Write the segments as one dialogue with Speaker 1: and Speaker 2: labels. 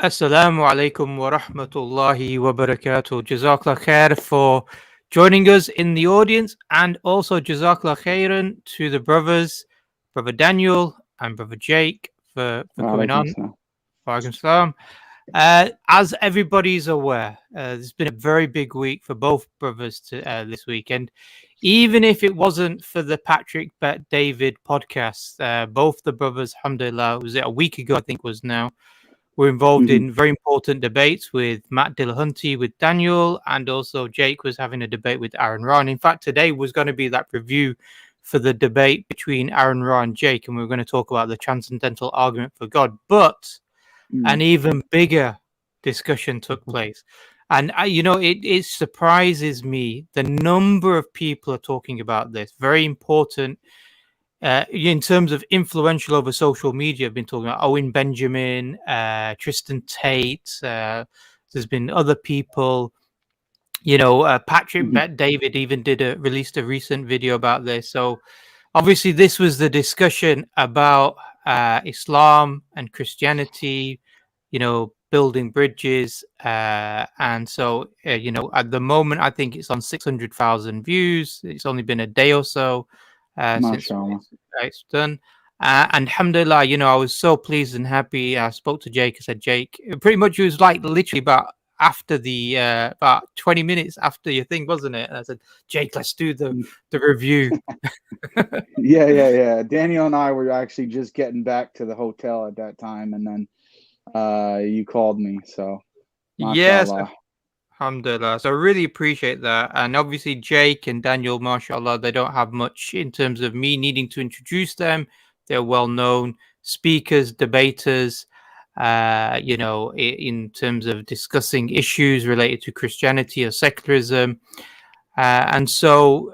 Speaker 1: Assalamu alaikum wa rahmatullahi wa barakatuh. Jazakallah khair for joining us in the audience, and also Jazakallah khairan to the brothers, Brother Daniel and Brother Jake, for coming
Speaker 2: Walaikum
Speaker 1: on.
Speaker 2: salam.
Speaker 1: Walaikum salam. As everybody's aware, there's been a very big week for both brothers this weekend. Even if it wasn't for the Patrick Bet David podcast, both the brothers, alhamdulillah, was it a week ago, I think was now, were involved
Speaker 2: Mhm.
Speaker 1: in very important debates with Matt Dillahunty, with Daniel, and also Jake was having a debate with Aaron Ra. And in fact, today was going to be that review for the debate between Aaron Ra and Jake, and we are going to talk about the transcendental argument for God. But an
Speaker 2: Mm.
Speaker 1: even bigger discussion took place. And it surprises me the number of people are talking about this. Very important in terms of influential over social media. I've been talking about Owen Benjamin, Tristan Tate. There's been other people. Patrick
Speaker 2: Mhm.
Speaker 1: Bet David even released a recent video about this. So obviously, this was the discussion about Islam and Christianity. Building bridges, and so at the moment, I think it's on 600,000 views. It's only been a day or so since
Speaker 2: MashaAllah.
Speaker 1: it's done. And alhamdulillah, I was so pleased and happy. I spoke to Jake. I said, Jake, pretty much it was like literally about 20 minutes after your thing, wasn't it? And I said, Jake, let's do the
Speaker 2: Mm.
Speaker 1: review.
Speaker 2: Yeah. Daniel and I were actually just getting back to the hotel at that time, and then you called me. So,
Speaker 1: Yes,
Speaker 2: MashaAllah.
Speaker 1: alhamdulillah. So I really appreciate that. And obviously, Jake and Daniel, mashallah, they don't have much in terms of me needing to introduce them. They're well known speakers, debaters, in terms of discussing issues related to Christianity or secularism. And so,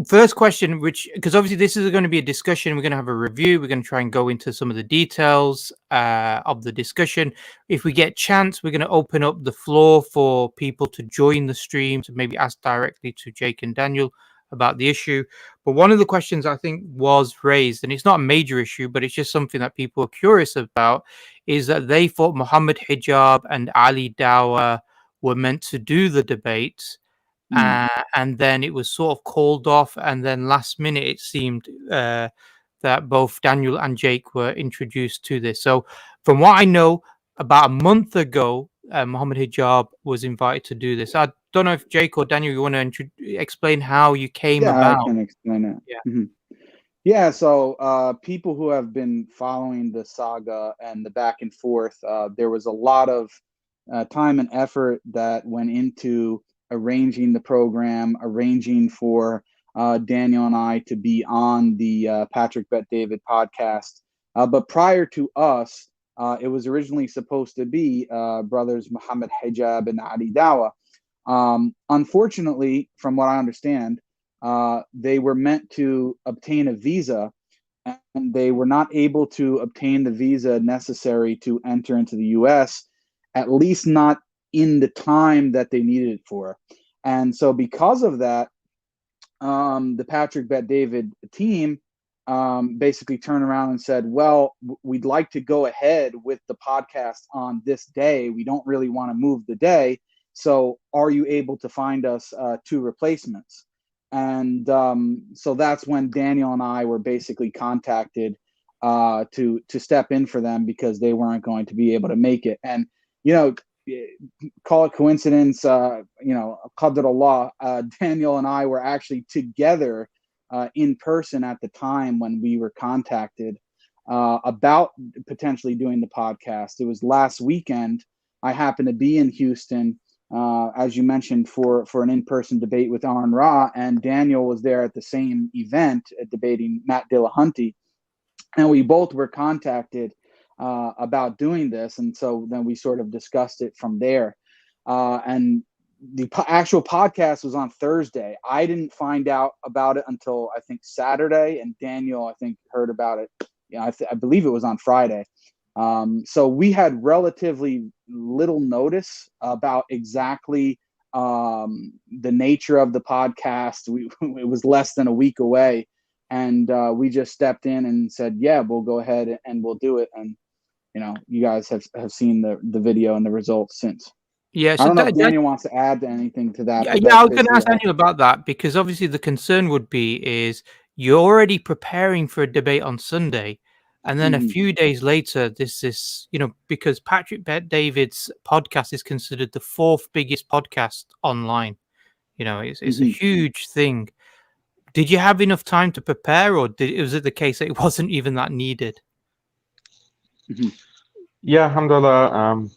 Speaker 1: first question, which, because obviously this is going to be a discussion, we're going to have a review, we're going to try and go into some of the details of the discussion. If we get chance, we're going to open up the floor for people to join the stream, to maybe ask directly to Jake and Daniel about the issue. But one of the questions I think was raised, and it's not a major issue, but it's just something that people are curious about, is that they thought Muhammad Hijab and Ali Dawah were meant to do the debate,
Speaker 2: Mm.
Speaker 1: and then it was sort of called off, and then last minute it seemed that both Daniel and Jake were introduced to this. So from what I know, about a month ago, Mohammed Hijab was invited to do this. I don't know if Jake or Daniel, you want to explain how you came
Speaker 2: Yeah, I
Speaker 1: about.
Speaker 2: can explain it.
Speaker 1: Yeah.
Speaker 2: Mhm. Yeah, so people who have been following the saga and the back and forth, there was a lot of time and effort that went into arranging the program, arranging for Daniel and I to be on the Patrick Bet David podcast. But prior to us, it was originally supposed to be brothers Muhammad Hijab and Ali Dawa. Unfortunately, from what I understand, they were meant to obtain a visa, and they were not able to obtain the visa necessary to enter into the US, at least not in the time that they needed it for. And so, because of that, the Patrick Bet David team basically turned around and said, well, we'd like to go ahead with the podcast on this day. We don't really want to move the day. So are you able to find us two replacements? And so that's when Daniel and I were basically contacted to step in for them, because they weren't going to be able to make it. And, you know, call it coincidence, Qadr Allah, Daniel and I were actually together in person at the time when we were contacted about potentially doing the podcast. It was last weekend. I happened to be in Houston, as you mentioned, for an in-person debate with Aaron Ra, and Daniel was there at the same event debating Matt Dillahunty, and we both were contacted about doing this, and so then we sort of discussed it from there. And the actual podcast was on Thursday. I didn't find out about it until I think Saturday, and Daniel, I think, heard about it. Yeah, I believe it was on Friday. So we had relatively little notice about exactly the nature of the podcast. It was less than a week away, and we just stepped in and said, "Yeah, we'll go ahead and we'll do it." And you guys have seen the video and the results since.
Speaker 1: Yeah,
Speaker 2: I
Speaker 1: so
Speaker 2: don't know if Daniel wants to add to anything to that, but
Speaker 1: yeah, I
Speaker 2: that's
Speaker 1: was going to
Speaker 2: basically
Speaker 1: ask
Speaker 2: what happened.
Speaker 1: Daniel about that, because obviously the concern would be is you're already preparing for a debate on Sunday, and then a few days later, this because Patrick Bet David's podcast is considered the fourth biggest podcast online. It's a huge thing. Did you have enough time to prepare, or was it the case that it wasn't even that needed?
Speaker 3: Yeah, alhamdulillah.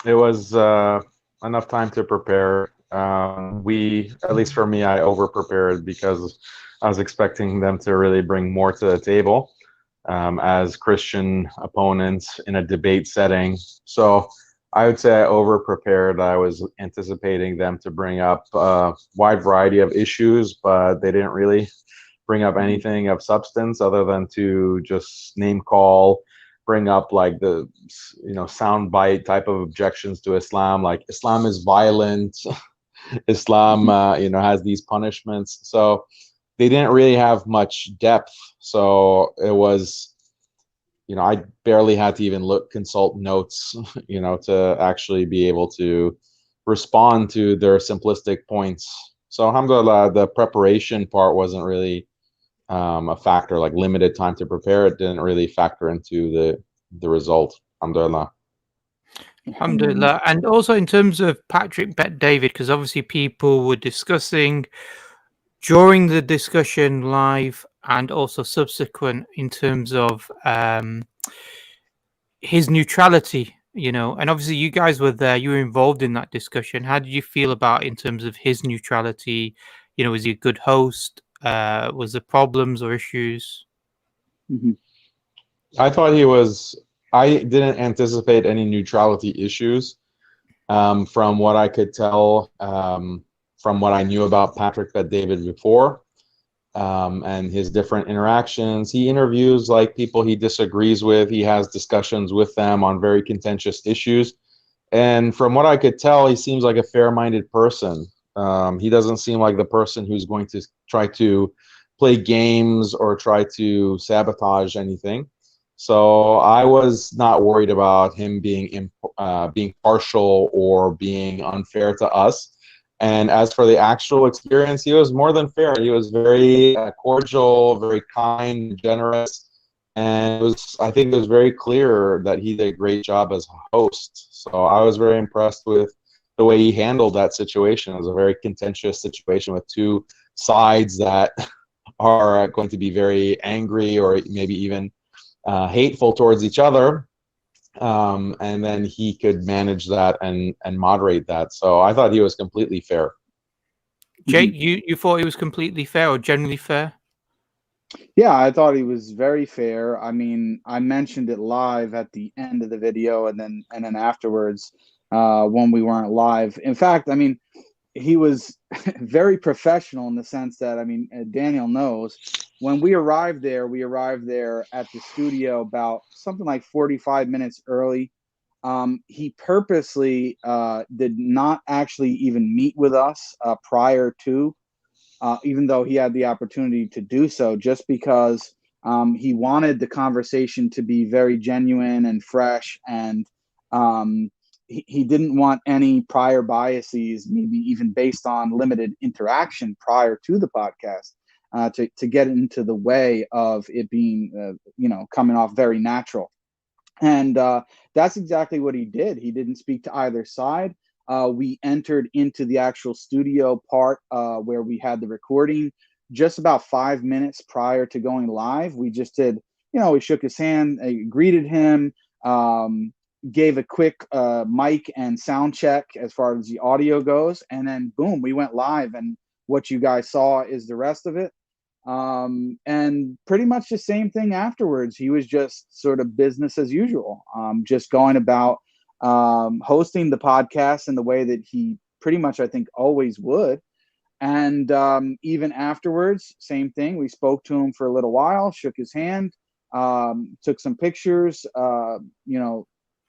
Speaker 3: It was enough time to prepare. At least for me, I over prepared because I was expecting them to really bring more to the table as Christian opponents in a debate setting. So I would say I over prepared. I was anticipating them to bring up a wide variety of issues, but they didn't really bring up anything of substance other than to just name call, bring up like the soundbite type of objections to Islam, like Islam is violent, Islam has these punishments. So they didn't really have much depth. So it was, I barely had to even consult notes, to actually be able to respond to their simplistic points. So alhamdulillah, the preparation part wasn't really a factor, like limited time to prepare. It didn't really factor into the result. Alhamdulillah.
Speaker 1: Alhamdulillah. And also in terms of Patrick Bet David, because obviously people were discussing during the discussion live and also subsequent in terms of his neutrality, and obviously you guys were there, you were involved in that discussion. How did you feel about in terms of his neutrality? Was he a good host? Was there problems or issues?
Speaker 3: I thought I didn't anticipate any neutrality issues. From what I could tell, from what I knew about Patrick Bet David before, and his different interactions. He interviews like people he disagrees with. He has discussions with them on very contentious issues. And from what I could tell, he seems like a fair-minded person. He doesn't seem like the person who's going to try to play games or try to sabotage anything. So I was not worried about him being partial or being unfair to us. And as for the actual experience, he was more than fair. He was very cordial, very kind, generous, and I think it was very clear that he did a great job as a host. So I was very impressed with the way he handled that situation. It was a very contentious situation with two sides that are going to be very angry or maybe even hateful towards each other. And then he could manage that and moderate that. So I thought he was completely fair.
Speaker 1: Jake, you thought he was completely fair or generally fair?
Speaker 2: Yeah, I thought he was very fair. I mean, I mentioned it live at the end of the video, and then afterwards, when we weren't live. In fact, I mean, he was very professional in the sense that, I mean, Daniel knows, when we arrived there at the studio about something like 45 minutes early. He purposely did not actually even meet with us prior to, even though he had the opportunity to do so, just because he wanted the conversation to be very genuine and fresh, and he didn't want any prior biases, maybe even based on limited interaction prior to the podcast, to get into the way of it being, coming off very natural. And that's exactly what he did. He didn't speak to either side. We entered into the actual studio part where we had the recording just about 5 minutes prior to going live. We just did, we shook his hand, greeted him, gave a quick mic and sound check as far as the audio goes. And then boom, we went live. And what you guys saw is the rest of it. And pretty much the same thing afterwards. He was just sort of business as usual, just going about hosting the podcast in the way that he pretty much, I think, always would. And even afterwards, same thing. We spoke to him for a little while, shook his hand, took some pictures,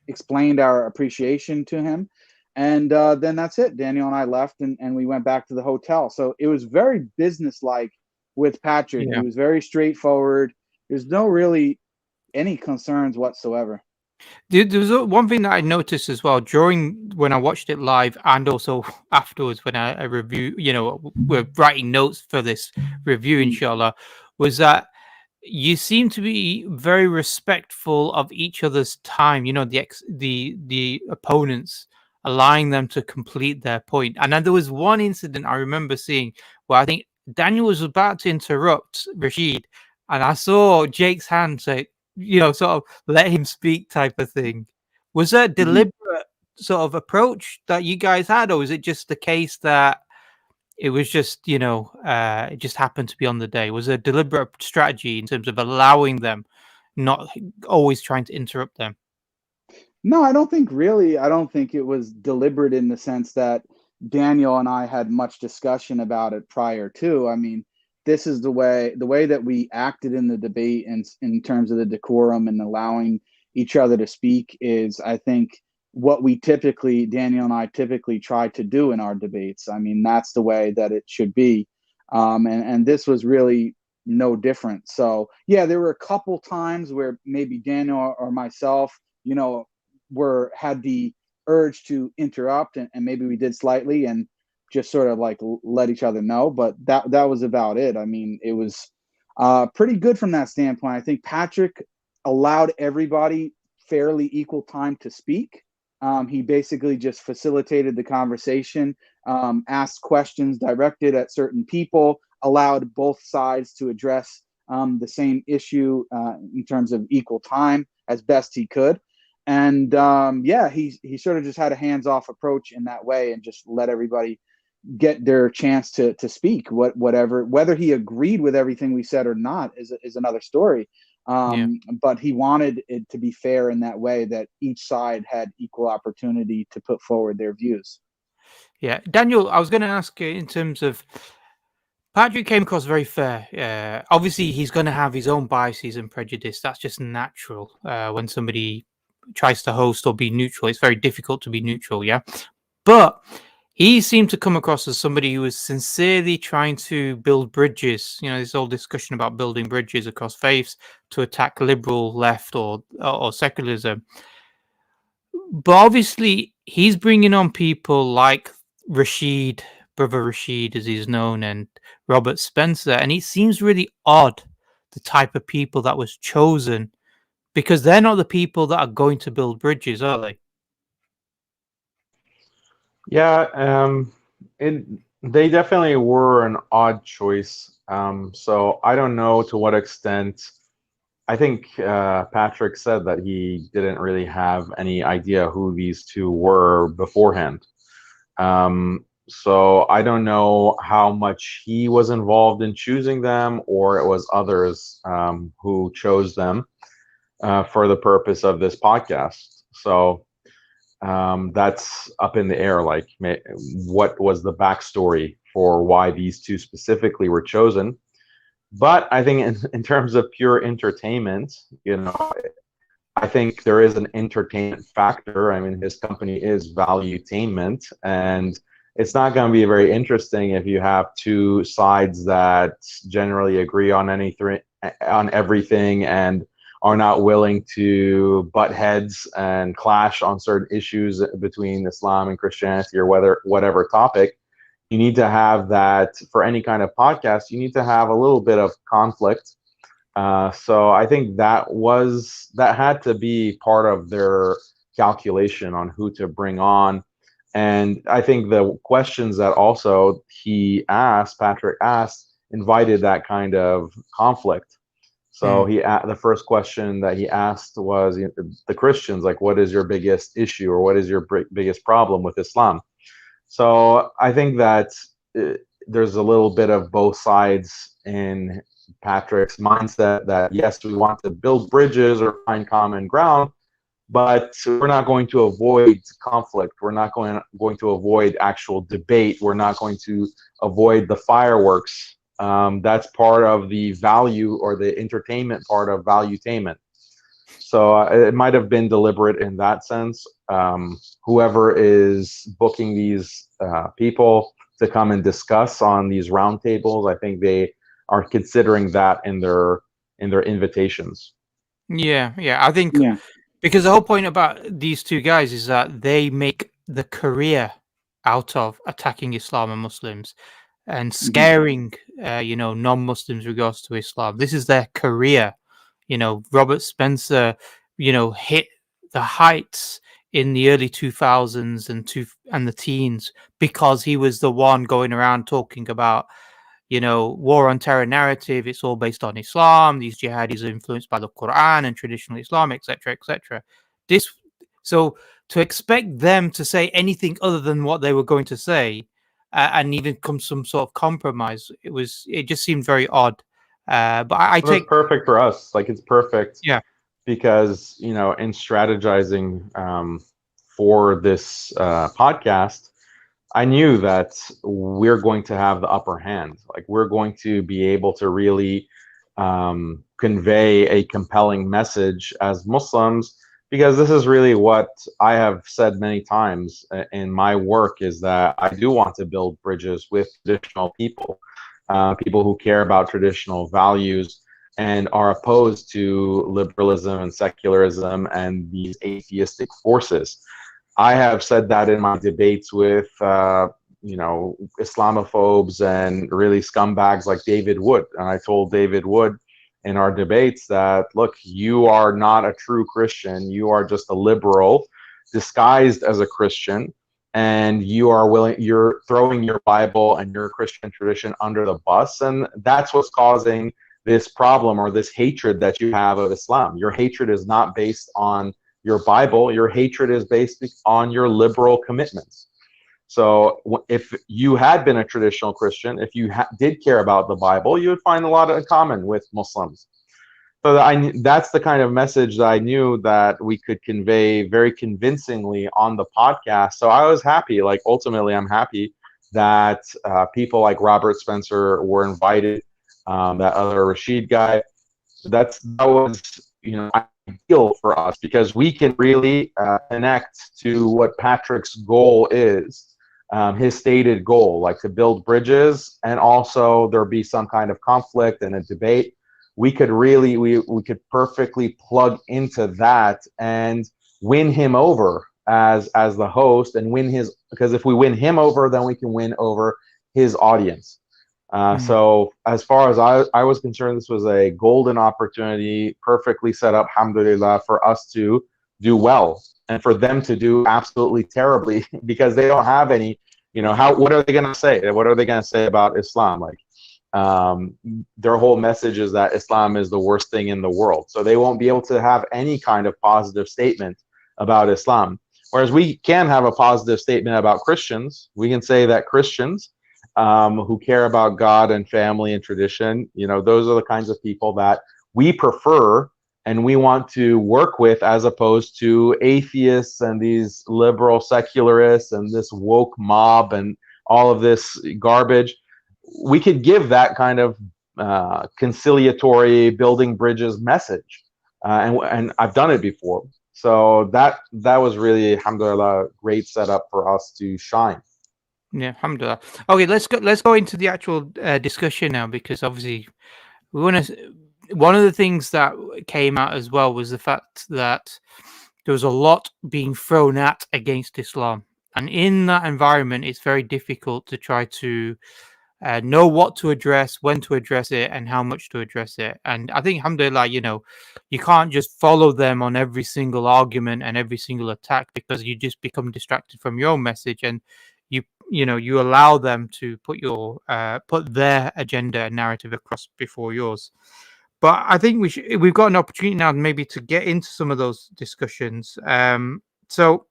Speaker 2: explained our appreciation to him. And then that's it. Daniel and I left, and we went back to the hotel. So it was very businesslike with Patrick.
Speaker 1: Yeah.
Speaker 2: He was very straightforward. There's no really any concerns whatsoever.
Speaker 1: There was one thing that I noticed as well during when I watched it live, and also afterwards when I review, we're writing notes for this review,
Speaker 2: Mm.
Speaker 1: inshallah, was that you seem to be very respectful of each other's time. The opponents, allowing them to complete their point. And then there was one incident I remember seeing where I think Daniel was about to interrupt Rashid, and I saw Jake's hand say, sort of let him speak type of thing. Was that a
Speaker 2: Mhm.
Speaker 1: deliberate sort of approach that you guys had, or was it just the case that it was just, it just happened to be on the day? Was there a deliberate strategy in terms of allowing them, not always trying to interrupt them?
Speaker 2: No, I don't think really. I don't think it was deliberate in the sense that Daniel and I had much discussion about it prior to. I mean, this is the way that we acted in the debate in terms of the decorum and allowing each other to speak is, I think, what Daniel and I typically try to do in our debates. I mean, that's the way that it should be. And this was really no different. So yeah, there were a couple times where maybe Daniel or myself, had the urge to interrupt, and maybe we did slightly and just sort of like let each other know, but that was about it. I mean, it was pretty good from that standpoint. I think Patrick allowed everybody fairly equal time to speak. He basically just facilitated the conversation, asked questions directed at certain people, allowed both sides to address the same issue in terms of equal time as best he could. And yeah, he sort of just had a hands-off approach in that way and just let everybody get their chance to speak. Whether he agreed with everything we said or not is another story.
Speaker 1: Yeah.
Speaker 2: But he wanted it to be fair in that way, that each side had equal opportunity to put forward their views.
Speaker 1: Yeah. Daniel, I was going to ask you in terms of Patrick came across very fair. Obviously, he's going to have his own biases and prejudice. That's just natural. When somebody tries to host or be neutral, it's very difficult to be neutral. Yeah. But he seemed to come across as somebody who was sincerely trying to build bridges. This whole discussion about building bridges across faiths to attack liberal left or secularism. But obviously, he's bringing on people like Rashid, Brother Rashid, as he's known, and Robert Spencer. And it seems really odd, the type of people that was chosen, because they're not the people that are going to build bridges, are they?
Speaker 3: Yeah, they definitely were an odd choice. So I don't know to what extent. I think Patrick said that he didn't really have any idea who these two were beforehand. So I don't know how much he was involved in choosing them, or it was others who chose them for the purpose of this podcast. So that's up in the air. Like, what was the backstory for why these two specifically were chosen? But I think in terms of pure entertainment, I think there is an entertainment factor. I mean, his company is Valuetainment, and it's not going to be very interesting if you have two sides that generally agree on everything and are not willing to butt heads and clash on certain issues between Islam and Christianity or whatever topic. You need to have that for any kind of podcast. You need to have a little bit of conflict. So I think that had to be part of their calculation on who to bring on. And I think the questions that also Patrick asked, invited that kind of conflict. So the first question that he asked was, the Christians, like, what is your biggest issue, or what is your biggest problem with Islam? So I think that there's a little bit of both sides in Patrick's mindset, that yes, we want to build bridges or find common ground, but we're not going to avoid conflict. We're not going to avoid actual debate. We're not going to avoid the fireworks. That's part of the value or the entertainment part of Valuetainment. So it might have been deliberate in that sense. Whoever is booking these people to come and discuss on these roundtables, I think they are considering that in their invitations.
Speaker 1: Yeah. I think
Speaker 2: Yeah.
Speaker 1: Because the whole point about these two guys is that they make the career out of attacking Islam and Muslims and scaring, non-Muslims regards to Islam. This is their career. Robert Spencer, hit the heights in the early 2000s and the teens because he was the one going around talking about, war on terror narrative. It's all based on Islam. These jihadis are influenced by the Quran and traditional Islam, etc., etc. So to expect them to say anything other than what they were going to say, and even come some sort of compromise, it just seemed very odd. But I take
Speaker 3: perfect for us. Like, it's perfect.
Speaker 1: Yeah.
Speaker 3: Because, in strategizing for this podcast, I knew that we're going to have the upper hand. Like, we're going to be able to really convey a compelling message as Muslims, because this is really what I have said many times in my work, is that I do want to build bridges with traditional people, people who care about traditional values and are opposed to liberalism and secularism and these atheistic forces. I have said that in my debates with, Islamophobes and really scumbags like David Wood. And I told David Wood in our debates that, look, you are not a true Christian. You are just a liberal disguised as a Christian. And you're throwing your Bible and your Christian tradition under the bus. And that's what's causing this problem, or this hatred that you have of Islam. Your hatred is not based on your Bible. Your hatred is based on your liberal commitments. So if you had been a traditional Christian, if you did care about the Bible, you would find a lot in common with Muslims. So that's the kind of message that I knew that we could convey very convincingly on the podcast. So I was happy. Like, ultimately, I'm happy that people like Robert Spencer were invited. That other Rashid guy, that was ideal for us, because we can really connect to what Patrick's goal is, his stated goal, like to build bridges, and also there be some kind of conflict and a debate. We could really, we could perfectly plug into that and win him over as the host, and because if we win him over, then we can win over his audience. So as far as I was concerned, this was a golden opportunity, perfectly set up, alhamdulillah, for us to do well, and for them to do absolutely terribly, because they don't have any, what are they going to say? What are they going to say about Islam? Like, their whole message is that Islam is the worst thing in the world. So they won't be able to have any kind of positive statement about Islam. Whereas we can have a positive statement about Christians. We can say that Christians, who care about God and family and tradition, those are the kinds of people that we prefer and we want to work with, as opposed to atheists and these liberal secularists and this woke mob and all of this garbage. We could give that kind of conciliatory, building bridges message, and I've done it before. So that was really, alhamdulillah, great setup for us to shine.
Speaker 1: Yeah, alhamdulillah. Okay, let's go into the actual discussion now, because obviously we want to. One of the things that came out as well was the fact that there was a lot being thrown at against Islam, and in that environment, it's very difficult to try to know what to address, when to address it, and how much to address it. And I think, alhamdulillah, you can't just follow them on every single argument and every single attack, because you just become distracted from your own message, and you allow them to put their agenda and narrative across before yours. But I think we've got an opportunity now maybe to get into some of those discussions. So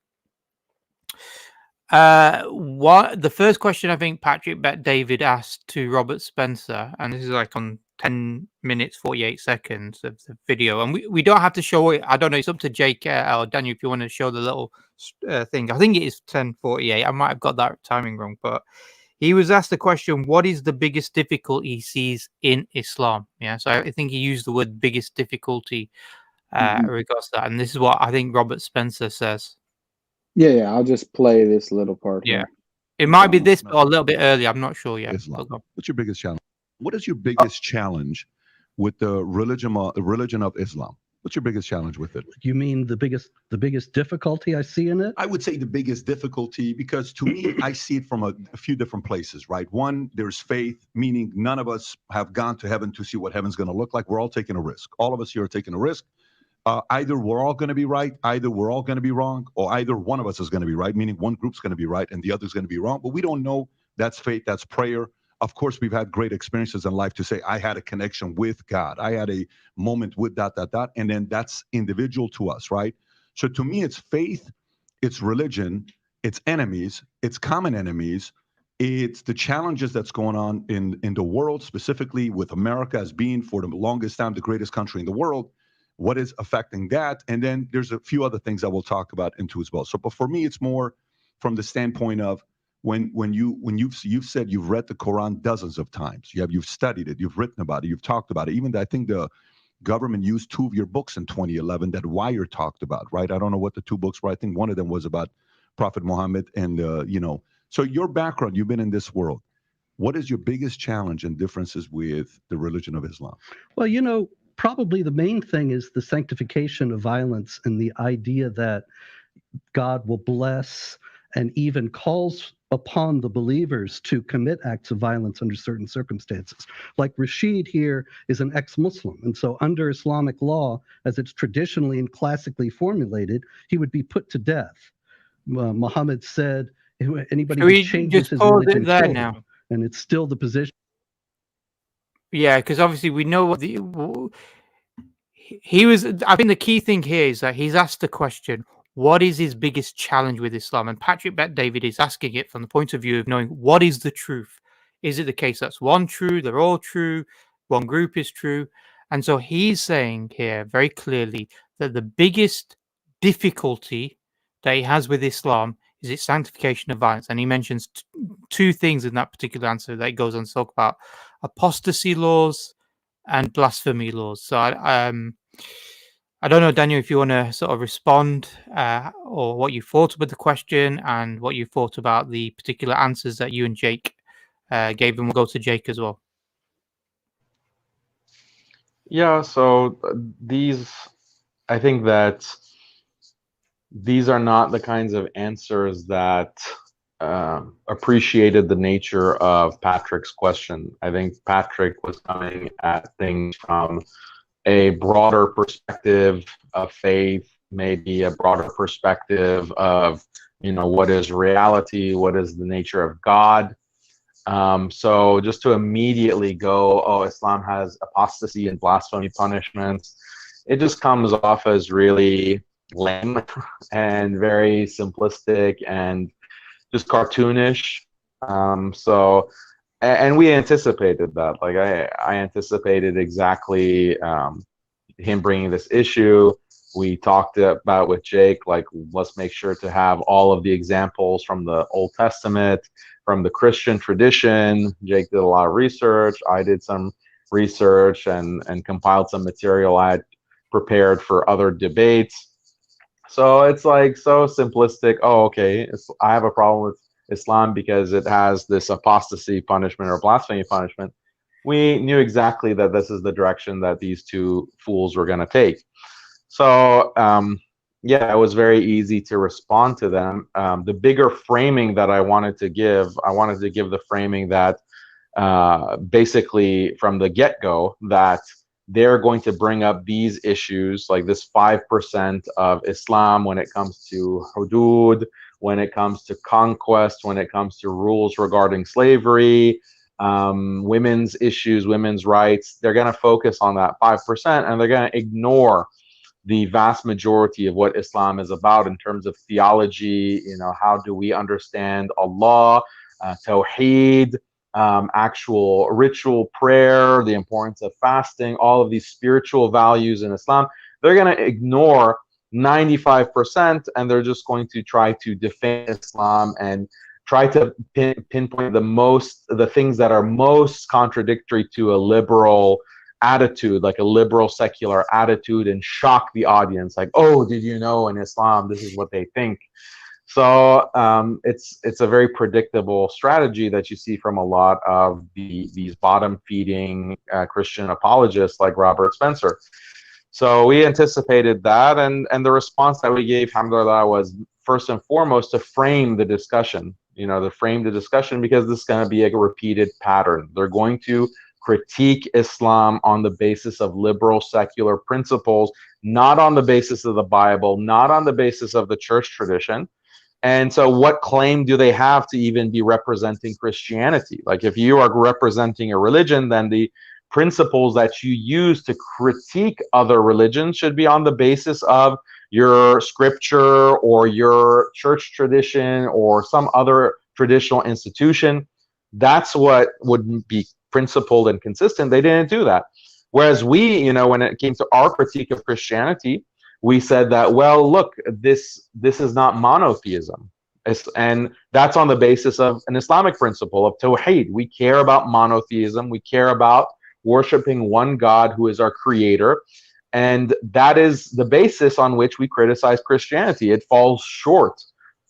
Speaker 1: the first question I think Patrick Bet David asked to Robert Spencer, and this is like on 10 minutes 48 seconds of the video, and we don't have to show it. I don't know, it's up to Jake or Daniel if you want to show the little thing. I think it is 10:48. I might have got that timing wrong, but he was asked the question, what is the biggest difficulty he sees in Islam? Yeah, so I think he used the word biggest difficulty in regards to that, and this is what I think Robert Spencer says.
Speaker 2: Yeah, I'll just play this little part.
Speaker 1: Yeah, it might be this or a little bit early. I'm not sure yet.
Speaker 4: Islam. What's your biggest challenge? What is your biggest challenge with the religion of Islam? What's your biggest challenge with it?
Speaker 5: You mean the biggest difficulty I see in it?
Speaker 4: I would say the biggest difficulty, because to me, I see it from a few different places, right? One, there's faith, meaning none of us have gone to heaven to see what heaven's going to look like. We're all taking a risk. All of us here are taking a risk. Either we're all going to be right, either we're all going to be wrong, or either one of us is going to be right, meaning one group's going to be right and the other's going to be wrong. But we don't know. That's faith. That's prayer. Of course, we've had great experiences in life to say, I had a connection with God. I had a moment with ... And then that's individual to us, right? So to me, it's faith, it's religion, it's enemies, it's common enemies. It's the challenges that's going on in the world, specifically with America as being for the longest time the greatest country in the world. What is affecting that? And then there's a few other things that we'll talk about into as well. So, but for me, it's more from the standpoint of when you've said you've read the Quran dozens of times, you've studied it, you've written about it, you've talked about it. Even I think the government used 2 of your books in 2011 that Wire talked about, right? I don't know what the 2 books were. I think one of them was about Prophet Muhammad, and So your background, you've been in this world. What is your biggest challenge and differences with the religion of Islam?
Speaker 5: Well, probably the main thing is the sanctification of violence and the idea that God will bless and even calls upon the believers to commit acts of violence under certain circumstances. Like Rashid here is an ex-Muslim, and so under Islamic law, as it's traditionally and classically formulated, he would be put to death. Muhammad said, anybody who changes his religion,
Speaker 1: there
Speaker 5: kill
Speaker 1: now.
Speaker 5: him. And it's still the position.
Speaker 1: Yeah, because obviously we know what he was. I think the key thing here is that he's asked the question, what is his biggest challenge with Islam? And Patrick Bet David is asking it from the point of view of knowing what is the truth. Is it the case that's one true, they're all true, one group is true? And so he's saying here very clearly that the biggest difficulty that he has with Islam is its sanctification of violence. And he mentions 2 things in that particular answer that he goes on to talk about: apostasy laws and blasphemy laws. So I don't know, Daniel, if you want to sort of respond or what you thought about the question and what you thought about the particular answers that you and Jake gave, and we'll go to Jake as well.
Speaker 3: Yeah, so I think that these are not the kinds of answers that appreciated the nature of Patrick's question. I think Patrick was coming at things from a broader perspective of faith, maybe a broader perspective of, what is reality, what is the nature of God. So just to immediately go, oh, Islam has apostasy and blasphemy punishments, it just comes off as really lame and very simplistic and just cartoonish. And we anticipated that. Like I anticipated exactly him bringing this issue. We talked about with Jake, like, let's make sure to have all of the examples from the Old Testament, from the Christian tradition. Jake did a lot of research. I did some research and compiled some material I had prepared for other debates. So it's like so simplistic. Oh, okay, I have a problem with Islam because it has this apostasy punishment or blasphemy punishment. We knew exactly that this is the direction that these 2 fools were going to take. So yeah, it was very easy to respond to them. The bigger framing that I wanted to give the framing that basically from the get-go that they're going to bring up these issues, like this 5% of Islam when it comes to hudud, when it comes to conquest, when it comes to rules regarding slavery, women's issues, women's rights. They're going to focus on that 5%, and they're going to ignore the vast majority of what Islam is about in terms of theology. How do we understand Allah, Tawheed, actual ritual prayer, the importance of fasting, all of these spiritual values in Islam. They're going to ignore 95%, and they're just going to try to defend Islam and try to pinpoint the things that are most contradictory to a liberal attitude, like a liberal secular attitude, and shock the audience, like, oh, did you know in Islam this is what they think? So it's a very predictable strategy that you see from a lot of these bottom-feeding Christian apologists like Robert Spencer. So we anticipated that, and the response that we gave, alhamdulillah, was first and foremost to frame the discussion. To frame the discussion, because this is going to be a repeated pattern. They're going to critique Islam on the basis of liberal secular principles, not on the basis of the Bible, not on the basis of the church tradition. And so what claim do they have to even be representing Christianity? Like, if you are representing a religion, then the principles that you use to critique other religions should be on the basis of your scripture or your church tradition or some other traditional institution. That's what would be principled and consistent. They didn't do that. Whereas we, when it came to our critique of Christianity, we said that, well, look, this is not monotheism. And that's on the basis of an Islamic principle of tawheed. We care about monotheism. We care about worshiping one God who is our creator. And that is the basis on which we criticize Christianity. It falls short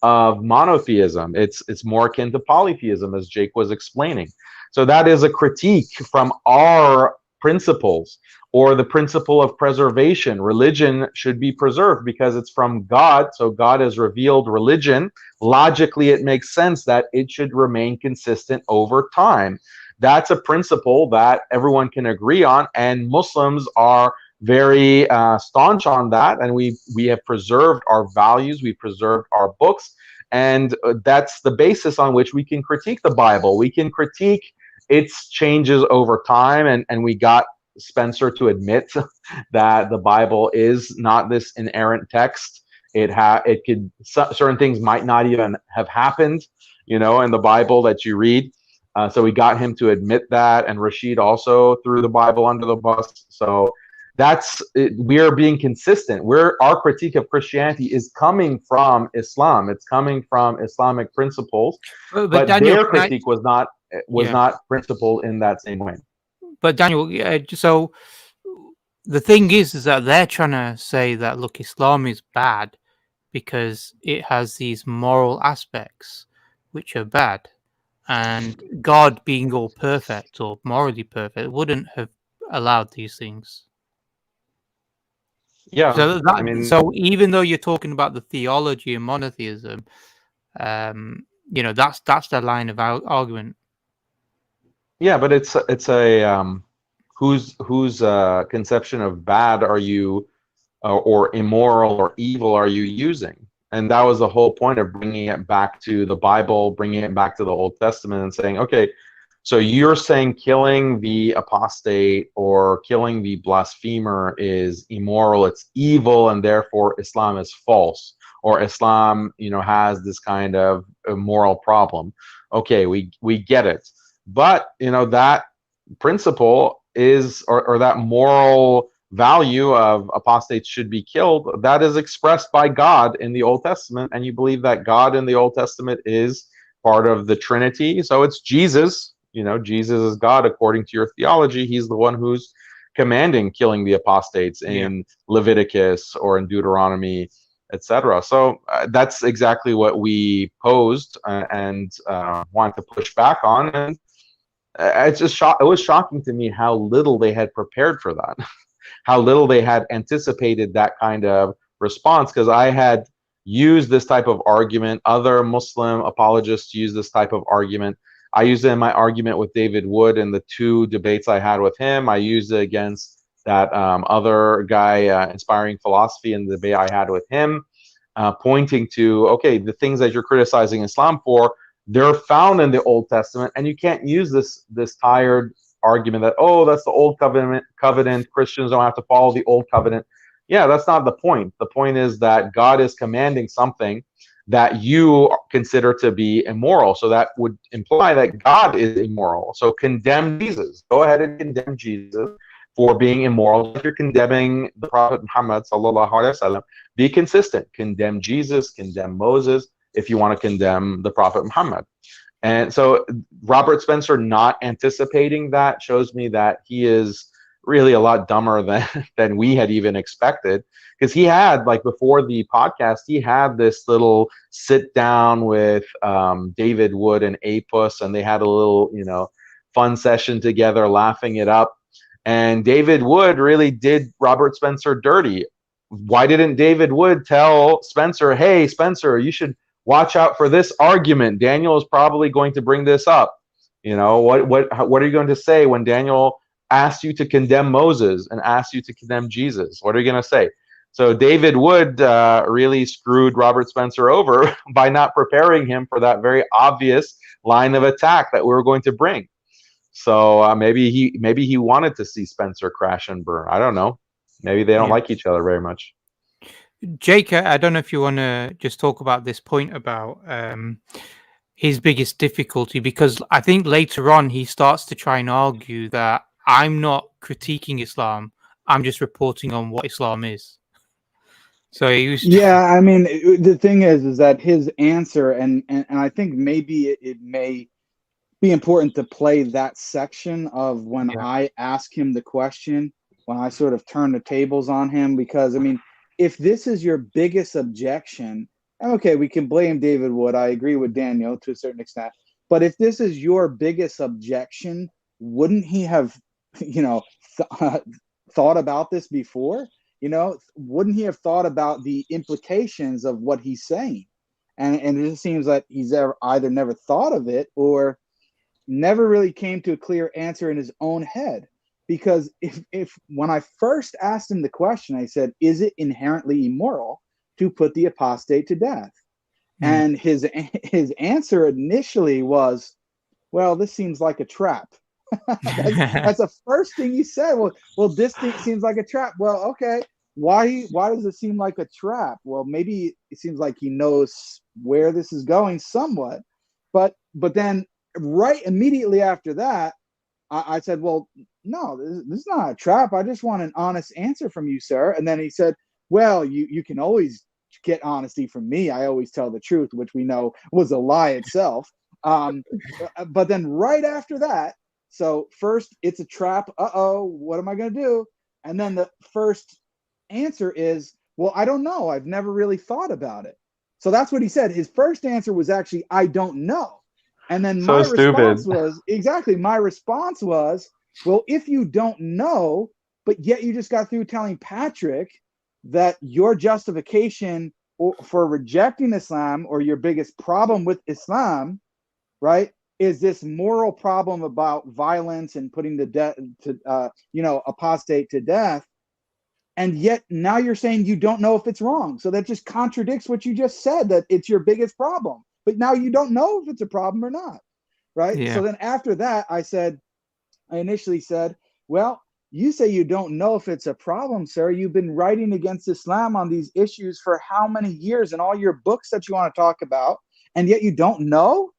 Speaker 3: of monotheism. It's more akin to polytheism, as Jake was explaining. So that is a critique from our principles, or the principle of preservation. Religion should be preserved because it's from God. So God has revealed religion. Logically, it makes sense that it should remain consistent over time. That's a principle that everyone can agree on, and Muslims are very staunch on that. And we have preserved our values, we preserved our books, and that's the basis on which we can critique the Bible. We can critique its changes over time, and we got Spencer to admit that the Bible is not this inerrant text. Certain things might not even have happened, in the Bible that you read. So we got him to admit that, and Rashid also threw the Bible under the bus. So we are being consistent. Our critique of Christianity is coming from Islam. It's coming from Islamic principles, but Daniel, their critique was not principled in that same way.
Speaker 1: But Daniel, so the thing is that they're trying to say that, look, Islam is bad because it has these moral aspects which are bad, and God, being all perfect or morally perfect, wouldn't have allowed these things.
Speaker 3: Yeah.
Speaker 1: So even though you're talking about the theology and monotheism, that's the line of argument.
Speaker 3: Yeah, but it's a whose conception of bad are you, or immoral or evil are you using? And that was the whole point of bringing it back to the Bible, bringing it back to the Old Testament, and saying, okay, so you're saying killing the apostate or killing the blasphemer is immoral, it's evil, and therefore Islam is false, or Islam, has this kind of moral problem. Okay, we get it. But, that principle is, or that moral value of apostates should be killed, that is expressed by God in the Old Testament, and you believe that God in the Old Testament is part of the Trinity. So it's Jesus. Jesus is God according to your theology. He's the one who's commanding killing the apostates in Leviticus or in Deuteronomy, etc. So that's exactly what we posed and wanted to push back on. And it was shocking to me how little they had prepared for that, how little they had anticipated that kind of response, because I had used this type of argument. Other Muslim apologists use this type of argument. I used it in my argument with David Wood in the 2 debates I had with him. I used it against that other guy, Inspiring Philosophy, in the debate I had with him, pointing to, okay, the things that you're criticizing Islam for, they're found in the Old Testament, and you can't use this tired argument that, oh, that's the Old Covenant, Christians don't have to follow the Old Covenant. Yeah, that's not the point. The point is that God is commanding something that you consider to be immoral. So that would imply that God is immoral. So condemn Jesus. Go ahead and condemn Jesus for being immoral. If you're condemning the Prophet Muhammad sallallahu alaihi wasallam, be consistent. Condemn Jesus, condemn Moses, if you want to condemn the Prophet Muhammad. And so Robert Spencer not anticipating that shows me that he is really a lot dumber than we had even expected. Because he had, like, before the podcast, he had this little sit down with David Wood and Apus, and they had a little, fun session together, laughing it up. And David Wood really did Robert Spencer dirty. Why didn't David Wood tell Spencer, hey, Spencer, you should watch out for this argument. Daniel is probably going to bring this up. You know, what are you going to say when Daniel asks you to condemn Moses and asks you to condemn Jesus? What are you going to say? So David Wood really screwed Robert Spencer over by not preparing him for that very obvious line of attack that we were going to bring. So maybe he wanted to see Spencer crash and burn. I don't know. Maybe they don't like each other very much.
Speaker 1: Jake, I don't know if you want to just talk about this point about his biggest difficulty, because I think later on he starts to try and argue that I'm not critiquing Islam, I'm just reporting on what Islam is. So he was
Speaker 2: I mean, the thing is that his answer, and I think maybe it may be important to play that section of when I ask him the question, when I sort of turn the tables on him, because I mean, if this is your biggest objection, okay, we can blame David Wood. I agree with Daniel to a certain extent. But if this is your biggest objection, wouldn't he have, thought about this before? Wouldn't he have thought about the implications of what he's saying? And it just seems like he's either never thought of it or never really came to a clear answer in his own head. Because if when I first asked him the question, I said, is it inherently immoral to put the apostate to death? And his answer initially was, well, this seems like a trap. That's the first thing he said. Well, this thing seems like a trap. Well, okay. Why does it seem like a trap? Well, maybe it seems like he knows where this is going somewhat. But then right immediately after that, I said, well, no, this is not a trap. I just want an honest answer from you, sir. And then he said, well, you can always get honesty from me. I always tell the truth, which we know was a lie itself. But then right after that, so first it's a trap. Uh-oh, what am I going to do? And then the first answer is, well, I don't know. I've never really thought about it. So that's what he said. His first answer was actually, I don't know. And then my response was, well, if you don't know, but yet you just got through telling Patrick that your justification for rejecting Islam, or your biggest problem with Islam, right, is this moral problem about violence and putting apostate to death. And yet now you're saying you don't know if it's wrong. So that just contradicts what you just said, that it's your biggest problem. But now you don't know if it's a problem or not, right? Yeah. So then after that, I initially said, well, you say you don't know if it's a problem, sir. You've been writing against Islam on these issues for how many years in all your books that you want to talk about, and yet you don't know?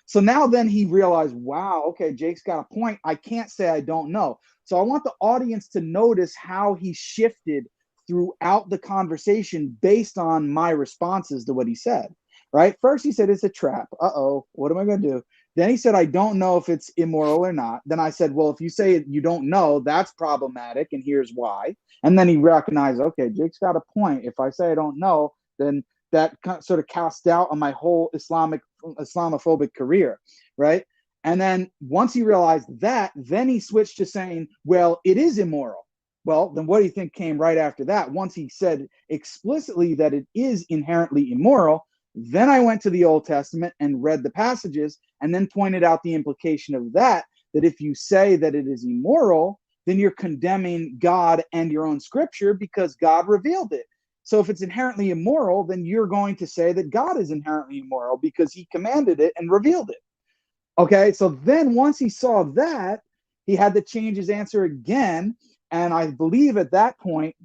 Speaker 2: So now then he realized, wow, okay, Jake's got a point. I can't say I don't know. So I want the audience to notice how he shifted throughout the conversation based on my responses to what he said. Right? First, he said, it's a trap. Uh-oh, what am I going to do? Then he said, I don't know if it's immoral or not. Then I said, well, if you say you don't know, that's problematic, and here's why. And then he recognized, okay, Jake's got a point. If I say I don't know, then that sort of casts doubt on my whole Islamophobic career, right? And then once he realized that, then he switched to saying, well, it is immoral. Well, then what do you think came right after that? Once he said explicitly that it is inherently immoral, then I went to the Old Testament and read the passages, and then pointed out the implication of that if you say that it is immoral, then you're condemning God and your own scripture because God revealed it. So if it's inherently immoral, then you're going to say that God is inherently immoral because he commanded it and revealed it. Okay, so then once he saw that, he had to change his answer again. And I believe at that point,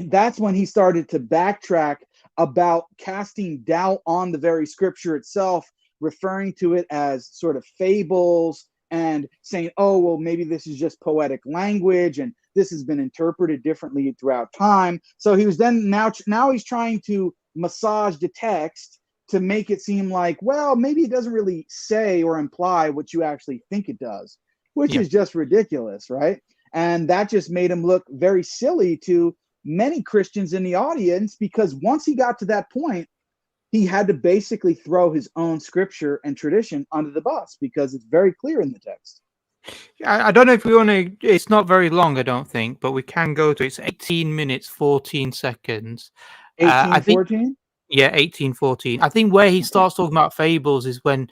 Speaker 2: that's when he started to backtrack about casting doubt on the very scripture itself, referring to it as sort of fables and saying, oh, well, maybe this is just poetic language and this has been interpreted differently throughout time. So he was then now he's trying to massage the text to make it seem like, well, maybe it doesn't really say or imply what you actually think it does, which is just ridiculous, right? And that just made him look very silly to many Christians in the audience, because once he got to that point, he had to basically throw his own scripture and tradition under the bus because it's very clear in the text.
Speaker 1: I don't know if we want to. It's not very long, I don't think, but we can go to. It's 18 minutes 14 seconds. I think
Speaker 2: 1814?
Speaker 1: yeah, 1814. I think where he starts talking about fables is when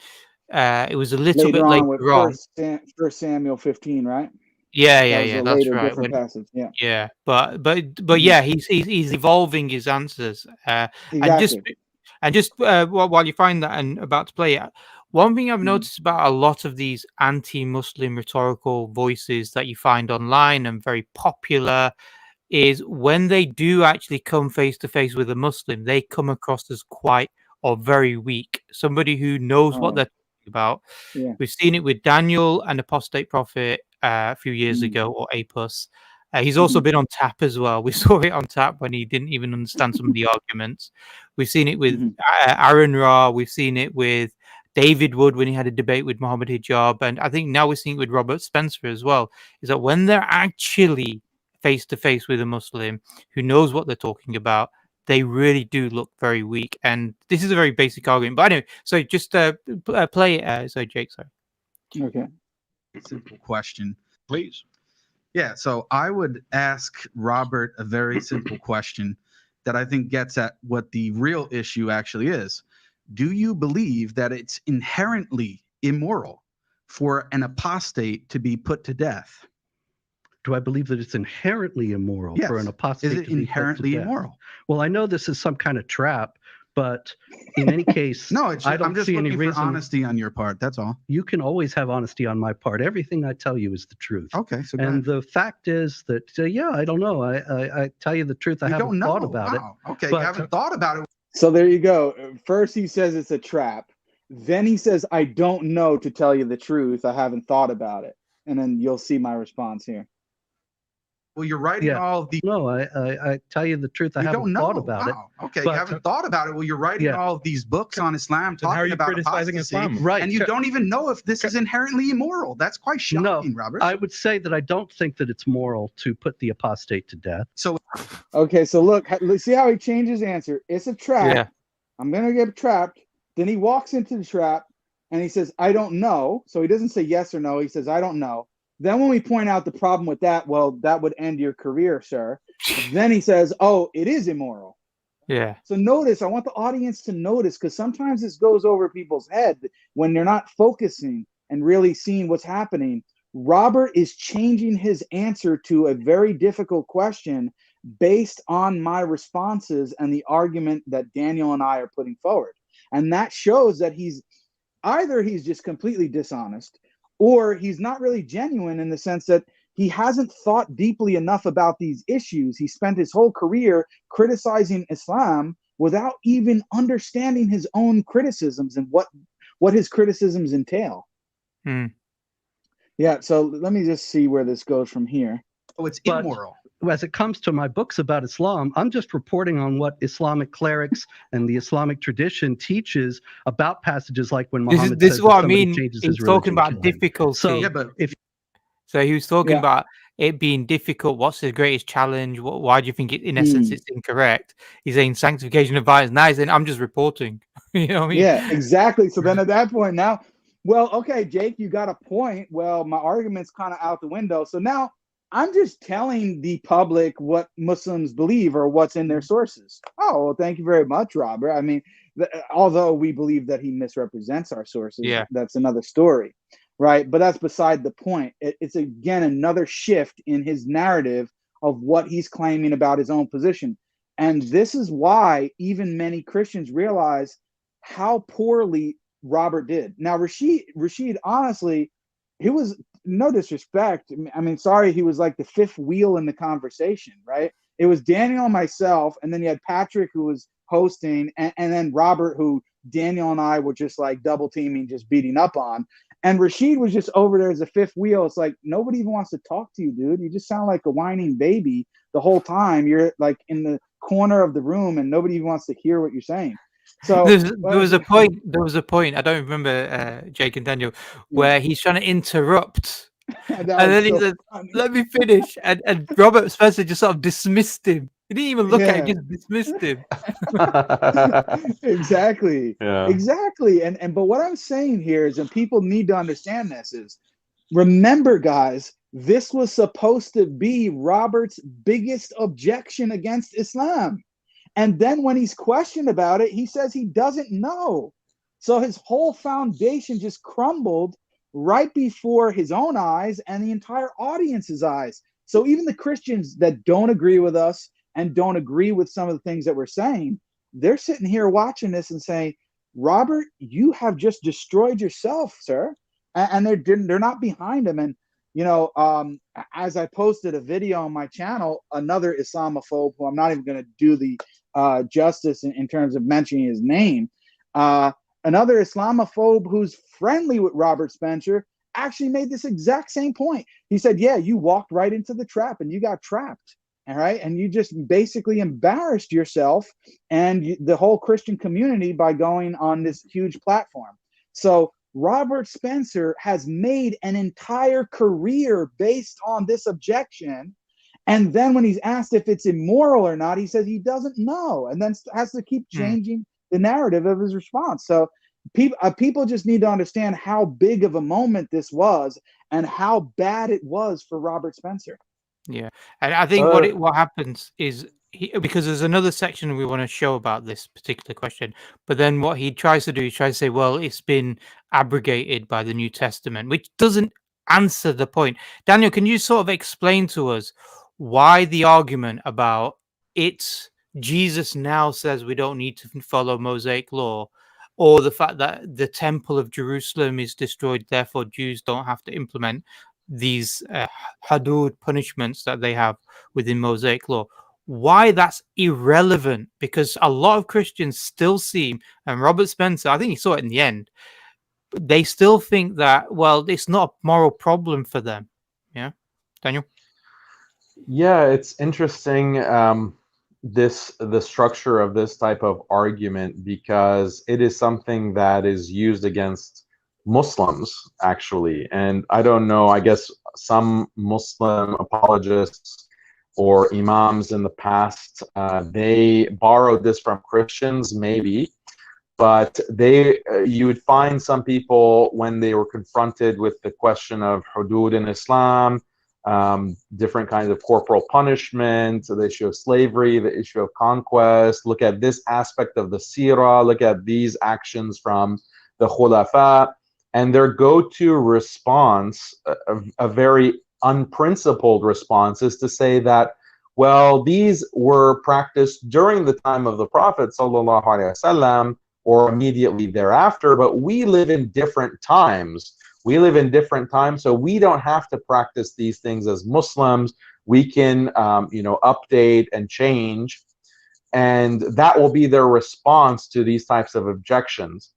Speaker 1: it was a little
Speaker 2: Later
Speaker 1: bit
Speaker 2: on with
Speaker 1: later on.
Speaker 2: First Samuel 15, right?
Speaker 1: Yeah,
Speaker 2: That was a
Speaker 1: that's
Speaker 2: later
Speaker 1: right.
Speaker 2: different passage. Yeah.
Speaker 1: Yeah, but
Speaker 2: Mhm.
Speaker 1: yeah, he's evolving his answers. And
Speaker 2: Exactly.
Speaker 1: just while you find that and about to play it, one thing I've
Speaker 2: Mhm.
Speaker 1: noticed about a lot of these anti-Muslim rhetorical voices that you find online and very popular is when they do actually come face to face with a Muslim, they come across as quite or very weak. Somebody who knows what
Speaker 2: Oh,
Speaker 1: they're talking about.
Speaker 2: yeah.
Speaker 1: We've seen it with Daniel and Apostate Prophet a few years
Speaker 2: Mhm.
Speaker 1: ago, or Apus. He's also been on tap as well. We saw it on tap when he didn't even understand some of the arguments. We've seen it with
Speaker 2: Mhm.
Speaker 1: Aaron Ra. We've seen it with David Wood when he had a debate with Mohammed Hijab. And I think now we're seeing it with Robert Spencer as well, is that when they're actually face to face with a Muslim who knows what they're talking about, they really do look very weak. And this is a very basic argument. But anyway, so just play it. So Jake, sorry.
Speaker 2: Okay.
Speaker 6: Simple question.
Speaker 4: Please.
Speaker 6: Yeah, so I would ask Robert a very simple question that I think gets at what the real issue actually is. Do you believe that it's inherently immoral for an apostate to be put to death?
Speaker 5: Do I believe that it's inherently immoral for an
Speaker 6: Yes.
Speaker 5: apostate
Speaker 6: Is
Speaker 5: to
Speaker 6: it
Speaker 5: be put to
Speaker 6: inherently
Speaker 5: death?
Speaker 6: immoral?
Speaker 5: Well, I know this is some kind of trap, but in any case,
Speaker 6: No, it's
Speaker 5: I don't
Speaker 6: I'm just
Speaker 5: see any
Speaker 6: looking for
Speaker 5: reason.
Speaker 6: honesty on your part. That's all.
Speaker 5: You can always have honesty on my part. Everything I tell you is the truth.
Speaker 6: Okay, so go
Speaker 5: And
Speaker 6: ahead.
Speaker 5: the fact is that, yeah, I don't know. I tell you the truth. I
Speaker 6: You
Speaker 5: haven't
Speaker 6: don't know.
Speaker 5: thought about
Speaker 6: Wow. Okay,
Speaker 5: but-
Speaker 6: you haven't thought about it.
Speaker 2: So there you go. First he says it's a trap. Then he says, I don't know, to tell you the truth. I haven't thought about it. And then you'll see my response here.
Speaker 6: Well, you're writing
Speaker 5: Yeah.
Speaker 6: all the.
Speaker 5: it. No, I tell you the truth. I
Speaker 6: You
Speaker 5: haven't
Speaker 6: don't know.
Speaker 5: thought about
Speaker 6: Wow. Okay,
Speaker 5: But-
Speaker 6: you haven't thought about it. Well, you're writing
Speaker 5: Yeah.
Speaker 6: all of these books on Islam
Speaker 7: Then how are
Speaker 6: talking
Speaker 7: you
Speaker 6: about
Speaker 7: criticizing
Speaker 6: apostasy,
Speaker 7: Islam?
Speaker 5: it. Right.
Speaker 6: and you don't even know if this is inherently immoral. That's quite shocking, Robert.
Speaker 5: I would say that I don't think that it's moral to put the apostate to death.
Speaker 6: So
Speaker 2: Okay, so look, see how he changed his answer. It's a trap.
Speaker 1: Yeah.
Speaker 2: I'm going to get trapped. Then he walks into the trap and he says, I don't know. So he doesn't say yes or no. He says, I don't know. Then when we point out the problem with that, well, that would end your career, sir. Then he says, oh, it is immoral.
Speaker 1: Yeah.
Speaker 2: So notice, I want the audience to notice, because sometimes this goes over people's head when they're not focusing and really seeing what's happening. Robert is changing his answer to a very difficult question based on my responses and the argument that Daniel and I are putting forward. And that shows that he's just completely dishonest, or he's not really genuine, in the sense that he hasn't thought deeply enough about these issues. He spent his whole career criticizing Islam without even understanding his own criticisms and what his criticisms entail.
Speaker 1: Hmm.
Speaker 2: Yeah, so let me just see where this goes from here.
Speaker 6: it's
Speaker 5: But-
Speaker 6: immoral.
Speaker 5: As it comes to my books about Islam, I'm just reporting on what Islamic clerics and the Islamic tradition teaches about passages like when Muhammad
Speaker 1: This
Speaker 5: says
Speaker 1: is what
Speaker 5: that
Speaker 1: I
Speaker 5: somebody
Speaker 1: mean.
Speaker 5: changes
Speaker 1: He's
Speaker 5: his
Speaker 1: talking
Speaker 5: religion,
Speaker 1: about
Speaker 5: kill him.
Speaker 1: difficulty.
Speaker 5: So
Speaker 6: Yeah, but
Speaker 5: if
Speaker 1: So he was talking
Speaker 2: Yeah.
Speaker 1: about it being difficult. What's the greatest challenge? Why do you think in essence it's incorrect? He's saying sanctification of violence. Now he's saying, I'm just reporting. You know what I mean?
Speaker 2: Yeah, exactly. So then at that point now, well, okay, Jake, you got a point. Well, my argument's kind of out the window. So now I'm just telling the public what Muslims believe or what's in their sources. Oh, well, thank you very much, Robert. I mean, although we believe that he misrepresents our sources,
Speaker 1: Yeah.
Speaker 2: that's another story, right? But that's beside the point. It's again another shift in his narrative of what he's claiming about his own position. And this is why even many Christians realize how poorly Robert did. Now, Rashid, honestly, he was, no disrespect, I mean, sorry, he was like the fifth wheel in the conversation, right? It was Daniel and myself, and then you had Patrick, who was hosting, and then Robert, who Daniel and I were just like double teaming, just beating up on. And Rashid was just over there as a fifth wheel. It's like, nobody even wants to talk to you, dude. You just sound like a whining baby the whole time. You're like in the corner of the room, and nobody even wants to hear what you're saying. So
Speaker 1: there was a point. There was a point. I don't remember Jake and Daniel where he's trying to interrupt, and then he said, "Let me finish." And Robert Spencer just sort of dismissed him. He didn't even look at him; just dismissed him.
Speaker 2: Exactly.
Speaker 3: Yeah.
Speaker 2: Exactly. And but what I'm saying here is, and people need to understand this, is remember, guys, this was supposed to be Robert's biggest objection against Islam. And then when he's questioned about it, he says he doesn't know. So his whole foundation just crumbled right before his own eyes and the entire audience's eyes. So even the Christians that don't agree with us and don't agree with some of the things that we're saying, they're sitting here watching this and saying, Robert, you have just destroyed yourself, sir. And they're not behind him. And, you know, as I posted a video on my channel, another Islamophobe, who I'm not even going to do the justice in terms of mentioning his name, another Islamophobe who's friendly with Robert Spencer actually made this exact same point. He said, yeah, you walked right into the trap and you got trapped. All right. And you just basically embarrassed yourself and the whole Christian community by going on this huge platform. So Robert Spencer has made an entire career based on this objection. And then when he's asked if it's immoral or not, he says he doesn't know, and then has to keep changing the narrative of his response. So people just need to understand how big of a moment this was and how bad it was for Robert Spencer.
Speaker 1: Yeah, and I think what happens is because there's another section we want to show about this particular question, but then what he tries to do, he tries to say, well, it's been abrogated by the New Testament, which doesn't answer the point. Daniel, can you sort of explain to us why the argument about it's Jesus now says we don't need to follow Mosaic law, or the fact that the Temple of Jerusalem is destroyed, therefore Jews don't have to implement these hudud punishments that they have within Mosaic law, why that's irrelevant? Because a lot of Christians still seem, and Robert Spencer, I think he saw it in the end, they still think that, well, it's not a moral problem for them. Yeah, Daniel?
Speaker 3: Yeah, it's interesting, the structure of this type of argument, because it is something that is used against Muslims, actually. And I don't know, I guess some Muslim apologists or imams in the past, they borrowed this from Christians, maybe, but you would find some people, when they were confronted with the question of hudud in Islam, different kinds of corporal punishment, the issue of slavery, the issue of conquest, look at this aspect of the seerah, look at these actions from the khulafa, and their go-to response, a very unprincipled response, is to say that, well, these were practiced during the time of the Prophet sallallahu alaihi wasallam or immediately thereafter, but we live in different times. We live in different times, so we don't have to practice these things as Muslims. We can, update and change, and that will be their response to these types of objections.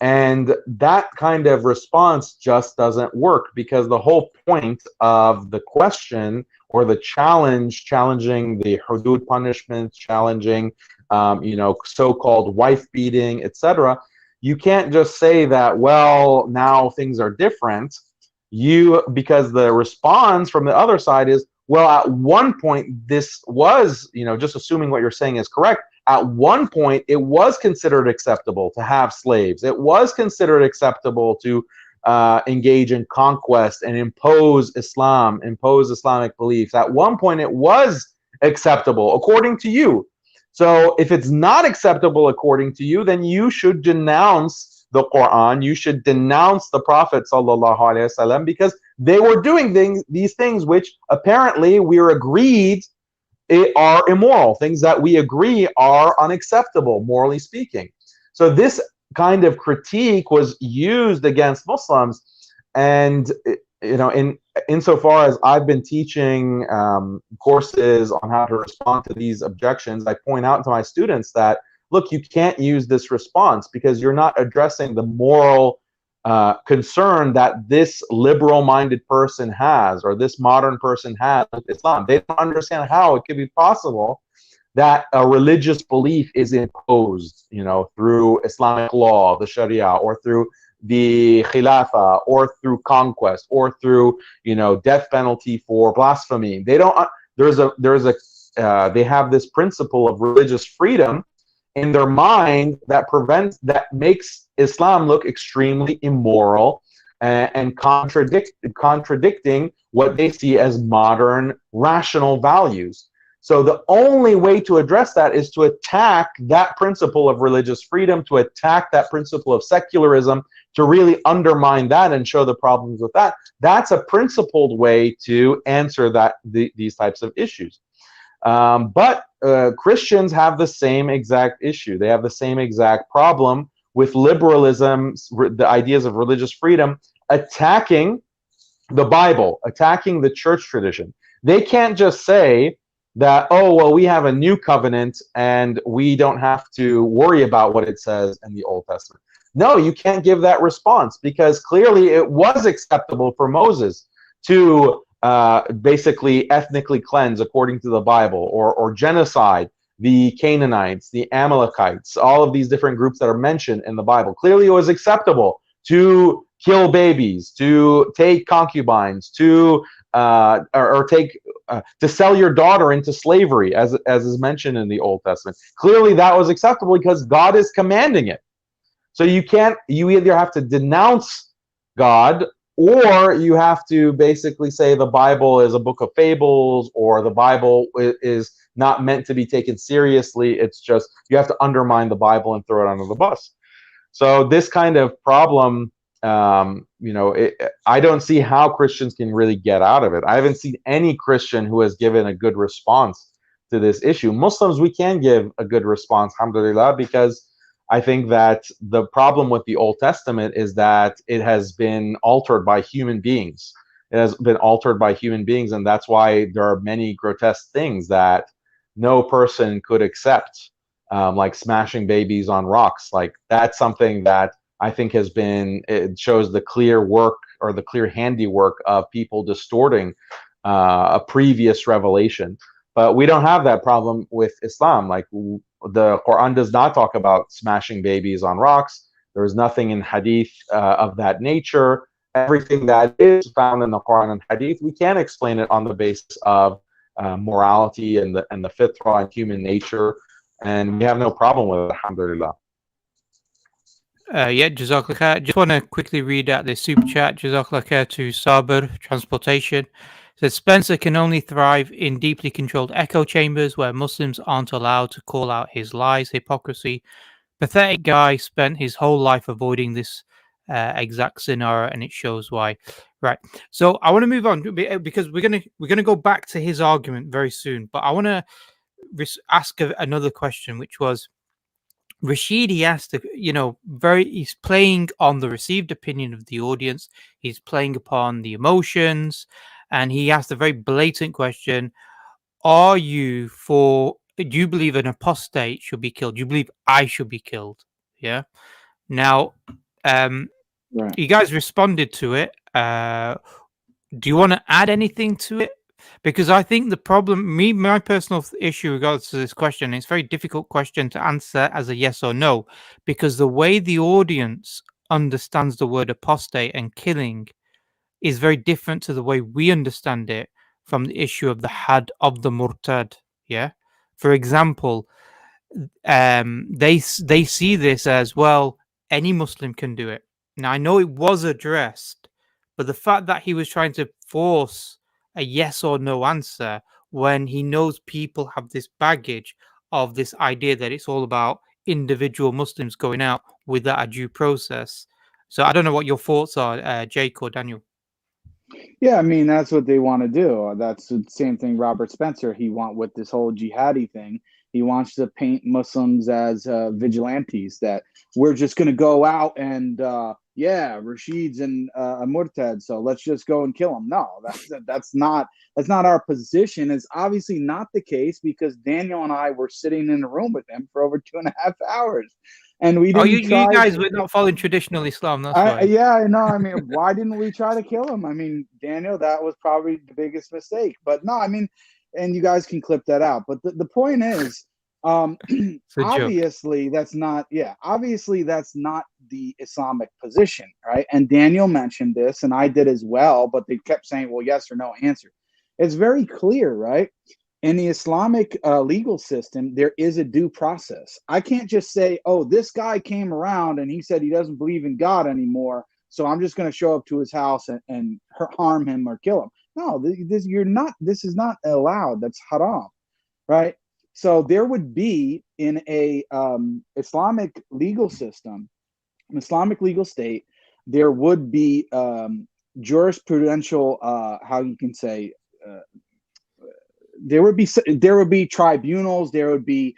Speaker 3: And that kind of response just doesn't work, because the whole point of the question or the challenging the hudud punishments, challenging, so-called wife beating, etc., you can't just say that, well, now things are different. Because the response from the other side is, well, at one point this was, just assuming what you're saying is correct, at one point it was considered acceptable to have slaves. It was considered acceptable to engage in conquest and impose Islamic beliefs. At one point it was acceptable, according to you. So if it's not acceptable according to you, then you should denounce the Quran. You should denounce the Prophet sallallahu alaihi wasallam, because they were doing these things which apparently we're agreed are immoral, things that we agree are unacceptable, morally speaking. So this kind of critique was used against Muslims, and insofar as I've been teaching courses on how to respond to these objections, I point out to my students that, look, you can't use this response because you're not addressing the moral concern that this liberal-minded person has, or this modern person has with Islam. They don't understand how it could be possible that a religious belief is imposed, through Islamic law, the Sharia, or through the Khilafah, or through conquest, or through, death penalty for blasphemy. They don't. They have this principle of religious freedom in their mind that makes Islam look extremely immoral and contradicting what they see as modern rational values. So the only way to address that is to attack that principle of religious freedom, to attack that principle of secularism, to really undermine that and show the problems with that. That's a principled way to answer these types of issues. But Christians have the same exact issue. They have the same exact problem with liberalism, the ideas of religious freedom, attacking the Bible, attacking the church tradition. They can't just say that, oh, well, we have a new covenant and we don't have to worry about what it says in the Old Testament. No, you can't give that response, because clearly it was acceptable for Moses to basically ethnically cleanse according to the Bible, or genocide the Canaanites, the Amalekites, all of these different groups that are mentioned in the Bible. Clearly it was acceptable to kill babies, to take concubines, to sell your daughter into slavery, as is mentioned in the Old Testament. Clearly that was acceptable because God is commanding it. So you either have to denounce God, or you have to basically say the Bible is a book of fables, or the Bible is not meant to be taken seriously. It's just, you have to undermine the Bible and throw it under the bus. So this kind of problem, I don't see how Christians can really get out of it. I haven't seen any Christian who has given a good response to this issue. Muslims, we can give a good response, alhamdulillah, because I think that the problem with the Old Testament is that it has been altered by human beings. It has been altered by human beings, and that's why there are many grotesque things that no person could accept, like smashing babies on rocks. Like, that's something that I think it shows the clear work, or the clear handiwork of people distorting a previous revelation. But we don't have that problem with Islam. Like, the Quran does not talk about smashing babies on rocks. There is nothing in Hadith of that nature. Everything that is found in the Quran and Hadith, we can explain it on the basis of morality and the fitrah and human nature, and we have no problem with it, alhamdulillah.
Speaker 1: Yeah, Jazakallah khair. Just want to quickly read out the super chat. Jazakallah khair to Sabr Transportation. It says, Spencer can only thrive in deeply controlled echo chambers where Muslims aren't allowed to call out his lies, hypocrisy. Pathetic guy spent his whole life avoiding this exact scenario, and it shows why. Right. So I want to move on, because we're gonna go back to his argument very soon. But I want to ask another question, which was, Rashid, he asked, he's playing on the received opinion of the audience. He's playing upon the emotions, and he asked a very blatant question: do you believe an apostate should be killed? Do you believe I should be killed? Yeah. Now,
Speaker 2: Right.
Speaker 1: you guys responded to it. Do you want to add anything to it? Because I think the problem, my personal issue regards to this question, it's a very difficult question to answer as a yes or no, because the way the audience understands the word apostate and killing is very different to the way we understand it from the issue of the had of the murtad. Yeah. For example, they see this as, well, any Muslim can do it. Now, I know it was addressed, but the fact that he was trying to force a yes or no answer when he knows people have this baggage of this idea that it's all about individual Muslims going out without a due process. So I don't know what your thoughts are, Jake or Daniel.
Speaker 2: Yeah, I mean, that's what they want to do. That's the same thing Robert Spencer, he want with this whole jihadi thing. He wants to paint Muslims as vigilantes, that we're just going to go out and, Rashid's and a murtad, so let's just go and kill him. No, that's not our position. It's obviously not the case, because Daniel and I were sitting in a room with him for over 2.5 hours. And we didn't
Speaker 1: you guys were not following traditional Islam, that's why.
Speaker 2: Yeah, I know. I mean, why didn't we try to kill him? I mean, Daniel, that was probably the biggest mistake. But no, I mean, and you guys can clip that out. But the point is, obviously that's not the Islamic position, right? And Daniel mentioned this, and I did as well, but they kept saying, well, yes or no answer. It's very clear, right? In the Islamic legal system, there is a due process. I can't just say, oh, this guy came around and he said he doesn't believe in God anymore, so I'm just going to show up to his house and harm him or kill him. No, this is not allowed. That's haram, right? So there would be in a Islamic legal system, an Islamic legal state, there would be jurisprudential, how you can say, there would be tribunals, there would be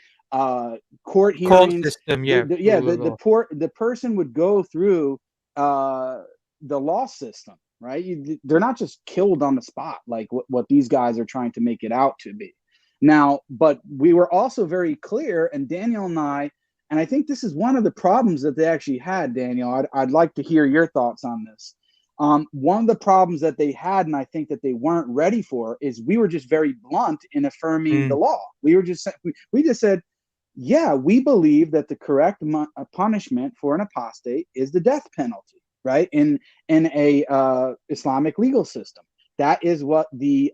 Speaker 2: court hearings.
Speaker 1: System,
Speaker 2: The person would go through the law system, right? They're not just killed on the spot like what these guys are trying to make it out to be. Now, but we were also very clear, and Daniel and I think this is one of the problems that they actually had, Daniel. I'd like to hear your thoughts on this. One of the problems that they had, and I think that they weren't ready for, is we were just very blunt in affirming the law. We just said, yeah, we believe that the correct punishment for an apostate is the death penalty, right? In a Islamic legal system, that is what the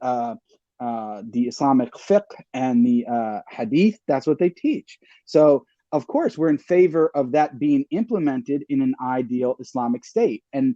Speaker 2: Islamic fiqh and the hadith, that's what they teach. So of course we're in favor of that being implemented in an ideal Islamic state. And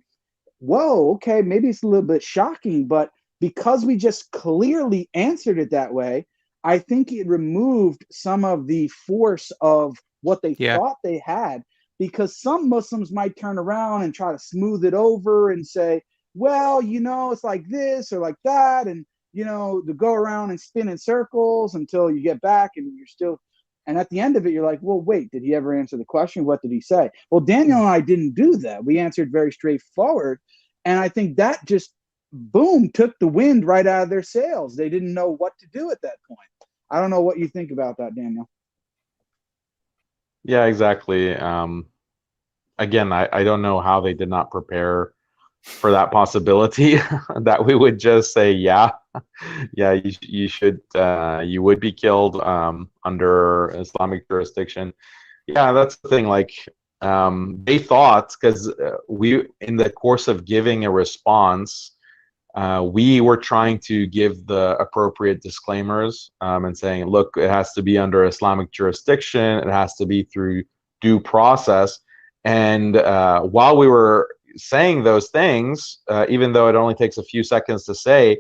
Speaker 2: whoa, okay, maybe it's a little bit shocking, but because we just clearly answered it that way, I think it removed some of the force of what they thought they had, because some Muslims might turn around and try to smooth it over and say, well, it's like this or like that, and to go around and spin in circles until you get back and you're still, and at the end of it, you're like, well, wait, did he ever answer the question? What did he say? Well, Daniel and I didn't do that. We answered very straightforward. And I think that just, boom, took the wind right out of their sails. They didn't know what to do at that point. I don't know what you think about that, Daniel.
Speaker 3: Yeah, exactly. Again, I don't know how they did not prepare for that possibility that we would just say, yeah, you should, you would be killed under Islamic jurisdiction. Yeah, that's the thing. Like, they thought, because we, in the course of giving a response, we were trying to give the appropriate disclaimers and saying, look, it has to be under Islamic jurisdiction, it has to be through due process. And while we were saying those things, even though it only takes a few seconds to say,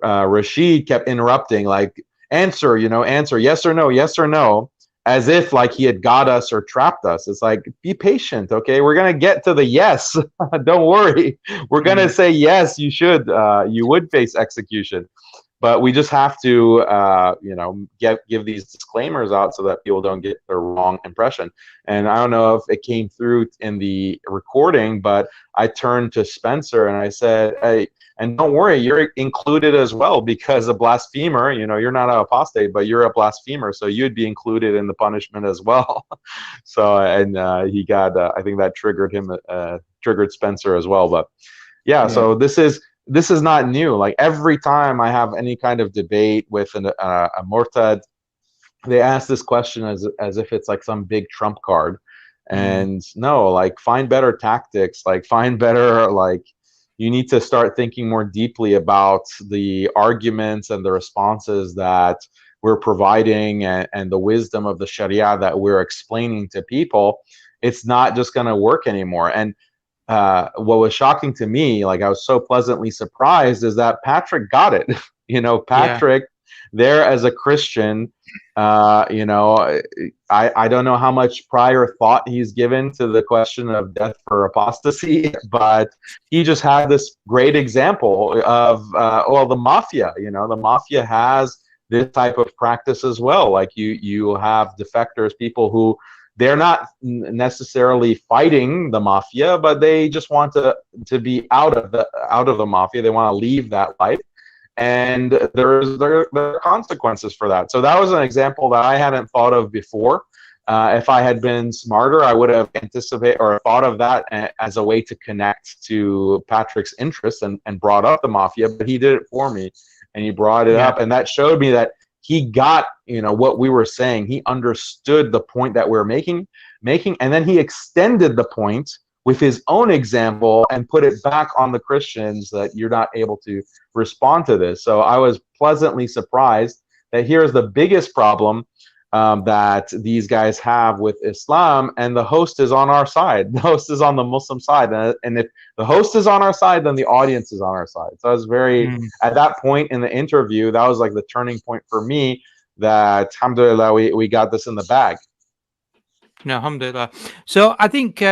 Speaker 3: Rashid kept interrupting, like, answer, yes or no, as if like he had got us or trapped us. It's like, be patient, okay? We're gonna get to the yes. Don't worry. We're gonna say yes, you would face execution. But we just have to, give these disclaimers out so that people don't get the wrong impression. And I don't know if it came through in the recording, but I turned to Spencer and I said, hey, and don't worry, you're included as well, because a blasphemer, you're not an apostate, but you're a blasphemer, so you'd be included in the punishment as well. So, and he got, I think that triggered him, triggered Spencer as well. But yeah. So this is not new. Like, every time I have any kind of debate with a murtad, they ask this question as if it's like some big trump card. And no, like, find better tactics, like, find better, like, you need to start thinking more deeply about the arguments and the responses that we're providing, and the wisdom of the Sharia that we're explaining to people. It's not just going to work anymore. And what was shocking to me, like, I was so pleasantly surprised, is that Patrick got it. Patrick, there as a Christian, I don't know how much prior thought he's given to the question of death for apostasy, but he just had this great example of, the mafia. The mafia has this type of practice as well. Like, you have defectors, people who, they're not necessarily fighting the mafia, but they just want to be out of the mafia. They want to leave that life, and there are consequences for that. So that was an example that I hadn't thought of before. If I had been smarter, I would have anticipated or thought of that as a way to connect to Patrick's interests and brought up the mafia. But he did it for me, and he brought it up, and that showed me that he got, what we were saying. He understood the point that we're making, and then he extended the point with his own example and put it back on the Christians that you're not able to respond to this. So I was pleasantly surprised that here's the biggest problem that these guys have with Islam, and the host is on our side. The host is on the Muslim side, and if the host is on our side, then the audience is on our side. So I was very at that point in the interview, that was like the turning point for me. That alhamdulillah, we got this in the bag.
Speaker 1: No, alhamdulillah. So I think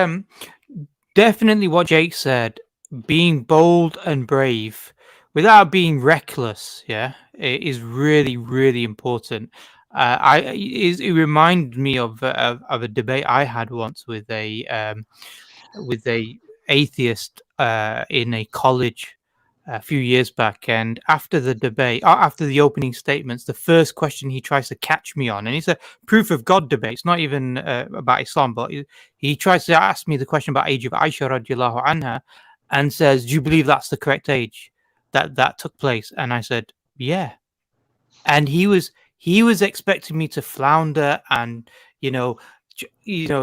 Speaker 1: definitely what Jake said, being bold and brave without being reckless, is really, really important. It reminded me of a debate I had once with a atheist in a college a few years back, and after the debate, after the opening statements, the first question he tries to catch me on, and it's a proof of God debate. It's not even about Islam, but he tries to ask me the question about age of Aisha radiallahu anha, and says, "Do you believe that's the correct age that took place?" And I said, "Yeah." And he was expecting me to flounder and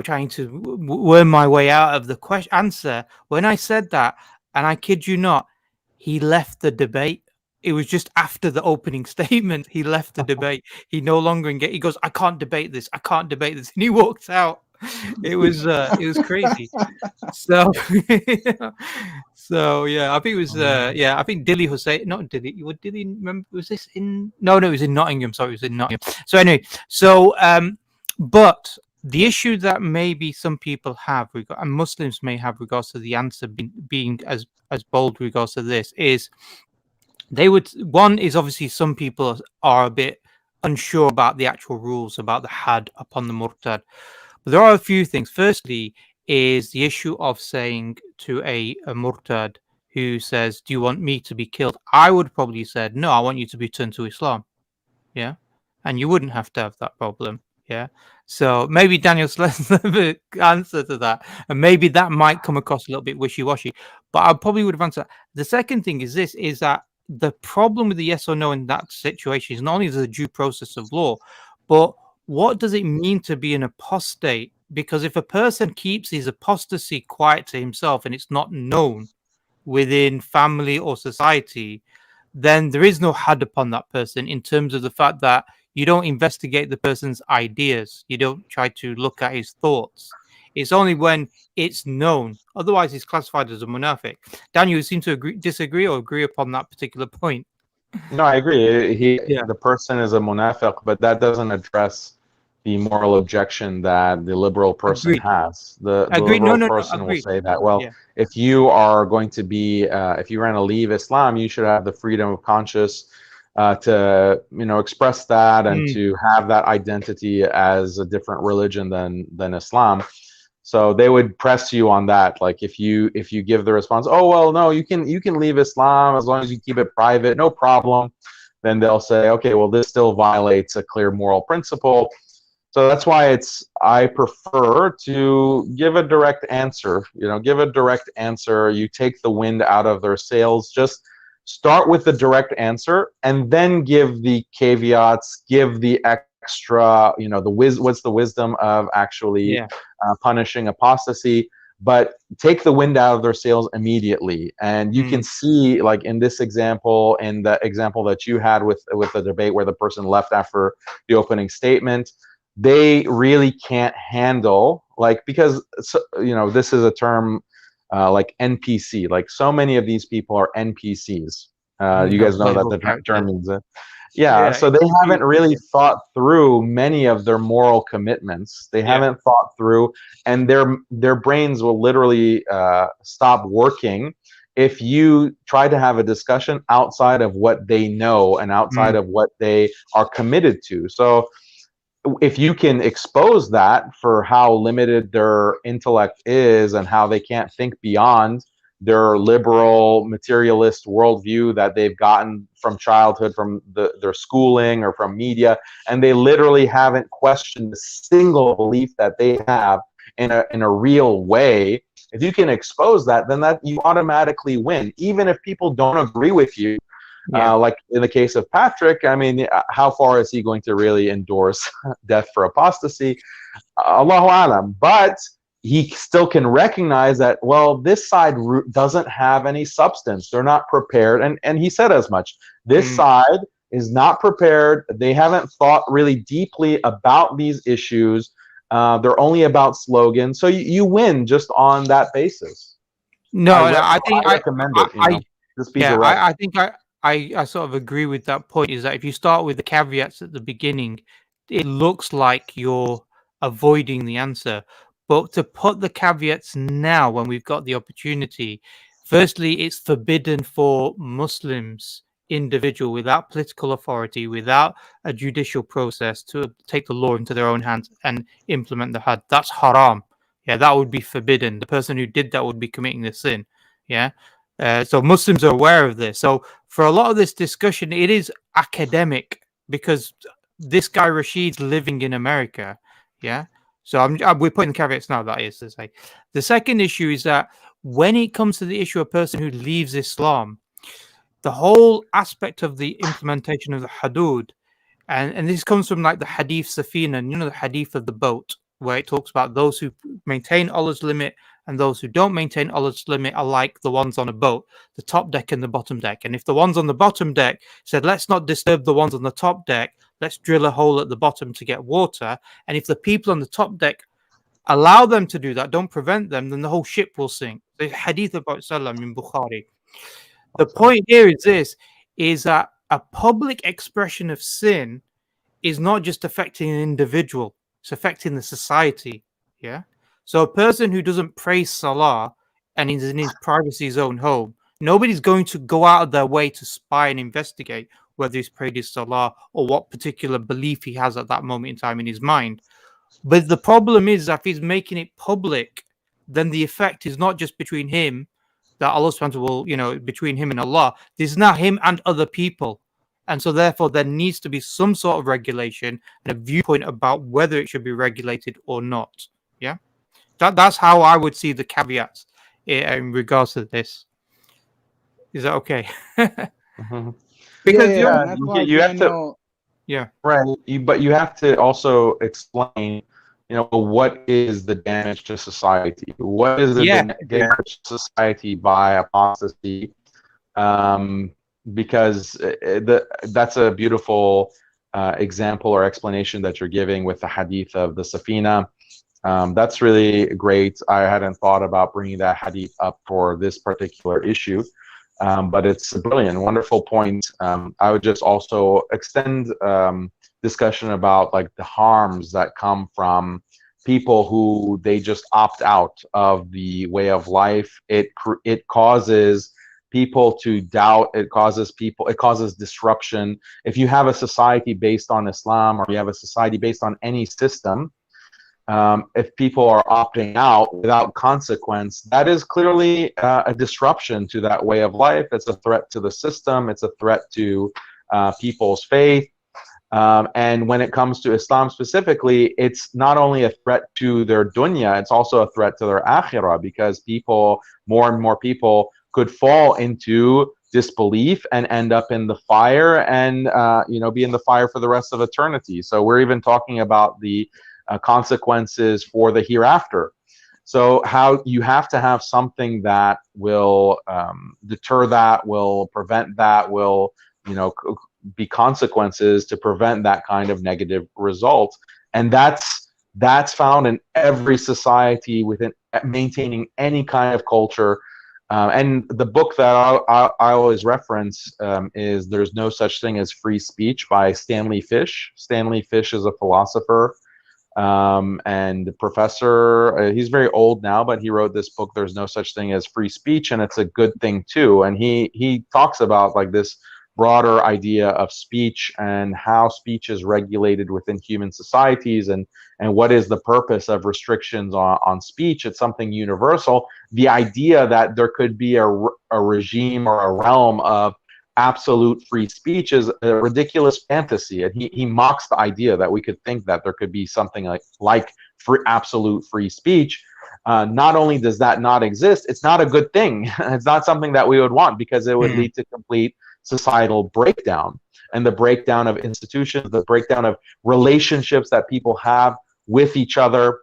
Speaker 1: trying to worm my way out of the answer. When I said that, and I kid you not, he left the debate. It was just after the opening statement. He left the debate. He no longer engaged. He goes, "I can't debate this. I can't debate this," and he walked out. It was crazy. So so yeah, I think it was I think Dilly Hussein, not Dilly. What Dilly? Remember? Was this in? No, it was in Nottingham. Sorry, it was in Nottingham. So anyway, but the issue that maybe some people have, and Muslims may have, regards to the answer being as bold regards to this, is one is obviously some people are a bit unsure about the actual rules about the had upon the murtad. But there are a few things. Firstly, is the issue of saying to a murtad who says, "Do you want me to be killed?" I would probably said, "No, I want you to be turned to Islam." Yeah, and you wouldn't have to have that problem. Yeah. So maybe Daniel Slesner answer to that, and maybe that might come across a little bit wishy-washy, but I probably would have answered. The second thing is this: is that the problem with the yes or no in that situation is not only the due process of law, but what does it mean to be an apostate? Because if a person keeps his apostasy quiet to himself and it's not known within family or society, then there is no had upon that person in terms of the fact that you don't investigate the person's ideas. You don't try to look at his thoughts. It's only when it's known. Otherwise, he's classified as a munafiq. Daniel, you seem to disagree or agree upon that particular point.
Speaker 3: No, I agree. The person is a munafiq, but that doesn't address the moral objection that the liberal person has. The liberal person will say that, well, if you are going to be, if you are going to leave Islam, you should have the freedom of conscience to express that and to have that identity as a different religion than Islam. So they would press you on that. Like if you give the response, "Oh well, no, you can leave Islam as long as you keep it private, no problem," then they'll say, "Okay, well this still violates a clear moral principle." So that's why I prefer to give a direct answer. Give a direct answer. You take the wind out of their sails. Just start with the direct answer and then give the caveats, give the extra, what's the wisdom of actually punishing apostasy, but take the wind out of their sails immediately. And you can see, like in this example, in the example that you had with the debate where the person left after the opening statement, they really can't handle, because this is a term like NPC, like so many of these people are NPCs. You guys know that the term means it. So they haven't really thought through many of their moral commitments. They haven't thought through, and their brains will literally stop working if you try to have a discussion outside of what they know and outside of what they are committed to. So if you can expose that for how limited their intellect is and how they can't think beyond their liberal materialist worldview that they've gotten from childhood, from their schooling or from media, and they literally haven't questioned a single belief that they have in a real way, if you can expose that, then that you automatically win, even if people don't agree with you. Like in the case of Patrick, I mean, how far is he going to really endorse death for apostasy? Allahu alam. But he still can recognize that, well, this side doesn't have any substance. They're not prepared. And he said as much. This side is not prepared. They haven't thought really deeply about these issues. They're only about slogans. So you win just on that basis.
Speaker 1: No, I think
Speaker 3: I recommend it. You know, just be direct.
Speaker 1: I think I sort of agree with that point. Is that if you start with the caveats at the beginning, it looks like you're avoiding the answer. But to put the caveats now, when we've got the opportunity, firstly, it's forbidden for Muslims, individual, without political authority, without a judicial process, to take the law into their own hands and implement the had. That's haram. Yeah, that would be forbidden. The person who did that would be committing the sin. Yeah. So Muslims are aware of this. So for a lot of this discussion, it is academic because this guy Rashid's living in America. Yeah. So we're putting caveats now, that is to say. The second issue is that when it comes to the issue of a person who leaves Islam, the whole aspect of the implementation of the hudud, and this comes from like the hadith Safina, you know, the hadith of the boat, where it talks about those who maintain Allah's limit and those who don't maintain Allah's limit are like the ones on a boat, the top deck and the bottom deck. And if the ones on the bottom deck said, let's not disturb the ones on the top deck, let's drill a hole at the bottom to get water. And if the people on the top deck allow them to do that, don't prevent them, then the whole ship will sink. The hadith about Salam in Bukhari. The point here is this, is that a public expression of sin is not just affecting an individual, it's affecting the society. Yeah. So a person who doesn't pray Salah and is in his privacy zone home, nobody's going to go out of their way to spy and investigate whether he's prayed his Salah or what particular belief he has at that moment in time in his mind. But the problem is that if he's making it public, then the effect is not just between him, that Allah subhanahu wa ta'ala will, you know, between him and Allah. This is now him and other people. And so therefore there needs to be some sort of regulation and a viewpoint about whether it should be regulated or not. Yeah. That's how I would see the caveats in regards to this. Is that okay?
Speaker 3: Mm-hmm.
Speaker 1: Because
Speaker 3: you have to, right. But you have to also explain, you know, what is the damage to society? What is the damage to society by apostasy? Because that's a beautiful example or explanation that you're giving with the hadith of the Safina. That's really great. I hadn't thought about bringing that hadith up for this particular issue, but it's a brilliant, wonderful point. I would just also extend discussion about like the harms that come from people who they just opt out of the way of life. It causes people to doubt. It causes disruption. If you have a society based on Islam, or you have a society based on any system, if people are opting out without consequence, that is clearly a disruption to that way of life. It's a threat to the system. It's a threat to people's faith. And when it comes to Islam specifically, it's not only a threat to their dunya, it's also a threat to their akhirah, because more and more people could fall into disbelief and end up in the fire and be in the fire for the rest of eternity. So we're even talking about the consequences for the hereafter. So how you have to have something that will deter that, will prevent that, will be consequences to prevent that kind of negative result. And that's found in every society within maintaining any kind of culture. And the book that I always reference is There's No Such Thing as Free Speech by Stanley Fish. Stanley Fish is a philosopher and professor. He's very old now, but he wrote this book, There's No Such Thing as Free Speech, and it's a good thing too. And he talks about like this broader idea of speech and how speech is regulated within human societies, and what is the purpose of restrictions on speech. It's something universal. The idea that there could be a regime or a realm of absolute free speech is a ridiculous fantasy, and he mocks the idea that we could think that there could be something like absolute free speech. Not only does that not exist, it's not a good thing. It's not something that we would want, because it would lead to complete societal breakdown, and the breakdown of institutions, the breakdown of relationships that people have with each other.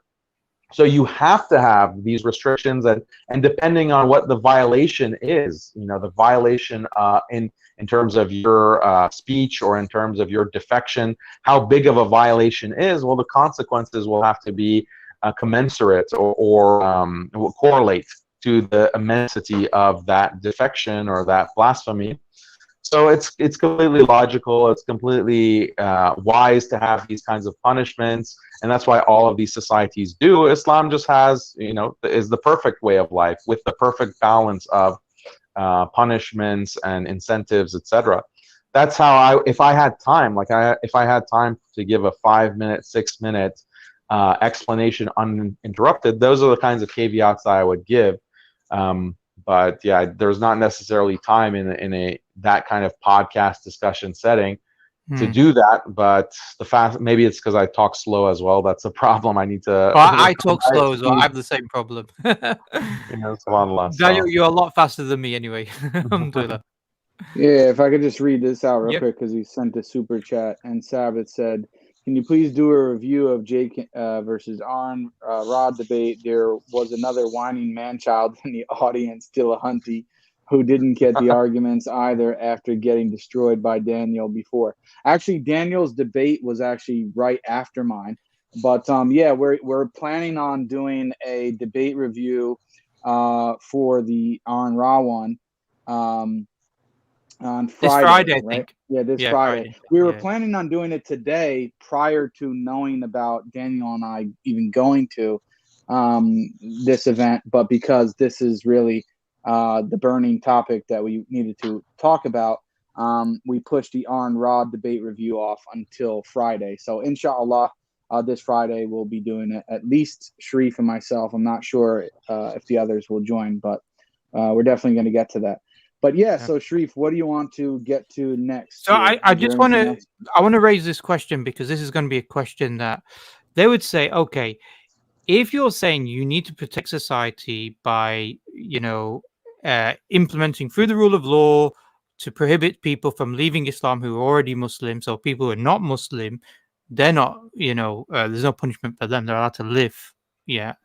Speaker 3: So you have to have these restrictions, and depending on what the violation is, the violation in terms of your speech or in terms of your defection, how big of a violation is, well, the consequences will have to be commensurate or will correlate to the immensity of that defection or that blasphemy. So it's completely logical. It's completely wise to have these kinds of punishments, and that's why all of these societies do. Islam just has, is the perfect way of life with the perfect balance of punishments and incentives, etc. That's how if I had time, if I had time to give a 5-minute, 6-minute explanation uninterrupted, those are the kinds of caveats that I would give. But yeah, there's not necessarily time in that kind of podcast discussion setting to do that. But maybe it's because I talk slow as well. That's a problem. I need to.
Speaker 1: Well, I talk slow as well. I have the same problem.
Speaker 3: SubhanAllah,
Speaker 1: Daniel, you're a lot faster than me anyway. Alhamdulillah.
Speaker 2: Yeah, if I could just read this out real
Speaker 1: Yep.
Speaker 2: quick, because he sent a super chat, and Sabbath said, "Can you please do a review of Jake versus Arn Rod debate? There was another whining man-child in the audience, Dillahunty, who didn't get the arguments either after getting destroyed by Daniel before. Actually, Daniel's debate was actually right after mine. But yeah, we're planning on doing a debate review for the Arn Ra one. On Friday,
Speaker 1: This Friday, I
Speaker 2: right?
Speaker 1: think.
Speaker 2: Yeah, this
Speaker 1: Yeah,
Speaker 2: Friday.
Speaker 1: Friday.
Speaker 2: We were
Speaker 1: Yeah.
Speaker 2: planning on doing it today prior to knowing about Daniel and I even going to this event, but because this is really the burning topic that we needed to talk about, we pushed the Arn Rod debate review off until Friday. So inshallah, this Friday we'll be doing it. At least Sharif and myself. I'm not sure if the others will join, but we're definitely going to get to that. But yeah, so Sharif, what do you want to get to next?
Speaker 1: So
Speaker 2: here?
Speaker 1: I
Speaker 2: Is there
Speaker 1: just want
Speaker 2: anything
Speaker 1: to
Speaker 2: else?
Speaker 1: raise this question, because this is going to be a question that they would say, okay, if you're saying you need to protect society by, implementing through the rule of law to prohibit people from leaving Islam who are already Muslim, so people who are not Muslim, they're not, there's no punishment for them. They're allowed to live,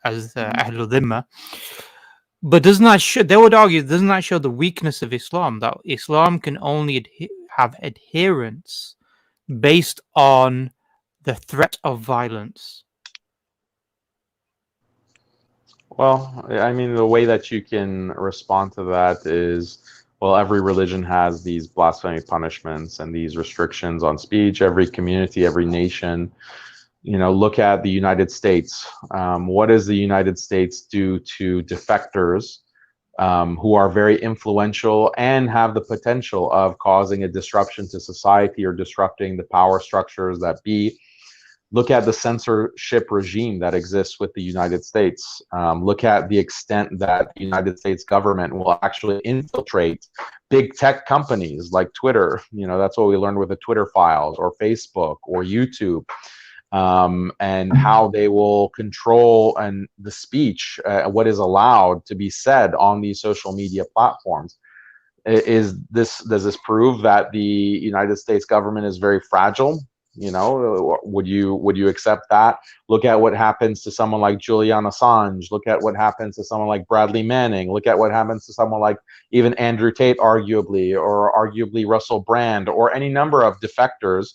Speaker 1: as Ahlul Dhimma. But doesn't that show, they would argue, doesn't that show the weakness of Islam, that Islam can only have adherents based on the threat of violence?
Speaker 3: Well, I mean, the way that you can respond to that is, well, every religion has these blasphemy punishments and these restrictions on speech. Every community, every nation, look at the United States. What does the United States do to defectors who are very influential and have the potential of causing a disruption to society or disrupting the power structures that be? Look at the censorship regime that exists with the United States. Look at the extent that the United States government will actually infiltrate big tech companies like Twitter. That's what we learned with the Twitter files, or Facebook, or YouTube, and how they will control and the speech, what is allowed to be said on these social media platforms. Does this prove that the United States government is very fragile? Would you accept that? Look at what happens to someone like Julian Assange. Look at what happens to someone like Bradley Manning. Look at what happens to someone like even Andrew Tate, arguably, or arguably Russell Brand, or any number of defectors,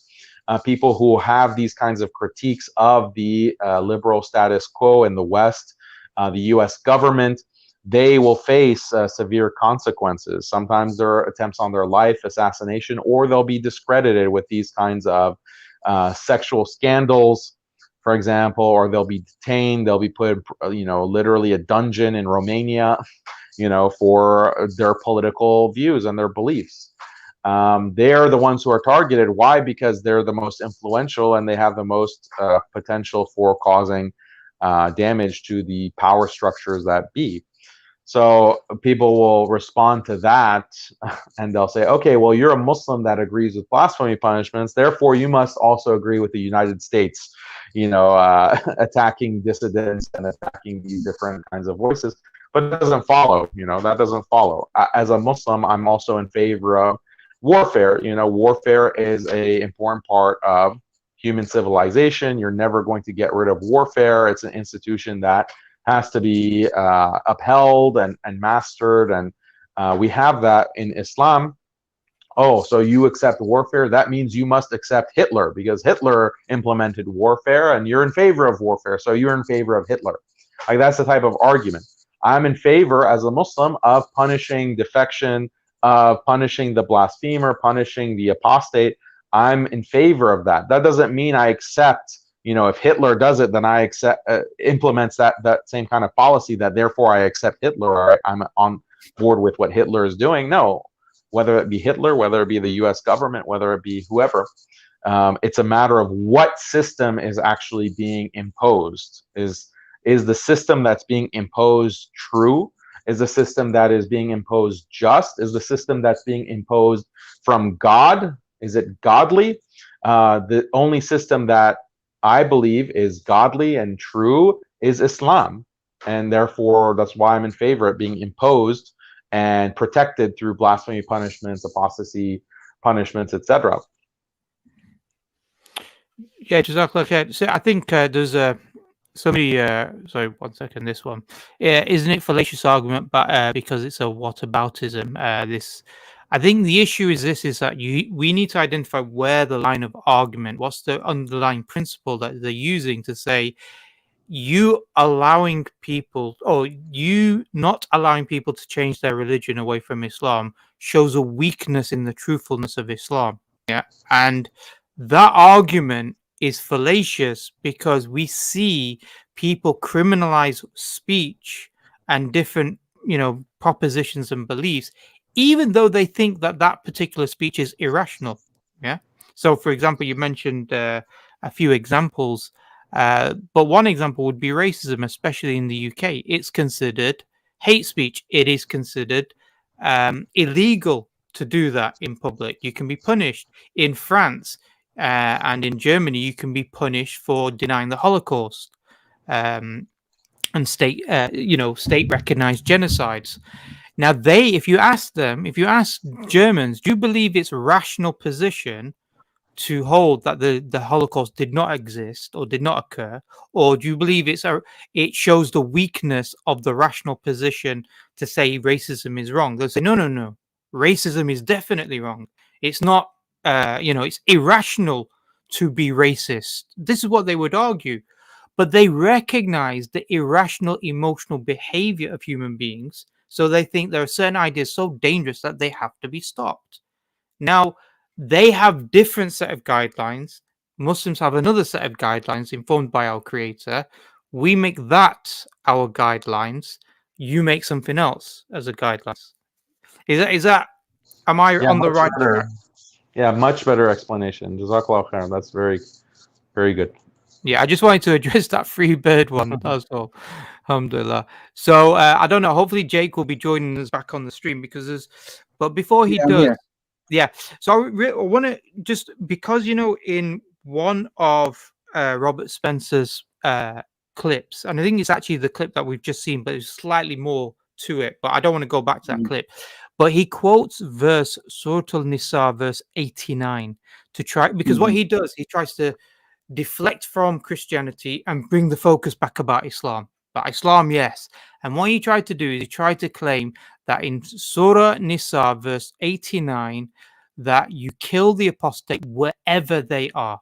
Speaker 3: people who have these kinds of critiques of the liberal status quo in the West, the U.S. government. They will face severe consequences. Sometimes there are attempts on their life, assassination, or they'll be discredited with these kinds of sexual scandals, for example, or they'll be detained. They'll be put, literally a dungeon in Romania, for their political views and their beliefs. They are the ones who are targeted. Why? Because they're the most influential and they have the most potential for causing damage to the power structures that be. So people will respond to that and they'll say, okay, well, you're a Muslim that agrees with blasphemy punishments. Therefore, you must also agree with the United States, attacking dissidents and attacking these different kinds of voices. But it doesn't follow, that doesn't follow. As a Muslim, I'm also in favor of warfare. Warfare is an important part of human civilization. You're never going to get rid of warfare. It's an institution that has to be upheld and mastered, and we have that in Islam. Oh, so you accept warfare? That means you must accept Hitler, because Hitler implemented warfare and you're in favor of warfare, so you're in favor of Hitler. Like, that's the type of argument. I'm in favor as a Muslim of punishing defection, of punishing the blasphemer, punishing the apostate. I'm in favor of that. That doesn't mean I accept, you know, if Hitler does it, then I accept, implements that same kind of policy, that therefore I accept Hitler, or I'm on board with what Hitler is doing. No. Whether it be Hitler, whether it be the US government, whether it be whoever, it's a matter of what system is actually being imposed. Is the system that's being imposed true? Is the system that is being imposed just? Is the system that's being imposed from God? Is it godly? The only system that I believe is godly and true is Islam. And therefore, that's why I'm in favor of being imposed and protected through blasphemy punishments, apostasy punishments, etc.
Speaker 1: Yeah, Jazakallah khair. So I think there's somebody. Sorry, 1 second. This one, yeah, isn't it fallacious argument? But because it's a whataboutism. I think the issue is this: is that we need to identify where the line of argument, what's the underlying principle that they're using to say, you allowing people, or you not allowing people to change their religion away from Islam shows a weakness in the truthfulness of Islam. Yeah. And that argument is fallacious because we see people criminalize speech and different, you know, propositions and beliefs, even though they think that that particular speech is irrational. Yeah. So, for example, you mentioned a few examples. But one example would be racism, especially in the UK. It's considered hate speech. It is considered illegal to do that in public. You can be punished. In France and in Germany, you can be punished for denying the Holocaust and state recognized genocides. Now, if you ask Germans, do you believe it's a rational position to hold that the Holocaust did not exist or did not occur, or do you believe it shows the weakness of the rational position to say racism is wrong? They'll say no, racism is definitely wrong. It's not, it's irrational to be racist. This is what they would argue, but they recognize the irrational emotional behavior of human beings, so they think there are certain ideas so dangerous that they have to be stopped. Now, they have different set of guidelines. Muslims have another set of guidelines informed by our creator. We make that our guidelines. You make something else as a guidelines. Is that am I on the right track?
Speaker 3: Yeah, much better explanation. Jazakallah khair. That's very, very good.
Speaker 1: Yeah, I just wanted to address that free bird one. That's all. Alhamdulillah. So I don't know. Hopefully Jake will be joining us back on the stream but before he does. Yeah, so I want to just, because, you know, in one of Robert Spencer's clips, and I think it's actually the clip that we've just seen, but there's slightly more to it, but I don't want to go back to that clip. But he quotes Surah Al-Nisa, verse 89, to try, because what he does, he tries to deflect from Christianity and bring the focus back about Islam. But Islam, yes. And what he tried to do is he tried to claim that in Surah Nisa, verse 89, that you kill the apostate wherever they are.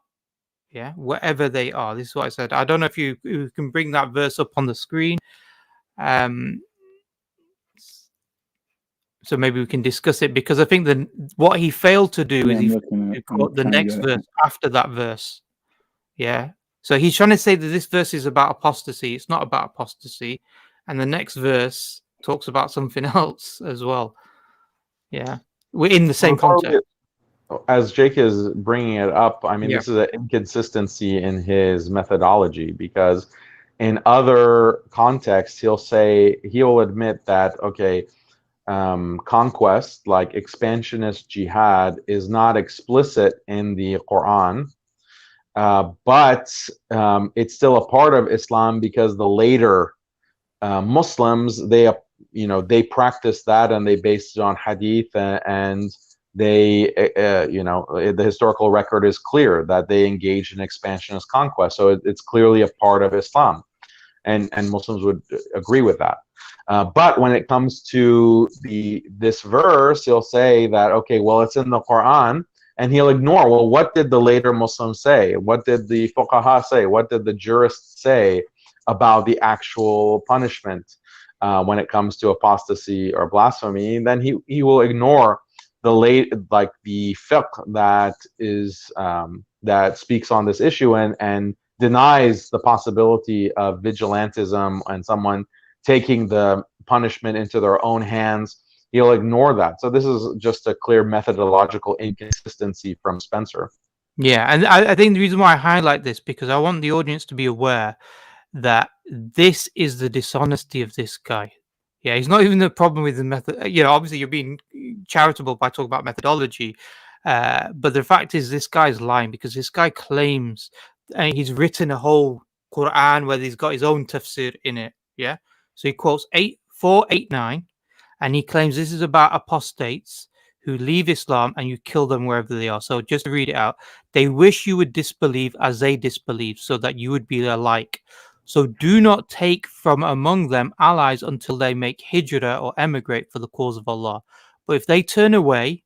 Speaker 1: Yeah, wherever they are. This is what I said. I don't know if you can bring that verse up on the screen. So maybe we can discuss it, because I think what he failed to do is he quote the next verse after that verse. Yeah. So he's trying to say that this verse is about apostasy. It's not about apostasy. And the next verse talks about something else as well. Yeah. We're in the same context.
Speaker 3: As Jake is bringing it up, I mean, this is an inconsistency in his methodology, because in other contexts, he'll admit that, okay, conquest, like expansionist jihad, is not explicit in the Quran. But it's still a part of Islam, because the later Muslims, they practice that, and they based it on hadith and they, the historical record is clear that they engaged in expansionist conquest. So it's clearly a part of Islam, and Muslims would agree with that. But when it comes to this verse, he'll say that, okay, well, it's in the Quran, and he'll ignore, well, what did the later Muslims say? What did the fuqaha say? What did the jurists say about the actual punishment when it comes to apostasy or blasphemy? And then he will ignore the fiqh that is that speaks on this issue and denies the possibility of vigilantism and someone taking the punishment into their own hands. He'll ignore that. So this is just a clear methodological inconsistency from Spencer.
Speaker 1: Yeah, and I think the reason why I highlight this, because I want the audience to be aware that this is the dishonesty of this guy. Yeah, he's not even the problem with the method. Obviously you're being charitable by talking about methodology, but the fact is this guy's lying, because this guy claims, and he's written a whole Quran where he's got his own tafsir in it. Yeah, so he quotes 489, and he claims this is about apostates who leave Islam and you kill them wherever they are. So just to read it out: they wish you would disbelieve as they disbelieve, so that you would be alike. So do not take from among them allies until they make hijrah or emigrate for the cause of Allah. But if they turn away,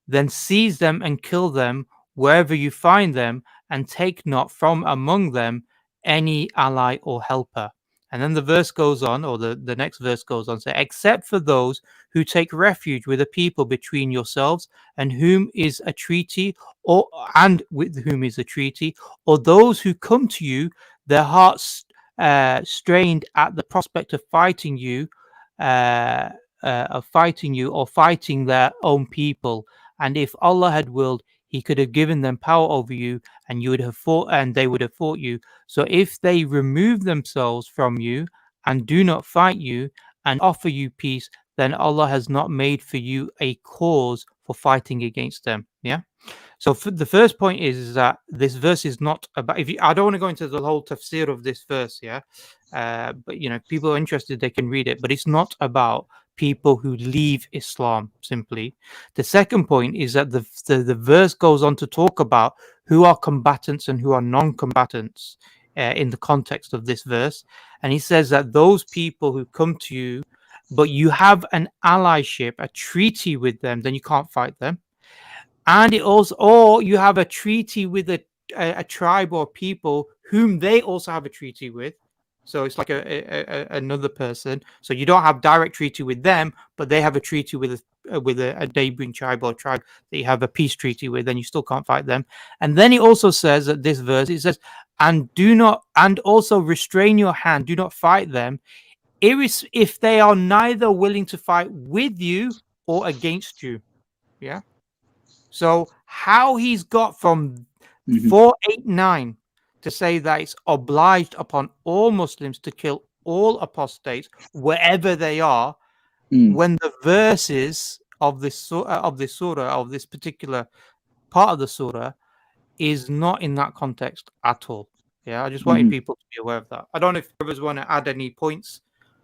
Speaker 1: then seize them and kill them wherever you find them, and take not from among them any ally or helper. And then the verse goes on, or the next verse goes on, say, except for those who take refuge with a people between yourselves and whom is a treaty, and with whom is a treaty, or those who come to you, their hearts strained at the prospect of fighting you, or fighting their own people. And if Allah had willed, He could have given them power over you, and you would have fought, and they would have fought you. So if they remove themselves from you and do not fight you and offer you peace, then Allah has not made for you a cause for fighting against them. Yeah. So the first point is that this verse is not about. I don't want to go into the whole tafsir of this verse, yeah. But if people are interested, they can read it. But it's not about people who leave Islam simply. The second point is that the verse goes on to talk about who are combatants and who are non-combatants in the context of this verse, and he says that those people who come to you, but you have an allyship, a treaty with them, then you can't fight them. And it also, or you have a treaty with a tribe or people whom they also have a treaty with. So it's like another person. So you don't have direct treaty with them, but they have a treaty with a neighboring tribe or tribe that you have a peace treaty with, and you still can't fight them. And then it also says that this verse, it says, and also restrain your hand, do not fight them, if they are neither willing to fight with you or against you. Yeah. So how he's got from 489 to say that it's obliged upon all Muslims to kill all apostates wherever they are, when the verses of this surah, of this particular part of the surah, is not in that context at all. Yeah, I just wanted people to be aware of that. I don't know if brothers want to add any points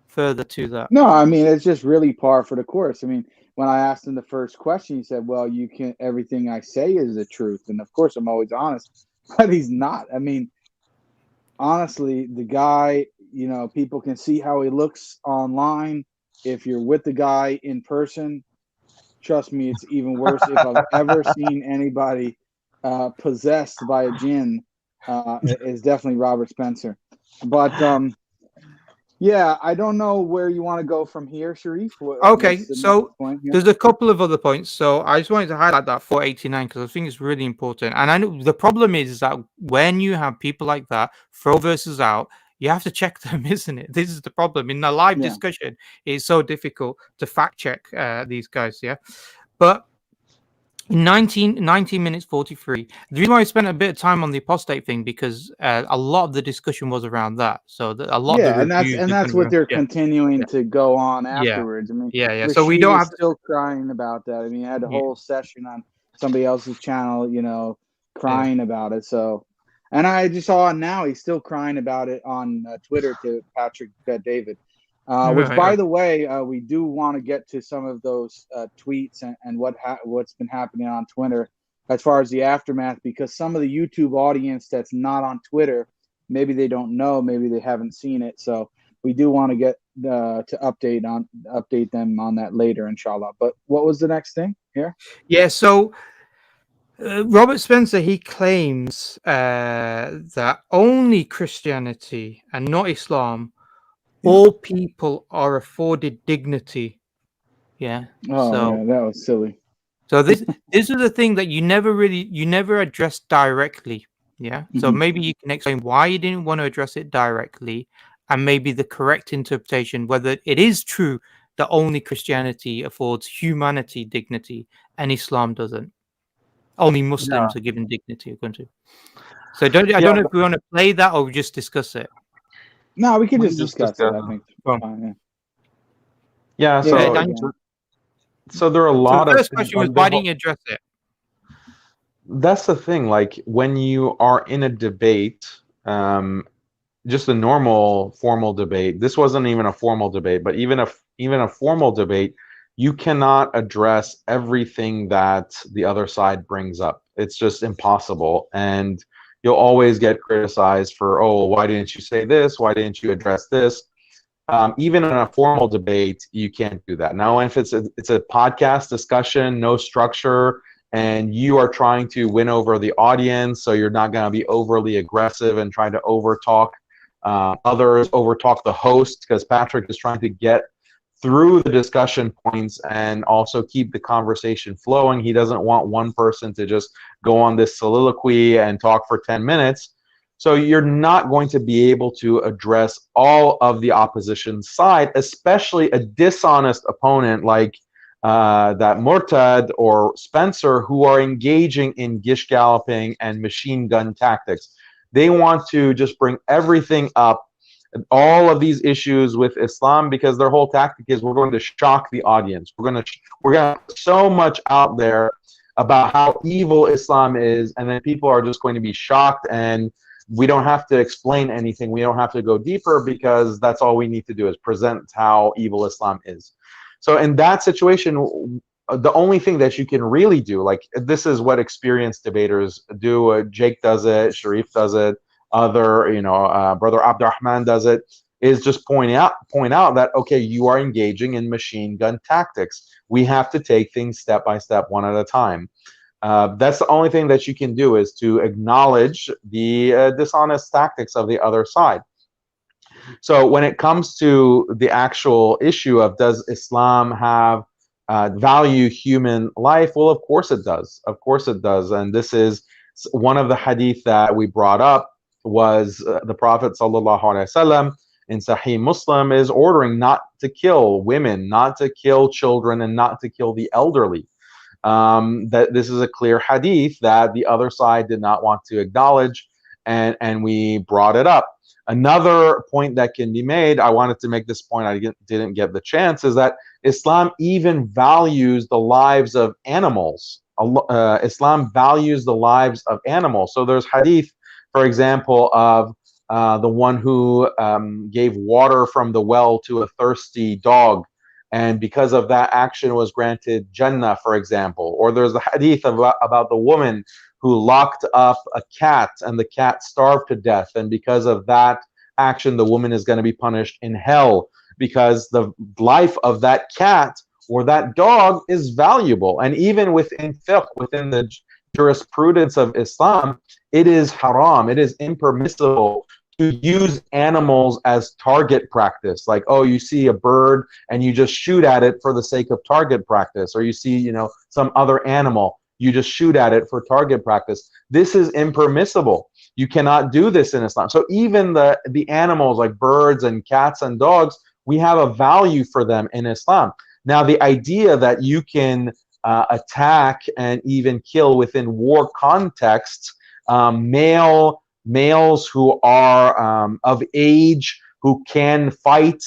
Speaker 1: further to that.
Speaker 2: No, I mean, it's just really par for the course. I mean, when I asked him the first question, he said, well, everything I say is the truth. And of course, I'm always honest, but he's not. I mean, honestly, the guy, people can see how he looks online. If you're with the guy in person, trust me, it's even worse. If I've ever seen anybody possessed by a jinn, it's definitely Robert Spencer. But yeah, I don't know where you want to go from here, Sharif.
Speaker 1: Okay, so there's a couple of other points. So I just wanted to highlight that 489 because I think it's really important. And I know the problem is that when you have people like that throw verses out, you have to check them, isn't it? This is the problem. In a live discussion, it's so difficult to fact check these guys, yeah? But 19 minutes 43. The reason why I spent a bit of time on the apostate thing, because a lot of the discussion was around that. So a lot of the
Speaker 2: that's what they're continuing to go on afterwards. I mean,
Speaker 1: yeah. So we don't have
Speaker 2: still crying about that. I mean, I had a whole session on somebody else's channel, crying about it. So, and I just saw now he's still crying about it on Twitter to Patrick Bet David. Which,
Speaker 1: Right,
Speaker 2: by
Speaker 1: right.
Speaker 2: the way, we do want to get to some of those tweets and what's been happening on Twitter as far as the aftermath, because some of the YouTube audience that's not on Twitter, maybe they don't know, maybe they haven't seen it. So we do want to get to update them on that later, inshallah. But what was the next thing here?
Speaker 1: Yeah, so Robert Spencer, he claims that only Christianity and not Islam, all people are afforded dignity. Yeah.
Speaker 2: Oh
Speaker 1: So
Speaker 2: yeah, that was silly.
Speaker 1: this is the thing that you never addressed directly. Yeah. So
Speaker 2: Mhm.
Speaker 1: maybe you can explain why you didn't want to address it directly, and maybe the correct interpretation, whether it is true that only Christianity affords humanity dignity and Islam doesn't. Only
Speaker 3: Yeah,
Speaker 1: Muslims are given dignity, according to. So I
Speaker 3: yeah.
Speaker 1: don't know if we want to play that or just discuss it.
Speaker 2: No, we can
Speaker 3: We
Speaker 2: just
Speaker 3: just
Speaker 2: discuss it.
Speaker 3: discussed.
Speaker 2: I think
Speaker 1: Go on.
Speaker 2: fine.
Speaker 3: Yeah,
Speaker 2: Yeah,
Speaker 1: Yeah,
Speaker 2: yeah,
Speaker 1: Daniel.
Speaker 2: yeah.
Speaker 3: so there are a
Speaker 1: So
Speaker 3: lot
Speaker 1: the
Speaker 3: of
Speaker 1: first
Speaker 3: things.
Speaker 1: question was,
Speaker 3: Like
Speaker 1: why didn't you address it?
Speaker 3: that's the thing. Like when you are in a debate, just a normal formal debate. This wasn't even a formal debate, but even a formal debate, you cannot address everything that the other side brings up. It's just impossible, and you'll always get criticized for, oh, why didn't you say this? Why didn't you address this? Even in a formal debate, you can't do that. Now, if it's a podcast discussion, no structure, and you are trying to win over the audience, so you're not going to be overly aggressive and trying to overtalk others, overtalk the host, because Patrick is trying to get through the discussion points and also keep the conversation flowing. He doesn't want one person to just go on this soliloquy and talk for 10 minutes. So you're not going to be able to address all of the opposition side, especially a dishonest opponent like that Murtad or Spencer, who are engaging in gish galloping and machine gun tactics. They want to just bring everything up, all of these issues with Islam, because their whole tactic is, we're going to shock the audience. We're going to put so much out there about how evil Islam is, and then people are just going to be shocked, and we don't have to explain anything. We don't have to go deeper, because that's all we need to do is present how evil Islam is. So in that situation, the only thing that you can really do, like this is what experienced debaters do. Jake does it, Sharif does it, other, brother Abdulrahman does it, is just point out that, okay, you are engaging in machine gun tactics. We have to take things step by step, one at a time. That's the only thing that you can do, is to acknowledge the dishonest tactics of the other side. So when it comes to the actual issue of, does Islam have value human life? Well, of course it does. Of course it does. And this is one of the hadith that we brought up, was the Prophet ﷺ in Sahih Muslim is ordering not to kill women, not to kill children, and not to kill the elderly. That this is a clear hadith that the other side did not want to acknowledge, and we brought it up. Another point that can be made, I wanted to make this point, I didn't get the chance, is that Islam even values the lives of animals. Islam values the lives of animals. So there's hadith, for example, of the one who gave water from the well to a thirsty dog, and because of that action was granted Jannah, for example. Or there's the hadith about the woman who locked up a cat, and the cat starved to death, and because of that action, the woman is going to be punished in hell, because the life of that cat or that dog is valuable. And even within fiqh, within the jurisprudence of Islam, it is haram, it is impermissible to use animals as target practice. Like, oh, you see a bird and you just shoot at it for the sake of target practice, or you see, some other animal, you just shoot at it for target practice. This is impermissible. You cannot do this in Islam. So even the animals like birds and cats and dogs, we have a value for them in Islam. Now, the idea that you can attack and even kill within war contexts males who are of age, who can fight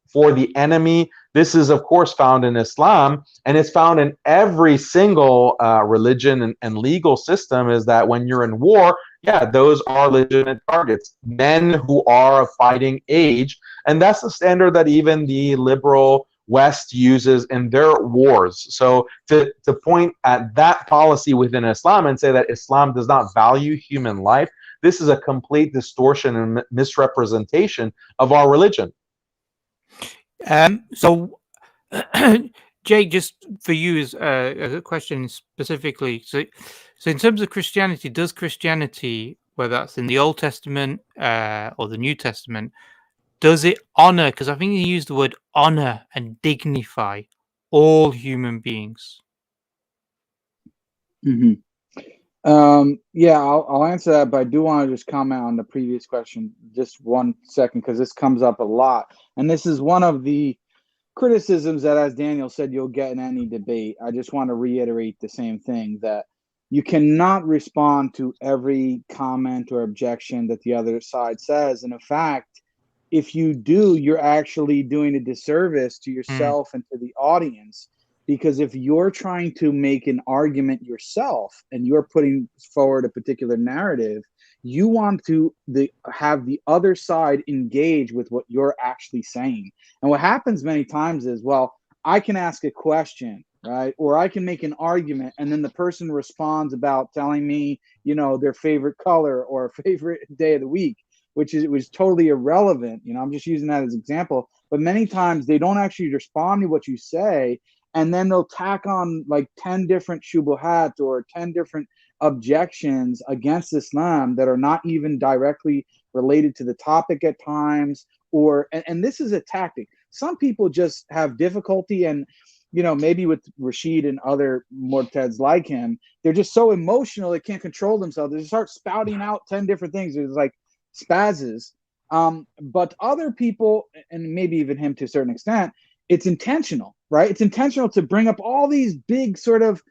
Speaker 3: for the enemy. This is, of course, found in Islam, and it's found in every single religion and legal system, is that when you're in war, yeah, those are legitimate targets, men who are of fighting age. And that's the standard that even the liberal West uses in their wars. So to point at that policy within Islam and say that Islam does not value human life, this is a complete distortion and misrepresentation of our religion.
Speaker 1: So, Jake, just for you as a question specifically, so in terms of Christianity, does Christianity, whether that's in the Old Testament or the New Testament, does it honor, because I think you used the word honor and dignify all human beings?
Speaker 2: Mm-hmm. Yeah, I'll answer that, but I do want to just comment on the previous question just 1 second, because this comes up a lot. And this is one of the criticisms that, as Daniel said, you'll get in any debate. I just want to reiterate the same thing, that you cannot respond to every comment or objection that the other side says. And in fact, if you do, you're actually doing a disservice to yourself and to the audience. Because if you're trying to make an argument yourself and you're putting forward a particular narrative, you want to have the other side engage with what you're actually saying. And what happens many times is, well, I can ask a question, right? Or I can make an argument, and then the person responds about telling me, their favorite color or favorite day of the week, which was totally irrelevant. I'm just using that as an example. But many times they don't actually respond to what you say. And then they'll tack on like 10 different shubuhat or 10 different objections against Islam that are not even directly related to the topic at times. And this is a tactic. Some people just have difficulty, and maybe with Rashid and other Murtads like him, they're just so emotional they can't control themselves. They just start spouting out 10 different things. It's like spazzes. But other people, and maybe even him to a certain extent, it's intentional, right? It's intentional to bring up all these big sort of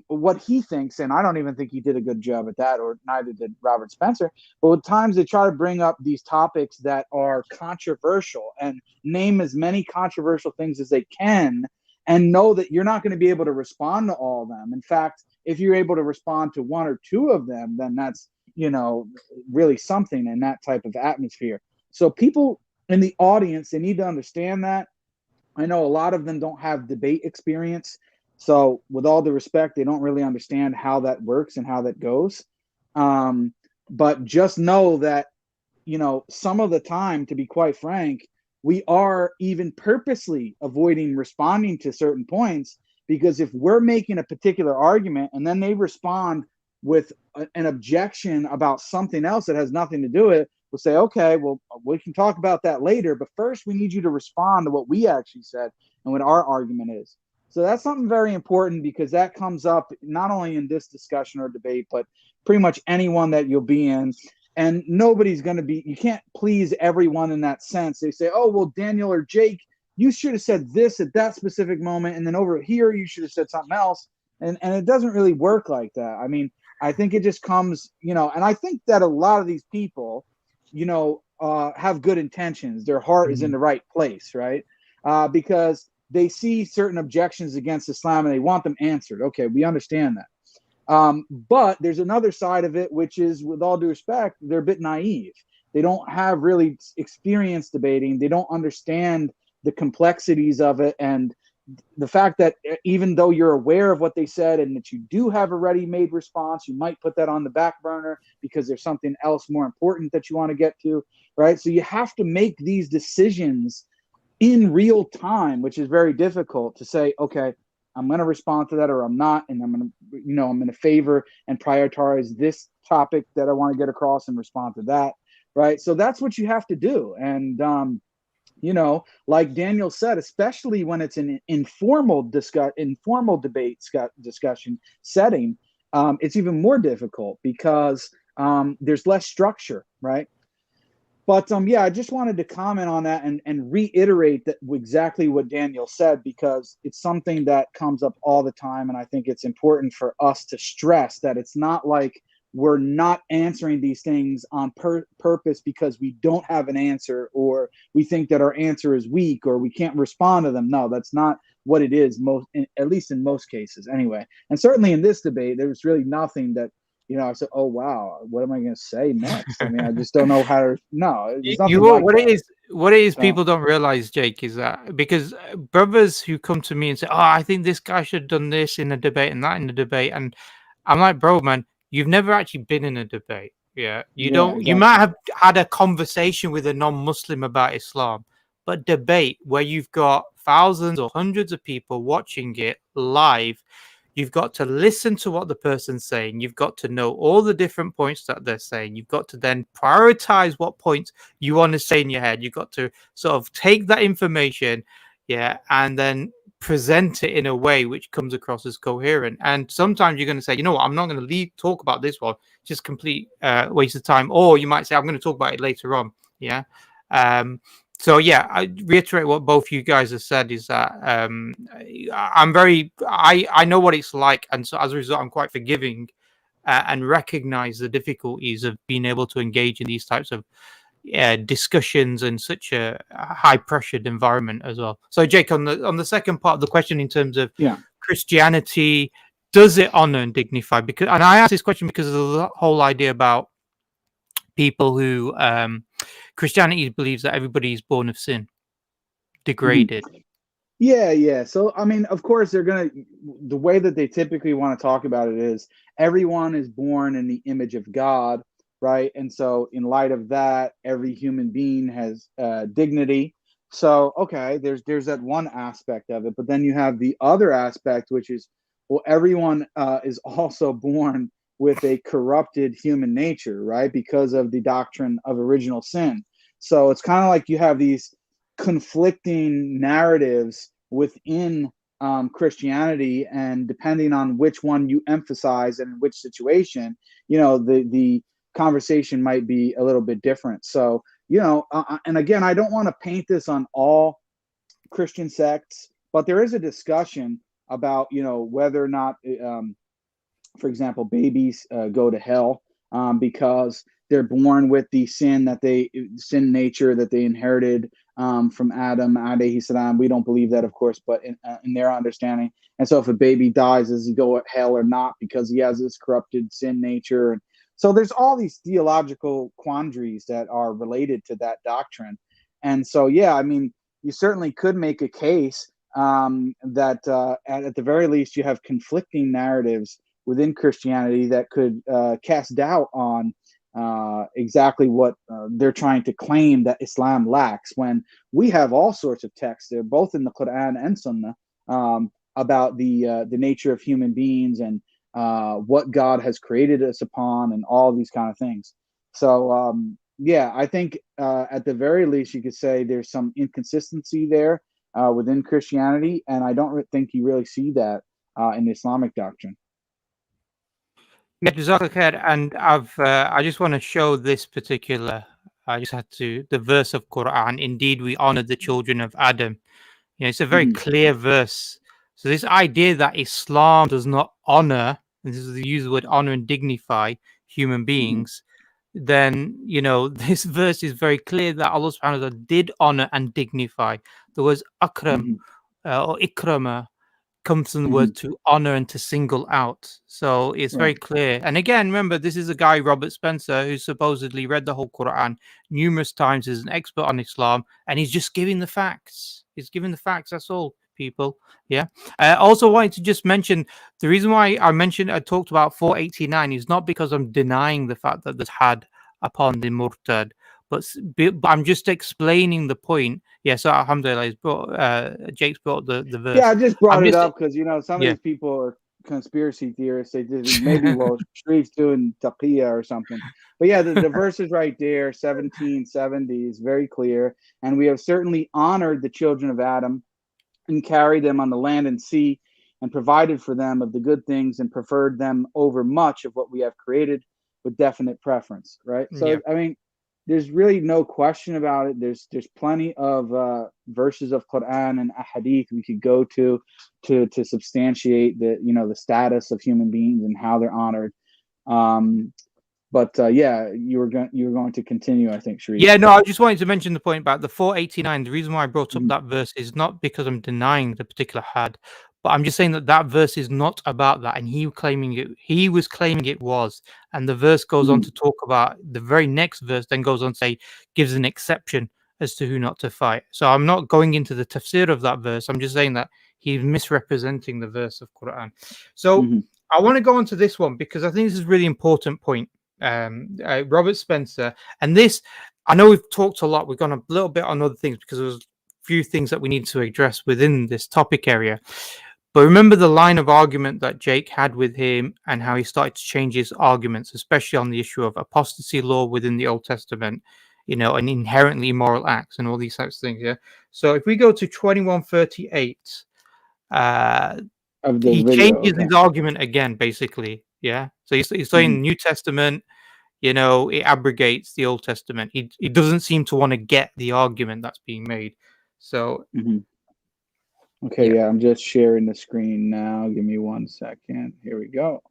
Speaker 2: what he thinks, and I don't even think he did a good job at that, or neither did Robert Spencer. But at times they try to bring up these topics that are controversial and name as many controversial things as they can, and know that you're not going to be able to respond to all of them. In fact, if you're able to respond to one or two of them, then that's really something in that type of atmosphere. So people in the audience, they need to understand that. I know a lot of them don't have debate experience. So with all due respect, they don't really understand how that works and how that goes. But just know that, some of the time, to be quite frank, we are even purposely avoiding responding to certain points, because if we're making a particular argument and then they respond with an objection about something else that has nothing to do with it, we'll say, okay, well, we can talk about that later, but first we need you to respond to what we actually said and what our argument is. So that's something very important, because that comes up not only in this discussion or debate, but pretty much anyone that you'll be in. And nobody's going to be, you can't please everyone in that sense. They say, oh, well, Daniel or Jake, you should have said this at that specific moment, and then over here you should have said something else. And it doesn't really work like that. I mean, I think it just comes, and I think that a lot of these people, have good intentions. Their heart is in the right place, right? Because they see certain objections against Islam and they want them answered. Okay, we understand that. But there's another side of it, which is, with all due respect, they're a bit naive. They don't have really experience debating. They don't understand the complexities of it, and the fact that even though you're aware of what they said and that you do have a ready-made response, you might put that on the back burner because there's something else more important that you want to get to, right? So you have to make these decisions in real time, which is very difficult to say, okay, I'm going to respond to that or I'm not, and I'm going to favor and prioritize this topic that I want to get across and respond to that, right? So that's what you have to do. And like Daniel said, especially when it's an informal debate discussion setting, it's even more difficult because there's less structure, right? But I just wanted to comment on that and reiterate that exactly what Daniel said, because it's something that comes up all the time, and I think it's important for us to stress that it's not like we're not answering these things on purpose because we don't have an answer, or we think that our answer is weak, or we can't respond to them. No, that's not what it is, at least in most cases anyway. And certainly in this debate, there was really nothing that I said, oh wow, what am I going to say next? I mean, I just don't know how to. No, there's
Speaker 1: You
Speaker 2: nothing
Speaker 1: know
Speaker 2: like that.
Speaker 1: what it is
Speaker 2: So,
Speaker 1: people don't realize, Jake, is that because brothers who come to me and say, "Oh, I think this guy should have done this in a debate and that in a debate," and I'm like, "Bro, man, you've never actually been in a debate. Yeah, you
Speaker 2: yeah,
Speaker 1: don't. You
Speaker 2: exactly.
Speaker 1: might have had a conversation with a non-Muslim about Islam, but debate where you've got thousands or hundreds of people watching it live." You've got to listen to what the person's saying. You've got to know all the different points that they're saying. You've got to then prioritize what points you want to say in your head. You've got to sort of take that information, yeah, and then present it in a way which comes across as coherent. And sometimes you're going to say, you know what, I'm not going to talk about this one, just complete waste of time. Or you might say, I'm going to talk about it later on. Yeah. So yeah, I reiterate what both you guys have said is that I know what it's like, and so as a result, I'm quite forgiving and recognize the difficulties of being able to engage in these types of discussions in such a high pressured environment as well. So Jake, on the second part of the question in terms of Christianity, does it honor and dignify? Because, and I ask this question because of the whole idea about people who Christianity believes that everybody is born of sin, degraded.
Speaker 2: Yeah. So, I mean, of course, the way that they typically want to talk about it is everyone is born in the image of God, right? And so, in light of that, every human being has dignity. So, okay, there's that one aspect of it, but then you have the other aspect, which is, well, everyone is also born with a corrupted human nature, right? Because of the doctrine of original sin. So it's kind of like you have these conflicting narratives within Christianity, and depending on which one you emphasize and in which situation, the conversation might be a little bit different. So, and again, I don't want to paint this on all Christian sects, but there is a discussion about, whether or not, for example, babies go to hell because they're born with the sin nature that they inherited from Adam alayhi salam. We don't believe that, of course, but in their understanding. And so if a baby dies, does he go to hell or not because he has this corrupted sin nature? And so there's all these theological quandaries that are related to that doctrine. And so, yeah, I mean, you certainly could make a case that at the very least you have conflicting narratives within Christianity that could cast doubt on exactly what they're trying to claim that Islam lacks, when we have all sorts of texts there, both in the Quran and Sunnah, about the nature of human beings and what God has created us upon and all these kind of things. So yeah, I think at the very least you could say there's some inconsistency there within Christianity, and I don't think you really see that in the Islamic doctrine.
Speaker 1: Yeah, Jazakallah khair. And I just want to show this particular. I just had to the verse of Quran. Indeed, we honored the children of Adam. It's a very clear verse. So this idea that Islam does not honor, and this is the use the word honor and dignify human beings, then this verse is very clear that Allah subhanahu wa ta'ala did honor and dignify. The words akram or ikrama comes from the word to honor and to single out. So it's very clear. And again, remember, this is a guy, Robert Spencer, who supposedly read the whole Quran numerous times, is an expert on Islam, and he's just giving the facts. He's giving the facts. That's all, people. Yeah. I also wanted to just mention the reason why I talked about 489 is not because I'm denying the fact that there's had upon the murtad, but I'm just explaining the point. Yeah, so alhamdulillah, Jake's brought the verse.
Speaker 2: Yeah, I just brought it up because some of these people are conspiracy theorists. They just maybe Sharif's doing taqiyya or something. But yeah, the verse is right there. 1770 is very clear, and we have certainly honored the children of Adam and carried them on the land and sea, and provided for them of the good things, and preferred them over much of what we have created with definite preference. Right. So I mean, there's really no question about it. There's plenty of verses of Quran and ahadith we could go to substantiate the status of human beings and how they're honored. But yeah, you were going to continue, I think, Sharif.
Speaker 1: Yeah, no, I just wanted to mention the point about the 489. The reason why I brought up that verse is not because I'm denying the particular had, But I'm just saying that that verse is not about that, and he was claiming it was. And the verse goes on to talk about the very next verse, then goes on to say, gives an exception as to who not to fight. So I'm not going into the tafsir of that verse. I'm just saying that he's misrepresenting the verse of Quran. So I want to go on to this one because I think this is a really important point. Robert Spencer, and this, I know we've talked a lot. We've gone a little bit on other things because there's a few things that we need to address within this topic area. But remember the line of argument that Jake had with him and how he started to change his arguments, especially on the issue of apostasy law within the Old Testament, you know, and inherently immoral acts and all these types of things. Yeah. So if we go to 2138, he changes his argument again, basically. Yeah. So he's saying New Testament, you know, it abrogates the Old Testament. He doesn't seem to want to get the argument that's being made. So.
Speaker 2: Okay, yeah, I'm just sharing the screen now. Give me 1 second. Here we go.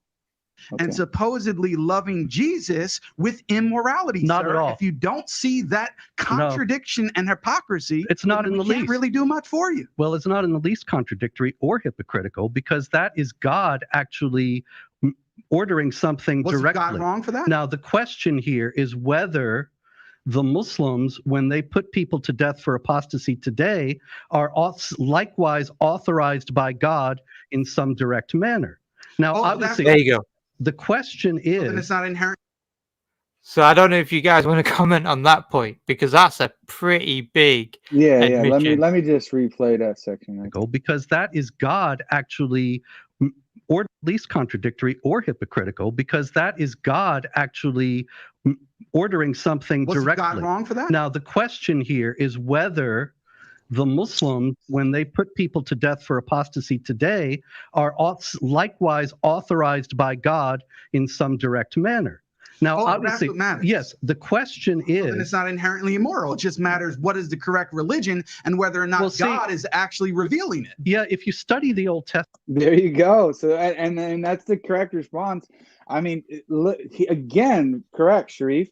Speaker 2: Okay.
Speaker 6: And supposedly loving Jesus with immorality.
Speaker 5: Not
Speaker 6: sir.
Speaker 5: at all.
Speaker 6: If you don't see that contradiction and hypocrisy,
Speaker 5: it's not in the least.
Speaker 6: Can't really do much for you.
Speaker 5: Well, it's not in the least contradictory or hypocritical because that is God actually ordering something directly.
Speaker 6: Was God wrong for that?
Speaker 5: Now, the question here is whether the Muslims, when they put people to death for apostasy today, are likewise authorized by God in some direct manner. Now, obviously,
Speaker 1: there you go.
Speaker 5: The question is,
Speaker 6: then it's not inherent.
Speaker 1: So I don't know if you guys want to comment on that point because that's a pretty big admission.
Speaker 2: Yeah. Let me just replay that section.
Speaker 5: Because that is God actually, or at least contradictory or hypocritical, because that is God actually ordering something directly.
Speaker 6: Was God wrong for that?
Speaker 5: Now, the question here is whether the Muslims, when they put people to death for apostasy today, are likewise authorized by God in some direct manner. Now, obviously,
Speaker 6: that's what matters.
Speaker 5: Yes, the question is...
Speaker 6: then it's not inherently immoral. It just matters what is the correct religion and whether or not God is actually revealing it.
Speaker 5: Yeah, if you study the Old Testament...
Speaker 2: There you go. So, and that's the correct response. I mean, look, again, correct, Sharif.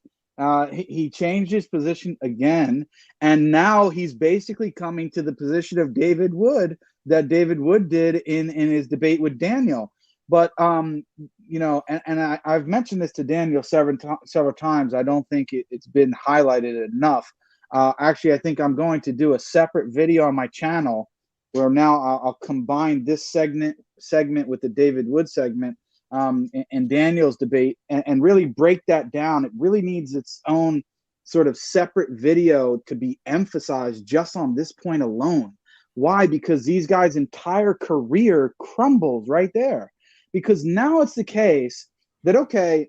Speaker 2: He changed his position again, and now he's basically coming to the position of David Wood that David Wood did in his debate with Daniel. But you know, and I've mentioned this to Daniel several times. I don't think it's been highlighted enough. Actually, I think I'm going to do a separate video on my channel where now I'll combine this segment with the David Wood segment and Daniel's debate and really break that down. It really needs its own sort of separate video to be emphasized just on this point alone. Why? Because these guys' entire career crumbles right there. Because now it's the case that, okay,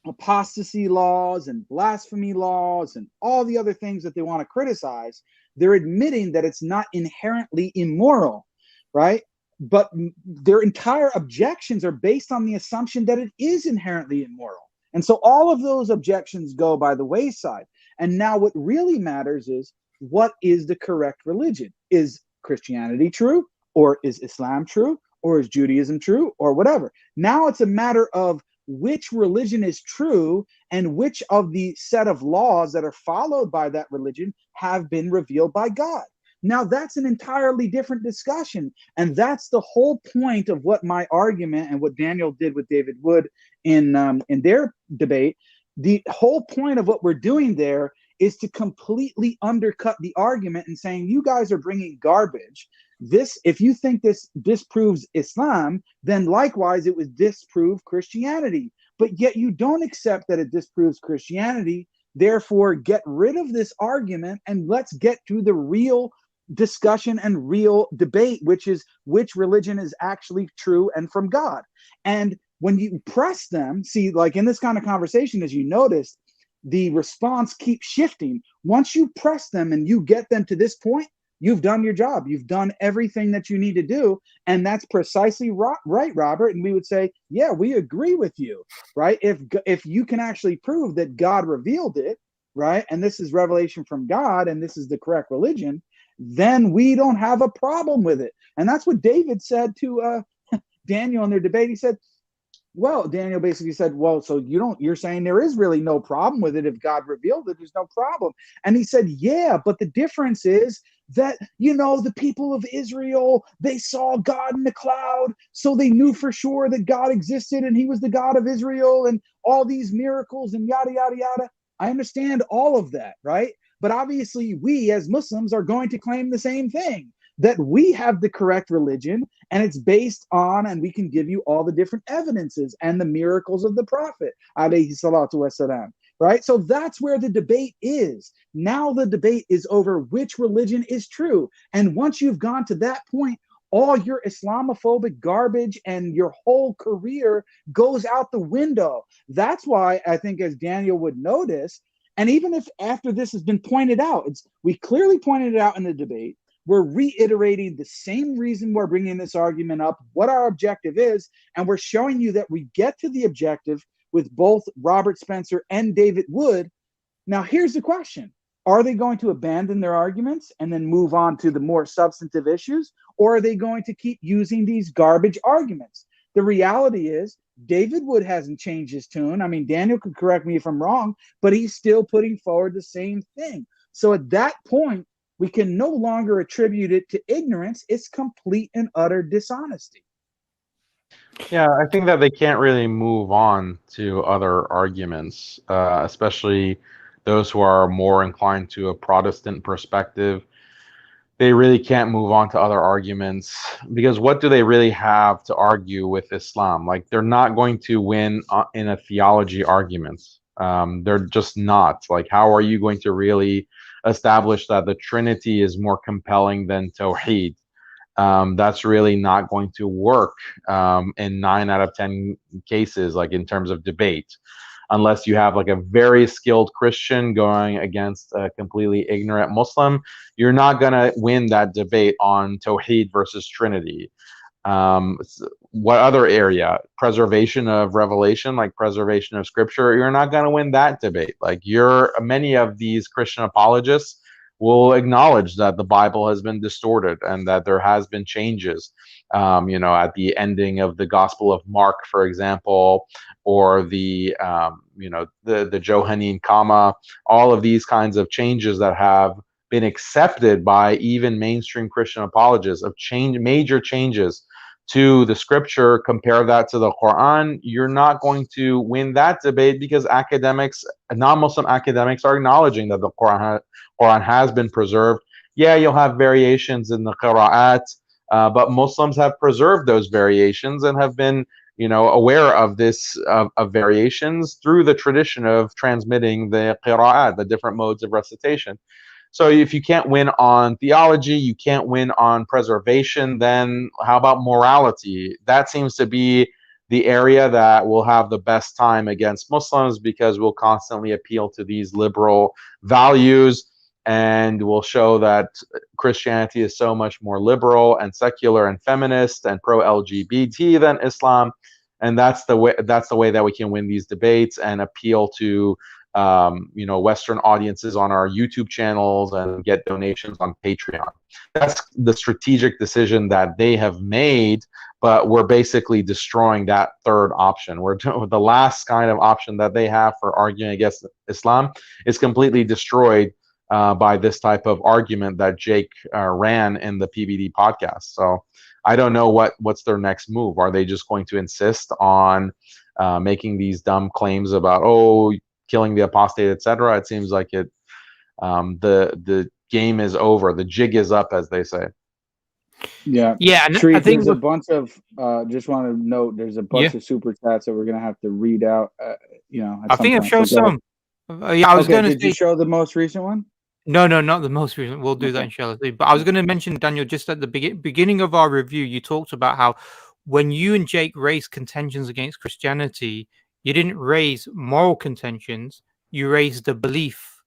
Speaker 2: apostasy laws and blasphemy laws and all the other things that they want to criticize, they're admitting that it's not inherently immoral, right? But their entire objections are based on the assumption that it is inherently immoral. And so all of those objections go by the wayside. And now what really matters is, what is the correct religion? Is Christianity true? Or is Islam true? Or is Judaism true? Or whatever. Now it's a matter of which religion is true and which of the set of laws that are followed by that religion have been revealed by God. Now that's an entirely different discussion. And that's the whole point of what my argument and what Daniel did with David Wood in their debate. The whole point of what we're doing there is to completely undercut the argument and saying, you guys are bringing garbage. This, if you think this disproves Islam, then likewise it would disprove Christianity. But yet you don't accept that it disproves Christianity. Therefore, get rid of this argument and let's get to the real discussion and real debate, which is which religion is actually true and from God. And when you press them, see, like in this kind of conversation, as you noticed, the response keeps shifting. Once you press them and you get them to this point, you've done your job. You've done everything that you need to do. And that's precisely right, Robert. And we would say, yeah, we agree with you, right? If you can actually prove that God revealed it, right? And this is revelation from God, and this is the correct religion, then we don't have a problem with it. And that's what David said to Daniel in their debate. He said, well, Daniel basically said, well, so you're saying there is really no problem with it. If God revealed it, there's no problem. And he said, yeah, but the difference is that, the people of Israel, they saw God in the cloud, so they knew for sure that God existed and he was the God of Israel and all these miracles and yada, yada, yada. I understand all of that, right? But obviously, we as Muslims are going to claim the same thing, that we have the correct religion and it's based on, and we can give you all the different evidences and the miracles of the Prophet, alayhi salatu wasalam, right? So that's where the debate is. Now the debate is over which religion is true. And once you've gone to that point, all your Islamophobic garbage and your whole career goes out the window. That's why I think, as Daniel would notice, and even if after this has been pointed out, we clearly pointed it out in the debate, we're reiterating the same reason we're bringing this argument up, what our objective is, and we're showing you that we get to the objective with both Robert Spencer and David Wood. Now, here's the question. Are they going to abandon their arguments and then move on to the more substantive issues, or are they going to keep using these garbage arguments? The reality is, David Wood hasn't changed his tune. I mean, Daniel could correct me if I'm wrong, but he's still putting forward the same thing. So at that point, we can no longer attribute it to ignorance. It's complete and utter dishonesty.
Speaker 3: Yeah, I think that they can't really move on to other arguments, especially those who are more inclined to a Protestant perspective. They really can't move on to other arguments because what do they really have to argue with Islam? Like, they're not going to win in a theology argument. They're just not. Like, how are you going to really establish that the Trinity is more compelling than Tawheed? That's really not going to work in 9 out of 10 cases, like in terms of debate, unless you have like a very skilled Christian going against a completely ignorant Muslim. You're not going to win that debate on Tawheed versus Trinity. What other area? Preservation of revelation, like preservation of scripture. You're not going to win that debate. Like, many of these Christian apologists will acknowledge that the Bible has been distorted and that there has been changes. At the ending of the Gospel of Mark, for example, or the Johannine comma, all of these kinds of changes that have been accepted by even mainstream Christian apologists of major changes to the scripture. Compare that to the Quran. You're not going to win that debate because non-Muslim academics are acknowledging that the Quran has been preserved. Yeah, you'll have variations in the qira'at, but Muslims have preserved those variations and have been, aware of of variations through the tradition of transmitting the qira'at, the different modes of recitation. So if you can't win on theology, you can't win on preservation, then how about morality? That seems to be the area that will have the best time against Muslims because we'll constantly appeal to these liberal values and we'll show that Christianity is so much more liberal and secular and feminist and pro-LGBT than Islam. And that's the way that we can win these debates and appeal to Western audiences on our YouTube channels and get donations on Patreon. That's the strategic decision that they have made, but we're basically destroying that third option. The last kind of option that they have for arguing against Islam is completely destroyed by this type of argument that Jake ran in the PBD podcast. So I don't know what's their next move. Are they just going to insist on making these dumb claims about, killing the apostate, etc.? It seems like the game is over. The jig is up, as they say.
Speaker 2: Yeah.
Speaker 1: And
Speaker 2: Sharif,
Speaker 1: I think
Speaker 2: there's a bunch of just want to note there's a bunch of super chats that we're gonna have to read out.
Speaker 1: I think I've shown some. I was going to say.
Speaker 2: Did you show the most recent one?
Speaker 1: No, not the most recent. We'll do that inshallah. But I was going to mention, Daniel, just at the beginning of our review, you talked about how when you and Jake raised contentions against Christianity, you didn't raise moral contentions, you raised a belief.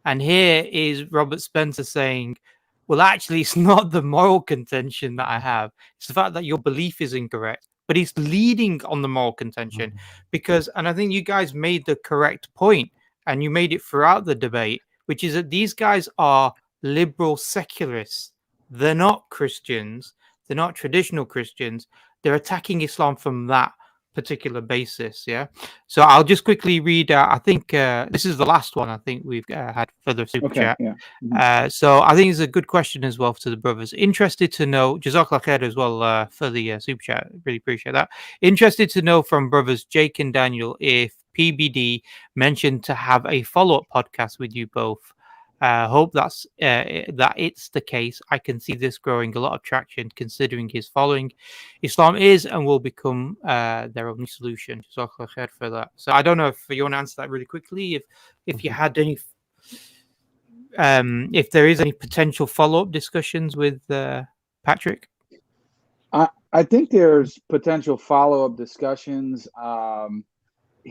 Speaker 1: And here is Robert Spencer saying, well, actually, it's not the moral contention that I have. It's the fact that your belief is incorrect. But he's leading on the moral contention and I think you guys made the correct point, and you made it throughout the debate, which is that these guys are liberal secularists. They're not Christians. They're not traditional Christians. They're attacking Islam from that particular basis. Yeah. So I'll just quickly read. I think this is the last one I think we've had for the super
Speaker 2: Okay,
Speaker 1: chat.
Speaker 2: yeah. Mhm.
Speaker 1: So I think it's a good question as well to the brothers. Interested to know, Jazakallah khair as well for the super chat. Really appreciate that. Interested to know from brothers Jake and Daniel if PBD mentioned to have a follow-up podcast with you both. Hope that it's the case. I can see this growing a lot of traction considering his following. Islam is and will become their only solution. Jazakallah khair for that. So I don't know if you want to answer that really quickly. If you had any, if there is any potential follow-up discussions with Patrick.
Speaker 2: I think there's potential follow-up discussions.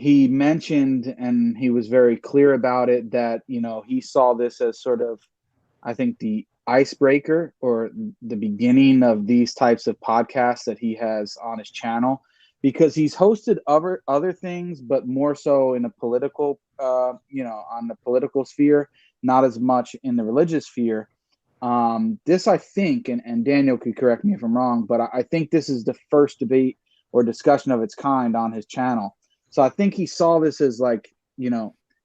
Speaker 2: He mentioned, and he was very clear about it, that he saw this as sort of, I think, the icebreaker or the beginning of these types of podcasts that he has on his channel, because he's hosted other things, but more so in a political, on the political sphere, not as much in the religious sphere. This, I think, and Daniel could correct me if I'm wrong, but I think this is the first debate or discussion of its kind on his channel. So I think he saw this as like,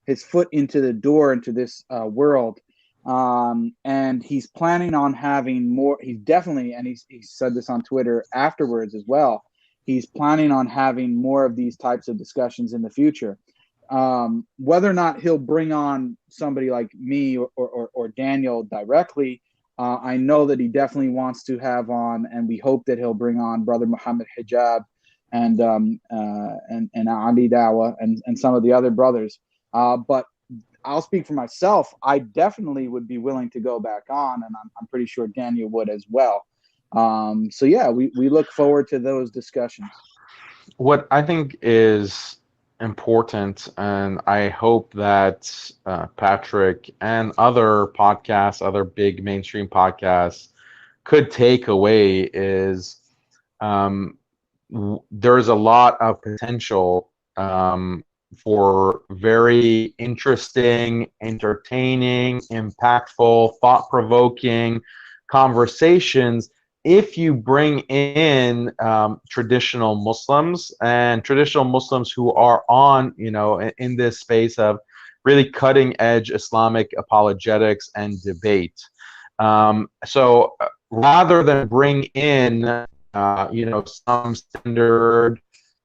Speaker 2: his foot into the door into this world. And he's planning on having more. He's definitely, and he said this on Twitter afterwards as well, he's planning on having more of these types of discussions in the future. Whether or not he'll bring on somebody like me or Daniel directly, I know that he definitely wants to have on, and we hope that he'll bring on Brother Muhammad Hijab and Ali Dawa and some of the other brothers. But I'll speak for myself. I definitely would be willing to go back on, and I'm pretty sure Daniel would as well. So yeah, we look forward to those discussions.
Speaker 3: What I think is important, and I hope that Patrick and other podcasts, other big mainstream podcasts could take away is there's a lot of potential for very interesting, entertaining, impactful, thought-provoking conversations if you bring in traditional Muslims and traditional Muslims who are on, in this space of really cutting-edge Islamic apologetics and debate. So rather than bring in some standard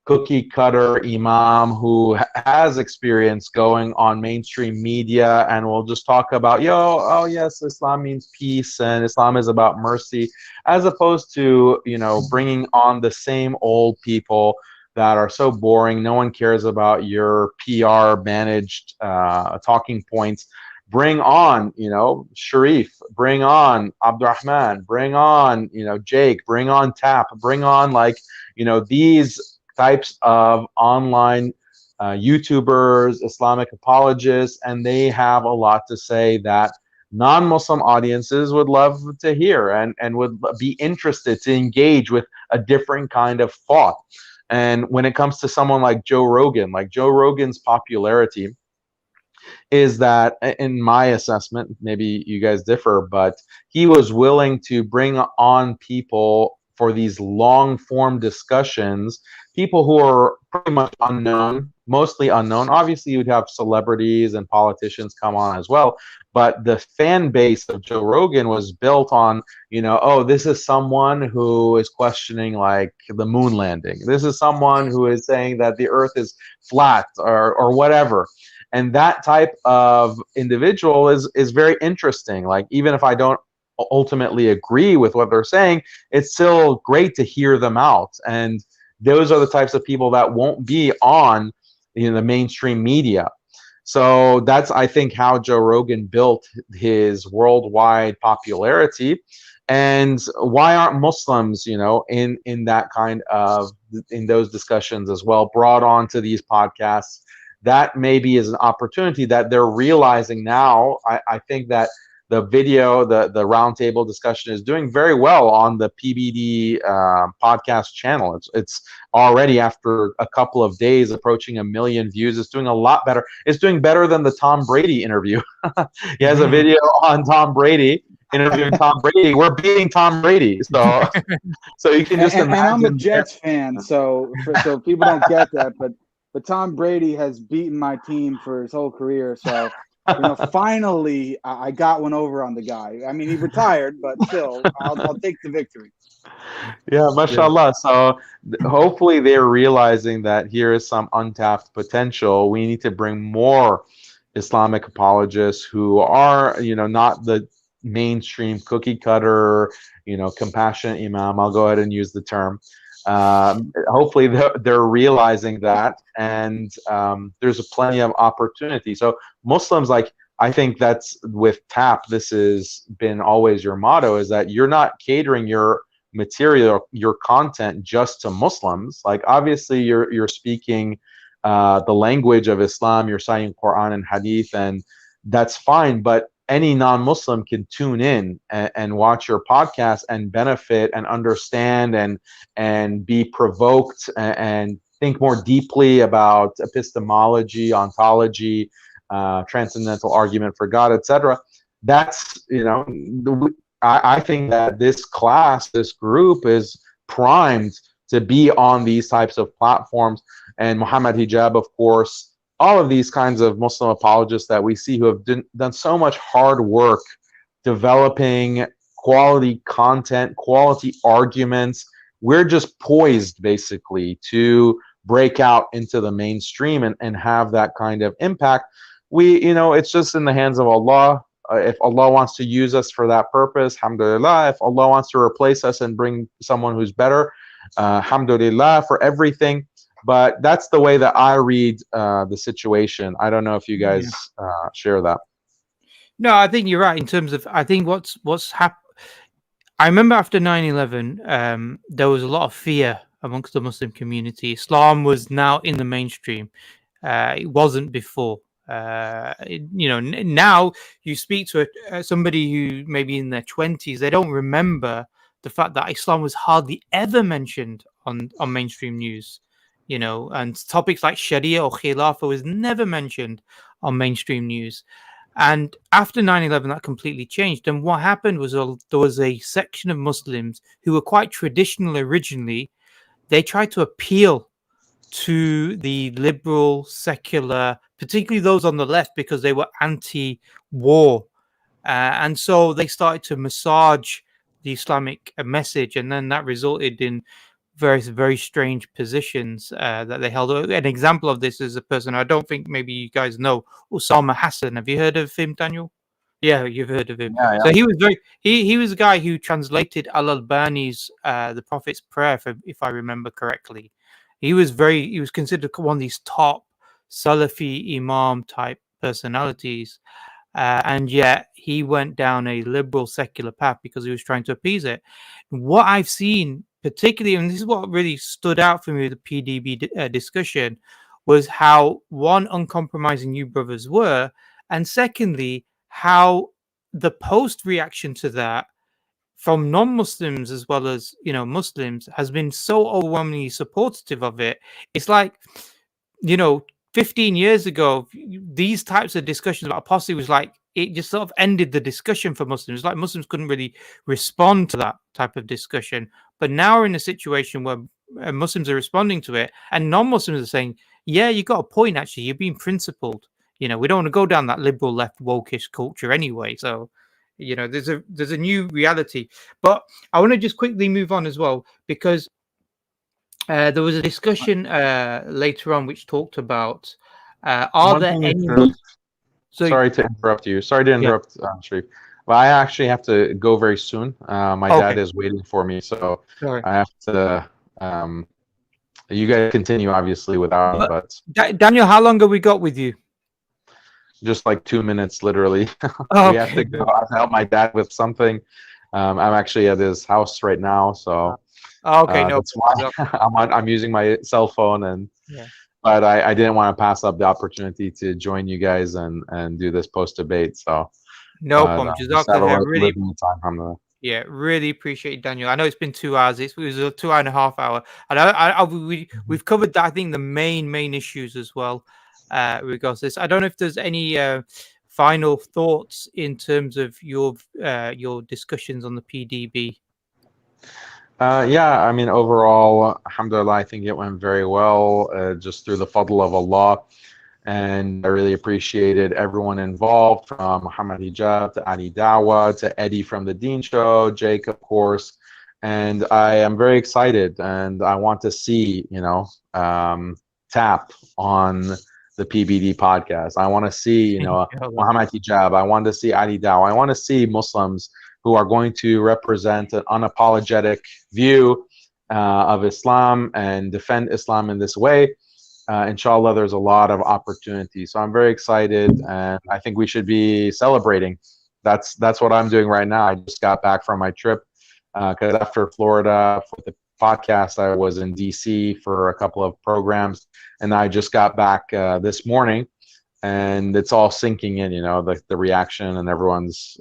Speaker 3: cookie cutter imam who has experience going on mainstream media and will just talk about, oh yes, Islam means peace and Islam is about mercy, as opposed to, bringing on the same old people that are so boring. No one cares about your PR managed talking points. Bring on, Sharif, bring on Abdulrahman, bring on, Jake, bring on Tap, bring on these types of online YouTubers, Islamic apologists, and they have a lot to say that non-Muslim audiences would love to hear and would be interested to engage with a different kind of thought. And when it comes to someone like Joe Rogan's popularity is that, in my assessment, maybe you guys differ, but he was willing to bring on people for these long form discussions, people who are pretty much unknown, mostly unknown. Obviously, you'd have celebrities and politicians come on as well, but the fan base of Joe Rogan was built on, this is someone who is questioning like the moon landing. This is someone who is saying that the earth is flat or whatever. And that type of individual is very interesting. Like, even if I don't ultimately agree with what they're saying, it's still great to hear them out. And those are the types of people that won't be on the mainstream media. So that's, I think, how Joe Rogan built his worldwide popularity. And why aren't Muslims, in that kind of, in those discussions as well, brought onto these podcasts? That maybe is an opportunity that they're realizing now. I think that the video, the roundtable discussion is doing very well on the PBD podcast channel. It's already, after a couple of days, approaching 1 million views. It's doing a lot better. It's doing better than the Tom Brady interview. He has a video on Tom Brady, interviewing Tom Brady. We're beating Tom Brady, so you can just imagine.
Speaker 2: And I'm a Jets fan, so people don't get that, but Tom Brady has beaten my team for his whole career, so finally I got one over on the guy. I mean, he retired, but still, I'll take the victory.
Speaker 3: Yeah, mashallah. So hopefully they're realizing that here is some untapped potential. We need to bring more Islamic apologists who are, not the mainstream cookie cutter, compassionate imam. I'll go ahead and use the term. Hopefully they're realizing that, and there's plenty of opportunity. So Muslims, I think that's with TAP, this has been always your motto, is that you're not catering your material, your content just to Muslims. Like, obviously you're speaking the language of Islam, you're citing Quran and Hadith, and that's fine, but any non-Muslim can tune in and watch your podcast and benefit and understand and be provoked and think more deeply about epistemology, ontology, transcendental argument for God, etc. That's, I think that this class, this group is primed to be on these types of platforms. And Muhammad Hijab, of course, all of these kinds of Muslim apologists that we see who have done so much hard work developing quality content, quality arguments. We're just poised, basically, to break out into the mainstream and have that kind of impact. It's just in the hands of Allah. If Allah wants to use us for that purpose, alhamdulillah. If Allah wants to replace us and bring someone who's better, alhamdulillah for everything. But that's the way that I read the situation. I don't know if you guys share that.
Speaker 1: No, I think you're right in terms of, I think what's happened. I remember after 9/11, there was a lot of fear amongst the Muslim community. Islam was now in the mainstream. It wasn't before. Now you speak to somebody who maybe in their 20s, they don't remember the fact that Islam was hardly ever mentioned on mainstream news, and topics like Sharia or Khilafah was never mentioned on mainstream news. And after 9/11, that completely changed. And what happened was there was a section of Muslims who were quite traditional originally. They tried to appeal to the liberal, secular, particularly those on the left, because they were anti-war. And so they started to massage the Islamic message. And then that resulted in various very strange positions that they held. An example of this is a person I don't think maybe you guys know, Osama Hassan. Have you heard of him, Daniel? Yeah, you've heard of him.
Speaker 3: Yeah.
Speaker 1: So he was he was a guy who translated Al-Albani's The Prophet's Prayer, if I remember correctly. He was considered one of these top Salafi Imam type personalities. And yet he went down a liberal secular path because he was trying to appease it. What I've seen, particularly, and this is what really stood out for me with the PDB discussion, was how, one, uncompromising you brothers were, and secondly, how the post reaction to that from non-Muslims as well as Muslims has been so overwhelmingly supportive of it. It's like 15 years ago, these types of discussions about apostasy was like, it just sort of ended the discussion for Muslims. Like, Muslims couldn't really respond to that type of discussion. But now we're in a situation where Muslims are responding to it, and non-Muslims are saying, yeah, you got a point, actually. You're being principled. We don't want to go down that liberal left wokish culture anyway. So, there's a new reality. But I want to just quickly move on as well, because there was a discussion later on which talked about are there any...
Speaker 3: Sorry to interrupt you. Sorry to interrupt, Sharif. Well, I actually have to go very soon. My dad is waiting for me, so sorry. I have to... you guys continue, obviously, without me, but...
Speaker 1: Daniel, how long have we got with you?
Speaker 3: Just like 2 minutes, literally. We have to go. I have to help my dad with something. I'm actually at his house right now, so...
Speaker 1: Okay, no.
Speaker 3: That's why I'm using my cell phone, but I didn't want to pass up the opportunity to join you guys and do this post debate. So
Speaker 1: no problem. Really appreciate it, Daniel. I know it's been 2 hours. It was a 2.5 hour, and we've covered that. I think the main issues as well regards to this. I don't know if there's any final thoughts in terms of your discussions on the PDB.
Speaker 3: Yeah, I mean, overall, alhamdulillah, I think it went very well, just through the fadl of Allah. And I really appreciated everyone involved, from Muhammad Hijab to Ali Dawa to Eddie from the Dean Show, Jake, of course. And I am very excited, and I want to see, Tap on the PBD podcast. I want to see, Muhammad Hijab. I want to see Ali Dawa. I want to see Muslims who are going to represent an unapologetic view of Islam and defend Islam in this way. Inshallah, there's a lot of opportunity. So I'm very excited, and I think we should be celebrating. That's what I'm doing right now. I just got back from my trip, because after Florida for the podcast, I was in DC for a couple of programs, and I just got back this morning, and it's all sinking in, the reaction, and everyone's,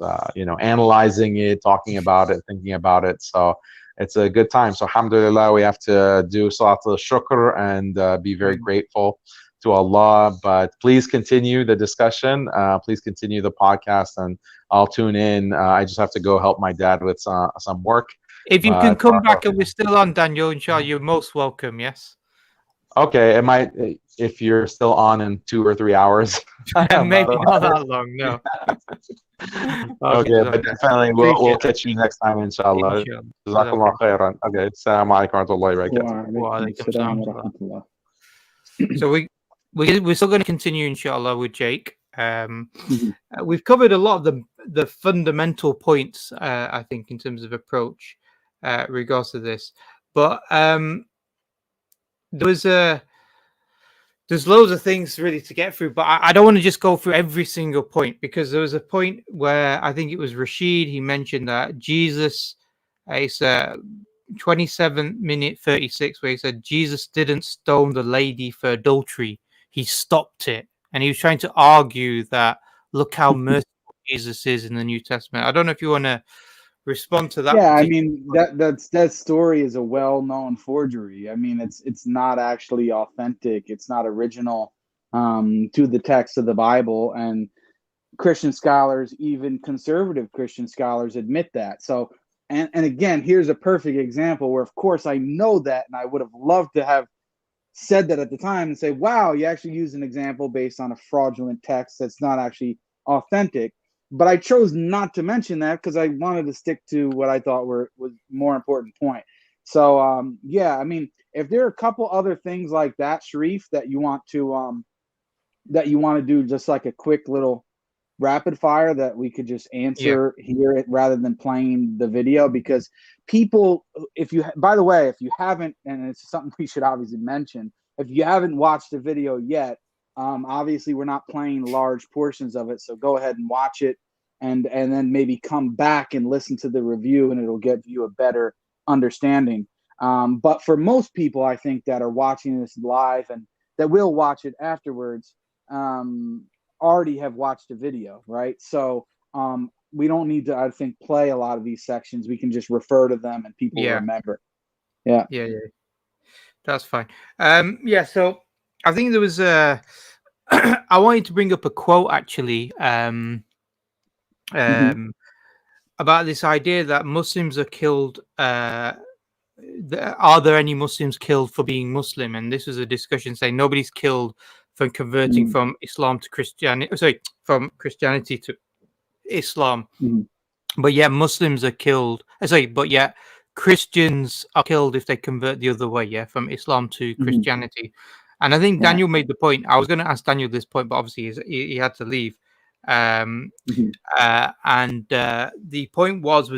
Speaker 3: analyzing it, talking about it, thinking about it. So it's a good time. So alhamdulillah, we have to do salat al-shukr and be very grateful to Allah. But please continue the discussion. Please continue the podcast, and I'll tune in. I just have to go help my dad with some work.
Speaker 1: If you can come back and we're still on, Daniel, inshallah, you're most welcome, yes?
Speaker 3: Okay, it might, if you're still on in 2 or 3 hours.
Speaker 1: Maybe not that long, no.
Speaker 3: Okay, but definitely we'll catch you next time, inshallah. Jazakallah khairan. Okay, assalamu alaikum wa rahmatullahi wa barakatuh.
Speaker 1: So we're still going to continue, inshallah, with Jake. We've covered a lot of the fundamental points, I think, in terms of approach regards to this. But there's loads of things really to get through, but I don't want to just go through every single point, because there was a point where I think it was Rashid, he mentioned that Jesus, it's 27 minute 36, where he said Jesus didn't stone the lady for adultery, he stopped it. And he was trying to argue that look how merciful Jesus is in the New Testament. I don't know if you want to respond to that.
Speaker 2: Yeah, I mean, that story is a well-known forgery. I mean, it's not actually authentic. It's not original to the text of the Bible, and Christian scholars, even conservative Christian scholars, admit that. So, and again, here's a perfect example where, of course, I know that, and I would have loved to have said that at the time and say, wow, you actually used an example based on a fraudulent text that's not actually authentic. But I chose not to mention that because I wanted to stick to what I thought was more important point. So yeah, I mean, if there are a couple other things like that, Sharif, that you want to do just like a quick little rapid fire that we could just answer here rather than playing the video, because people, by the way, if you haven't, and it's something we should obviously mention, if you haven't watched the video yet, obviously we're not playing large portions of it, so go ahead and watch it and then maybe come back and listen to the review, and it'll give you a better understanding. But for most people, I think, that are watching this live and that will watch it afterwards, already have watched the video, right? So we don't need to, I think, play a lot of these sections. We can just refer to them and people remember. Yeah.
Speaker 1: That's fine. So I think there was I wanted to bring up a quote actually about this idea that Muslims are killed. Are there any Muslims killed for being Muslim? And this was a discussion saying nobody's killed for converting from Islam to Christianity. Sorry, from Christianity to Islam. But yet Muslims are killed. But yet Christians are killed if they convert the other way. From Islam to Christianity. And I think Daniel made the point. I was going to ask Daniel this point, but obviously he had to leave. And the point was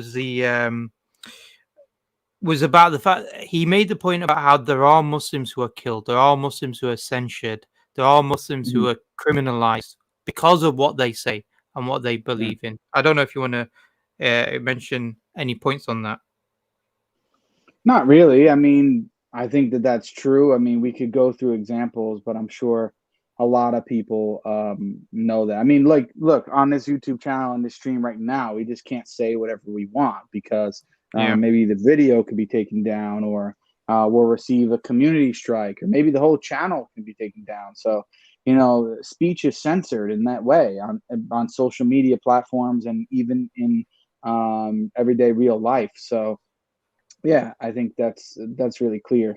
Speaker 1: about the fact he made the point about how there are Muslims who are killed, there are Muslims who are censured, there are Muslims who are criminalized because of what they say and what they believe in. I don't know if you want to mention any points on that.
Speaker 2: Not really. I mean, I think that's true. I mean, we could go through examples, but I'm sure a lot of people know that. I mean, like, look, on this YouTube channel and this stream right now, we just can't say whatever we want because maybe the video could be taken down, or we'll receive a community strike, or maybe the whole channel can be taken down. So, speech is censored in that way on social media platforms and even in everyday real life. So yeah, I think that's really clear.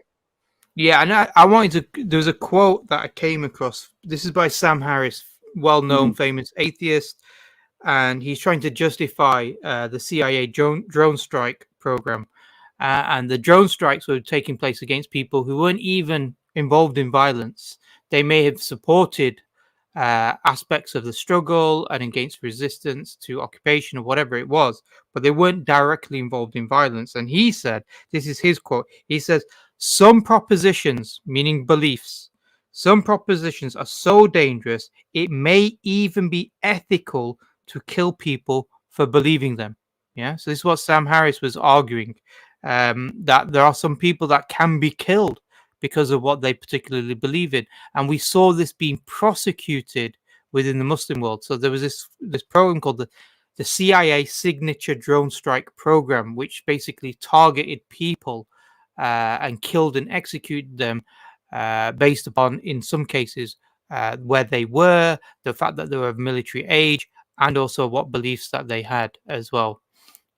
Speaker 1: Yeah, and I wanted to. There's a quote that I came across. This is by Sam Harris, well-known, famous atheist, and he's trying to justify the CIA drone strike program, and the drone strikes were taking place against people who weren't even involved in violence. They may have supported aspects of the struggle and against resistance to occupation or whatever it was, but they weren't directly involved in violence. And he said, this is his quote, he says, some propositions, meaning beliefs, some propositions are so dangerous, it may even be ethical to kill people for believing them. Yeah, so this is what Sam Harris was arguing, that there are some people that can be killed because of what they particularly believe in. And we saw this being prosecuted within the Muslim world. So there was this program called the CIA Signature Drone Strike Program, which basically targeted people and killed and executed them based upon, in some cases, where they were, the fact that they were of military age, and also what beliefs that they had as well.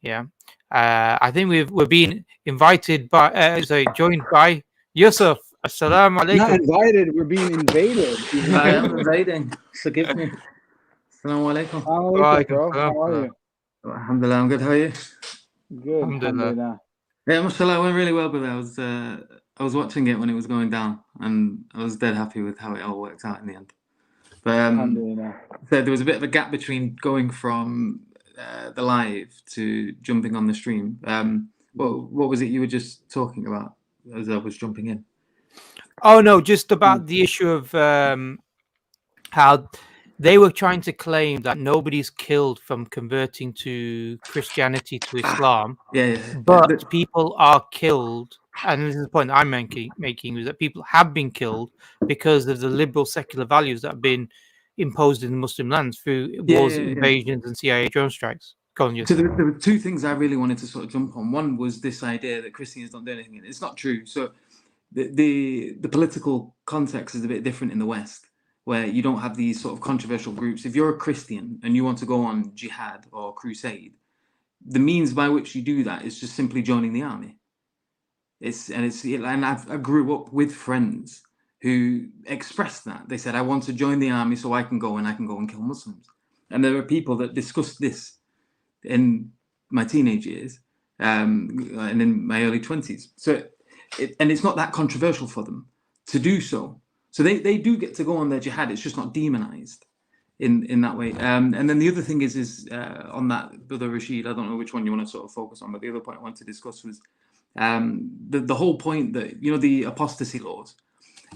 Speaker 1: Yeah, I think we're being invited by, joined by Yusuf. Assalamu alaikum.
Speaker 2: Not invited, we're being invaded.
Speaker 7: I am invading. Forgive me. Assalamu alaikum.
Speaker 2: Alaikum, bro. How are you?
Speaker 7: Alhamdulillah, I'm good. How are you?
Speaker 2: Good.
Speaker 1: Alhamdulillah.
Speaker 7: Yeah, mashallah, it went really well, but I was watching it when it was going down, and I was dead happy with how it all worked out in the end. But so there was a bit of a gap between going from the live to jumping on the stream. What was it you were just talking about as I was jumping in?
Speaker 1: Oh no, just about the issue of how they were trying to claim that nobody's killed from converting to Christianity to Islam. But people are killed, and this is the point I'm making is that people have been killed because of the liberal secular values that have been imposed in the Muslim lands through wars, invasions, and CIA drone strikes. Go on,
Speaker 7: so there were two things I really wanted to sort of jump on. One was this idea that Christians don't do anything. It's not true. So the political context is a bit different in the West, where you don't have these sort of controversial groups. If you're a Christian and you want to go on jihad or crusade, the means by which you do that is just simply joining the army. And I grew up with friends who expressed that. They said, I want to join the army so I can go and kill Muslims. And there were people that discussed this in my teenage years and in my early 20s. So, it's not that controversial for them to do so. So they do get to go on their jihad. It's just not demonized in that way. And then the other thing is on that, Brother Rashid, I don't know which one you want to sort of focus on, but the other point I wanted to discuss was the whole point that, the apostasy laws.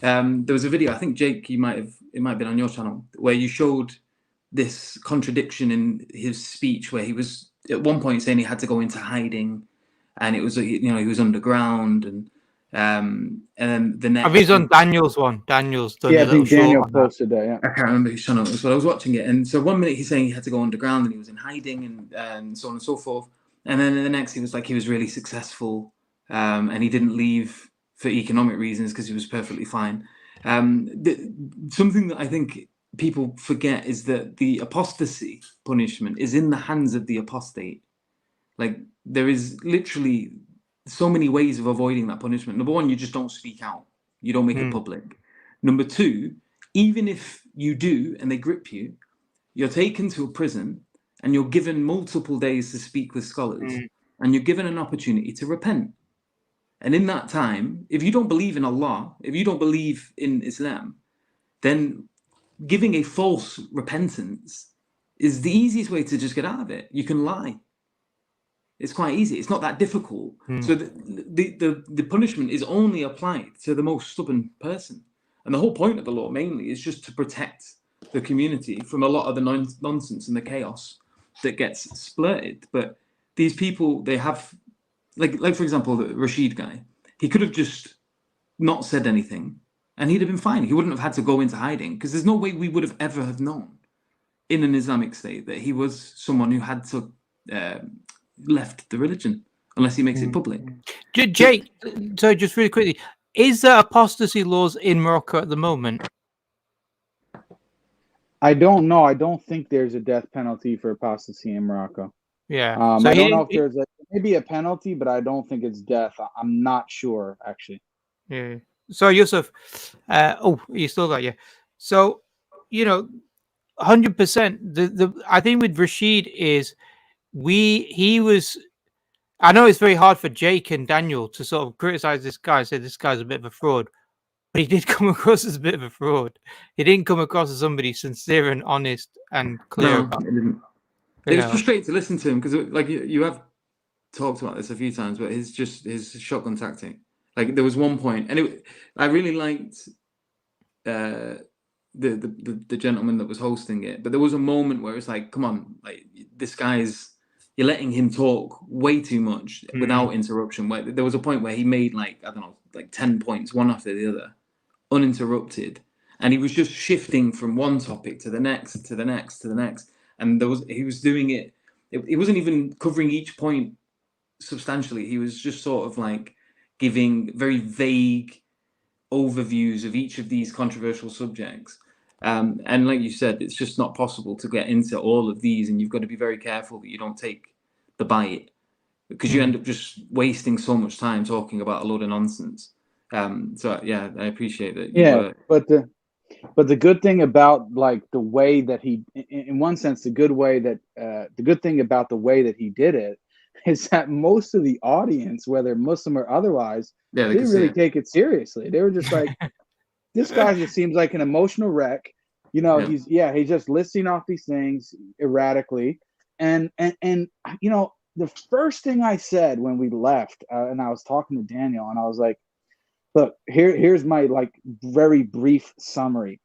Speaker 7: There was a video, I think, Jake, it might have been on your channel, where you showed this contradiction in his speech, where he was at one point saying he had to go into hiding, and it was, he was underground, and then the next.
Speaker 1: He's on Daniel's one. Daniel's done.
Speaker 2: Yeah, I think Daniel posted that. Yeah,
Speaker 7: I can't remember his channel. But I was watching it, and so 1 minute he's saying he had to go underground and he was in hiding and so on and so forth, and then the next he was like he was really successful, and he didn't leave for economic reasons because he was perfectly fine. Something that I think people forget is that the apostasy punishment is in the hands of the apostate. Like, there is literally so many ways of avoiding that punishment. Number one, you just don't speak out. You don't make it public. Number two, even if you do and they grip you, you're taken to a prison and you're given multiple days to speak with scholars and you're given an opportunity to repent. And in that time, if you don't believe in Allah, if you don't believe in Islam, then giving a false repentance is the easiest way to just get out of it. You can lie. It's quite easy. It's not that difficult. So the punishment is only applied to the most stubborn person. And the whole point of the law mainly is just to protect the community from a lot of the nonsense and the chaos that gets splurted. But these people, they have, like for example, the Rashid guy, he could have just not said anything and he'd have been fine. He wouldn't have had to go into hiding, because there's no way we would have ever have known in an Islamic state that he was someone who had to left the religion unless he makes it public.
Speaker 1: Jake, so just really quickly, is there apostasy laws in Morocco at the moment?
Speaker 2: I don't know. I don't think there's a death penalty for apostasy in Morocco.
Speaker 1: Yeah. So
Speaker 2: I
Speaker 1: he
Speaker 2: don't know
Speaker 1: didn't.
Speaker 2: if there's maybe a penalty, but I don't think it's death. I'm not sure actually.
Speaker 1: Yeah. So Yusuf, you still got, yeah. So, 100%. The I think with Rashid is he was. I know it's very hard for Jake and Daniel to sort of criticize this guy, say this guy's a bit of a fraud, but he did come across as a bit of a fraud. He didn't come across as somebody sincere and honest and clear
Speaker 7: No,
Speaker 1: about,
Speaker 7: it didn't.
Speaker 1: you
Speaker 7: It was
Speaker 1: know.
Speaker 7: frustrating to listen to him because, like, you have talked about this a few times, but his shotgun tactic. Like, there was one point, and I really liked the gentleman that was hosting it, but there was a moment where it's like, come on, like, this guy's, you're letting him talk way too much without interruption. Where there was a point where he made, like, I don't know, like 10 points, one after the other, uninterrupted, and he was just shifting from one topic to the next, to the next, to the next, and he was doing it. He wasn't even covering each point substantially. He was just sort of like giving very vague overviews of each of these controversial subjects. And like you said, it's just not possible to get into all of these, and you've got to be very careful that you don't take the bite, because you end up just wasting so much time talking about a load of nonsense. So yeah, I appreciate that.
Speaker 2: But the good thing about like the way that he, in one sense, the good thing about the way that he did it is that most of the audience, whether Muslim or otherwise,
Speaker 7: Yeah,
Speaker 2: didn't really take it seriously. They were just like, this guy just seems like an emotional wreck. He's just listing off these things erratically. And the first thing I said when we left, and I was talking to Daniel, and I was like, look, here's my like very brief summary.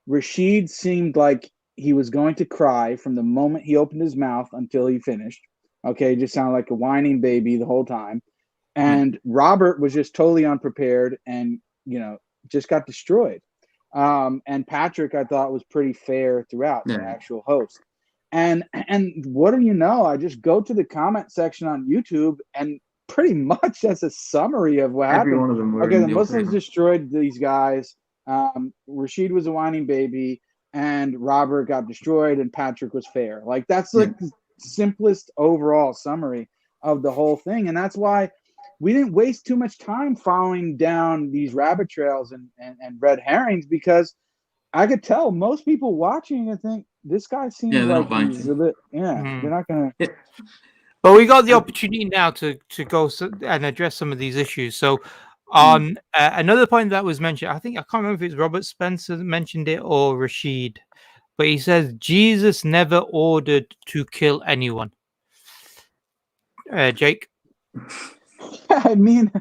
Speaker 2: Rashid seemed like he was going to cry from the moment he opened his mouth until he finished. Okay, he just sounded like a whining baby the whole time. And Robert was just totally unprepared and, just got destroyed. And Patrick, I thought, was pretty fair throughout, the actual host. And what do you know? I just go to the comment section on YouTube, and pretty much that's a summary of what happened.
Speaker 7: One of them were
Speaker 2: okay, the Muslims destroyed these guys. Rashid was a whining baby, and Robert got destroyed, and Patrick was fair. Like, that's like the simplest overall summary of the whole thing. And that's why we didn't waste too much time following down these rabbit trails and red herrings, because I could tell most people watching and think this guy seems like he's a bit, they're not gonna.
Speaker 1: But we got the opportunity now to go and address some of these issues. So on another point that was mentioned, I can't remember if it's Robert Spencer that mentioned it or Rashid, but he says Jesus never ordered to kill anyone. Jake?
Speaker 2: I mean,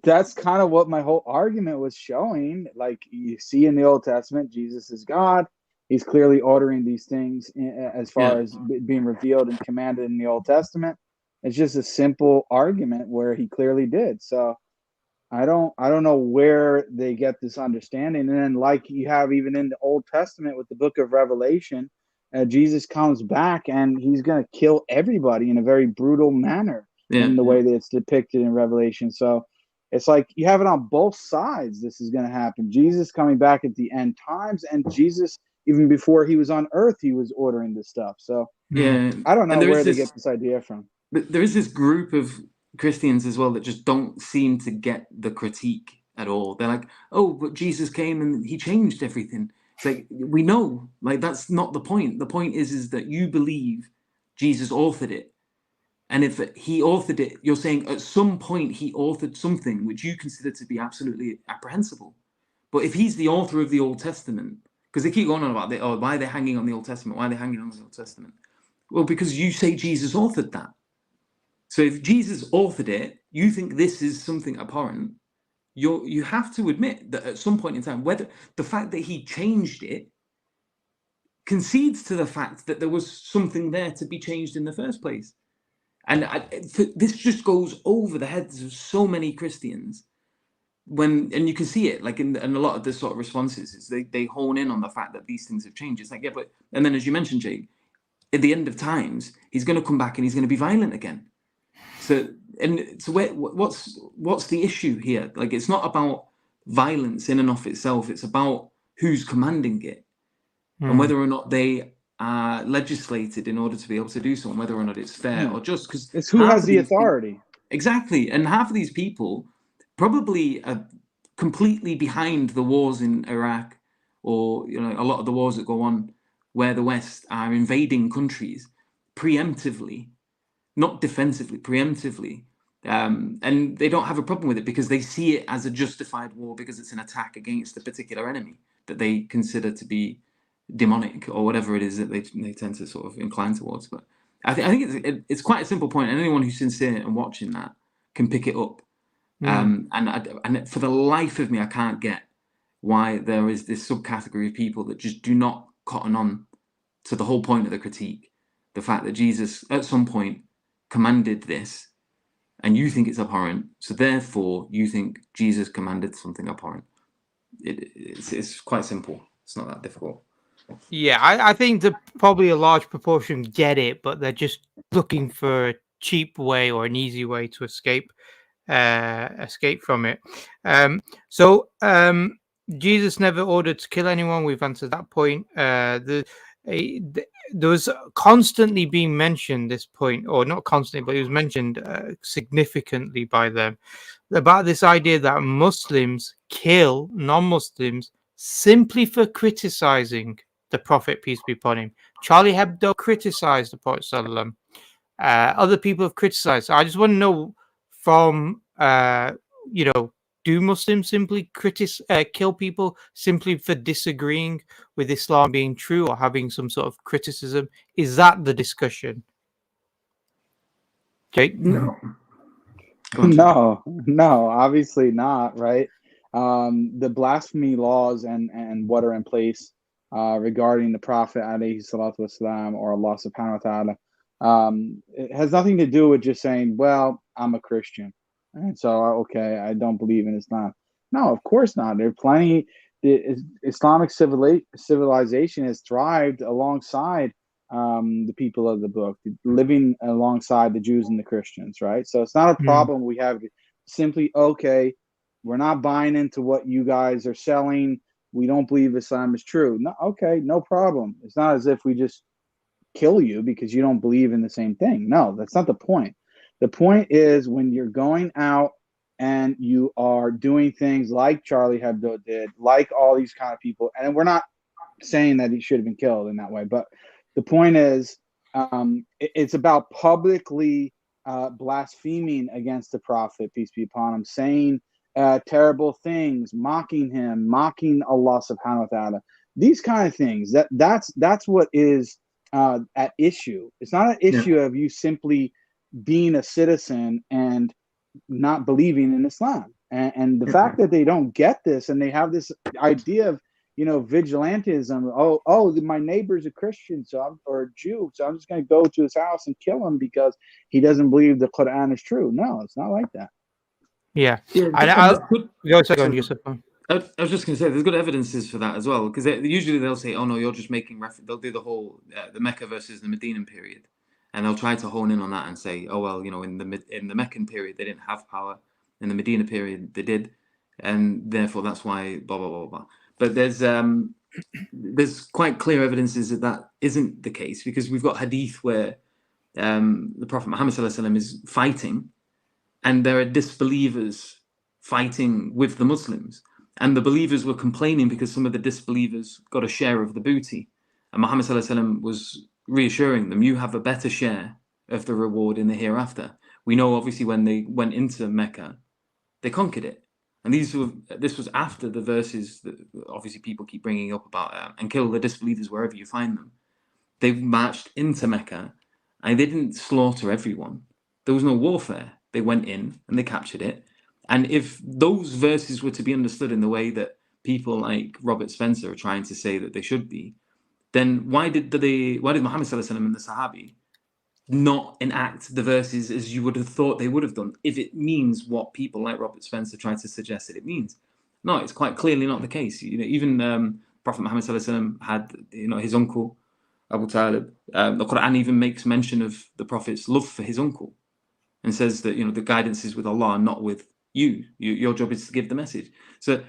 Speaker 2: that's kind of what my whole argument was showing. Like, you see in the Old Testament, Jesus is God. He's clearly ordering these things as far as being revealed and commanded in the Old Testament. It's just a simple argument where he clearly did. So I don't know where they get this understanding. And then, like you have even in the Old Testament with the book of Revelation, Jesus comes back and he's going to kill everybody in a very brutal manner in the way that it's depicted in Revelation. So it's like you have it on both sides. This is going to happen. Jesus coming back at the end times, and Jesus, even before he was on earth, he was ordering this stuff. So I don't know where they get this idea from.
Speaker 7: But there is this group of Christians as well that just don't seem to get the critique at all. They're like, oh, but Jesus came and he changed everything. It's like, we know, like, that's not the point. The point is that you believe Jesus authored it. And if he authored it, you're saying at some point he authored something which you consider to be absolutely apprehensible. But if he's the author of the Old Testament, because they keep going on about why are they hanging on the Old Testament? Why are they hanging on the Old Testament? Well, because you say Jesus authored that. So if Jesus authored it, you think this is something abhorrent, you have to admit that at some point in time, whether the fact that he changed it concedes to the fact that there was something there to be changed in the first place. And this just goes over the heads of so many Christians. And you can see it, like in a lot of the sort of responses, is they hone in on the fact that these things have changed. It's like, yeah, but, and then as you mentioned, Jake, at the end of times, he's going to come back and he's going to be violent again. So what's the issue here? Like, it's not about violence in and of itself. It's about who's commanding it. and whether or not they are legislated in order to be able to do so, and whether or not it's fair or just. Because
Speaker 2: it's who has the authority.
Speaker 7: Exactly, and half of these people probably are completely behind the wars in Iraq, or a lot of the wars that go on where the West are invading countries preemptively, not defensively, preemptively. And they don't have a problem with it because they see it as a justified war because it's an attack against a particular enemy that they consider to be demonic or whatever it is that they tend to sort of incline towards. But I think it's quite a simple point, and anyone who's sincere and watching that can pick it up. And for the life of me, I can't get why there is this subcategory of people that just do not cotton on to the whole point of the critique, the fact that Jesus at some point commanded this, and you think it's abhorrent, so therefore you think Jesus commanded something abhorrent. It's quite simple. It's not that difficult.
Speaker 1: Yeah, I think that probably a large proportion get it, but they're just looking for a cheap way or an easy way to escape from it. Jesus never ordered to kill anyone. We've answered that point. There was constantly being mentioned this point, or not constantly, but it was mentioned significantly by them about this idea that Muslims kill non-Muslims simply for criticizing the Prophet, peace be upon him. Charlie Hebdo criticized the Prophet sallallahu. Other people have criticized. I just want to know from do Muslims simply kill people simply for disagreeing with Islam being true or having some sort of criticism? Is that the discussion? Jake?
Speaker 2: No, obviously not, right? The blasphemy laws and what are in place regarding the Prophet alayhi salatu wasalam or Allah subhanahu wa ta'ala, it has nothing to do with just saying, well, I'm a Christian, and so okay, I don't believe in Islam. No, of course not. There are plenty. The Islamic civilization has thrived alongside the people of the book, living alongside the Jews and the Christians, right? So it's not a problem. We have simply, okay, we're not buying into what you guys are selling. We don't believe Islam is true. No, okay, no problem. It's not as if we just kill you because you don't believe in the same thing. No, that's not the point. The point is when you're going out and you are doing things like Charlie Hebdo did, like all these kind of people, and we're not saying that he should have been killed in that way, but the point is it's about publicly blaspheming against the Prophet, peace be upon him, saying terrible things, mocking him, mocking Allah subhanahu wa ta'ala. These kind of things, that's what is at issue. It's not an issue of you simply being a citizen and not believing in Islam. And the fact that they don't get this and they have this idea of, vigilantism. Oh, my neighbor's a Christian, or a Jew, so I'm just going to go to his house and kill him because he doesn't believe the Quran is true. No, it's not like that.
Speaker 1: Yeah. Yusuf.
Speaker 7: I was just going to say, there's good evidences for that as well, because usually they'll say, "Oh no, you're just making reference." They'll do the whole the Mecca versus the Medinan period, and they'll try to hone in on that and say, "Oh well, in the Meccan period they didn't have power, in the Medina period they did, and therefore that's why blah blah blah blah." But there's quite clear evidences that isn't the case, because we've got hadith where the Prophet Muhammad ﷺ is fighting, and there are disbelievers fighting with the Muslims, and the believers were complaining because some of the disbelievers got a share of the booty, and Muhammad ﷺ was reassuring them, you have a better share of the reward in the hereafter. We know obviously when they went into Mecca, they conquered it. And this was after the verses that obviously people keep bringing up about and kill the disbelievers wherever you find them. They marched into Mecca and they didn't slaughter everyone. There was no warfare. They went in and they captured it. And if those verses were to be understood in the way that people like Robert Spencer are trying to say that they should be, then why did Muhammad ﷺ and the Sahabi not enact the verses as you would have thought they would have done, if it means what people like Robert Spencer try to suggest that it means? No, it's quite clearly not the case. Even Prophet Muhammad ﷺ had his uncle Abu Talib. The Quran even makes mention of the Prophet's love for his uncle and says that the guidance is with Allah, not with you. Your job is to give the message. So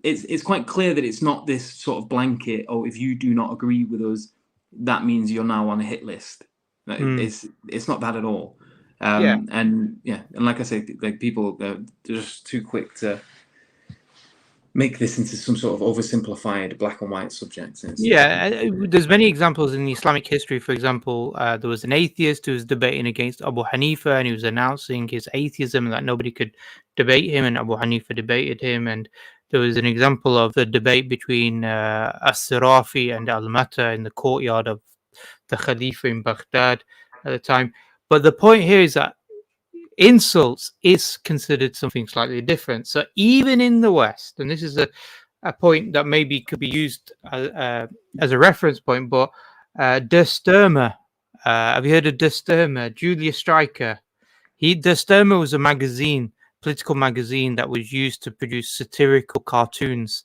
Speaker 7: it's quite clear that it's not this sort of blanket. Oh, if you do not agree with us, that means you're now on a hit list. It's not that at all. And like I say, like people, they're just too quick to make this into some sort of oversimplified black and white subject.
Speaker 1: There's many examples in Islamic history. For example, there was an atheist who was debating against Abu Hanifa, and he was announcing his atheism and that nobody could debate him, and Abu Hanifa debated him. And there was an example of a debate between As-Sirafi and Al-Mata in the courtyard of the Khalifa in Baghdad at the time. But the point here is that insults is considered something slightly different. So even in the West, and this is a point that maybe could be used as a reference point, but Der Stürmer, have you heard of Der Stürmer? Julius Streicher. Der Stürmer was a magazine, political magazine, that was used to produce satirical cartoons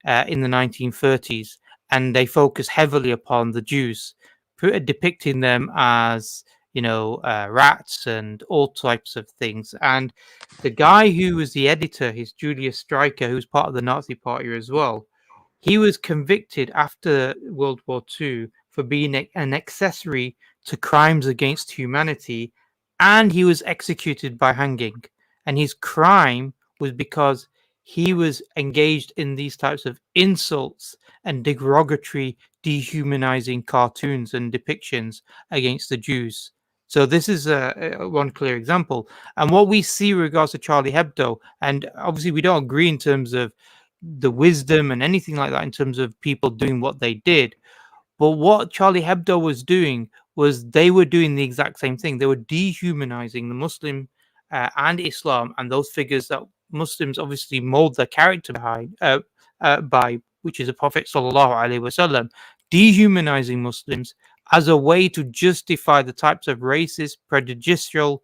Speaker 1: in the 1930s, and they focused heavily upon the Jews, depicting them as rats and all types of things. And the guy who was the editor, his Julius Streicher, who was part of the Nazi Party as well, he was convicted after World War II for being an accessory to crimes against humanity, and he was executed by hanging. And his crime was because he was engaged in these types of insults and derogatory, dehumanizing cartoons and depictions against the Jews. So this is one clear example. And what we see in regards to Charlie Hebdo, and obviously we don't agree in terms of the wisdom and anything like that in terms of people doing what they did. But what Charlie Hebdo was doing was they were doing the exact same thing. They were dehumanizing the Muslim and Islam and those figures that Muslims obviously mold their character by, which is the Prophet sallallahu alaihi wasallam, dehumanizing Muslims as a way to justify the types of racist, prejudicial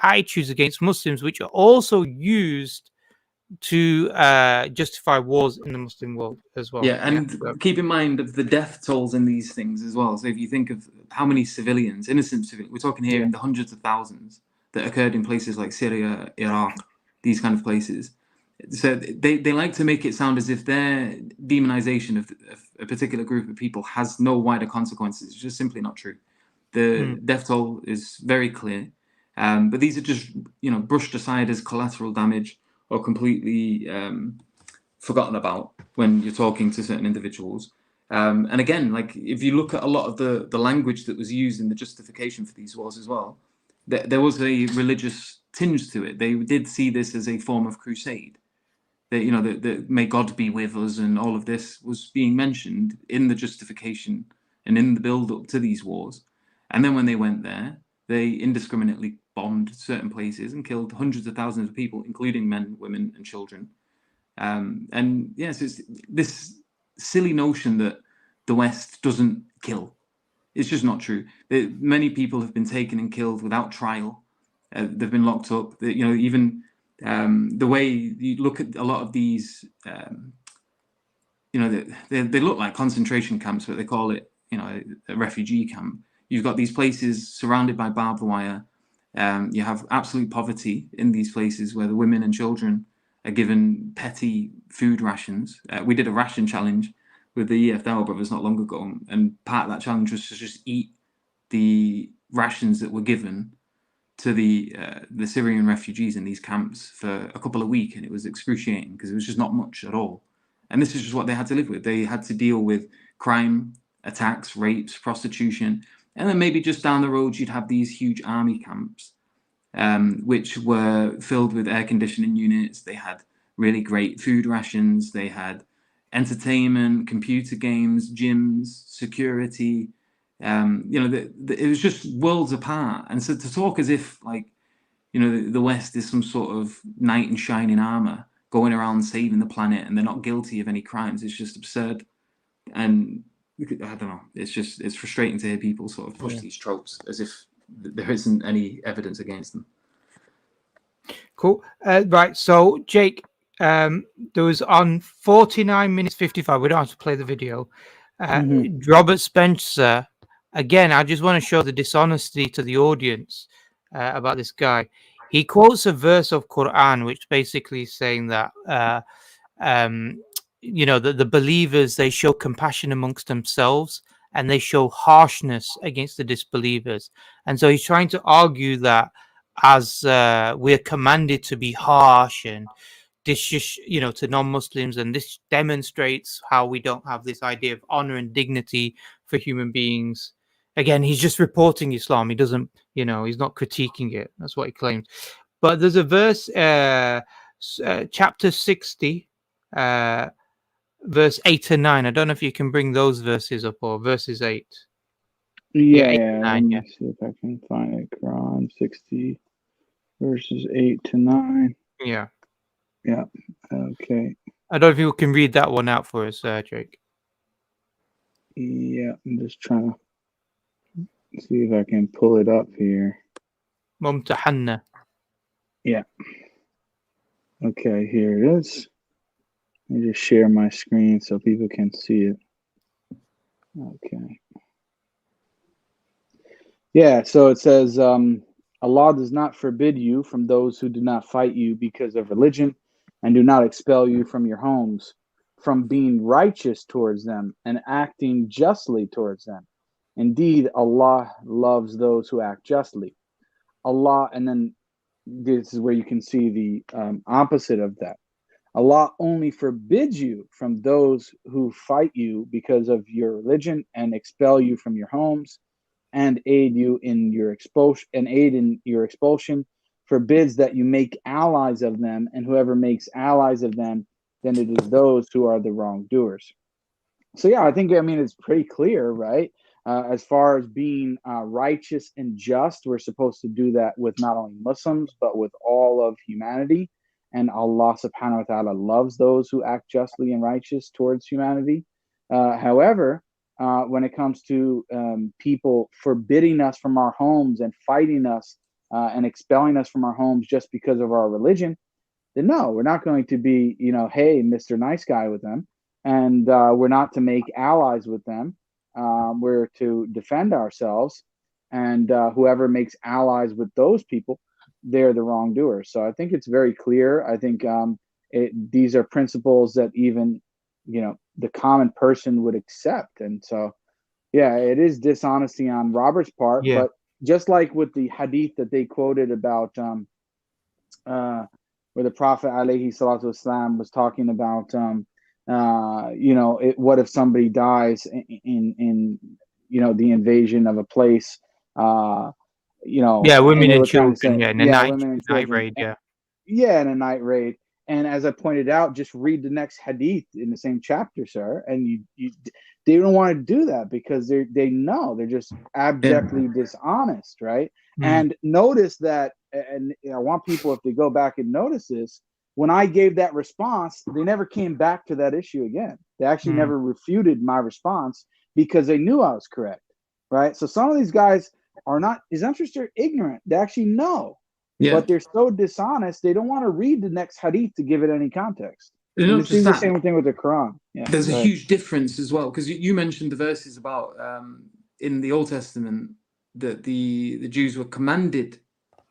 Speaker 1: attitudes against Muslims, which are also used to justify wars in the Muslim world as well.
Speaker 7: Yeah, and keep in mind of the death tolls in these things as well. So if you think of how many civilians, innocent civilians, we're talking here in the hundreds of thousands that occurred in places like Syria, Iraq, these kind of places. So they like to make it sound as if their demonization of a particular group of people has no wider consequences. It's just simply not true. The death toll is very clear, but these are just brushed aside as collateral damage or completely forgotten about when you're talking to certain individuals. And again, like if you look at a lot of the language that was used in the justification for these wars as well, there was a religious tinge to it. They did see this as a form of crusade. That may God be with us, and all of this was being mentioned in the justification and in the build-up to these wars. And then when they went there, they indiscriminately bombed certain places and killed hundreds of thousands of people, including men, women, and children. And yes, it's this silly notion that the West doesn't kill. It's just not true. Many people have been taken and killed without trial. They've been locked up. Even the way you look at a lot of these, they look like concentration camps, but they call it, a refugee camp. You've got these places surrounded by barbed wire. You have absolute poverty in these places where the women and children are given petty food rations. We did a ration challenge with the EFL brothers not long ago, and part of that challenge was to just eat the rations that were given to the Syrian refugees in these camps for a couple of weeks, and it was excruciating because it was just not much at all. And this is just what they had to live with. They had to deal with crime, attacks, rapes, prostitution, and then maybe just down the road you'd have these huge army camps, which were filled with air conditioning units. They had really great food rations. They had entertainment, computer games, gyms, security. It was just worlds apart. And so to talk as if the West is some sort of knight in shining armor going around saving the planet and they're not guilty of any crimes, it's just absurd. And I don't know, it's frustrating to hear people sort of push these tropes as if there isn't any evidence against them.
Speaker 1: Cool. Right. So Jake, there was on 49 minutes 55, we don't have to play the video, Robert Spencer. Again, I just want to show the dishonesty to the audience about this guy. He quotes a verse of Quran, which basically is saying that the believers, they show compassion amongst themselves and they show harshness against the disbelievers. And so he's trying to argue that as we're commanded to be harsh and this, to non-Muslims, and this demonstrates how we don't have this idea of honor and dignity for human beings. Again, he's just reporting Islam. He doesn't, he's not critiquing it. That's what he claims. But there's a verse, chapter 60, verse 8 and 9. I don't know if you can bring those verses up, or verses 8.
Speaker 2: Yeah,
Speaker 1: 8 and 9,
Speaker 2: let me see if I can find it. Quran 60, verses 8 to 9.
Speaker 1: Yeah.
Speaker 2: Yeah, okay.
Speaker 1: I don't know if you can read that one out for us, Jake.
Speaker 2: Yeah, I'm just trying to see if I can pull it up here.
Speaker 1: Mumtahanna.
Speaker 2: Yeah. Okay, here it is. Let me just share my screen so people can see it. Okay. Yeah, so it says, Allah does not forbid you from those who do not fight you because of religion and do not expel you from your homes, from being righteous towards them and acting justly towards them. Indeed, Allah loves those who act justly. Allah, and then this is where you can see the opposite of that. Allah only forbids you from those who fight you because of your religion and expel you from your homes and aid in your expulsion, forbids that you make allies of them, and whoever makes allies of them, then it is those who are the wrongdoers. So yeah, I think it's pretty clear, right? As far as being righteous and just, we're supposed to do that with not only Muslims but with all of humanity. And Allah subhanahu wa ta'ala loves those who act justly and righteous towards humanity. However, when it comes to people forbidding us from our homes and fighting us and expelling us from our homes just because of our religion, then no, we're not going to be, hey, Mr. Nice Guy with them. And we're not to make allies with them. We're to defend ourselves. And whoever makes allies with those people, they're the wrongdoers. So I think it's very clear. I think these are principles that even, the common person would accept. And so, yeah, it is dishonesty on Robert's part.
Speaker 1: Yeah.
Speaker 2: But just like with the hadith that they quoted about where the Prophet alayhi salatu wasalam was talking about, what if somebody dies in the invasion of a place,
Speaker 1: women and children, in a night raid,
Speaker 2: in a night raid. And as I pointed out, just read the next hadith in the same chapter, sir. And they don't want to do that because they know they're just abjectly dishonest, right? And notice that, and I want people, if they go back and notice this, when I gave that response, they never came back to that issue again. They actually never refuted my response because they knew I was correct, right? So some of these guys are not, it's not just they're ignorant, they actually know. Yeah. But they're so dishonest, they don't want to read the next hadith to give it any context. It's the same thing with the Quran. Yeah,
Speaker 7: there's a huge difference as well, because you mentioned the verses about in the Old Testament that the Jews were commanded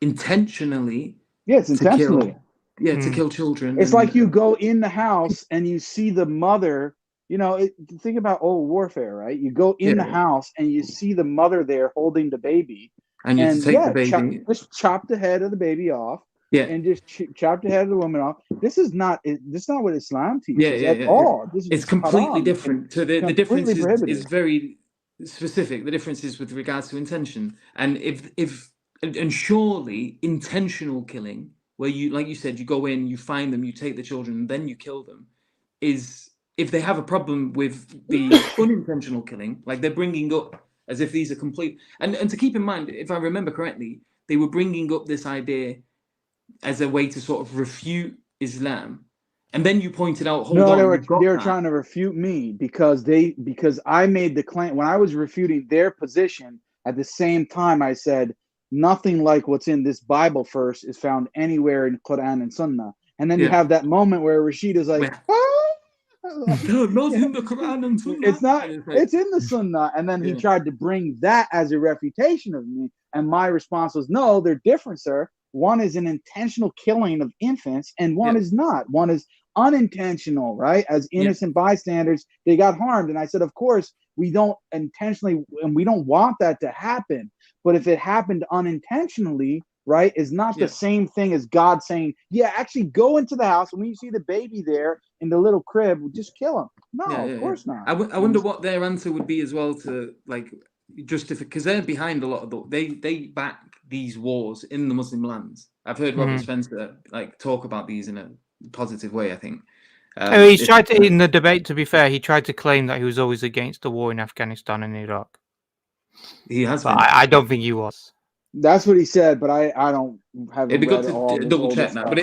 Speaker 7: intentionally.
Speaker 2: Yes, intentionally.
Speaker 7: To kill children.
Speaker 2: It's like you go in the house and you see the mother. Think about old warfare, right? You go in the house and you see the mother there holding the baby. And you take the baby. Just chop the head of the baby off. Yeah. And just chop the head of the woman off. This is not what Islam teaches at all.
Speaker 7: It's completely different. So the difference is very specific. The difference is with regards to intention. And if surely intentional killing, where you, like you said, you go in, you find them, you take the children, and then you kill them, is if they have a problem with the unintentional killing, like they're bringing up as if these are complete. And to keep in mind, if I remember correctly, they were bringing up this idea as a way to sort of refute Islam. And then you pointed out,
Speaker 2: they were trying to refute me because I made the claim when I was refuting their position. At the same time, I said nothing like what's in this Bible verse is found anywhere in Quran and Sunnah. And then you have that moment where Rashid is like,
Speaker 7: no, not in the Quran and Sunnah.
Speaker 2: It's not. It's in the Sunnah. And then he tried to bring that as a refutation of me. And my response was, no, they're different, sir. One is an intentional killing of infants, and one is not. One is unintentional, right? As innocent bystanders, they got harmed. And I said, of course, we don't intentionally, and we don't want that to happen. But if it happened unintentionally, right, is not the same thing as God saying, yeah, actually go into the house, and when you see the baby there in the little crib, just kill him. No, of course not.
Speaker 7: I wonder what their answer would be as well to like justify, because they're behind a lot of they back these wars in the Muslim lands. I've heard Robert Spencer like talk about these in a positive way, I think.
Speaker 1: He's tried to, in the debate, to be fair, he tried to claim that he was always against the war in Afghanistan and Iraq.
Speaker 7: He has
Speaker 1: but
Speaker 7: been.
Speaker 1: I don't think he was.
Speaker 2: That's what he said, but I don't have.
Speaker 7: It'd be good to double check that. But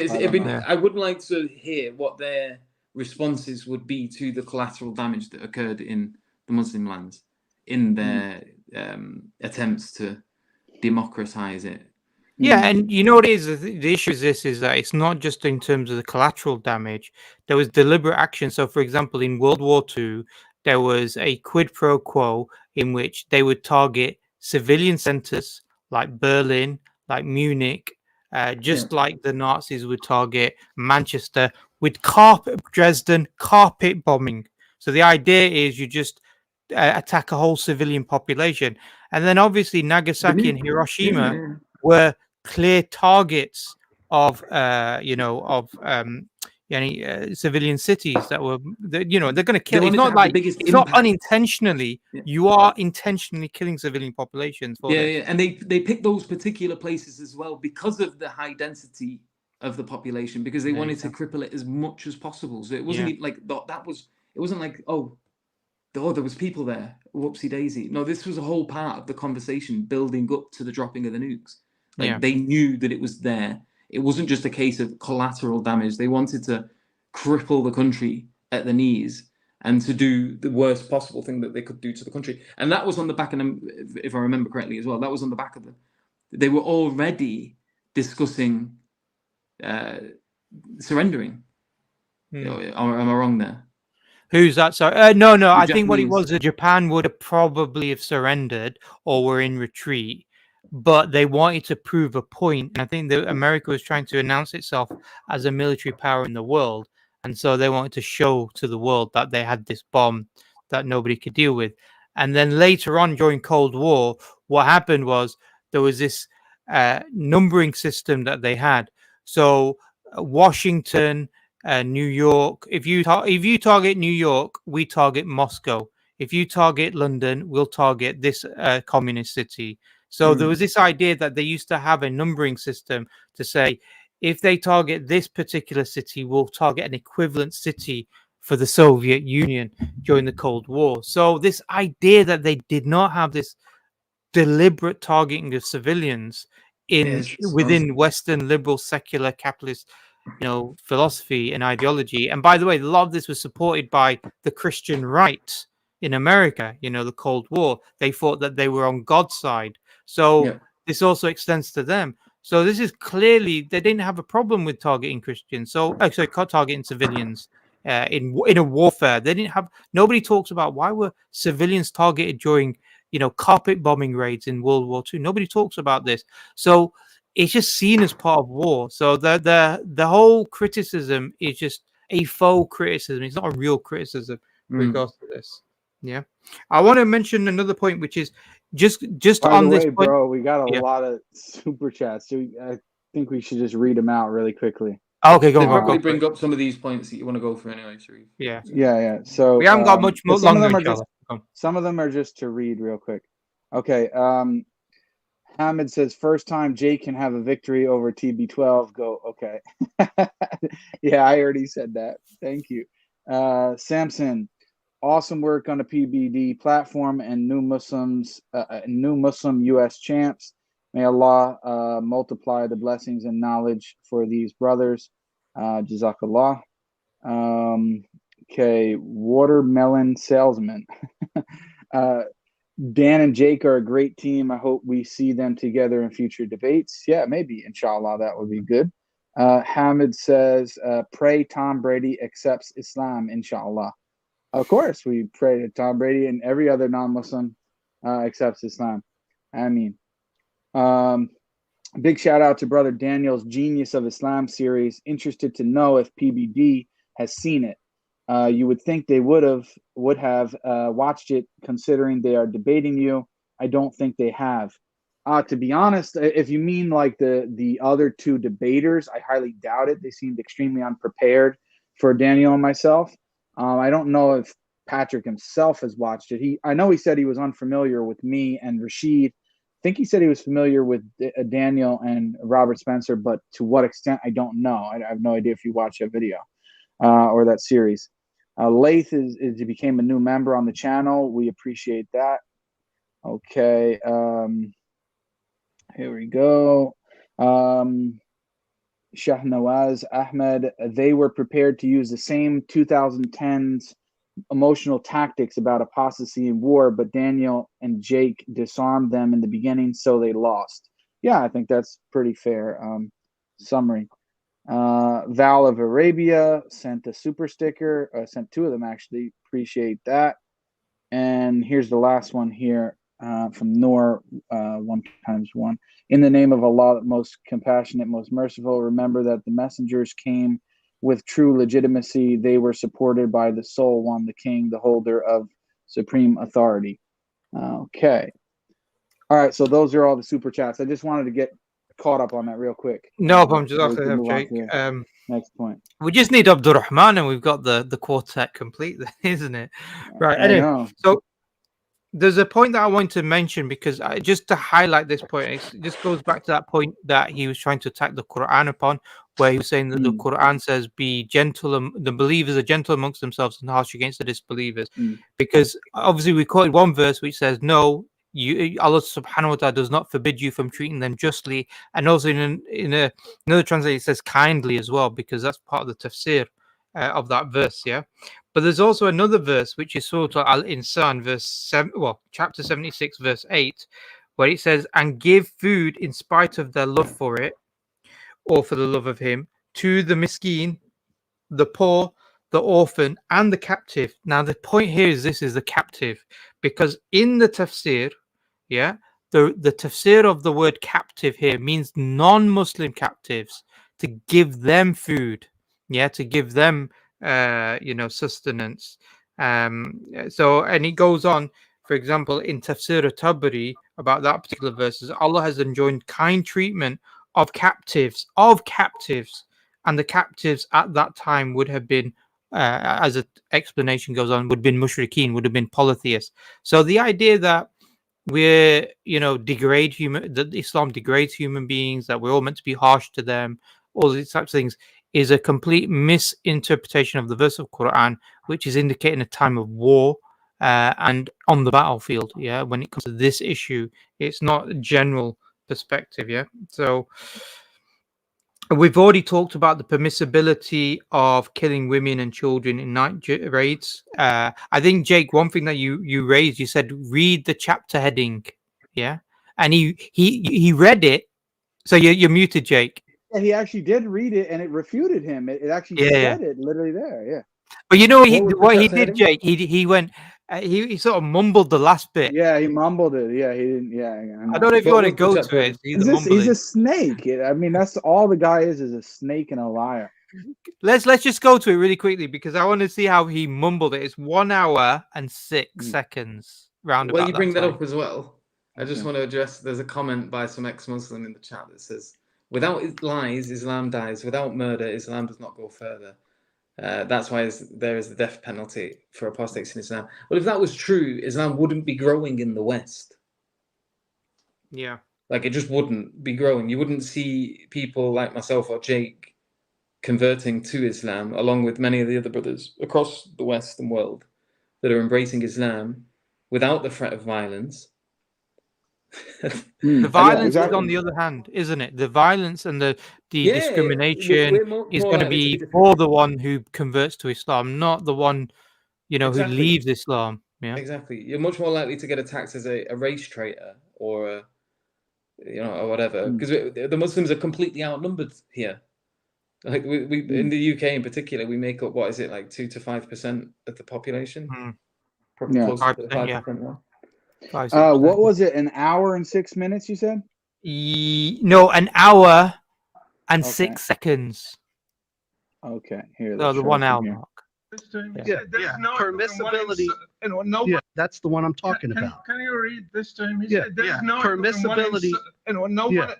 Speaker 7: I would like to hear what their responses would be to the collateral damage that occurred in the Muslim lands in their attempts to democratize it.
Speaker 1: Yeah, and you know what it is? The issue is that it's not just in terms of the collateral damage. There was deliberate action. So, for example, in World War II, there was a quid pro quo in which they would target civilian centers like Berlin, like Munich, just like the Nazis would target Manchester with Dresden carpet bombing. So the idea is you just attack a whole civilian population. And then obviously Nagasaki and Hiroshima were clear targets of civilian cities that were they're going to kill. It's not like it's not unintentionally. You are intentionally killing civilian populations.
Speaker 7: And they picked those particular places as well because of the high density of the population, because they wanted to cripple it as much as possible. So it wasn't like that was. It wasn't like there was people there. Whoopsie daisy. No, this was a whole part of the conversation building up to the dropping of the nukes. They knew that it was there. It wasn't just a case of collateral damage. They wanted to cripple the country at the knees and to do the worst possible thing that they could do to the country. And that was on the back of them, if I remember correctly as well, that was on the back of them. They were already discussing surrendering. Am I wrong there?
Speaker 1: Who's that? Sorry. No. I think what it was, Japan would have probably have surrendered or were in retreat, but they wanted to prove a point. And I think that America was trying to announce itself as a military power in the world. And so they wanted to show to the world that they had this bomb that nobody could deal with. And then later on during Cold War, what happened was there was this numbering system that they had. So Washington, New York. If you target New York, we target Moscow. If you target London, we'll target this communist city. So there was this idea that they used to have a numbering system to say, if they target this particular city, we'll target an equivalent city for the Soviet Union during the Cold War. So this idea that they did not have this deliberate targeting of civilians within Western liberal secular capitalist philosophy and ideology. And by the way, a lot of this was supported by the Christian right in America. The Cold War, they thought that they were on God's side. So this also extends to them. So this is clearly, they didn't have a problem with targeting Christians. So actually targeting civilians in a warfare. They didn't have, nobody talks about why were civilians targeted during, carpet bombing raids in World War II. Nobody talks about this. So it's just seen as part of war. So the whole criticism is just a faux criticism. It's not a real criticism in regards to this. Yeah. I want to mention another point, which is just
Speaker 2: By
Speaker 1: on
Speaker 2: the
Speaker 1: this
Speaker 2: way,
Speaker 1: point,
Speaker 2: bro, we got a lot of super chats. So I think we should just read them out really quickly.
Speaker 1: Okay, go
Speaker 7: They
Speaker 1: on.
Speaker 7: probably bring up some of these points that you want to go through anyway, Sharif.
Speaker 2: Yeah. So
Speaker 1: we haven't got much more longer.
Speaker 2: Some of them are just to read real quick. Okay. Hamid says, first time Jake can have a victory over TB12. Go. Okay. Yeah, I already said that. Thank you. Samson, awesome work on the PBD platform and new Muslim U.S. champs. May Allah multiply the blessings and knowledge for these brothers. Jazakallah. Okay, watermelon salesman. Dan and Jake are a great team. I hope we see them together in future debates. Yeah, maybe, inshallah, that would be good. Hamid says, pray Tom Brady accepts Islam, inshallah. Of course, we pray that Tom Brady and every other non-Muslim accepts Islam. I mean, big shout out to Brother Daniel's Genius of Islam series. Interested to know if PBD has seen it. You would think they would have watched it, considering they are debating you. I don't think they have. To be honest, if you mean like the other two debaters, I highly doubt it. They seemed extremely unprepared for Daniel and myself. I don't know if Patrick himself has watched it. I know he said he was unfamiliar with me and Rashid. I think he said he was familiar with Daniel and Robert Spencer, but to what extent, I don't know. I have no idea if you watched that video or that series. Lath he became a new member on the channel. We appreciate that. Okay. Here we go. Shahnawaz Ahmed, they were prepared to use the same 2010s emotional tactics about apostasy and war, but Daniel and Jake disarmed them in the beginning, so they lost. Yeah, I think that's pretty fair summary. Val of Arabia sent a super sticker, sent two of them actually. Appreciate that. And here's the last one here from Noor, 1x1. In the name of Allah, most compassionate, most merciful, remember that the messengers came with true legitimacy. They were supported by the sole one, the king, the holder of supreme authority. Okay. All right, so those are all the super chats. I just wanted to get caught up on that real quick.
Speaker 1: No problem. Just after that, Jake.
Speaker 2: Next point.
Speaker 1: We just need Abdulrahman, and we've got the quartet complete, isn't it? Right. Anyway, so there's a point that I want to mention, because just to highlight this point, it just goes back to that point that he was trying to attack the Quran upon, where he was saying that the Quran says, "Be gentle, the believers are gentle amongst themselves and harsh against the disbelievers." Because obviously we quoted one verse which says, "No, Allah Subhanahu wa Taala does not forbid you from treating them justly," and also in another translation it says kindly as well, because that's part of the tafsir of that verse. Yeah. But there's also another verse, which is Surah Al-Insan, chapter 76, verse 8, where it says, "And give food in spite of their love for it, or for the love of him, to the miskin, the poor, the orphan, and the captive." Now, the point here is this is the captive, because in the tafsir, the tafsir of the word captive here means non-Muslim captives, to give them food, to give them sustenance. So, and it goes on, for example, in Tafsir Tabari, about that particular verse, Allah has enjoined kind treatment of captives, and the captives at that time would have been, as an explanation goes on, would have been mushrikeen, would have been polytheists. So the idea that that Islam degrades human beings, that we're all meant to be harsh to them, all these types of things, is a complete misinterpretation of the verse of Quran, which is indicating a time of war and on the battlefield. Yeah, when it comes to this issue, it's not a general perspective. Yeah, so we've already talked about the permissibility of killing women and children in night raids. I think, Jake, one thing that you raised, you said read the chapter heading. Yeah, and he read it. So you're muted, Jake.
Speaker 2: Yeah, he actually did read it, and it refuted him. It actually said it literally there. Yeah.
Speaker 1: But you know what he did, Jake? He went. He sort of mumbled the last bit.
Speaker 2: Yeah, he mumbled it. Yeah, he didn't. Yeah,
Speaker 1: I don't know if you want to go to it.
Speaker 2: He's a snake. I mean, that's all the guy is a snake and a liar.
Speaker 1: Let's just go to it really quickly, because I want to see how he mumbled it. It's 1 hour and 6 seconds. Roundabout.
Speaker 7: Well, you bring that up as well. I just want to address. There's a comment by some ex-Muslim in the chat that says, "Without lies, Islam dies. Without murder, Islam does not go further." That's why there is the death penalty for apostates in Islam. Well, if that was true, Islam wouldn't be growing in the West.
Speaker 1: Yeah.
Speaker 7: Like, it just wouldn't be growing. You wouldn't see people like myself or Jake converting to Islam, along with many of the other brothers across the Western world that are embracing Islam without the threat of violence.
Speaker 1: The violence is on the other hand, isn't it? The violence and the discrimination is going to be for the one who converts to Islam, not the one, who leaves Islam. Yeah,
Speaker 7: exactly. You're much more likely to get attacked as a race traitor or or whatever, because the Muslims are completely outnumbered here. Like we in the UK in particular, we make up, what is it, like 2 to 5% of the population? Probably closer to 5% now.
Speaker 2: What was it? An hour and 6 minutes, you said?
Speaker 1: No, an hour and 6 seconds.
Speaker 2: Okay, here.
Speaker 1: No,
Speaker 2: let's
Speaker 1: the
Speaker 2: show
Speaker 1: one
Speaker 2: it from
Speaker 1: hour
Speaker 2: here.
Speaker 1: mark.
Speaker 5: Yeah. Permissibility. Yeah, that's the one I'm talking about.
Speaker 8: Can you read this to him? He
Speaker 5: Yeah.
Speaker 8: said there's
Speaker 6: Yeah.
Speaker 8: no
Speaker 5: Permissibility.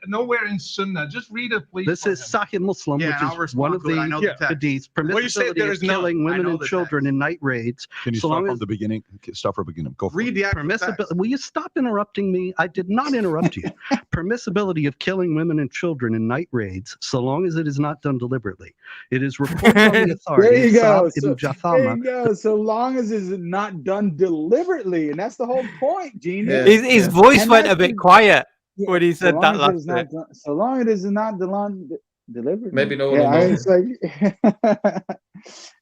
Speaker 8: nowhere in Sunnah. Just read it, please.
Speaker 5: This is Sahih Muslim,
Speaker 6: Yeah, and I'll
Speaker 5: which is
Speaker 6: respond
Speaker 5: one of
Speaker 6: to it. I know
Speaker 5: the
Speaker 6: the text.
Speaker 5: hadiths.
Speaker 8: Well, you said
Speaker 5: Permissibility
Speaker 8: there
Speaker 5: of
Speaker 8: is none.
Speaker 5: killing
Speaker 6: I
Speaker 5: women
Speaker 6: know
Speaker 5: and
Speaker 6: the
Speaker 5: children
Speaker 6: text.
Speaker 5: in night raids.
Speaker 4: Can you
Speaker 5: So
Speaker 4: start
Speaker 5: long
Speaker 4: from
Speaker 5: as
Speaker 4: the beginning? Okay, start from the beginning. Go for
Speaker 6: Read
Speaker 4: it.
Speaker 6: the actual text.
Speaker 5: permissibility. Will you stop interrupting me? I did not interrupt you. Permissibility of killing women and children in night raids, so long as it is not done deliberately. It is reported on the
Speaker 2: There
Speaker 5: authority.
Speaker 2: you go.
Speaker 5: Sa'd ibn
Speaker 2: There
Speaker 5: Jathama.
Speaker 2: you go. So long as it's not done deliberately, and that's the whole point, genius.
Speaker 1: His voice
Speaker 2: And
Speaker 1: went a
Speaker 2: that's
Speaker 1: bit quiet
Speaker 2: Yeah,
Speaker 1: when he
Speaker 2: so
Speaker 1: said
Speaker 2: long
Speaker 1: that
Speaker 2: as it
Speaker 1: last
Speaker 2: is not
Speaker 1: bit.
Speaker 2: done, so long it is not deliberately.
Speaker 7: Maybe no one
Speaker 2: Yeah,
Speaker 7: will
Speaker 2: I
Speaker 7: know.
Speaker 2: mean, it's like,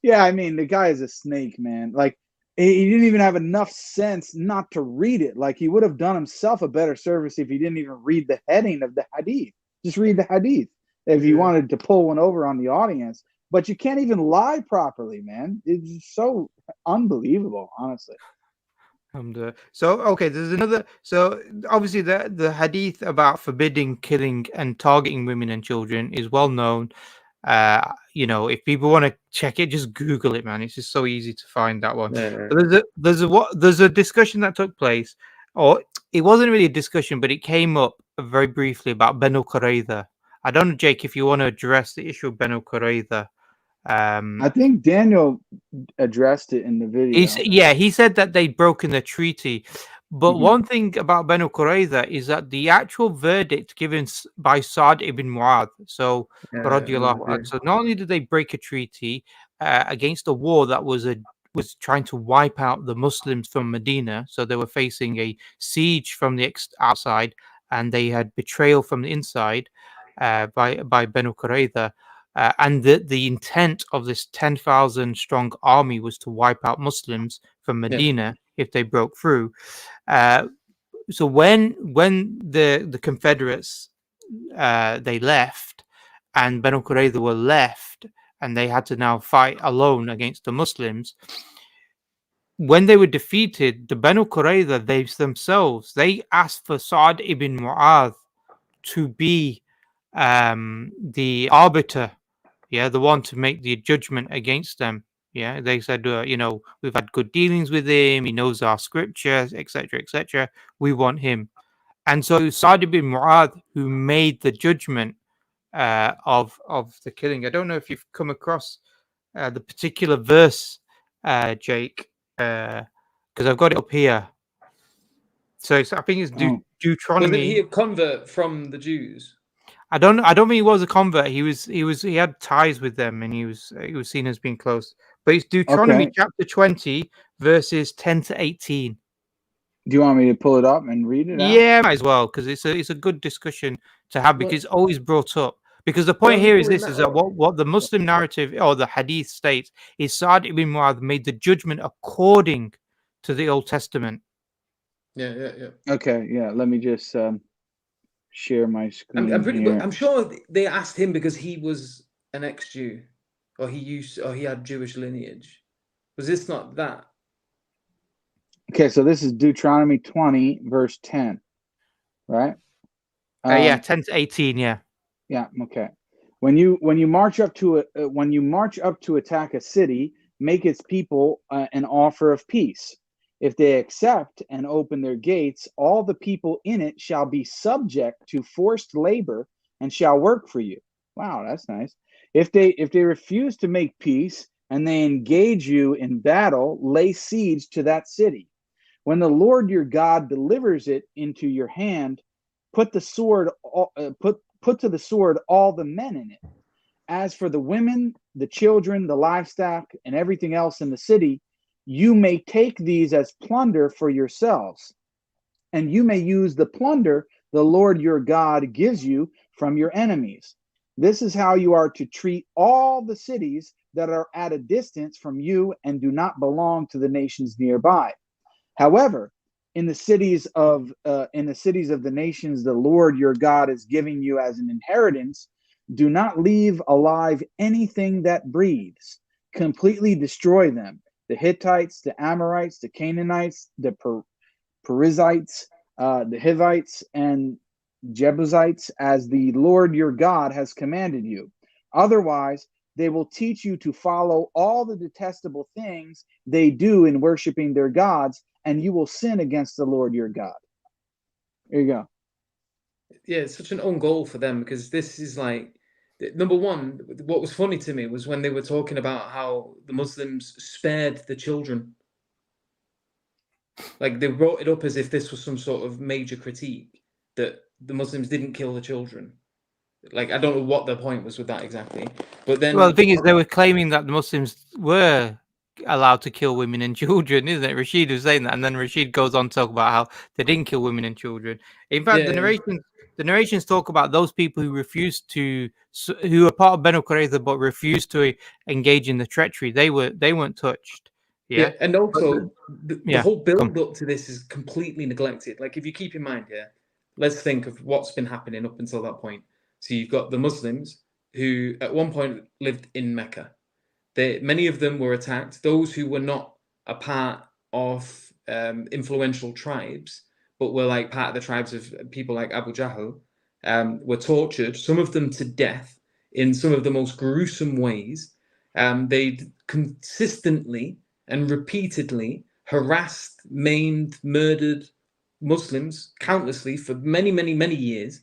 Speaker 2: yeah, I mean, the guy is a snake, man. Like, he didn't even have enough sense not to read it. Like, he would have done himself a better service if he didn't even read the heading of the hadith. Just read the hadith if you wanted to pull one over on the audience. But you can't even lie properly, man. It's so unbelievable, honestly.
Speaker 1: So okay, there's another. So obviously, the hadith about forbidding killing and targeting women and children is well known. If people want to check it, just Google it, man. It's just so easy to find that one.
Speaker 7: Yeah.
Speaker 1: But there's a discussion that took place, or it wasn't really a discussion, but it came up very briefly about Banu Qurayza. I don't know, Jake, if you want to address the issue of Banu Qurayza.
Speaker 2: I think Daniel addressed it in the video.
Speaker 1: He said that they'd broken the treaty. But
Speaker 2: Mhm.
Speaker 1: one thing about Banu Qurayza is that the actual verdict given by Sa'd ibn Mu'adh, so radiyallahu anhu, so not only did they break a treaty against a war that was trying to wipe out the Muslims from Medina, so they were facing a siege from the outside, and they had betrayal from the inside by Banu Qurayza. And the intent of this 10,000 strong army was to wipe out Muslims from Medina if they broke through. So when the Confederates they left, and Banu Qurayza were left, and they had to now fight alone against the Muslims. When they were defeated, the Banu Qurayza they asked for Sa'd ibn Mu'adh to be the arbiter. Yeah, the one to make the judgment against them. Yeah, they said, we've had good dealings with him. He knows our scriptures, etc., etc. We want him. And so Sa'd ibn Mu'adh, who made the judgment of the killing. I don't know if you've come across the particular verse, Jake, because I've got it up here. So I think it's Deuteronomy.
Speaker 7: Wasn't he a convert from the Jews?
Speaker 1: I don't think he was a convert. He had ties with them, and he was seen as being close. But it's Deuteronomy chapter 20, verses 10 to 18.
Speaker 2: Do you want me to pull it up and read it out?
Speaker 1: Yeah, might as well, because it's a good discussion to have, because it's always brought up. Because the point here is that what the Muslim narrative or the hadith states is Sa'd ibn Mu'adh made the judgment according to the Old Testament.
Speaker 7: Yeah.
Speaker 2: Okay, yeah. Let me just share my screen.
Speaker 7: I'm sure they asked him because he was an ex-Jew, or he had Jewish lineage. Was this not that?
Speaker 2: Okay, so this is Deuteronomy 20, verse 10, right?
Speaker 1: 10 to 18. Yeah.
Speaker 2: Yeah. Okay. When you march up to attack a city, make its people an offer of peace. If they accept and open their gates, all the people in it shall be subject to forced labor and shall work for you. Wow, that's nice. If they refuse to make peace and they engage you in battle, lay siege to that city. When the Lord your God delivers it into your hand, put to the sword all the men in it. As for the women, the children, the livestock, and everything else in the city, you may take these as plunder for yourselves, and you may use the plunder the Lord your God gives you from your enemies. This is how you are to treat all the cities that are at a distance from you and do not belong to the nations nearby. However, in the cities of the nations the Lord your God is giving you as an inheritance, do not leave alive anything that breathes. Completely destroy them. The Hittites, the Amorites, the Canaanites, the Perizzites, the Hivites, and Jebusites, as the Lord your God has commanded you. Otherwise, they will teach you to follow all the detestable things they do in worshiping their gods, and you will sin against the Lord your God. There you go.
Speaker 7: Yeah, it's such an own goal for them, because this is like, number one, what was funny to me was when they were talking about how the Muslims spared the children. Like, they brought it up as if this was some sort of major critique, that the Muslims didn't kill the children. Like, I don't know what their point was with that exactly. But then,
Speaker 1: Well, the thing is, they were claiming that the Muslims were allowed to kill women and children, isn't it? Rashid was saying that, and then Rashid goes on to talk about how they didn't kill women and children. In fact,
Speaker 7: Yeah.
Speaker 1: the narrations talk about those people who refused to, who are part of Banu Qurayza but refused to engage in the treachery. They weren't touched. Yeah.
Speaker 7: and also the
Speaker 1: Yeah,
Speaker 7: whole
Speaker 1: come.
Speaker 7: build up to this is completely neglected. Like, if you keep in mind, let's think of what's been happening up until that point. So you've got the Muslims who at one point lived in Mecca. Many of them were attacked. Those who were not a part of influential tribes, but were like part of the tribes of people like Abu Jahl, were tortured, some of them to death in some of the most gruesome ways. They consistently and repeatedly harassed, maimed, murdered Muslims countlessly for many, many, many years.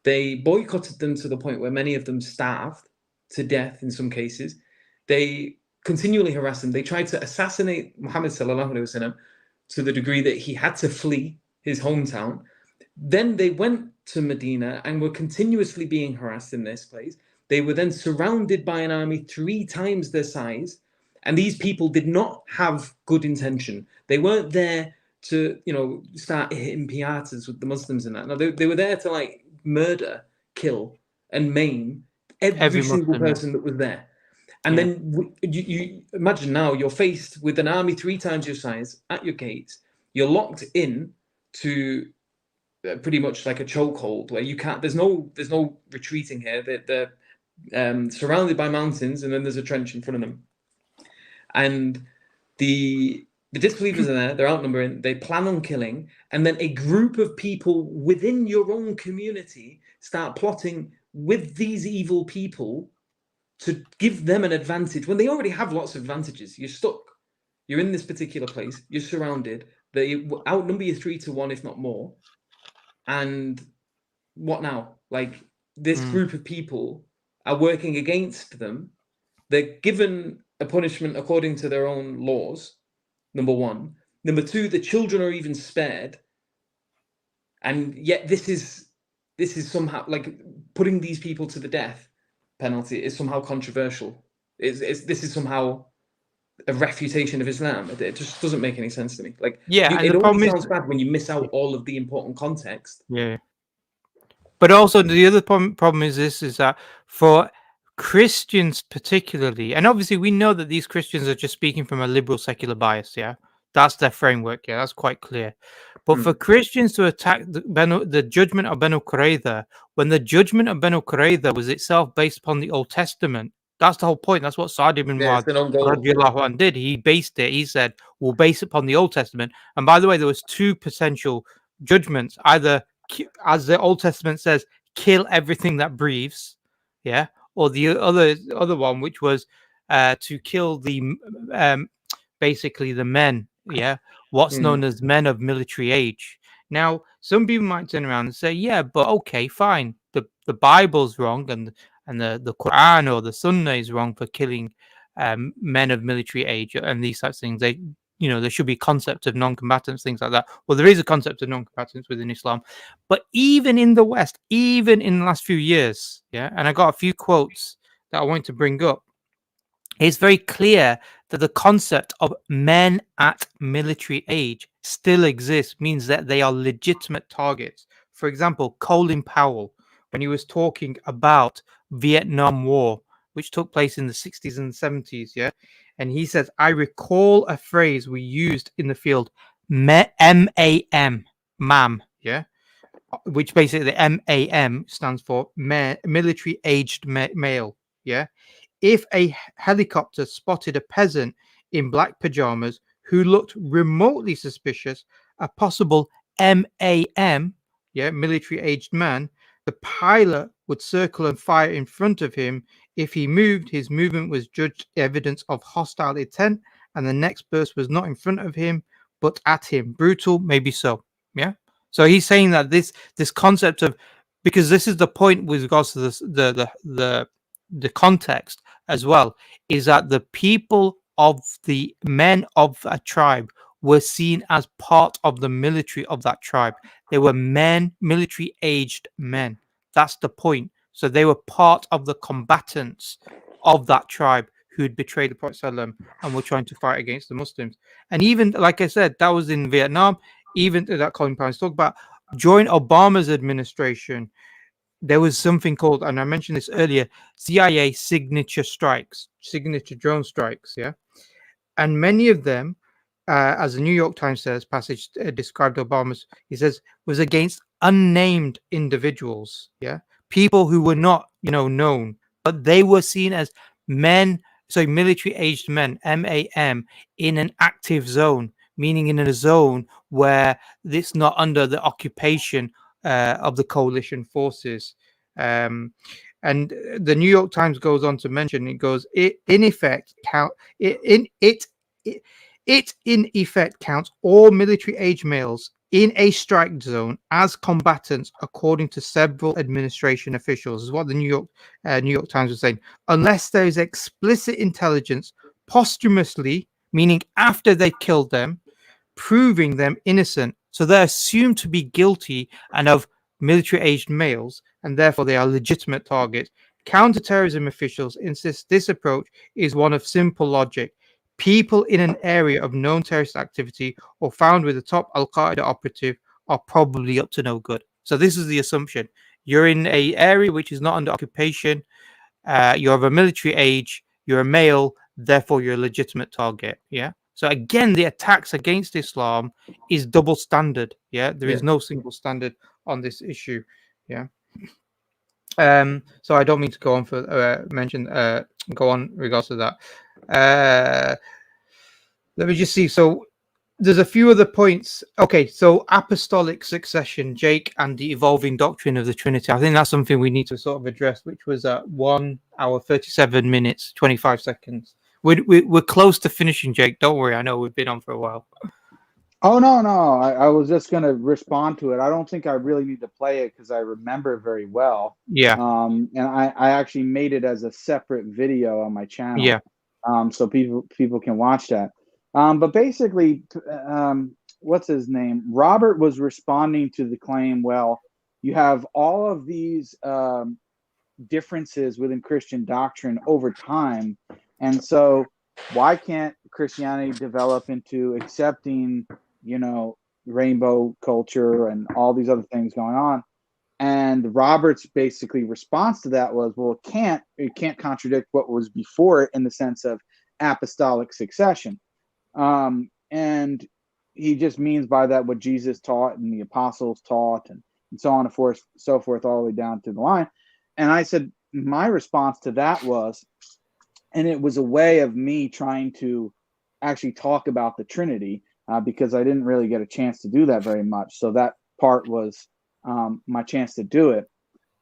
Speaker 7: They boycotted them to the point where many of them starved to death in some cases. They continually harassed them. They tried to assassinate Muhammad sallallahu alaihi wasallam to the degree that he had to flee his hometown. Then they went to Medina and were continuously being harassed in this place. They were then surrounded by an army 3 times their size, and these people did not have good intention. They weren't there to, start hitting piatas with the Muslims and that. No, they were there to like murder, kill, and maim every single
Speaker 1: Muslim,
Speaker 7: person that was there. And then you imagine now you're faced with an army 3 times your size at your gates. You're locked in to pretty much like a chokehold where you can't. There's no retreating here. They're surrounded by mountains, and then there's a trench in front of them. And the disbelievers are there. They're outnumbering. They plan on killing, and then a group of people within your own community start plotting with these evil people to give them an advantage when they already have lots of advantages. You're stuck. You're in this particular place. You're surrounded. They outnumber you 3 to 1, if not more. And what now? Like, this group of people are working against them. They're given a punishment according to their own laws, number 1. Number 2, the children are even spared. And yet this is somehow like putting these people to the death penalty is somehow controversial. This is somehow a refutation of Islam. It just doesn't make any sense to me. Like, it only sounds bad when you miss out all of the important context.
Speaker 1: Yeah. But also the other problem is that for Christians particularly, and obviously we know that these Christians are just speaking from a liberal secular bias, that's their framework, that's quite clear. But for Christians to attack the judgment of Banu Qurayza, when the judgment of Banu Qurayza was itself based upon the Old Testament, that's the whole point. That's what Sa'd ibn Mu'adh did. He based it. He said, we'll base it upon the Old Testament. And by the way, there was 2 potential judgments, either as the Old Testament says, kill everything that breathes, or the other one, which was to kill the basically the men, what's known as men of military age. Now, some people might turn around and say, but okay, fine, the Bible's wrong, and the Quran or the Sunnah is wrong for killing men of military age and these types of things. There should be concept of non-combatants, things like that. Well, there is a concept of non-combatants within Islam, but even in the West, even in the last few years, and I got a few quotes that I want to bring up. It's very clear that the concept of men at military age still exists, means that they are legitimate targets. For example, Colin Powell, when he was talking about Vietnam War, which took place in the 60s and 70s, and he says, I recall a phrase we used in the field, M-A-M, MAM, which basically the M-A-M stands for military-aged male, If a helicopter spotted a peasant in black pajamas who looked remotely suspicious, a possible MAM, military-aged man, The pilot would circle and fire in front of him. If he moved, his movement was judged evidence of hostile intent, and the next burst was not in front of him, but at him. Brutal, maybe so. Yeah. So he's saying that this concept of, because this is the point with regards to this, the context as well, is that the people of the men of a tribe were seen as part of the military of that tribe. They were men, military aged men. That's the point. So they were part of the combatants of that tribe who'd betrayed the Prophet ﷺ and were trying to fight against the Muslims. And even, like I said, that was in Vietnam. Even that Colin Powell talked about, during Obama's administration, there was something called, and I mentioned this earlier, CIA signature strikes, signature drone strikes. Yeah. And many of them, as the New York Times says, passage described Obama's, he says, was against unnamed individuals, yeah, people who were not, known, but they were seen as men, so military-aged men, MAM, in an active zone, meaning in a zone where it's not under the occupation of the coalition forces. And the New York Times goes on to mention, it goes, it in effect counts all military-age males in a strike zone as combatants, according to several administration officials. Is what the New York Times was saying. Unless there is explicit intelligence posthumously, meaning after they killed them, proving them innocent. So they're assumed to be guilty and of military-aged males, and therefore they are legitimate targets. Counterterrorism officials insist this approach is one of simple logic. People in an area of known terrorist activity or found with a top Al-Qaeda operative are probably up to no good. So this is the assumption. You're in an area which is not under occupation. You're of a military age. You're a male. Therefore, you're a legitimate target. Yeah. So again, the attacks against Islam is double standard. Yeah. There is no single standard on this issue. Yeah. So I don't mean to go on for go on in regards to that. Let me just see. So there's a few other points. Okay, so apostolic succession, Jake, and the evolving doctrine of the Trinity. I think that's something we need to sort of address, which was at 1 hour, 37 minutes, 25 seconds. We're close to finishing, Jake. Don't worry. I know we've been on for a while.
Speaker 2: Oh, no. I was just going to respond to it. I don't think I really need to play it because I remember very well.
Speaker 1: Yeah.
Speaker 2: And I actually made it as a separate video on my channel.
Speaker 1: Yeah.
Speaker 2: So people can watch that. But basically, what's his name? Robert was responding to the claim, well, you have all of these differences within Christian doctrine over time. And so why can't Christianity develop into accepting, rainbow culture and all these other things going on? And Robert's basically response to that was, well, it can't contradict what was before it in the sense of apostolic succession. And he just means by that what Jesus taught and the apostles taught and so on and so forth, all the way down to the line. And I said, my response to that was, and it was a way of me trying to actually talk about the Trinity, because I didn't really get a chance to do that very much. So that part was my chance to do it.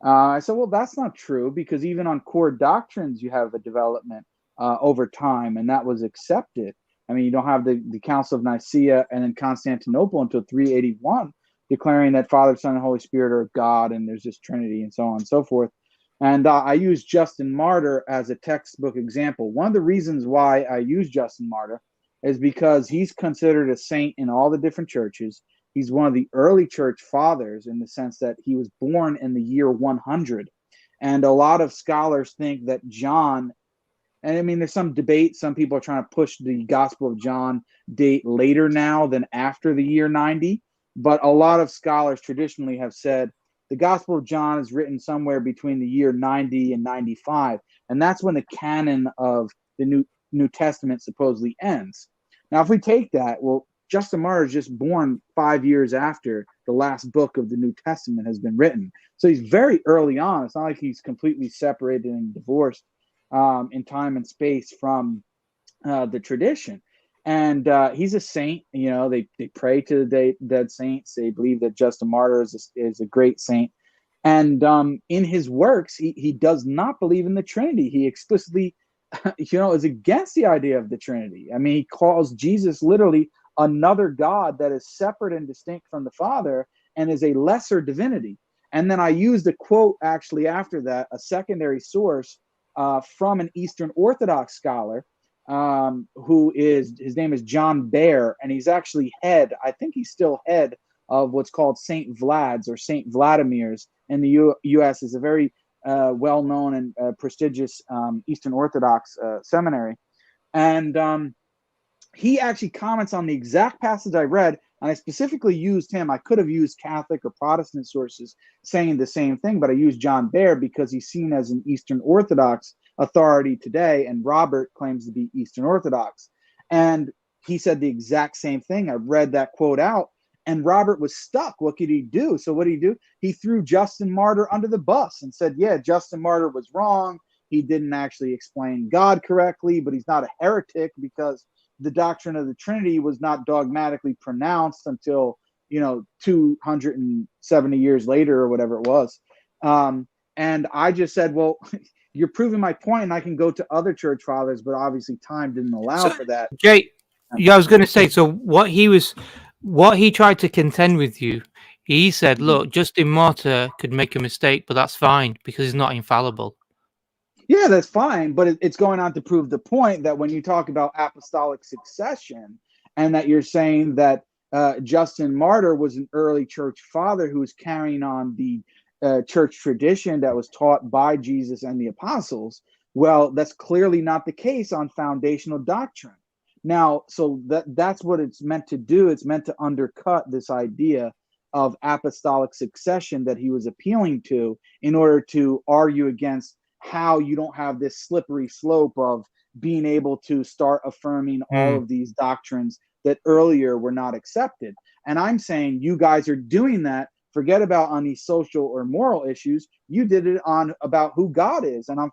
Speaker 2: I said, well, that's not true, because even on core doctrines, you have a development over time, and that was accepted. I mean, you don't have the Council of Nicaea and then Constantinople until 381, declaring that Father, Son, and Holy Spirit are God, and there's this Trinity, and so on and so forth. And I use Justin Martyr as a textbook example. One of the reasons why I use Justin Martyr is because he's considered a saint in all the different churches. He's one of the early church fathers in the sense that he was born in the year 100. And a lot of scholars think that John, and I mean, there's some debate. Some people are trying to push the Gospel of John date later now than after the year 90. But a lot of scholars traditionally have said the Gospel of John is written somewhere between the year 90 and 95. And that's when the canon of the New Testament supposedly ends. Now, if we take that, well, Justin Martyr is just born 5 years after the last book of the New Testament has been written. So he's very early on. It's not like he's completely separated and divorced in time and space from the tradition. And he's a saint. They pray to the dead saints. They believe that Justin Martyr is a great saint. And in his works, he does not believe in the Trinity. He explicitly, is against the idea of the Trinity. I mean, he calls Jesus literally another God that is separate and distinct from the Father and is a lesser divinity. And then I used a quote actually after that, a secondary source from an Eastern Orthodox scholar his name is John Baer, and he's actually I think he's still head of what's called St. Vlad's or St. Vladimir's in the U.S. is a very well-known and prestigious Eastern Orthodox seminary. And he actually comments on the exact passage I read, and I specifically used him. I could have used Catholic or Protestant sources saying the same thing, but I used John Baer because he's seen as an Eastern Orthodox authority today, and Robert claims to be Eastern Orthodox. And he said the exact same thing. I read that quote out, and Robert was stuck. What could he do? So what did he do? He threw Justin Martyr under the bus and said, yeah, Justin Martyr was wrong. He didn't actually explain God correctly, but he's not a heretic because the doctrine of the Trinity was not dogmatically pronounced until 270 years later or whatever it was. And I just said, well, you're proving my point, and I can go to other church fathers, but obviously time didn't allow for that.
Speaker 1: Jay, I was going to say, so what he tried to contend with you, he said, look, Justin Martyr could make a mistake, but that's fine because he's not infallible.
Speaker 2: Yeah, that's fine, but it's going on to prove the point that when you talk about apostolic succession and that you're saying that Justin Martyr was an early church father who was carrying on the church tradition that was taught by Jesus and the apostles, well, that's clearly not the case on foundational doctrine. Now, so that's what it's meant to do. It's meant to undercut this idea of apostolic succession that he was appealing to in order to argue against how you don't have this slippery slope of being able to start affirming all of these doctrines that earlier were not accepted. And I'm saying you guys are doing that. Forget about on these social or moral issues. You did it on about who God is. And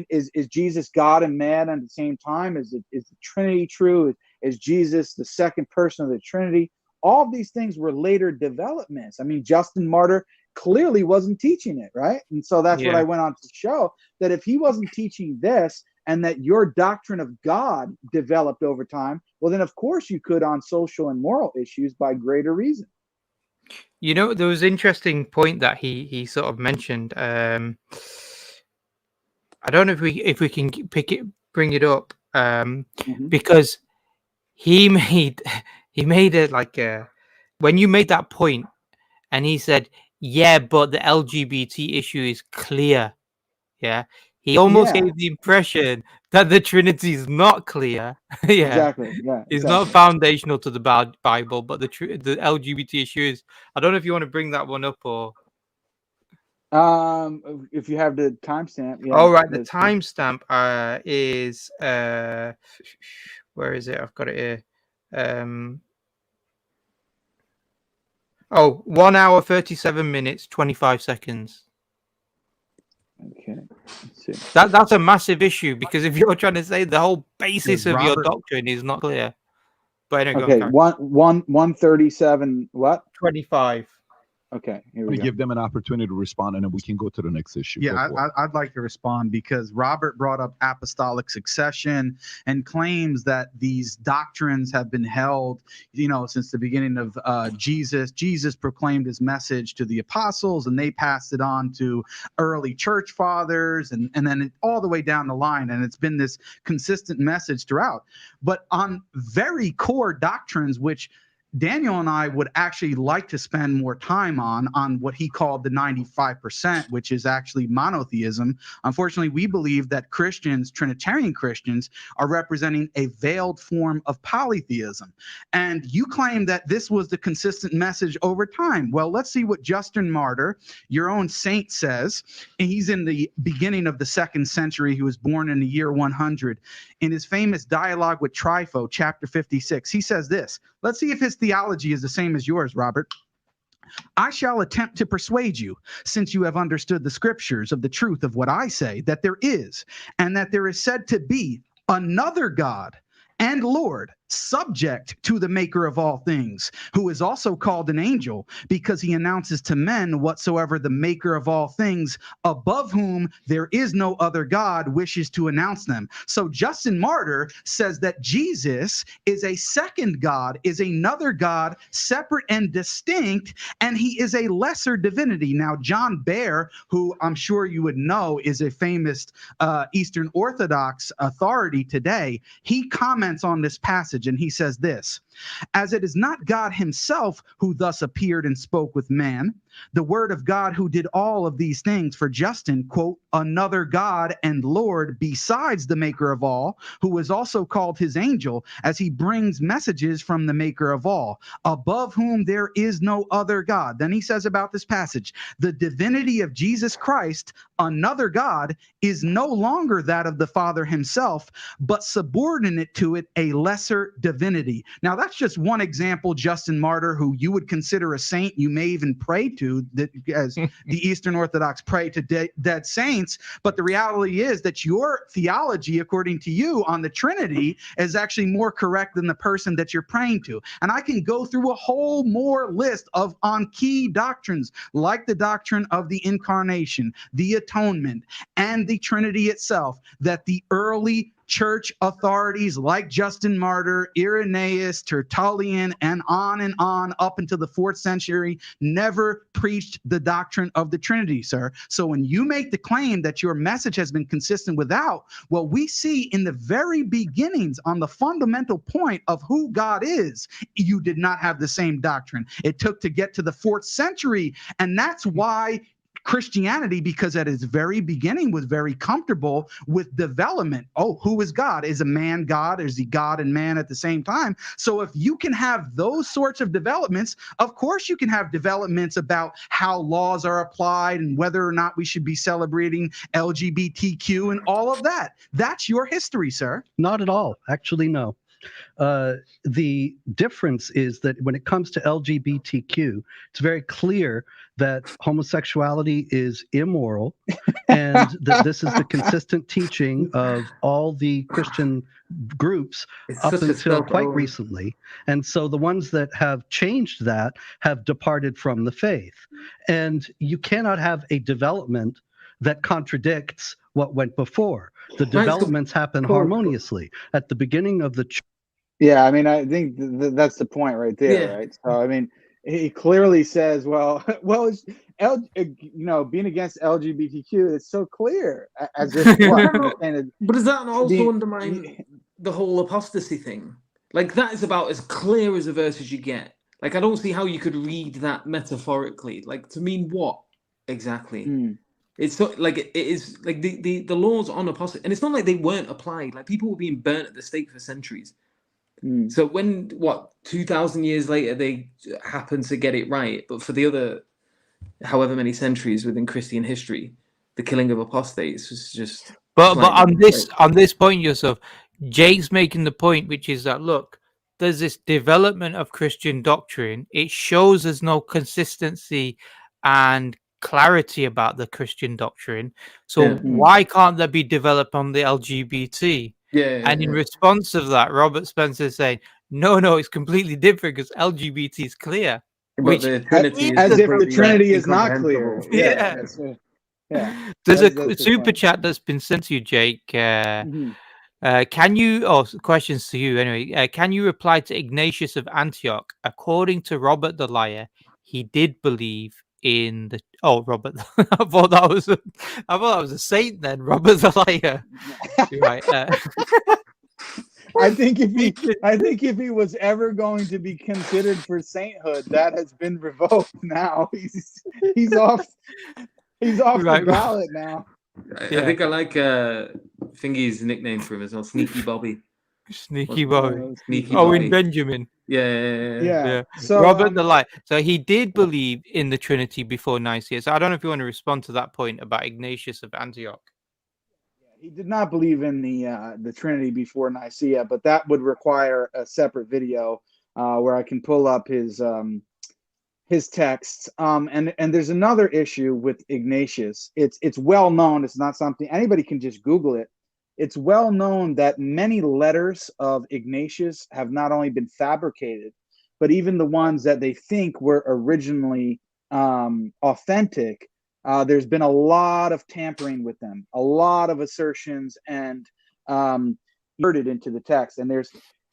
Speaker 2: is Jesus God and man at the same time? Is the Trinity true? Is Jesus the second person of the Trinity? All of these things were later developments. I mean, Justin Martyr clearly wasn't teaching it, right? And so that's what I went on to show, that if he wasn't teaching this and that your doctrine of God developed over time, well, then of course you could on social and moral issues by greater reason.
Speaker 1: There was an interesting point that he sort of mentioned. I don't know if we can bring it up, because he made it like when you made that point, and he said, "Yeah, but the LGBT issue is clear." Yeah, he almost gave the impression that the Trinity is not clear.
Speaker 2: Exactly. Yeah,
Speaker 1: it's not foundational to the Bible, but the LGBT issue is. I don't know if you want to bring that one up or.
Speaker 2: If you have the timestamp. Yeah.
Speaker 1: All right, the timestamp is where is it? I've got it here. 1 hour 37 minutes 25 seconds.
Speaker 2: Okay. Let's see.
Speaker 1: That's a massive issue because if you're trying to say the whole basis of your doctrine is not clear. But anyway,
Speaker 2: okay, 137 what?
Speaker 1: 25.
Speaker 2: Okay, here we go.
Speaker 4: Give them an opportunity to respond, and then we can go to the next issue.
Speaker 6: Yeah, I'd like to respond because Robert brought up apostolic succession and claims that these doctrines have been held, since the beginning of Jesus. Jesus proclaimed his message to the apostles, and they passed it on to early church fathers, and then all the way down the line. And it's been this consistent message throughout. But on very core doctrines, which Daniel and I would actually like to spend more time on what he called the 95%, which is actually monotheism. Unfortunately, we believe that Christians, Trinitarian Christians, are representing a veiled form of polytheism. And you claim that this was the consistent message over time. Well, let's see what Justin Martyr, your own saint, says. And he's in the beginning of the 2nd century. He was born in the year 100. In his famous dialogue with Trypho, chapter 56, he says this. Let's see if his theology is the same as yours, Robert. I shall attempt to persuade you, since you have understood the scriptures, of the truth of what I say, that there is, and that there is said to be, another God and Lord, subject to the maker of all things, who is also called an angel, because he announces to men whatsoever the maker of all things, above whom there is no other God, wishes to announce them. So Justin Martyr says that Jesus is a second God, is another God, separate and distinct, and he is a lesser divinity. Now, John Baer, who I'm sure you would know is a famous Eastern Orthodox authority today, he comments on this passage and he says this: as it is not God himself who thus appeared and spoke with man, the word of God who did all of these things, for Justin, quote, another God and Lord besides the maker of all, who is also called his angel, as he brings messages from the maker of all, above whom there is no other God. Then he says about this passage, the divinity of Jesus Christ, another God, is no longer that of the Father himself, but subordinate to it a lesser divinity. Now, that's just one example. Justin Martyr, who you would consider a saint, you may even pray to, as the Eastern Orthodox pray to dead saints. But the reality is that your theology, according to you, on the Trinity is actually more correct than the person that you're praying to. And I can go through a whole more list of on key doctrines, like the doctrine of the incarnation, the atonement, and the Trinity itself, that the early church authorities like Justin Martyr, Irenaeus, Tertullian, and on up until the 4th century never preached the doctrine of the Trinity, sir. So when you make the claim that your message has been consistent without, what we see in the very beginnings on the fundamental point of who God is, you did not have the same doctrine. It took to get to the 4th century, and that's why Christianity, because at its very beginning was very comfortable with development. Oh, who is God? Is a man God? Is he God and man at the same time? So if you can have those sorts of developments, of course you can have developments about how laws are applied and whether or not we should be celebrating LGBTQ and all of that. That's your history, sir.
Speaker 5: Not at all. Actually, no. The difference is that when it comes to LGBTQ, it's very clear that homosexuality is immoral, and that this is the consistent teaching of all the Christian groups
Speaker 7: It's
Speaker 5: up
Speaker 7: such a
Speaker 5: until quite
Speaker 7: self-owned-
Speaker 5: recently. And so the ones that have changed that have departed from the faith. And you cannot have a development that contradicts what went before. The developments happen harmoniously. At the beginning of the
Speaker 2: Yeah, I mean, I think that's the point right there,
Speaker 7: Yeah.
Speaker 2: right? So, I mean, he clearly says, well, it's being against LGBTQ, it's so clear, as if what?
Speaker 7: But does that also
Speaker 2: the-
Speaker 7: undermine the whole apostasy thing? Like, that is about as clear as a verse as you get. Like, I don't see how you could read that metaphorically. Like, to mean what exactly? It's so, like, it is like the laws on apostasy, and it's not like they weren't applied. Like, people were being burnt at the stake for centuries. So when 2,000 years later they happen to get it right, but for the other however many centuries within Christian history, the killing of apostates was just.
Speaker 1: But on this point, Yusuf, Jake's making the point, which is that look, there's this development of Christian doctrine. It shows there's no consistency and clarity about the Christian doctrine. So why can't there be developed on the LGBT? And in response of that, Robert Spencer is saying, no, it's completely different because LGBT is clear.
Speaker 7: But the Trinity
Speaker 2: as if the Trinity is not clear.
Speaker 1: Yeah. There's a super chat that's been sent to you, Jake. Can you, questions to you anyway, can you reply to Ignatius of Antioch? According to Robert the Liar, he did believe in the Robert. I thought that was a saint then, Robert the Liar. Right.
Speaker 2: I think if he was ever going to be considered for sainthood, that has been revoked now. He's off the ballot now.
Speaker 7: I think I like Thingy's nickname for him as well, Sneaky Bobby.
Speaker 1: Sneaky Bobby.
Speaker 7: Sneaky
Speaker 1: Bobby.
Speaker 7: Bobby.
Speaker 1: Benjamin.
Speaker 2: Yeah. So
Speaker 1: Robert the Light. So he did believe in the Trinity before Nicaea. So I don't know if you want to respond to that point about Ignatius of Antioch.
Speaker 2: He did not believe in the Trinity before Nicaea, but that would require a separate video where I can pull up his texts. And there's another issue with Ignatius. It's well known. It's not something anybody can just Google it. it's well known that many letters of Ignatius have not only been fabricated, but even the ones that they think were originally authentic, there's been a lot of tampering with them, a lot of assertions and inserted into the text. And there's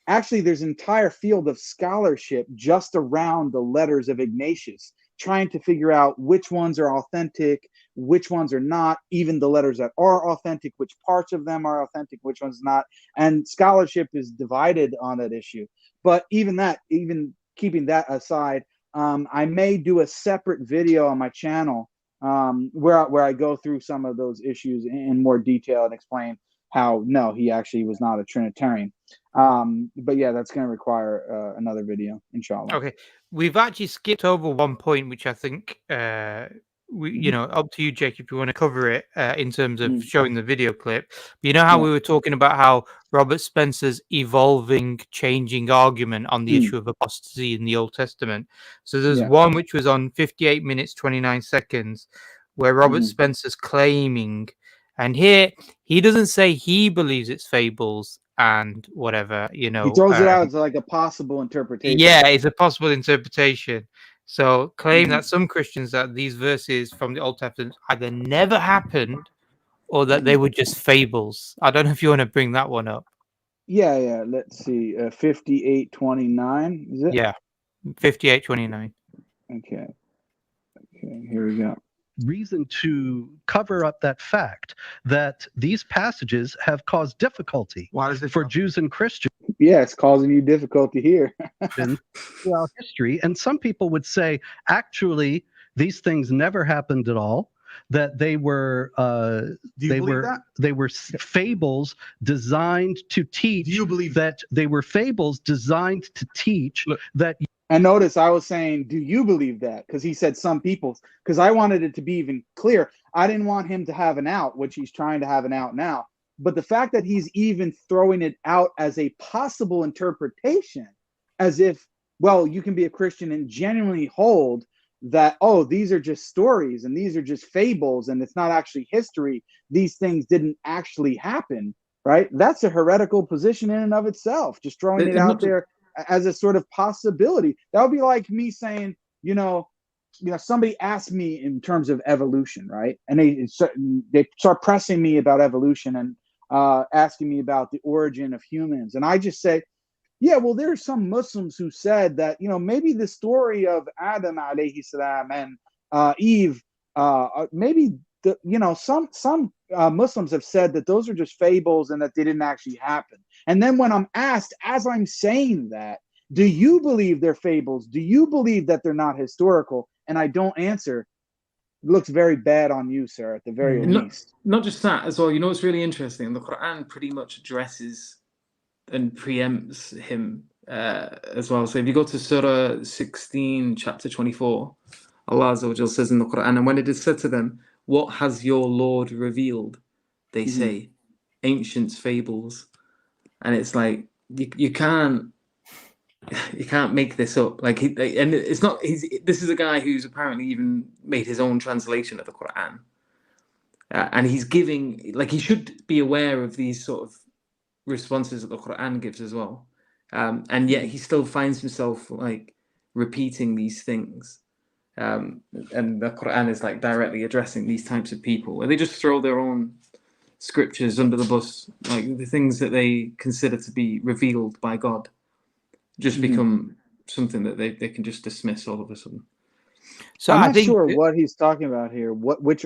Speaker 2: an entire field of scholarship just around the letters of Ignatius, trying to figure out which ones are authentic, which ones are not, even the letters that are authentic, which parts of them are authentic, which ones not. And scholarship is divided on that issue. But even keeping that aside, I may do a separate video on my channel where I go through some of those issues in more detail and explain how, no, he actually was not a Trinitarian. But yeah, that's going to require another video, inshallah.
Speaker 1: Okay, we've actually skipped over one point, which I think up to you, Jake, if you want to cover it in terms of showing the video clip. But you know how we were talking about how Robert Spencer's evolving, changing argument on the issue of apostasy in the Old Testament. So there's one which was on 58 minutes 29 seconds, where Robert Spencer's claiming, and here he doesn't say he believes it's fables and whatever,
Speaker 2: he throws it out as like a possible interpretation.
Speaker 1: Yeah, it's a possible interpretation. So claim that some Christians that these verses from the Old Testament either never happened or that they were just fables. I don't know if you want to bring that one up.
Speaker 2: Yeah. Let's see. 58:29, is it?
Speaker 1: Yeah, 58:29.
Speaker 2: Okay, here we go.
Speaker 5: Reason to cover up that fact that these passages have caused difficulty for Jews and Christians.
Speaker 2: Yeah, it's causing you difficulty here.
Speaker 5: Throughout history. And some people would say, actually, these things never happened at all. That they were they were fables designed to teach.
Speaker 6: Do you believe
Speaker 5: that they were fables designed to teach that?
Speaker 2: And notice I was saying, do you believe that? Because he said some people, because I wanted it to be even clear. I didn't want him to have an out, which he's trying to have an out now. But the fact that he's even throwing it out as a possible interpretation, as if, well, you can be a Christian and genuinely hold that, oh, these are just stories and these are just fables and it's not actually history. These things didn't actually happen, right? That's a heretical position in and of itself, just throwing it out there as a sort of possibility. That would be like me saying, somebody asked me in terms of evolution, right? And they start pressing me about evolution and asking me about the origin of humans. And I just say, yeah, well, there are some Muslims who said that, maybe the story of Adam alayhi salam and Eve, maybe some Muslims have said that those are just fables and that they didn't actually happen. And then when I'm asked, as I'm saying that, do you believe they're fables? Do you believe that they're not historical? And I don't answer, it looks very bad on you, sir, at the very least.
Speaker 7: Not just that as well. What's really interesting? The Quran pretty much addresses and preempts him as well. So if you go to Surah 16, chapter 24, Allah Azza wa Jal says in the Quran, and when it is said to them, what has your Lord revealed? They say, ancient fables. And it's like, you can't make this up. Like, and it's not, this is a guy who's apparently even made his own translation of the Quran. And he's giving, like, he should be aware of these sort of responses that the Quran gives as well. And yet he still finds himself like repeating these things. And the Quran is like directly addressing these types of people where they just throw their own scriptures under the bus, like the things that they consider to be revealed by God just become something that they can just dismiss all of a sudden.
Speaker 2: So I'm not sure what he's talking about here.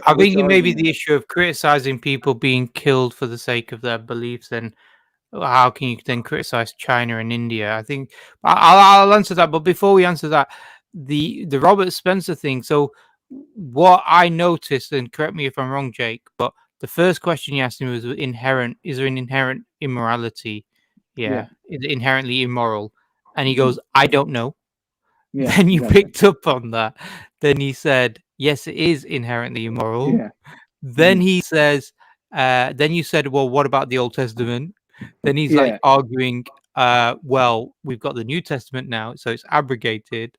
Speaker 2: I
Speaker 1: think it may be the issue of criticizing people being killed for the sake of their beliefs. And how can you then criticize China and India? I think I'll answer that. But before we answer that, the Robert Spencer thing. So what I noticed, and correct me if I'm wrong, Jake, but the first question you asked me was inherent. Is there an inherent immorality? Yeah. Is it inherently immoral? And he goes, I don't know. Yeah, then you picked up on that. Then he said, yes, it is inherently immoral. Yeah. Then he says, then you said, well, what about the Old Testament? Then he's like arguing, well, we've got the New Testament now, so it's abrogated.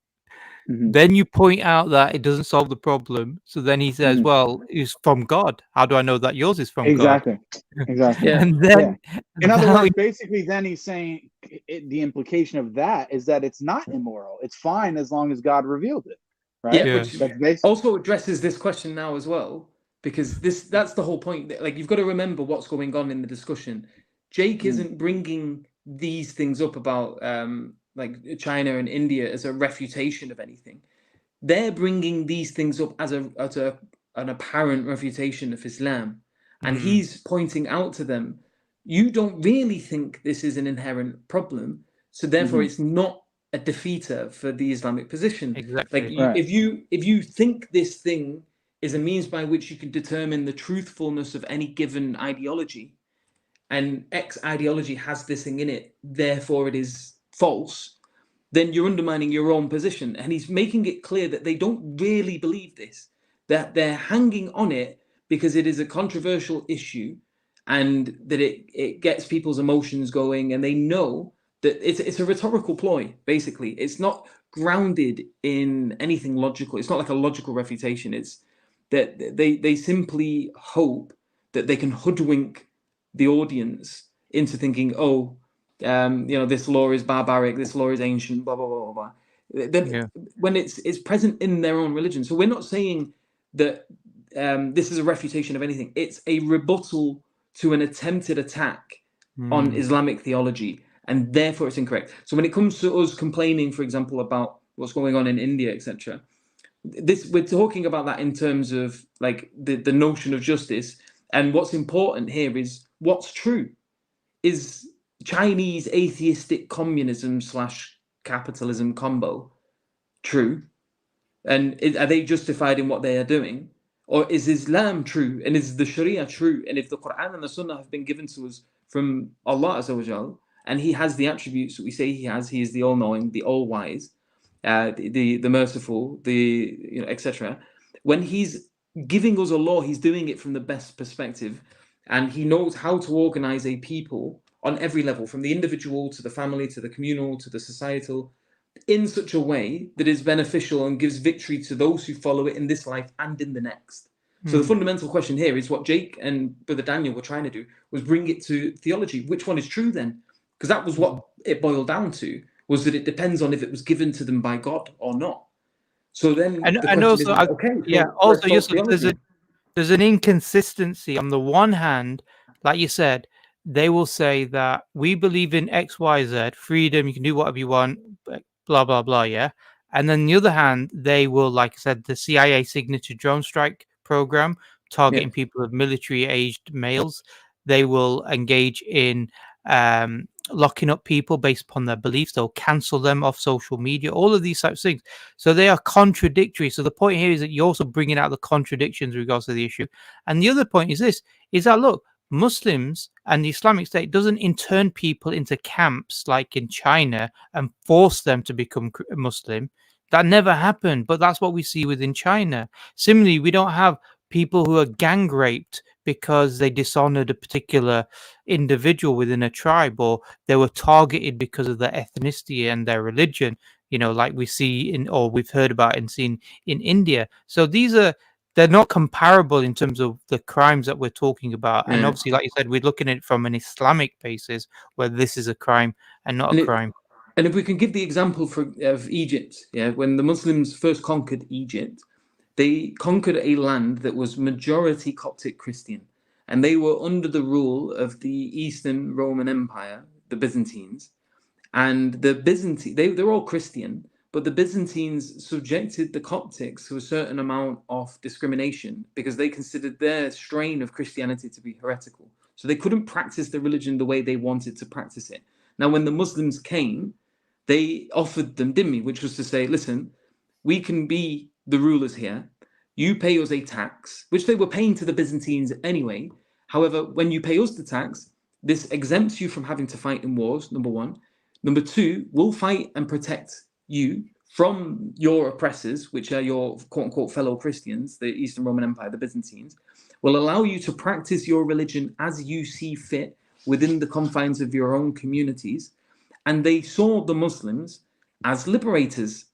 Speaker 1: Then you point out that it doesn't solve the problem. So then he says, well, it's from God. How do I know that yours is from
Speaker 2: Exactly.
Speaker 1: God?
Speaker 2: Exactly.
Speaker 7: Yeah.
Speaker 1: And then,
Speaker 2: In other
Speaker 1: now
Speaker 2: words, basically, then he's saying the implication of that is that it's not immoral. It's fine as long as God revealed it, right?
Speaker 7: Yeah,
Speaker 1: Yeah.
Speaker 7: which
Speaker 2: That's basic.
Speaker 7: also addresses this question now as well, because that's the whole point. Like, you've got to remember what's going on in the discussion. Jake isn't bringing these things up about like China and India as a refutation of anything. They're bringing these things up as an apparent refutation of Islam, and he's pointing out to them, you don't really think this is an inherent problem, so therefore it's not a defeater for the Islamic position.
Speaker 1: Exactly.
Speaker 7: Like,
Speaker 2: Right.
Speaker 7: if you think this thing is a means by which you can determine the truthfulness of any given ideology, and X ideology has this thing in it, therefore it is false, then you're undermining your own position. And he's making it clear that they don't really believe this, that they're hanging on it because it is a controversial issue, and that it gets people's emotions going, and they know that it's a rhetorical ploy, basically. It's not grounded in anything logical. It's not like a logical refutation. It's that they simply hope that they can hoodwink the audience into thinking, oh, this law is barbaric, this law is ancient, blah blah blah blah. Then when it's present in their own religion. So we're not saying that this is a refutation of anything. It's a rebuttal to an attempted attack on Islamic theology, and therefore it's incorrect. So when it comes to us complaining, for example, about what's going on in India, etc., we're talking about that in terms of like the notion of justice. And what's important here is what's true. Is Chinese atheistic communism / capitalism combo true? And are they justified in what they are doing? Or is Islam true? And is the Sharia true? And if the Quran and the Sunnah have been given to us from Allah Azza wa Jal, and he has the attributes that we say he has, he is the all-knowing, the all-wise, the merciful, etc. When he's giving us a law, he's doing it from the best perspective, and he knows how to organize a people on every level, from the individual to the family to the communal to the societal, in such a way that is beneficial and gives victory to those who follow it in this life and in the next. So the fundamental question here is what Jake and Brother Daniel were trying to do, was bring it to theology. Which one is true then? Because that was what it boiled down to, was that it depends on if it was given to them by God or not. So then
Speaker 1: also Yusuf, there's an inconsistency. On the one hand, like you said, they will say that we believe in X, Y, Z, freedom, you can do whatever you want, blah, blah, blah, yeah? And then on the other hand, they will, like I said, the CIA signature drone strike program, targeting people of military-aged males. They will engage in locking up people based upon their beliefs. They'll cancel them off social media, all of these types of things. So they are contradictory. So the point here is that you're also bringing out the contradictions with regards to the issue. And the other point is this, is that, look, Muslims and the Islamic State doesn't intern people into camps like in China and force them to become Muslim. That never happened, but that's what we see within China. Similarly, we don't have people who are gang raped because they dishonored a particular individual within a tribe, or they were targeted because of their ethnicity and their religion, like we see or we've heard about and seen in India. So they're not comparable in terms of the crimes that we're talking about. And obviously, like you said, we're looking at it from an Islamic basis where this is a crime and not a crime.
Speaker 7: And if we can give the example of Egypt, when the Muslims first conquered Egypt, they conquered a land that was majority Coptic Christian, and they were under the rule of the Eastern Roman Empire, the Byzantines. And the Byzantines, they're all Christian, but the Byzantines subjected the Coptics to a certain amount of discrimination because they considered their strain of Christianity to be heretical. So they couldn't practice the religion the way they wanted to practice it. Now, when the Muslims came, they offered them dhimmi, which was to say, listen, we can be the rulers here. You pay us a tax, which they were paying to the Byzantines anyway. However, when you pay us the tax, this exempts you from having to fight in wars, number one. Number two, we'll fight and protect you from your oppressors, which are your quote-unquote fellow Christians, the Eastern Roman Empire, the Byzantines. Will allow you to practice your religion as you see fit within the confines of your own communities. And they saw the Muslims as liberators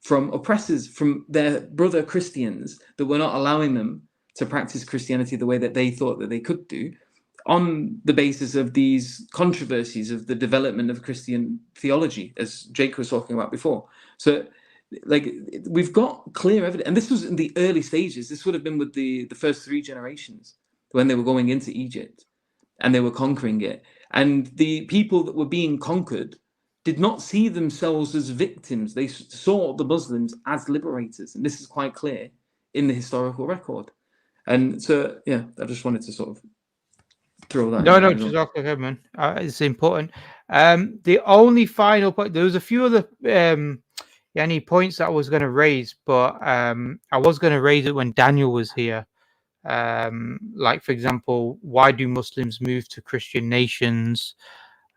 Speaker 7: from oppressors, from their brother Christians that were not allowing them to practice Christianity the way that they thought that they could do, on the basis of these controversies of the development of Christian theology, as Jake was talking about before. So, like, we've got clear evidence, and this was in the early stages. This would have been with the first 3 generations when they were going into Egypt and they were conquering it. And the people that were being conquered did not see themselves as victims. They saw the Muslims as liberators. And this is quite clear in the historical record. And so, yeah, I just wanted to sort of throw that
Speaker 1: No,
Speaker 7: in
Speaker 1: no,
Speaker 7: there as well.
Speaker 1: Jazakallah, man. It's important. The only final point, there was a few other any points that I was going to raise, but I was going to raise it when Daniel was here. Like, for example, why do Muslims move to Christian nations?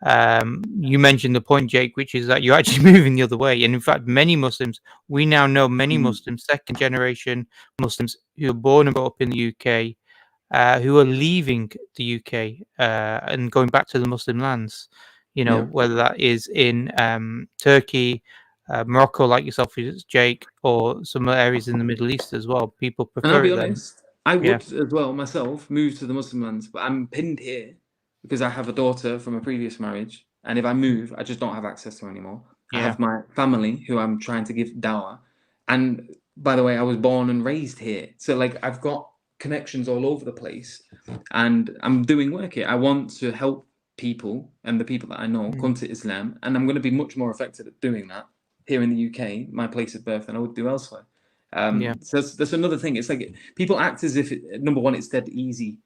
Speaker 1: You mentioned the point, Jake, which is that you're actually moving the other way. And in fact, many Muslims, we now know many Muslims, second generation Muslims who are born and brought up in the UK, who are leaving the UK and going back to the Muslim lands, whether that is in Turkey, Morocco, like yourself, Jake, or some areas in the Middle East as well. People
Speaker 7: And I'll
Speaker 1: prefer
Speaker 7: be
Speaker 1: it then.
Speaker 7: honest, I would as well myself move to the Muslim lands, but I'm pinned here because I have a daughter from a previous marriage. And if I move, I just don't have access to her anymore. I have my family who I'm trying to give dawah. And by the way, I was born and raised here. So, like, I've got connections all over the place and I'm doing work here. I want to help people and the people that I know come to Islam. And I'm going to be much more effective at doing that here in the UK, my place of birth, than I would do elsewhere. So that's another thing. It's like people act as if, number one, it's dead easy,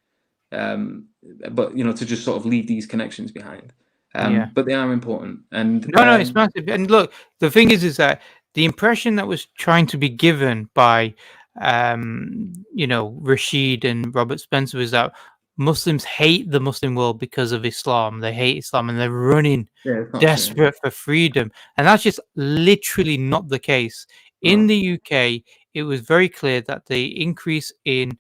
Speaker 7: but to just sort of leave these connections behind. But they are important. And
Speaker 1: no, it's massive. And look, the thing is that the impression that was trying to be given by Rashid and Robert Spencer was that Muslims hate the Muslim world because of Islam. They hate Islam and they're running desperate for freedom. And that's just literally not the case. In the UK, it was very clear that the increase in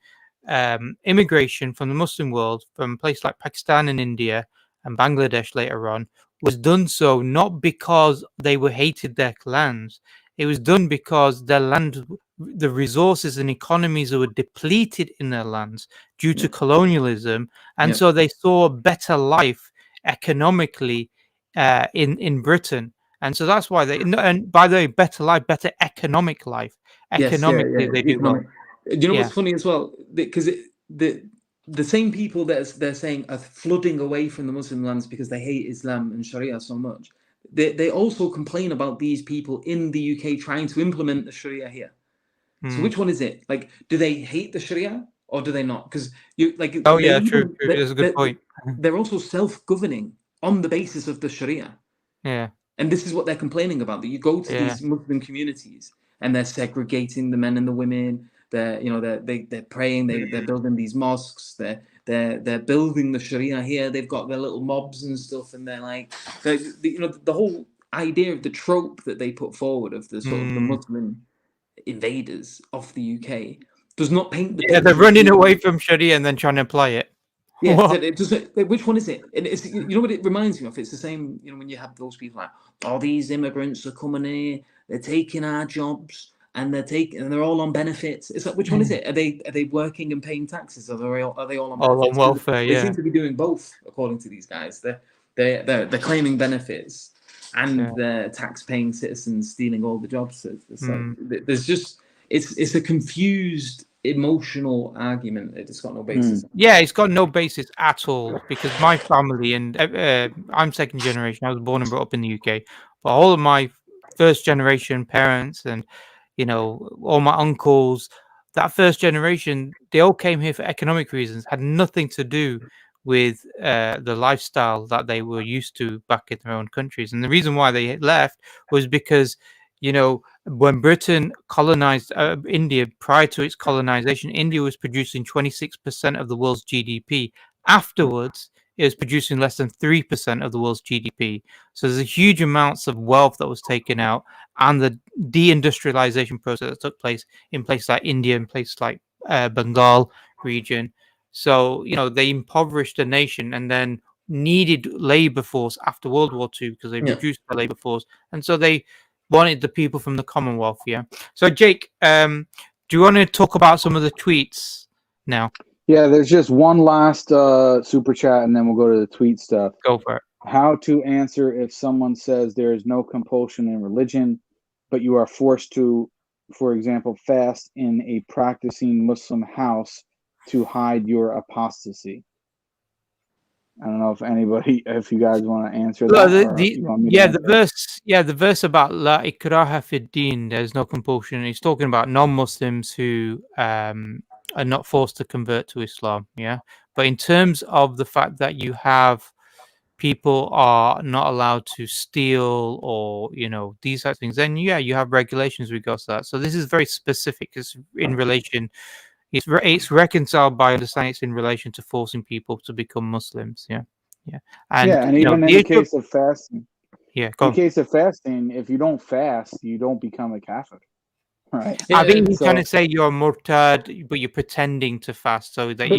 Speaker 1: immigration from the Muslim world, from places like Pakistan and India and Bangladesh later on, was done so not because they were hated their lands. It was done because their land, the resources and economies were depleted in their lands due to colonialism, and so they saw a better life economically in Britain, and so that's why they. And by the way, better life, better economic life. Economically, they do well.
Speaker 7: Do you know what's funny as well? Because the same people that they're saying are flooding away from the Muslim lands because they hate Islam and Sharia so much. They also complain about these people in the UK trying to implement the Sharia here. So which one is it? Like, do they hate the Sharia or do they not? Because true.
Speaker 1: That's a good point.
Speaker 7: They're also self-governing on the basis of the Sharia.
Speaker 1: Yeah.
Speaker 7: And this is what they're complaining about. That you go to these Muslim communities and they're segregating the men and the women. They're praying. They're building these mosques. They're building the Sharia here. They've got their little mobs and stuff, and they're like, the whole idea of the trope that they put forward of the sort of the Muslim invaders of the UK does not paint the
Speaker 1: they're running away from Sharia and then trying to apply it.
Speaker 7: Which one is it? And it's, what it reminds me of? It's the same, when you have those people like, oh, these immigrants are coming here, they're taking our jobs, and they're all on benefits. It's like, which one is it? Are they working and paying taxes? Or are they all on benefits?
Speaker 1: All on welfare?
Speaker 7: They seem to be doing both, according to these guys. They're claiming benefits and they're tax-paying citizens stealing all the jobs. So it's like, there's just it's a confused emotional argument. It's got no basis.
Speaker 1: Yeah, it's got no basis at all, because my family, and I'm second generation. I was born and brought up in the UK, but all of my first generation parents and all my uncles, that first generation, they all came here for economic reasons, had nothing to do with the lifestyle that they were used to back in their own countries. And the reason why they left was because when Britain colonized India, prior to its colonization, India was producing 26% of the world's GDP. Afterwards, it was producing less than 3% of the world's GDP. So there's a huge amounts of wealth that was taken out, and the deindustrialization process that took place in places like India and places like Bengal region. So, they impoverished the nation and then needed labor force after World War II because they reduced the labor force. And so they wanted the people from the Commonwealth. Yeah. So Jake, do you want to talk about some of the tweets now?
Speaker 2: Yeah, there's just one last super chat, and then we'll go to the tweet stuff.
Speaker 1: Go for it.
Speaker 2: How to answer if someone says there is no compulsion in religion, but you are forced to, for example, fast in a practicing Muslim house to hide your apostasy. I don't know if you guys want to answer that. Or you want me to answer
Speaker 1: the verse about La ikraha fid din, there's no compulsion. He's talking about non-Muslims who are not forced to convert to Islam. Yeah, but in terms of the fact that you have people are not allowed to steal or these types of things, then you have regulations with regards to that. So this is very specific. It's in relation. It's reconciled by understanding it's in relation to forcing people to become Muslims. Yeah.
Speaker 2: And even in the case of fasting.
Speaker 1: Yeah.
Speaker 2: In the case of fasting, if you don't fast, you don't become a Kafir. Right.
Speaker 1: I think he's trying to say you're a murtad, but you're pretending to fast, so that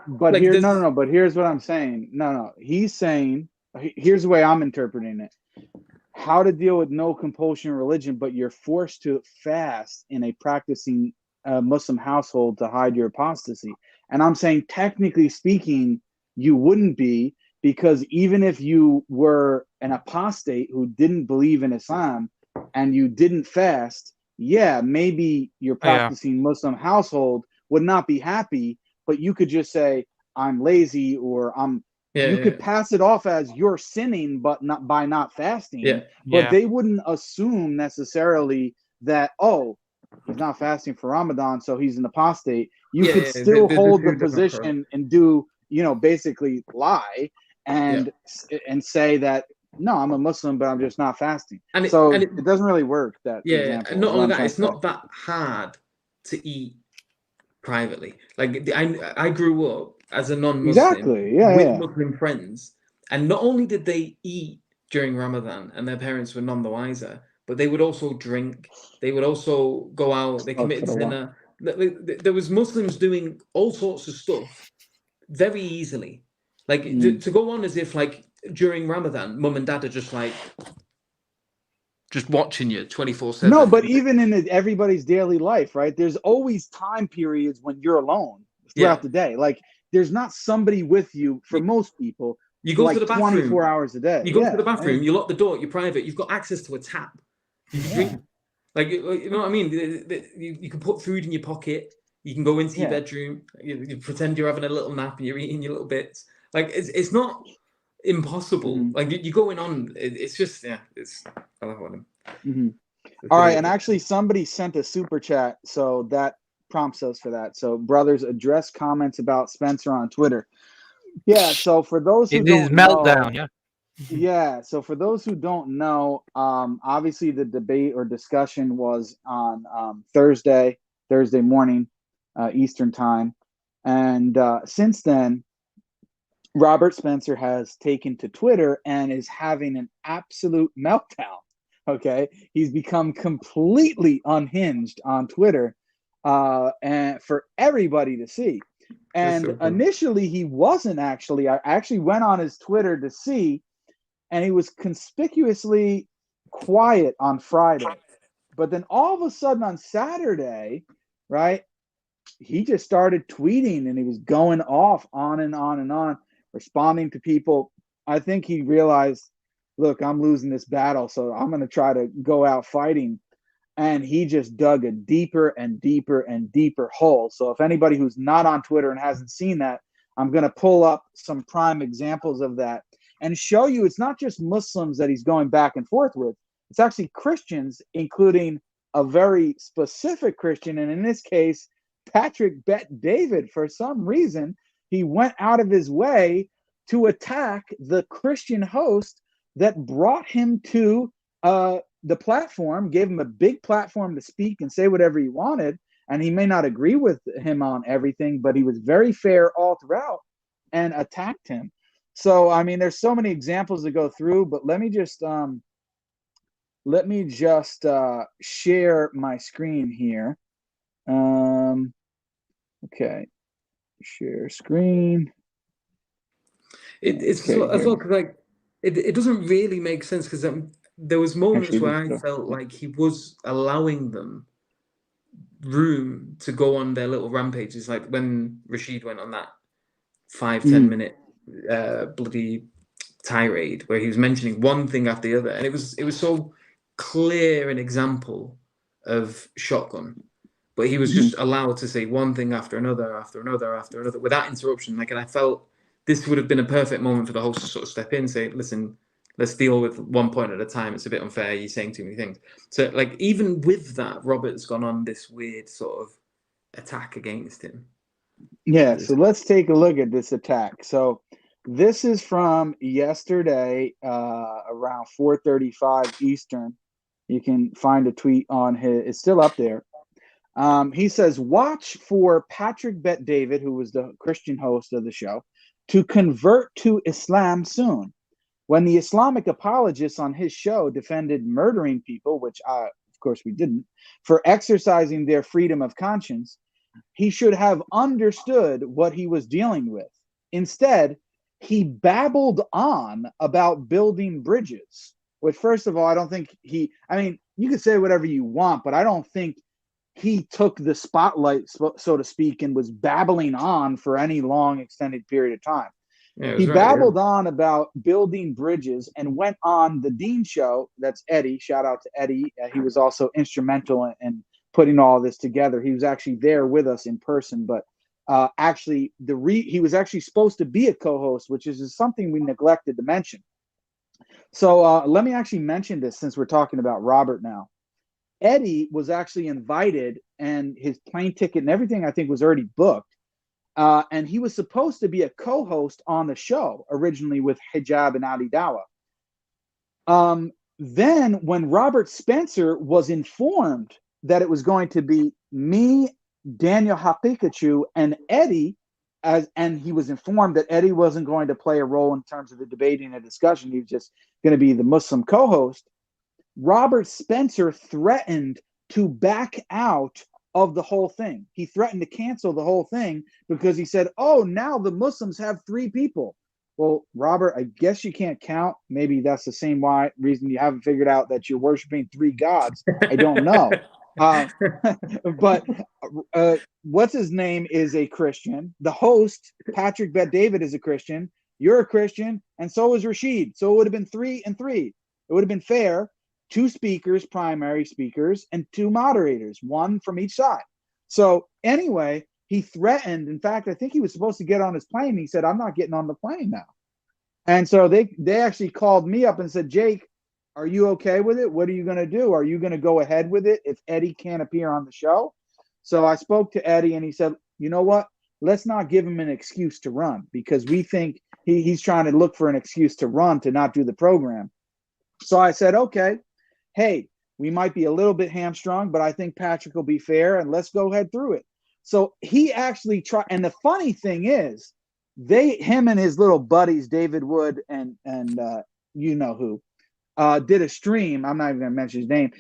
Speaker 2: But here's what I'm saying. No, he's saying. Here's the way I'm interpreting it. How to deal with no compulsion in religion, but you're forced to fast in a practicing Muslim household to hide your apostasy. And I'm saying, technically speaking, you wouldn't be, because even if you were an apostate who didn't believe in Islam and you didn't fast, maybe your practicing Muslim household would not be happy, but you could just say, I'm lazy, or you could pass it off as you're sinning, but not by not fasting. But they wouldn't assume necessarily that, he's not fasting for Ramadan, so he's an apostate. You could still hold the position and do, basically lie and say that, no, I'm a Muslim, but I'm just not fasting. It doesn't really work. That example.
Speaker 9: And not only that, it's not that hard to eat privately. Like I grew up as a non-Muslim with Muslim friends, and not only did they eat during Ramadan, and their parents were none the wiser, but they would also drink. They would also go out. They committed zina. There was Muslims doing all sorts of stuff very easily. Like to go on as if like during Ramadan, mum and dad are just watching you 24/7.
Speaker 2: No, but even in everybody's daily life, right? There's always time periods when you're alone throughout the day. Like there's not somebody with you for most people.
Speaker 9: You go to the bathroom
Speaker 2: 24 hours a day.
Speaker 9: You go to the bathroom. You lock the door. You're private. You've got access to a tap. You can drink. Like you know what I mean? You can put food in your pocket. You can go into your bedroom. You pretend you're having a little nap and you're eating your little bits. Like it's not impossible. Like you're going on. It's just it's I love them.
Speaker 2: All right, and actually somebody sent a super chat, so that prompts us for that. So brothers, address comments about Spencer on Twitter. Yeah. So for those who don't
Speaker 1: meltdown.
Speaker 2: So for those who don't know, obviously the debate or discussion was on Thursday morning, Eastern time, and since then, Robert Spencer has taken to Twitter and is having an absolute meltdown. Okay, he's become completely unhinged on Twitter, and for everybody to see. And initially, he wasn't actually. I actually went on his Twitter to see, and he was conspicuously quiet on Friday. But then all of a sudden on Saturday, right, he just started tweeting, and he was going off on and on and on, responding to people. I think he realized, look, I'm losing this battle, so I'm going to try to go out fighting. And he just dug a deeper and deeper and deeper hole. So if anybody who's not on Twitter and hasn't seen that, I'm going to pull up some prime examples of that and show you it's not just Muslims that he's going back and forth with. It's actually Christians, including a very specific Christian. And in this case, Patrick Bet David. For some reason, he went out of his way to attack the Christian host that brought him to the platform, gave him a big platform to speak and say whatever he wanted. And he may not agree with him on everything, but he was very fair all throughout and attacked him. So, I mean, there's so many examples to go through, but let me just share my screen here. Okay, share screen.
Speaker 9: It's okay, as well, because like it doesn't really make sense, because there was moments where I felt like he was allowing them room to go on their little rampages, like when Rashid went on that 5-10 minute bloody tirade where he was mentioning one thing after the other, and it was so clear an example of shotgun, but he was just allowed to say one thing after another without interruption. Like, and I felt this would have been a perfect moment for the host to sort of step in and say, listen, let's deal with one point at a time. It's a bit unfair. You're saying too many things. So, like, even with that, Robert's gone on this weird sort of attack against him.
Speaker 2: Yeah, so let's take a look at this attack. So this is from yesterday, around 4:35 Eastern. You can find a tweet on his, it's still up there. He says, watch for Patrick Bet David, who was the Christian host of the show, to convert to Islam soon. When the Islamic apologists on his show defended murdering people, which of course we didn't, for exercising their freedom of conscience, he should have understood what he was dealing with. Instead, he babbled on about building bridges, which, first of all, I don't think I mean, you can say whatever you want, but I don't think he took the spotlight, so to speak, and was babbling on for any long extended period of time. Yeah, he babbled on about building bridges and went on the Dean show. That's Eddie. Shout out to Eddie. He was also instrumental in putting all this together. He was actually there with us in person, but actually he was actually supposed to be a co-host, which is something we neglected to mention. So let me actually mention this since we're talking about Robert now. Eddie was actually invited, and his plane ticket and everything, I think, was already booked. And he was supposed to be a co-host on the show originally with Hijab and Ali Dawa. Then when Robert Spencer was informed that it was going to be me, Daniel Hakikachu, and Eddie, and he was informed that Eddie wasn't going to play a role in terms of the debating and discussion, he was just going to be the Muslim co-host, Robert Spencer threatened to back out of the whole thing. He threatened to cancel the whole thing because he said, oh, now the Muslims have 3 people. Well, Robert, I guess you can't count. Maybe that's the same reason you haven't figured out that you're worshiping 3 gods. I don't know. But what's his name is a Christian. The host, Patrick Bet David, is a Christian. You're a Christian, and so is Rashid. So it would have been 3 and 3. It would have been fair. 2 speakers, primary speakers, and 2 moderators, 1 from each side. So anyway, he threatened. In fact, I think he was supposed to get on his plane. He said, I'm not getting on the plane now. And so they actually called me up and said, Jake, are you okay with it? What are you going to do? Are you going to go ahead with it if Eddie can't appear on the show? So I spoke to Eddie, and he said, you know what? Let's not give him an excuse to run, because we think he's trying to look for an excuse to run, to not do the program. So I said, okay. Hey, we might be a little bit hamstrung, but I think Patrick will be fair, and let's go ahead through it. So he actually tried. And the funny thing is, him and his little buddies, David Wood and you know who, did a stream. I'm not even going to mention his name.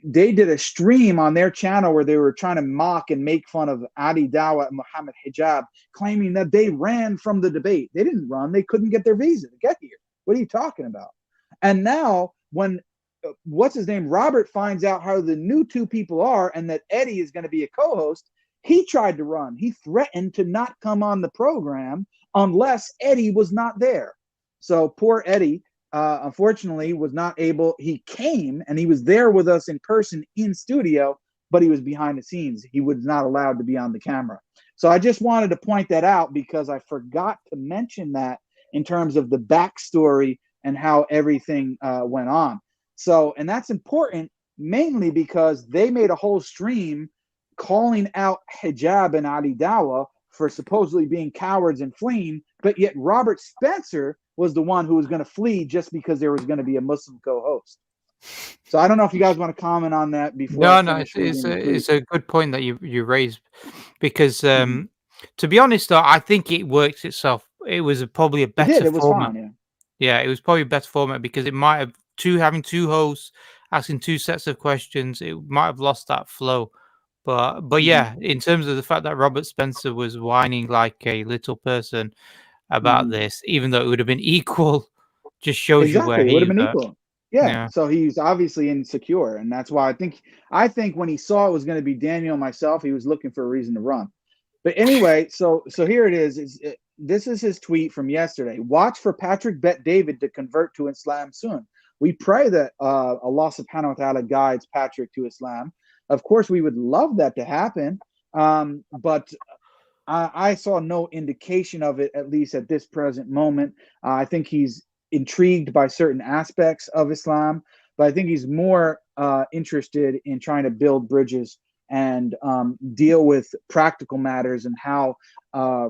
Speaker 2: They did a stream on their channel where they were trying to mock and make fun of Ali Dawa and Muhammad Hijab, claiming that they ran from the debate. They didn't run. They couldn't get their visa to get here. What are you talking about? And now when what's his name, Robert, finds out how the new 2 people are and that Eddie is going to be a co-host, he tried to run. He threatened to not come on the program unless Eddie was not there. So poor Eddie, unfortunately, was not able. He came and he was there with us in person in studio, but he was behind the scenes. He was not allowed to be on the camera. So I just wanted to point that out because I forgot to mention that in terms of the backstory and how everything went on. So, and that's important mainly because they made a whole stream calling out Hijab and Ali Dawa for supposedly being cowards and fleeing, but yet Robert Spencer was the one who was going to flee just because there was going to be a Muslim co-host. So I don't know if you guys want to comment on that before.
Speaker 1: No, it's a good point that you raised, because to be honest, though, I think it works itself. It was probably a better format. Fine, yeah, it was probably a better format because it might have having 2 hosts asking 2 sets of questions. It might have lost that flow. But yeah, in terms of the fact that Robert Spencer was whining like a little person about this, even though it would have been equal, just shows you where he would have been equal.
Speaker 2: Yeah, so he's obviously insecure, and that's why I think when he saw it was going to be Daniel and myself, he was looking for a reason to run. But anyway, so here it is. This is his tweet from yesterday. Watch for Patrick Bet David to convert to Islam soon. We pray that Allah subhanahu wa ta'ala guides Patrick to Islam. Of course, we would love that to happen, but I saw no indication of it, at least at this present moment. I think he's intrigued by certain aspects of Islam, but I think he's more interested in trying to build bridges and deal with practical matters and how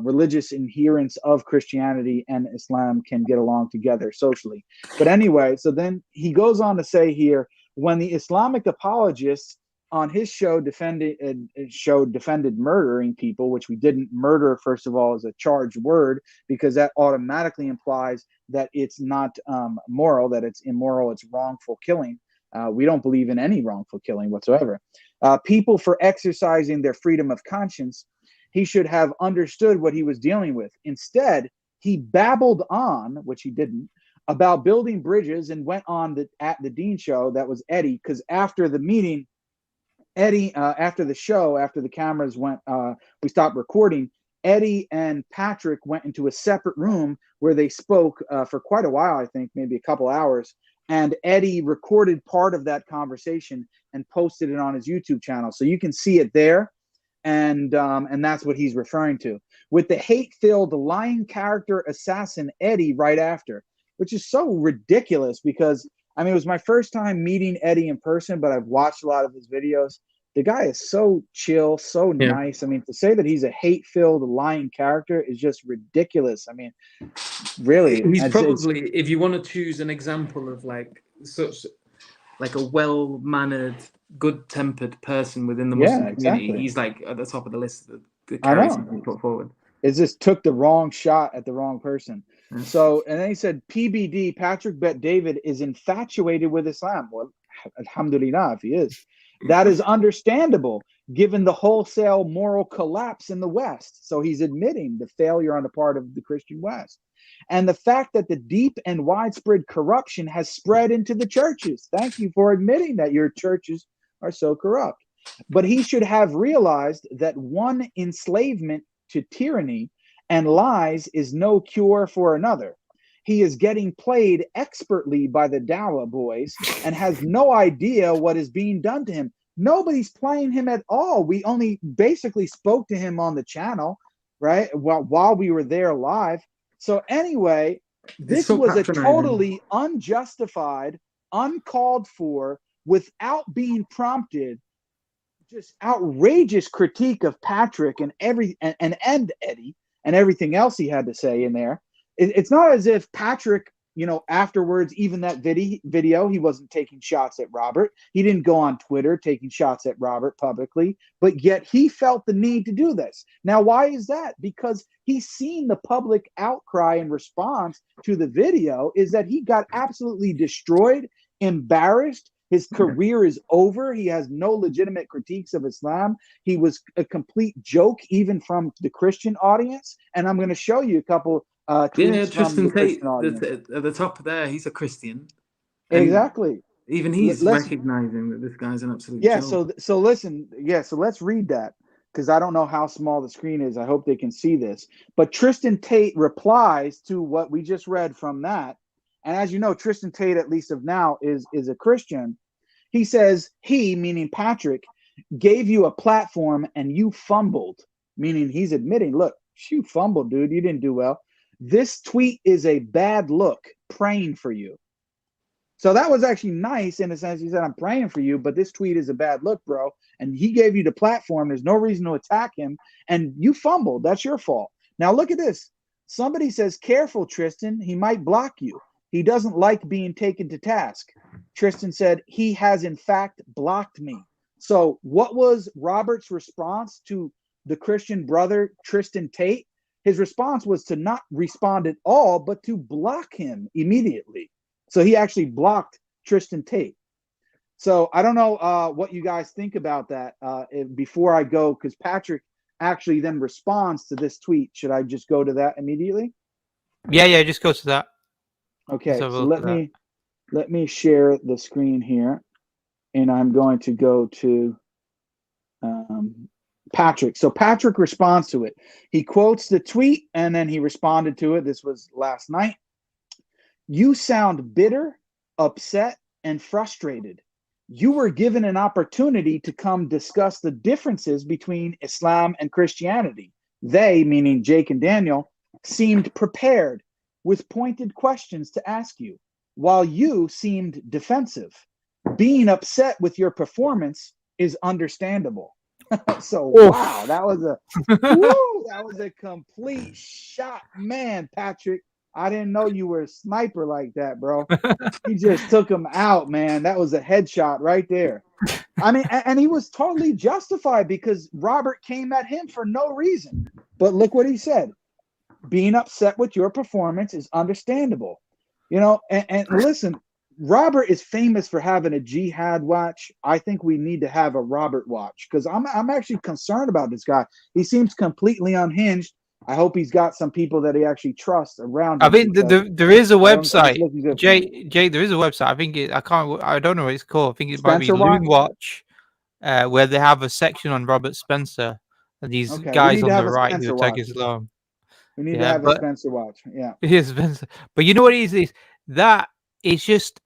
Speaker 2: religious adherents of Christianity and Islam can get along together socially. But anyway, so then he goes on to say here, when the Islamic apologists on his show defended murdering people, which we didn't. Murder, first of all, is a charged word because that automatically implies that it's not moral, that it's immoral, it's wrongful killing. We don't believe in any wrongful killing whatsoever. People for exercising their freedom of conscience, he should have understood what he was dealing with. Instead, he babbled on, which he didn't, about building bridges and went on at the Dean show, that was Eddie, because after the meeting, Eddie, after the show, after the cameras went, we stopped recording, Eddie and Patrick went into a separate room where they spoke for quite a while, I think, maybe a couple hours. And Eddie recorded part of that conversation and posted it on his YouTube channel. So you can see it there. And that's what he's referring to. With the hate-filled lying character assassin Eddie right after, which is so ridiculous because, I mean, it was my first time meeting Eddie in person, but I've watched a lot of his videos. The guy is so chill, so nice. I mean, to say that he's a hate-filled lying character is just ridiculous. I mean, really.
Speaker 7: He's probably, if you want to choose an example of like such like a well-mannered, good-tempered person within the Muslim community, he's like at the top of the list of the characters he put forward.
Speaker 2: It just took the wrong shot at the wrong person. So, and then he said, PBD, Patrick Bet David, is infatuated with Islam. Well, alhamdulillah, if he is. That is understandable, given the wholesale moral collapse in the West. So he's admitting the failure on the part of the Christian West. And the fact that the deep and widespread corruption has spread into the churches. Thank you for admitting that your churches are so corrupt. But he should have realized that one enslavement to tyranny and lies is no cure for another. He is getting played expertly by the Dawah boys and has no idea what is being done to him. Nobody's playing him at all. We only basically spoke to him on the channel, right? While we were there live. So anyway, this was a totally unjustified, uncalled for, without being prompted, just outrageous critique of Patrick and Eddie and everything else he had to say in there. It's not as if Patrick, you know, afterwards, even that video, he wasn't taking shots at Robert. He didn't go on Twitter taking shots at Robert publicly, but yet he felt the need to do this. Now, why is that? Because he's seen the public outcry in response to the video is that he got absolutely destroyed, embarrassed. His career is over. He has no legitimate critiques of Islam. He was a complete joke, even from the Christian audience. And I'm going to show you a couple
Speaker 7: Tristan Tate at the top there, he's a Christian.
Speaker 2: Exactly.
Speaker 7: Even he's recognizing that this guy's an absolute joke.
Speaker 2: So listen, so let's read that, because I don't know how small the screen is. I hope they can see this. But Tristan Tate replies to what we just read from that. And as you know, Tristan Tate, at least of now, is a Christian. He says, he, meaning Patrick, gave you a platform and you fumbled, meaning he's admitting, look, you fumbled, dude. You didn't do well. This tweet is a bad look, praying for you. So that was actually nice in a sense. He said, I'm praying for you, but this tweet is a bad look, bro. And he gave you the platform. There's no reason to attack him. And you fumbled. That's your fault. Now look at this. Somebody says, careful, Tristan. He might block you. He doesn't like being taken to task. Tristan said, he has in fact blocked me. So what was Robert's response to the Christian brother, Tristan Tate? His response was to not respond at all, but to block him immediately. So he actually blocked Tristan Tate. So I don't know what you guys think about that before I go, because Patrick actually then responds to this tweet. Should I just go to that immediately?
Speaker 1: Yeah, just go to that.
Speaker 2: Okay, so let me let me share the screen here, and I'm going to go to Patrick. So Patrick responds to it. He quotes the tweet, and then he responded to it. This was last night. You sound bitter, upset, and frustrated. You were given an opportunity to come discuss the differences between Islam and Christianity. They, meaning Jake and Daniel, seemed prepared with pointed questions to ask you, while you seemed defensive. Being upset with your performance is understandable. So wow, that was a complete shot, man, Patrick. I didn't know you were a sniper like that, bro. He just took him out, man. That was a headshot right there. I mean, and he was totally justified because Robert came at him for no reason. But look what he said. Being upset with your performance is understandable. You know, and listen, Robert is famous for having a jihad watch. I think we need to have a Robert watch because I'm actually concerned about this guy. He seems completely unhinged. I hope he's got some people that he actually trusts around him.
Speaker 1: I think there is a website.
Speaker 2: Jay,
Speaker 1: there is a website. I think I don't know what it's called. I think it
Speaker 2: Spencer
Speaker 1: might be Loon Watch, where they have a section on Robert Spencer and these guys on the right who attack Islam.
Speaker 2: We need to have a Spencer watch. Yeah.
Speaker 1: Yeah, Spencer. But you know what it is that it's just,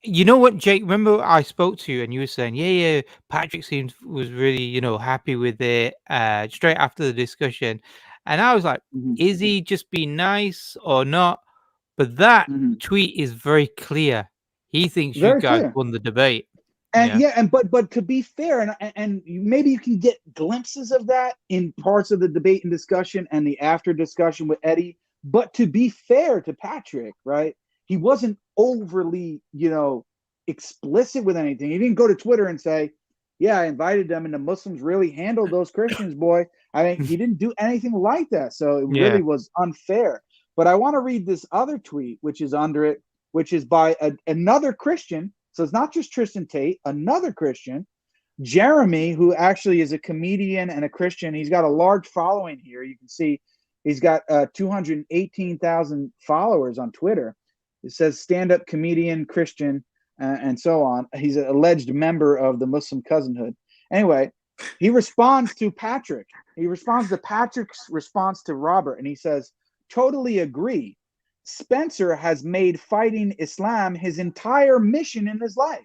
Speaker 1: you know what, Jake, remember I spoke to you and you were saying, yeah, Patrick was really, happy with it straight after the discussion. And I was like, is he just being nice or not? But that tweet is very clear. He thinks you guys won the debate.
Speaker 2: And but to be fair, and maybe you can get glimpses of that in parts of the debate and discussion and the after discussion with Eddie. But to be fair to Patrick, right? He wasn't overly, explicit with anything. He didn't go to Twitter and say, yeah, I invited them and the Muslims really handled those Christians, boy. I mean, he didn't do anything like that. So it really was unfair. But I want to read this other tweet, which is under it, which is by another Christian. So it's not just Tristan Tate, another Christian, Jeremy, who actually is a comedian and a Christian. He's got a large following here. You can see he's got 218,000 followers on Twitter. It says stand-up comedian, Christian, and so on. He's an alleged member of the Muslim Cousinhood. Anyway, he responds to Patrick. He responds to Patrick's response to Robert, and he says, totally agree. Spencer has made fighting Islam his entire mission in his life,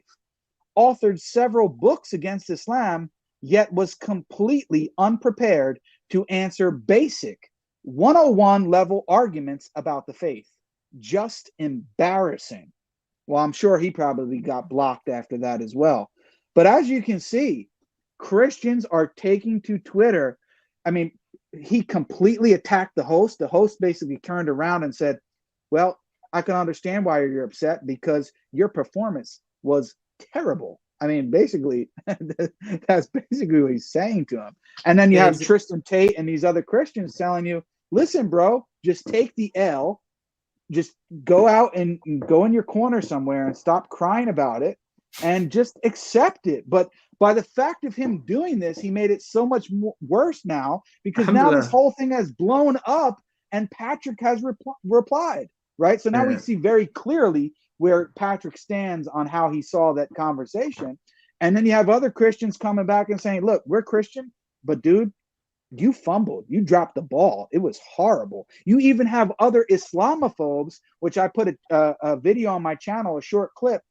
Speaker 2: authored several books against Islam, yet was completely unprepared to answer basic 101 level arguments about the faith. Just embarrassing. Well, I'm sure he probably got blocked after that as well. But as you can see, Christians are taking to Twitter. I mean, he completely attacked the host. The host basically turned around and said, well, I can understand why you're upset because your performance was terrible. I mean, basically, that's basically what he's saying to him. And then you have Tristan Tate and these other Christians telling you, listen, bro, just take the L. Just go out and go in your corner somewhere and stop crying about it and just accept it. But by the fact of him doing this, he made it so much worse now because now this whole thing has blown up and Patrick has replied, right? So now we see very clearly where Patrick stands on how he saw that conversation. And then you have other Christians coming back and saying, look, we're Christian, but dude, you fumbled. You dropped the ball. It was horrible. You even have other Islamophobes, which I put a video on my channel, a short clip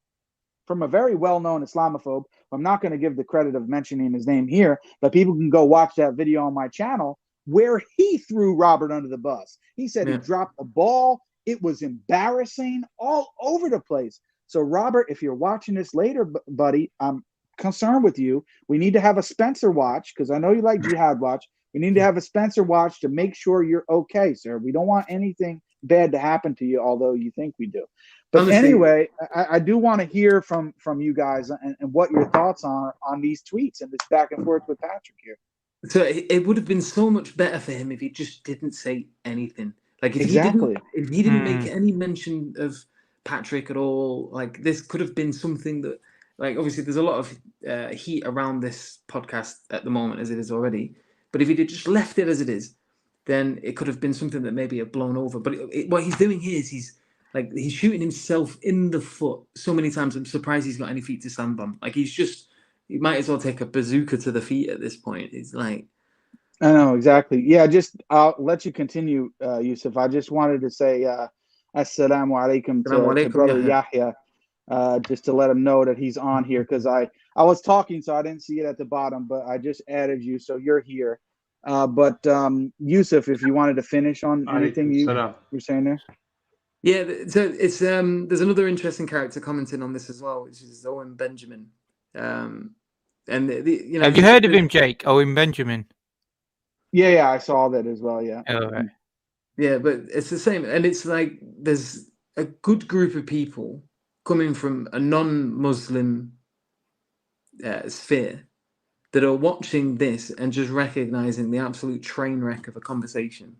Speaker 2: from a very well-known Islamophobe. I'm not going to give the credit of mentioning his name here, but people can go watch that video on my channel where he threw Robert under the bus. He said he dropped the ball. It was embarrassing all over the place. So, Robert, if you're watching this later, buddy, I'm concerned with you. We need to have a Spencer watch because I know you like Jihad watch. We need to have a Spencer watch to make sure you're okay, sir. We don't want anything bad to happen to you, although you think we do. But anyway, I do want to hear from you guys and what your thoughts are on these tweets and this back and forth with Patrick here.
Speaker 9: So it would have been so much better for him if he just didn't say anything. Like if he didn't make any mention of Patrick at all, like this could have been something that, like obviously there's a lot of heat around this podcast at the moment as it is already. But if he'd just left it as it is, then it could have been something that maybe had blown over. But what he's doing here is he's Like he's shooting himself in the foot so many times. I'm surprised he's got any feet to stand on. Like he might as well take a bazooka to the feet at this point. It's like,
Speaker 2: I know exactly. Yeah, I'll let you continue, Yusuf. I just wanted to say assalamu alaikum to brother Yahya, just to let him know that he's on here, because I was talking, so I didn't see it at the bottom, but I just added you, so you're here. But Yusuf, if you wanted to finish on anything you were saying there.
Speaker 9: Yeah, so it's there's another interesting character commenting on this as well, which is Owen Benjamin. And you know,
Speaker 1: have you heard of him, Jake? Owen Benjamin.
Speaker 2: Yeah, I saw that as well. Yeah.
Speaker 1: Oh, right.
Speaker 9: Yeah, but it's the same, and it's like there's a good group of people coming from a non-Muslim sphere that are watching this and just recognizing the absolute train wreck of a conversation.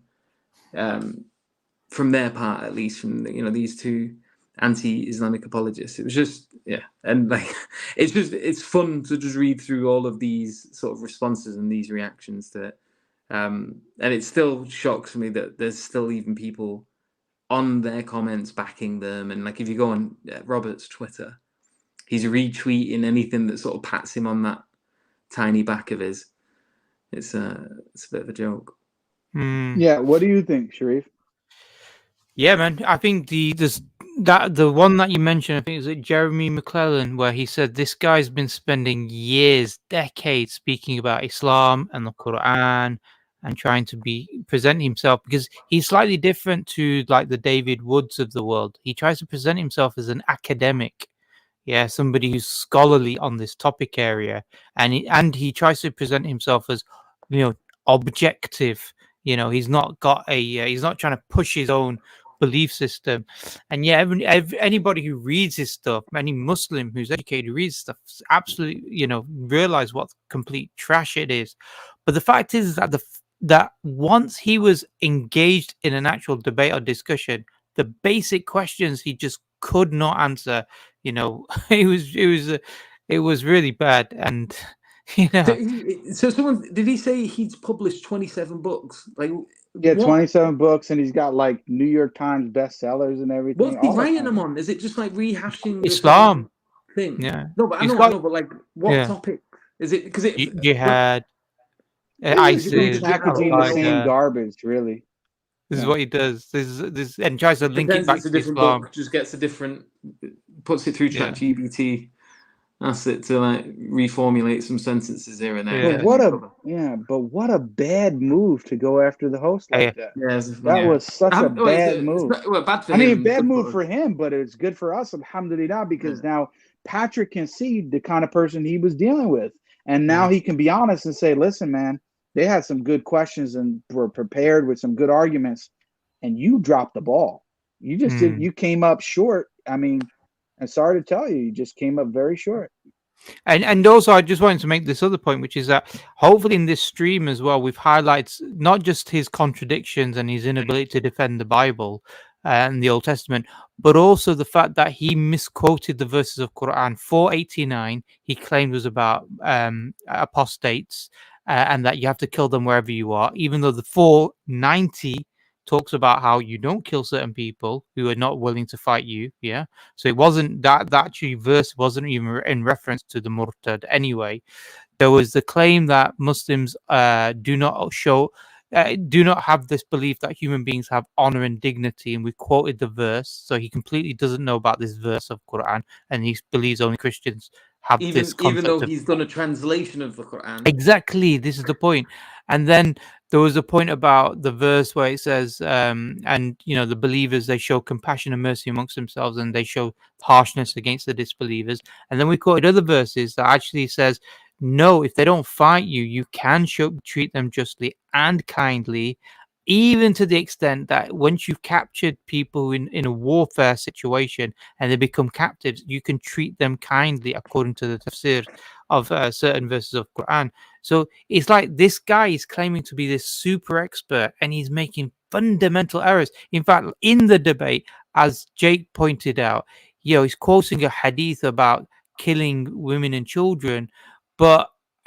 Speaker 9: From their part, at least, from these two anti-Islamic apologists. It was just, and like it's fun to just read through all of these sort of responses and these reactions to it. And it still shocks me that there's still even people on their comments backing them. And like if you go on Robert's Twitter, he's retweeting anything that sort of pats him on that tiny back of his. It's a bit of a joke.
Speaker 2: Yeah, what do you think, Sharif?
Speaker 1: Yeah, man. I think the one that you mentioned, I think is it Jeremy McClellan, where he said this guy's been spending years, decades speaking about Islam and the Quran and trying to present himself, because he's slightly different to like the David Woods of the world. He tries to present himself as an academic, somebody who's scholarly on this topic area, and he tries to present himself as objective. He's not got he's not trying to push his own belief system. And anybody who reads his stuff, any Muslim who's educated reads stuff, absolutely realize what complete trash it is. But the fact is that that once he was engaged in an actual debate or discussion, the basic questions he just could not answer. It was really bad. And
Speaker 9: so someone, did he say he's published 27 books? Like,
Speaker 2: yeah, 27 books, and he's got like New York Times bestsellers and everything.
Speaker 9: What's he writing them on? Is it just like rehashing
Speaker 1: Islam
Speaker 9: thing?
Speaker 1: Yeah.
Speaker 9: No, but I know, but like, what topic is it? Because
Speaker 1: jihad, ISIS,
Speaker 2: exactly the same garbage, really.
Speaker 1: This is what he does. This and tries to link it back to Islam.
Speaker 9: Book, just gets puts it through ChatGPT. Asks it to like reformulate some sentences here and there.
Speaker 2: But what a bad move to go after the host like that. That was such a bad move.
Speaker 9: Bad for him.
Speaker 2: Bad move for him, but it's good for us, alhamdulillah, because now Patrick can see the kind of person he was dealing with, and now he can be honest and say, "Listen, man, they had some good questions and were prepared with some good arguments, and you dropped the ball. You just you came up short. I mean." I'm sorry to tell you just came up very short.
Speaker 1: And also, I just wanted to make this other point, which is that hopefully in this stream as well, we've highlighted not just his contradictions and his inability to defend the Bible and the Old Testament, but also the fact that he misquoted the verses of Quran. 489 he claimed was about apostates and that you have to kill them wherever you are, even though the 490 talks about how you don't kill certain people who are not willing to fight you. So it wasn't that actually verse wasn't even in reference to the murtad anyway. There was the claim that Muslims do not have this belief that human beings have honor and dignity, and we quoted the verse, so he completely doesn't know about this verse of Quran, and he believes only Christians have this concept.
Speaker 9: Even though he's done a translation of the Quran.
Speaker 1: Exactly, this is the point. And then there was a point about the verse where it says, the believers, they show compassion and mercy amongst themselves, and they show harshness against the disbelievers. And then we quoted other verses that actually says, no, if they don't fight you, you can treat them justly and kindly, even to the extent that once you've captured people in a warfare situation and they become captives, you can treat them kindly according to the tafsir of certain verses of Quran. So it's like this guy is claiming to be this super expert and he's making fundamental errors. In fact, in the debate, as Jake pointed out, he's quoting a hadith about killing women and children,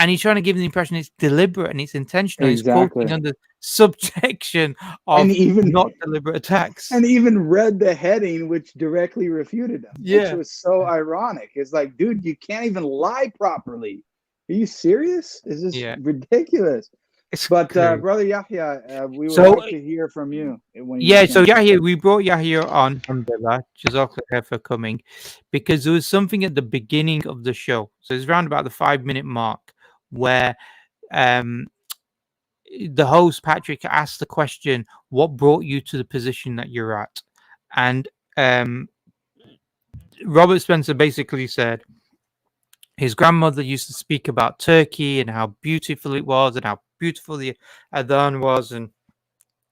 Speaker 1: and he's trying to give the impression it's deliberate and it's intentional.
Speaker 2: Exactly.
Speaker 1: He's quoting under subsection of
Speaker 2: And even
Speaker 1: not deliberate attacks.
Speaker 2: and even read the heading, which directly refuted them, which
Speaker 1: Yeah.
Speaker 2: was so ironic. It's like, dude, you can't even lie properly. Are you serious? Is this
Speaker 1: Yeah.
Speaker 2: ridiculous?
Speaker 1: It's
Speaker 2: But
Speaker 1: crazy.
Speaker 2: Brother Yahya, we would
Speaker 1: So,
Speaker 2: like to hear from you. When you
Speaker 1: Yeah,
Speaker 2: get a
Speaker 1: so
Speaker 2: chance.
Speaker 1: Yahya, we brought Yahya on, alhamdulillah, Jazakallah for coming, because there was something at the beginning of the show. So it's around about the 5-minute mark where the host, Patrick, asked the question, what brought you to the position that you're at? And Robert Spencer basically said his grandmother used to speak about Turkey and how beautiful it was and how beautiful the Adhan was and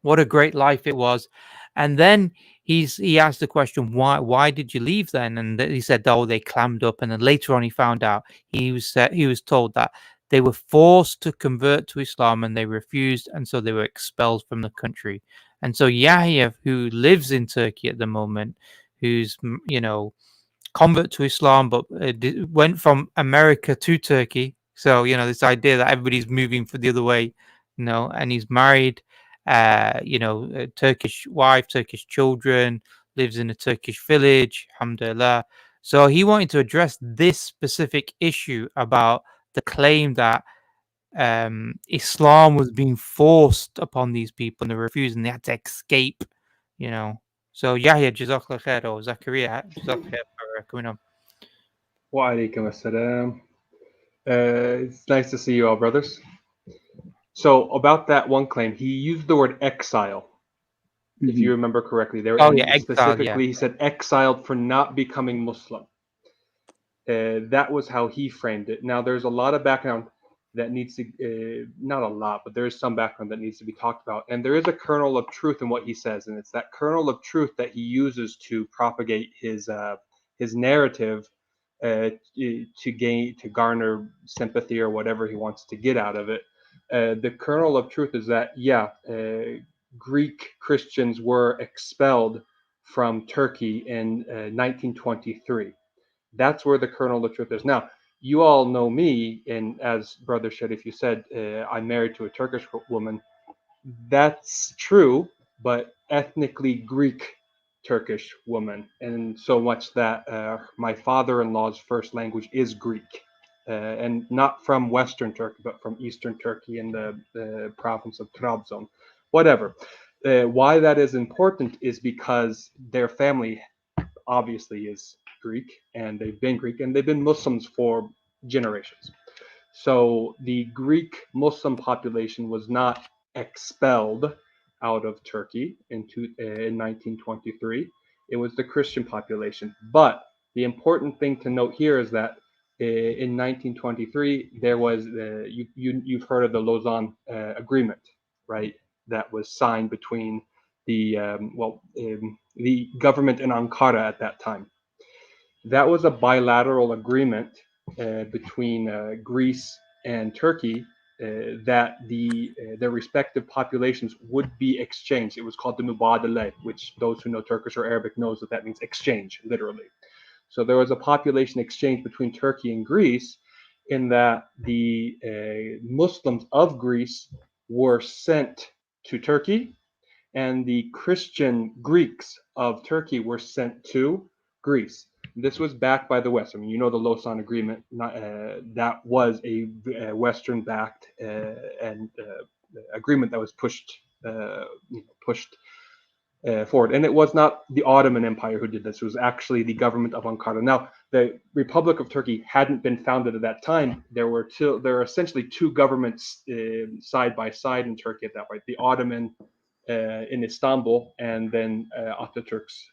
Speaker 1: what a great life it was. And then he asked the question, why did you leave then? And he said, oh, they clammed up. And then later on he found out he was told that they were forced to convert to Islam and they refused, and so they were expelled from the country. And so Yahya, who lives in Turkey at the moment, who's convert to Islam, but went from America to Turkey. So this idea that everybody's moving for the other way, and he's married, a Turkish wife, Turkish children, lives in a Turkish village, alhamdulillah. So he wanted to address this specific issue about the claim that Islam was being forced upon these people and they refused and they had to escape, So Yahya, Jazakallah khair, or Zakaria, Jazakallah khair for coming on.
Speaker 10: Wa alaikum assalam. It's nice to see you all, brothers. So about that one claim, he used the word exile, if you remember correctly. There, specifically, he said exiled for not becoming Muslim. That was how he framed it. Now, there's a lot of background that needs to, not a lot, but there is some background that needs to be talked about. And there is a kernel of truth in what he says, and it's that kernel of truth that he uses to propagate his narrative to garner sympathy or whatever he wants to get out of it. The kernel of truth is that, Greek Christians were expelled from Turkey in 1923. That's where the kernel of truth is. Now, you all know me, and as Brother Sharif, you said, I'm married to a Turkish woman. That's true, but ethnically Greek Turkish woman, and so much that my father-in-law's first language is Greek, and not from Western Turkey, but from Eastern Turkey in the province of Trabzon. Whatever. Why that is important is because their family obviously is Greek, and they've been Muslims for generations. So the Greek Muslim population was not expelled out of Turkey in 1923. It was the Christian population. But the important thing to note here is that in 1923 there was you've heard of the Lausanne Agreement, right? That was signed between the government in Ankara at that time. That was a bilateral agreement between Greece and Turkey that their respective populations would be exchanged. It was called the Mubadale, which those who know Turkish or Arabic knows that means exchange, literally. So there was a population exchange between Turkey and Greece, in that the Muslims of Greece were sent to Turkey, and the Christian Greeks of Turkey were sent to Greece. This was backed by the West. I mean, the Lausanne Agreement. That was a Western-backed agreement that was pushed forward. And it was not the Ottoman Empire who did this. It was actually the government of Ankara. Now, the Republic of Turkey hadn't been founded at that time. There were essentially two governments side by side in Turkey at that point. The Ottoman in Istanbul, and then Ataturk's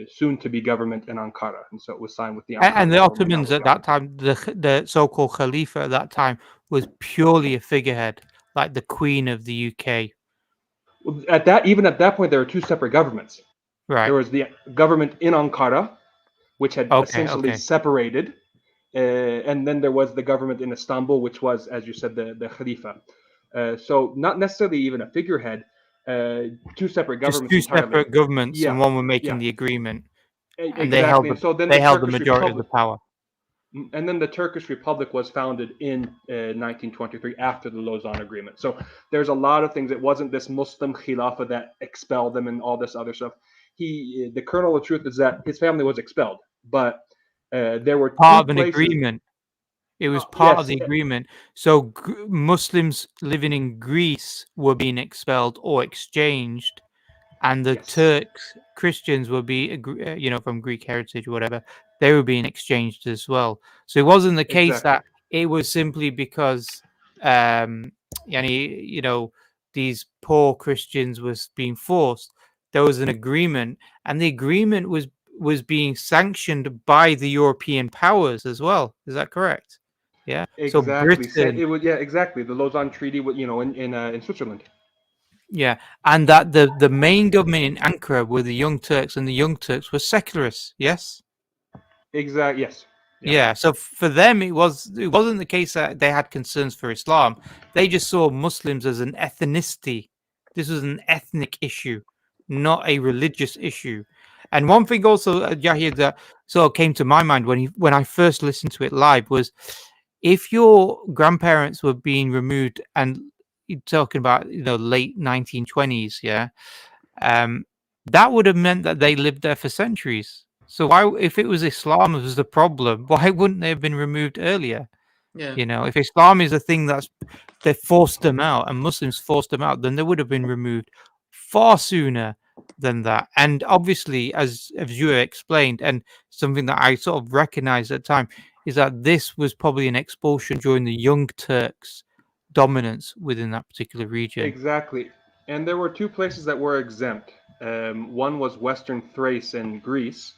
Speaker 10: soon-to-be government in Ankara, and so it was signed with the Ankara.
Speaker 1: And the Ottomans at that time, the so-called Khalifa at that time, was purely a figurehead, like the Queen of the UK.
Speaker 10: Even at that point, there were two separate governments.
Speaker 1: Right.
Speaker 10: There was the government in Ankara, which had essentially separated, and then there was the government in Istanbul, which was, as you said, the Khalifa. So not necessarily even a figurehead, two separate governments.
Speaker 1: Just two separate governments, and one were making the agreement, and they held the majority of the power.
Speaker 10: And then the Turkish Republic was founded in 1923 after the Lausanne Agreement. So there's a lot of things. It wasn't this Muslim Khilafah that expelled them and all this other stuff. The kernel of truth is that his family was expelled, but there were
Speaker 1: part
Speaker 10: two
Speaker 1: of an
Speaker 10: places.
Speaker 1: agreement. It was part
Speaker 10: Yes,
Speaker 1: of the agreement. So Muslims living in Greece were being expelled or exchanged, and the
Speaker 10: Yes.
Speaker 1: Turks, Christians, were from Greek heritage or whatever, they were being exchanged as well. So it wasn't the case
Speaker 10: Exactly.
Speaker 1: that it was simply because, these poor Christians was being forced. There was an agreement, and the agreement was being sanctioned by the European powers as well. Is that correct? Yeah. So
Speaker 10: Exactly.
Speaker 1: Britain,
Speaker 10: It was, yeah, exactly. The Lausanne Treaty, in Switzerland.
Speaker 1: yeah, and that the main government in Ankara were the Young Turks, and the Young Turks were secularists. Yes.
Speaker 10: Exactly. Yes.
Speaker 1: Yeah. So for them, it wasn't the case that they had concerns for Islam. They just saw Muslims as an ethnicity. This was an ethnic issue, not a religious issue. And one thing also, Yahya, that sort of came to my mind when I first listened to it live was, if your grandparents were being removed, and you're talking about late 1920s, yeah, that would have meant that they lived there for centuries. So why, if it was Islam was the problem, why wouldn't they have been removed earlier?
Speaker 9: Yeah.
Speaker 1: If Islam is a thing they forced them out, and Muslims forced them out, then they would have been removed far sooner than that. And obviously, as you explained, and something that I sort of recognized at the time, is that this was probably an expulsion during the Young Turks' dominance within that particular region.
Speaker 10: Exactly. And there were two places that were exempt. One was Western Thrace in Greece,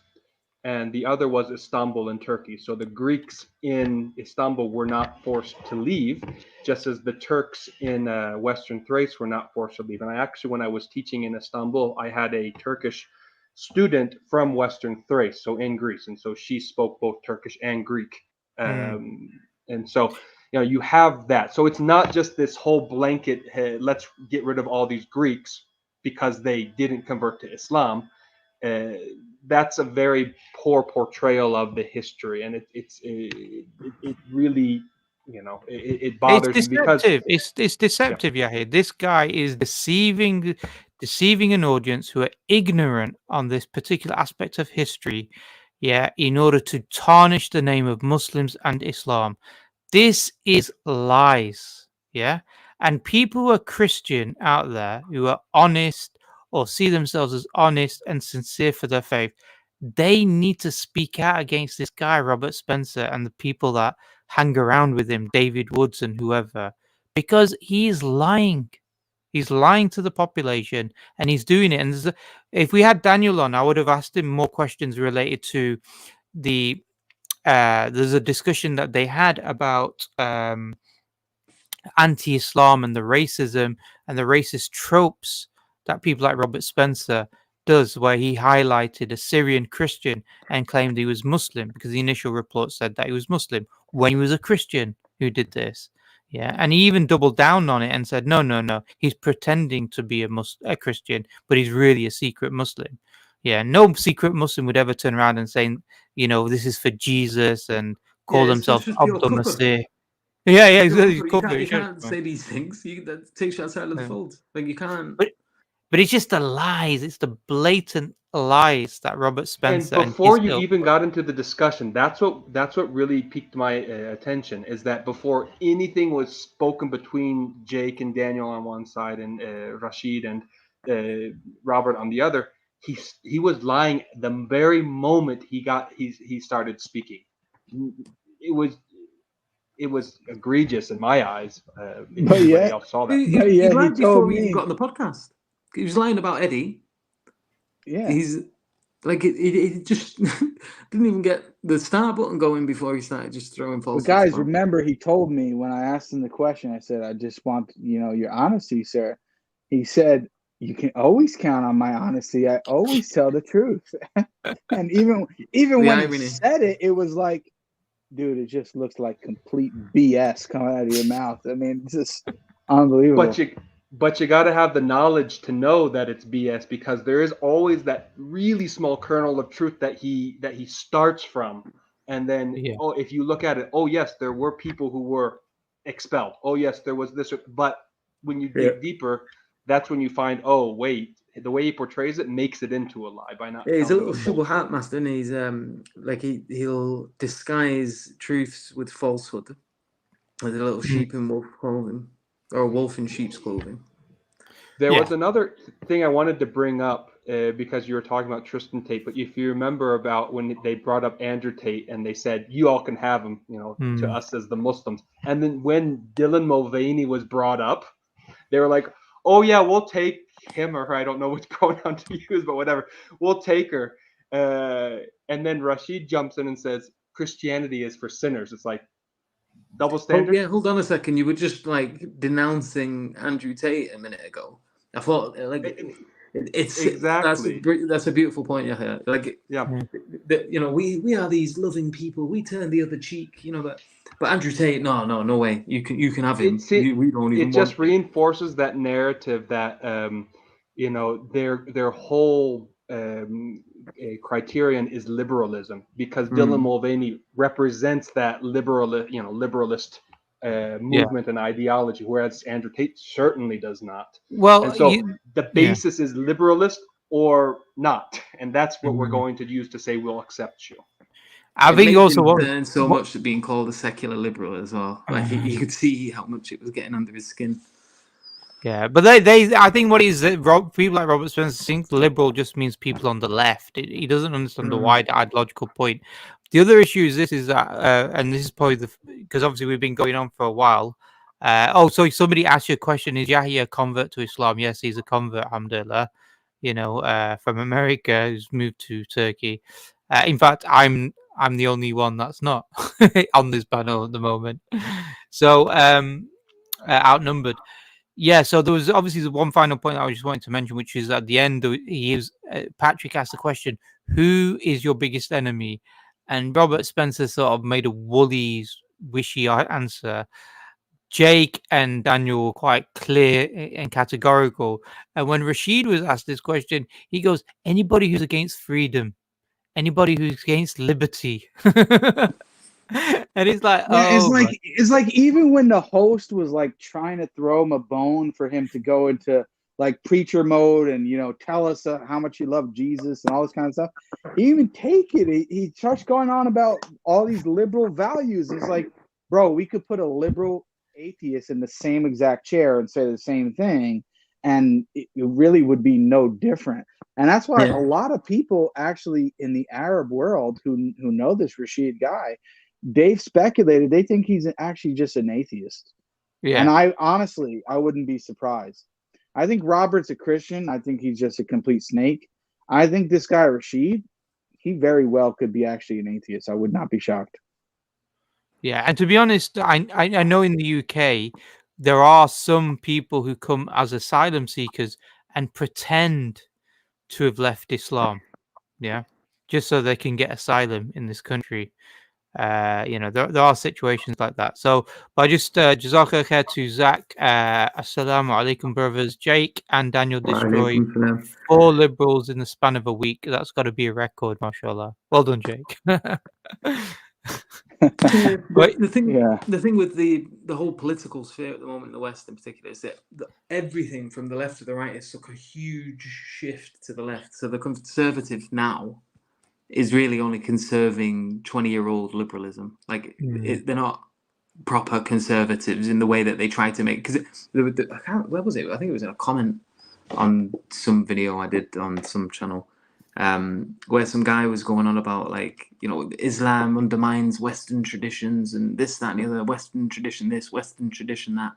Speaker 10: and the other was Istanbul in Turkey. So the Greeks in Istanbul were not forced to leave, just as the Turks in Western Thrace were not forced to leave. And I actually, when I was teaching in Istanbul, I had a Turkish student from Western Thrace, so in Greece. And so she spoke both Turkish and Greek. And so, you have that. So it's not just this whole blanket, hey, let's get rid of all these Greeks because they didn't convert to Islam. That's a very poor portrayal of the history, and it really, it bothers me because
Speaker 1: it's deceptive. Yeah, this guy is deceiving an audience who are ignorant on this particular aspect of history, in order to tarnish the name of Muslims and Islam. This is lies, and people who are Christian out there who are honest or see themselves as honest and sincere for their faith, they need to speak out against this guy, Robert Spencer, and the people that hang around with him, David Woods and whoever, because he's lying. He's lying to the population, and he's doing it. And if we had Daniel on, I would have asked him more questions related to the. There's a discussion that they had about anti-Islam and the racism and the racist tropes that people like Robert Spencer does, where he highlighted a Syrian Christian and claimed he was Muslim because the initial report said that he was Muslim when he was a Christian who did this. And he even doubled down on it and said, no, he's pretending to be a Christian, but he's really a secret Muslim. No secret Muslim would ever turn around and say, this is for Jesus and call themselves Abdul Masih.
Speaker 9: You can't say these things. That takes you outside of the fold. Like, you can't.
Speaker 1: But it's just the lies. It's the blatant lies that Robert Spencer.
Speaker 10: And before you even got into the discussion, that's what really piqued my attention, is that before anything was spoken between Jake and Daniel on one side and Rashid and Robert on the other, he was lying the very moment he started speaking. It was egregious in my eyes. Everybody else saw that.
Speaker 9: He lied before we even got on the podcast. He was lying about Eddie.
Speaker 2: Yeah.
Speaker 9: He's like, it just didn't even get the start button going before he started just throwing false.
Speaker 2: But guys, remember, he told me when I asked him the question, I said, I just want, your honesty, sir. He said, you can always count on my honesty. I always tell the truth. And even when he said it, it was like, dude, it just looks like complete BS coming out of your mouth. I mean, it's just unbelievable.
Speaker 10: But you got to have the knowledge to know that it's BS, because there is always that really small kernel of truth that he starts from, And then, oh, if you look at it, oh yes, there were people who were expelled. Oh yes, there was this. But when you dig deeper, that's when you find, oh wait, the way he portrays it makes it into a lie by not.
Speaker 9: Yeah, he's a little
Speaker 10: full
Speaker 9: shubuhat master, and he's like he'll disguise truths with falsehood, with a little sheep in wolf clothing, or a wolf in sheep's clothing.
Speaker 10: There was another thing I wanted to bring up because you were talking about Tristan Tate, but if you remember about when they brought up Andrew Tate and they said, you all can have him, you know, to us as the Muslims. And then when Dylan Mulvaney was brought up, they were like, oh yeah, we'll take him or her. I don't know which pronoun to use, but whatever. We'll take her. And then Rashid jumps in and says, Christianity is for sinners. It's like, double standard.
Speaker 9: Oh, yeah, hold on a second. You were just like denouncing Andrew Tate a minute ago. I thought like it's
Speaker 10: exactly
Speaker 9: that's a beautiful point. Yeah, like you know, we are these loving people. We turn the other cheek. You know, but Andrew Tate, no way. You can have him. We don't even.
Speaker 10: It just reinforces that narrative that you know, their whole criterion is liberalism, because Dylan Mulvaney represents that liberalist movement and ideology, whereas Andrew Tate certainly does not.
Speaker 1: Well,
Speaker 10: and so the basis is liberalist or not, and that's what we're going to use to say we'll accept you.
Speaker 1: I think also
Speaker 9: so much to being called a secular liberal as well. Like you could see how much it was getting under his skin.
Speaker 1: Yeah, but they I think what is people like Robert Spencer think liberal just means people on the left. He doesn't understand the wide ideological point. The other issue is this: is that, and this is probably because obviously we've been going on for a while. So somebody asked you a question: is Yahya a convert to Islam? Yes, he's a convert, alhamdulillah. You know, from America, who's moved to Turkey. In fact, I'm the only one that's not on this panel at the moment. So outnumbered. Yeah, so there was obviously the one final point I just wanted to mention, which is at the end, Patrick asked the question, who is your biggest enemy? And Robert Spencer sort of made a woolly, wishy answer. Jake and Daniel were quite clear and categorical. And when Rashid was asked this question, he goes, anybody who's against freedom, anybody who's against liberty. And it's like,
Speaker 2: it's like even when the host was like trying to throw him a bone for him to go into like preacher mode and, you know, tell us how much you love Jesus and all this kind of stuff, he even take it. He starts going on about all these liberal values. It's like, bro, we could put a liberal atheist in the same exact chair and say the same thing, and it really would be no different. And that's why a lot of people actually in the Arab world who know this Rashid guy, they've speculated they think he's actually just an atheist. Yeah. And I wouldn't be surprised. I think Robert's a Christian. I think he's just a complete snake. I think this guy Rashid, he very well could be actually an atheist. I would not be shocked.
Speaker 1: Yeah, and to be honest, I know in the UK there are some people who come as asylum seekers and pretend to have left Islam, just so they can get asylum in this country. You know, there are situations like that. So, but I just Jazakallah khair to Zach. Assalamu alaikum, brothers. Jake and Daniel destroy 4 liberals in the span of a week. That's got to be a record, mashallah. Well done, Jake.
Speaker 9: But the thing with the whole political sphere at the moment in the West in particular is that everything from the left to the right is such a huge shift to the left. So the conservative now is really only conserving 20-year-old liberalism. Like they're not proper conservatives in the way that they try to make. Because where was it? I think it was in a comment on some video I did on some channel. Where some guy was going on about, like, you know, Islam undermines Western traditions and this, that, and the other, Western tradition this, Western tradition that.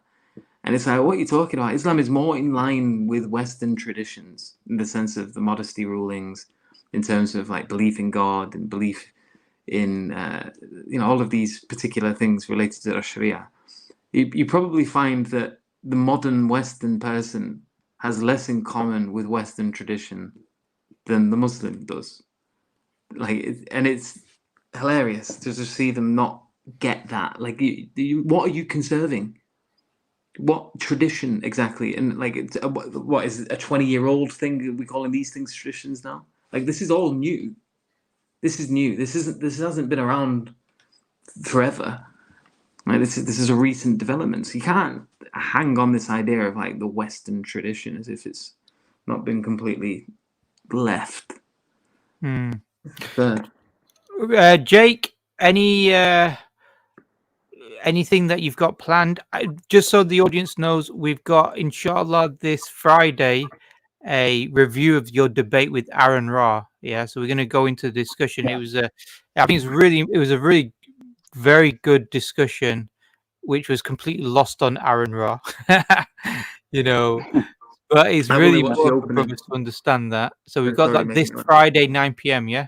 Speaker 9: And it's like, what are you talking about? Islam is more in line with Western traditions in the sense of the modesty rulings, in terms of like belief in God and belief in, you know, all of these particular things related to the Sharia. You probably find that the modern Western person has less in common with Western tradition than the Muslim does. Like, and it's hilarious to just see them not get that. Like, what are you conserving? What tradition exactly? And like, what is it, a 20-year-old thing? Are we calling these things traditions now? Like, this is all new. This is new. This hasn't been around forever. Like this is a recent development. So you can't hang on this idea of like the Western tradition as if it's not been completely left. Third.
Speaker 1: Jake, anything that you've got planned? Just so the audience knows, we've got, inshallah, this Friday a review of your debate with Aaron Ra. Yeah, so we're going to go into the discussion.
Speaker 2: Yeah.
Speaker 1: I think it was a really very good discussion, which was completely lost on Aaron Ra. You know, but it's really important for us to understand that. So we've got that this Friday, 9 p.m. Yeah.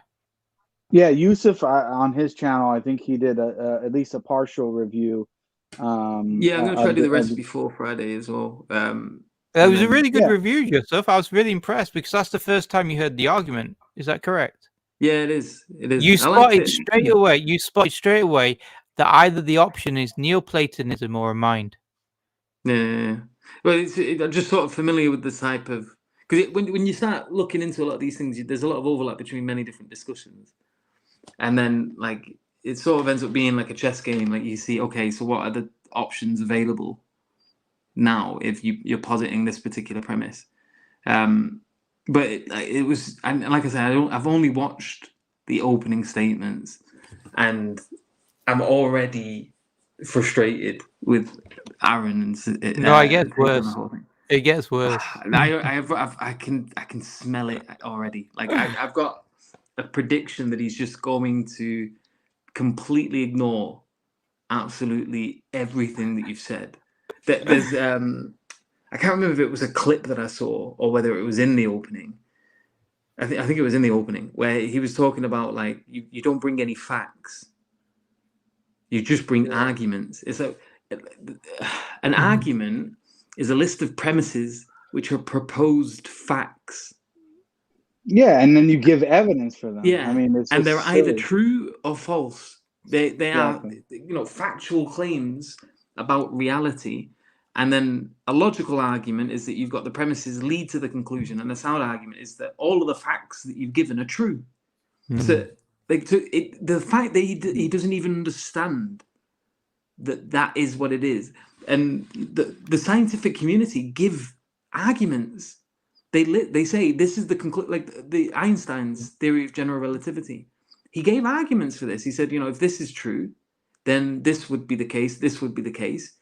Speaker 2: Yeah, Yusuf on his channel, I think he did at least a partial review.
Speaker 9: Yeah, I'm going to try to do the rest before Friday as well.
Speaker 1: It was a really good review, Yusuf. I was really impressed because that's the first time you heard the argument. Is that correct?
Speaker 9: Yeah, it is. It is.
Speaker 1: You spotted straight away. You spotted straight away that either the option is Neoplatonism or a mind.
Speaker 9: Yeah. Well, I'm just sort of familiar with the type of, because when you start looking into a lot of these things, there's a lot of overlap between many different discussions, and then like it sort of ends up being like a chess game. Like you see, okay, so what are the options available now if you're positing this particular premise? But it was, and like I said, I've only watched the opening statements, and I'm already frustrated with Aaron. And
Speaker 1: no, it gets worse. It gets worse.
Speaker 9: I can smell it already. Like I've got a prediction that he's just going to completely ignore absolutely everything that you've said. There's I can't remember if it was a clip that I saw or whether it was in the opening. I think it was in the opening where he was talking about like you don't bring any facts. You just bring arguments. It's like an argument is a list of premises which are proposed facts.
Speaker 2: Yeah, and then you give evidence for them.
Speaker 9: Yeah,
Speaker 2: I mean, it's
Speaker 9: and they're
Speaker 2: silly.
Speaker 9: either true or false. They are factual claims about reality. And then a logical argument is that you've got the premises lead to the conclusion, and a sound argument is that all of the facts that you've given are true. So the fact that he doesn't even understand that is what it is, and the scientific community give arguments. They say this is the like the Einstein's theory of general relativity. He gave arguments for this. He said, if this is true, then this would be the case. This would be the case.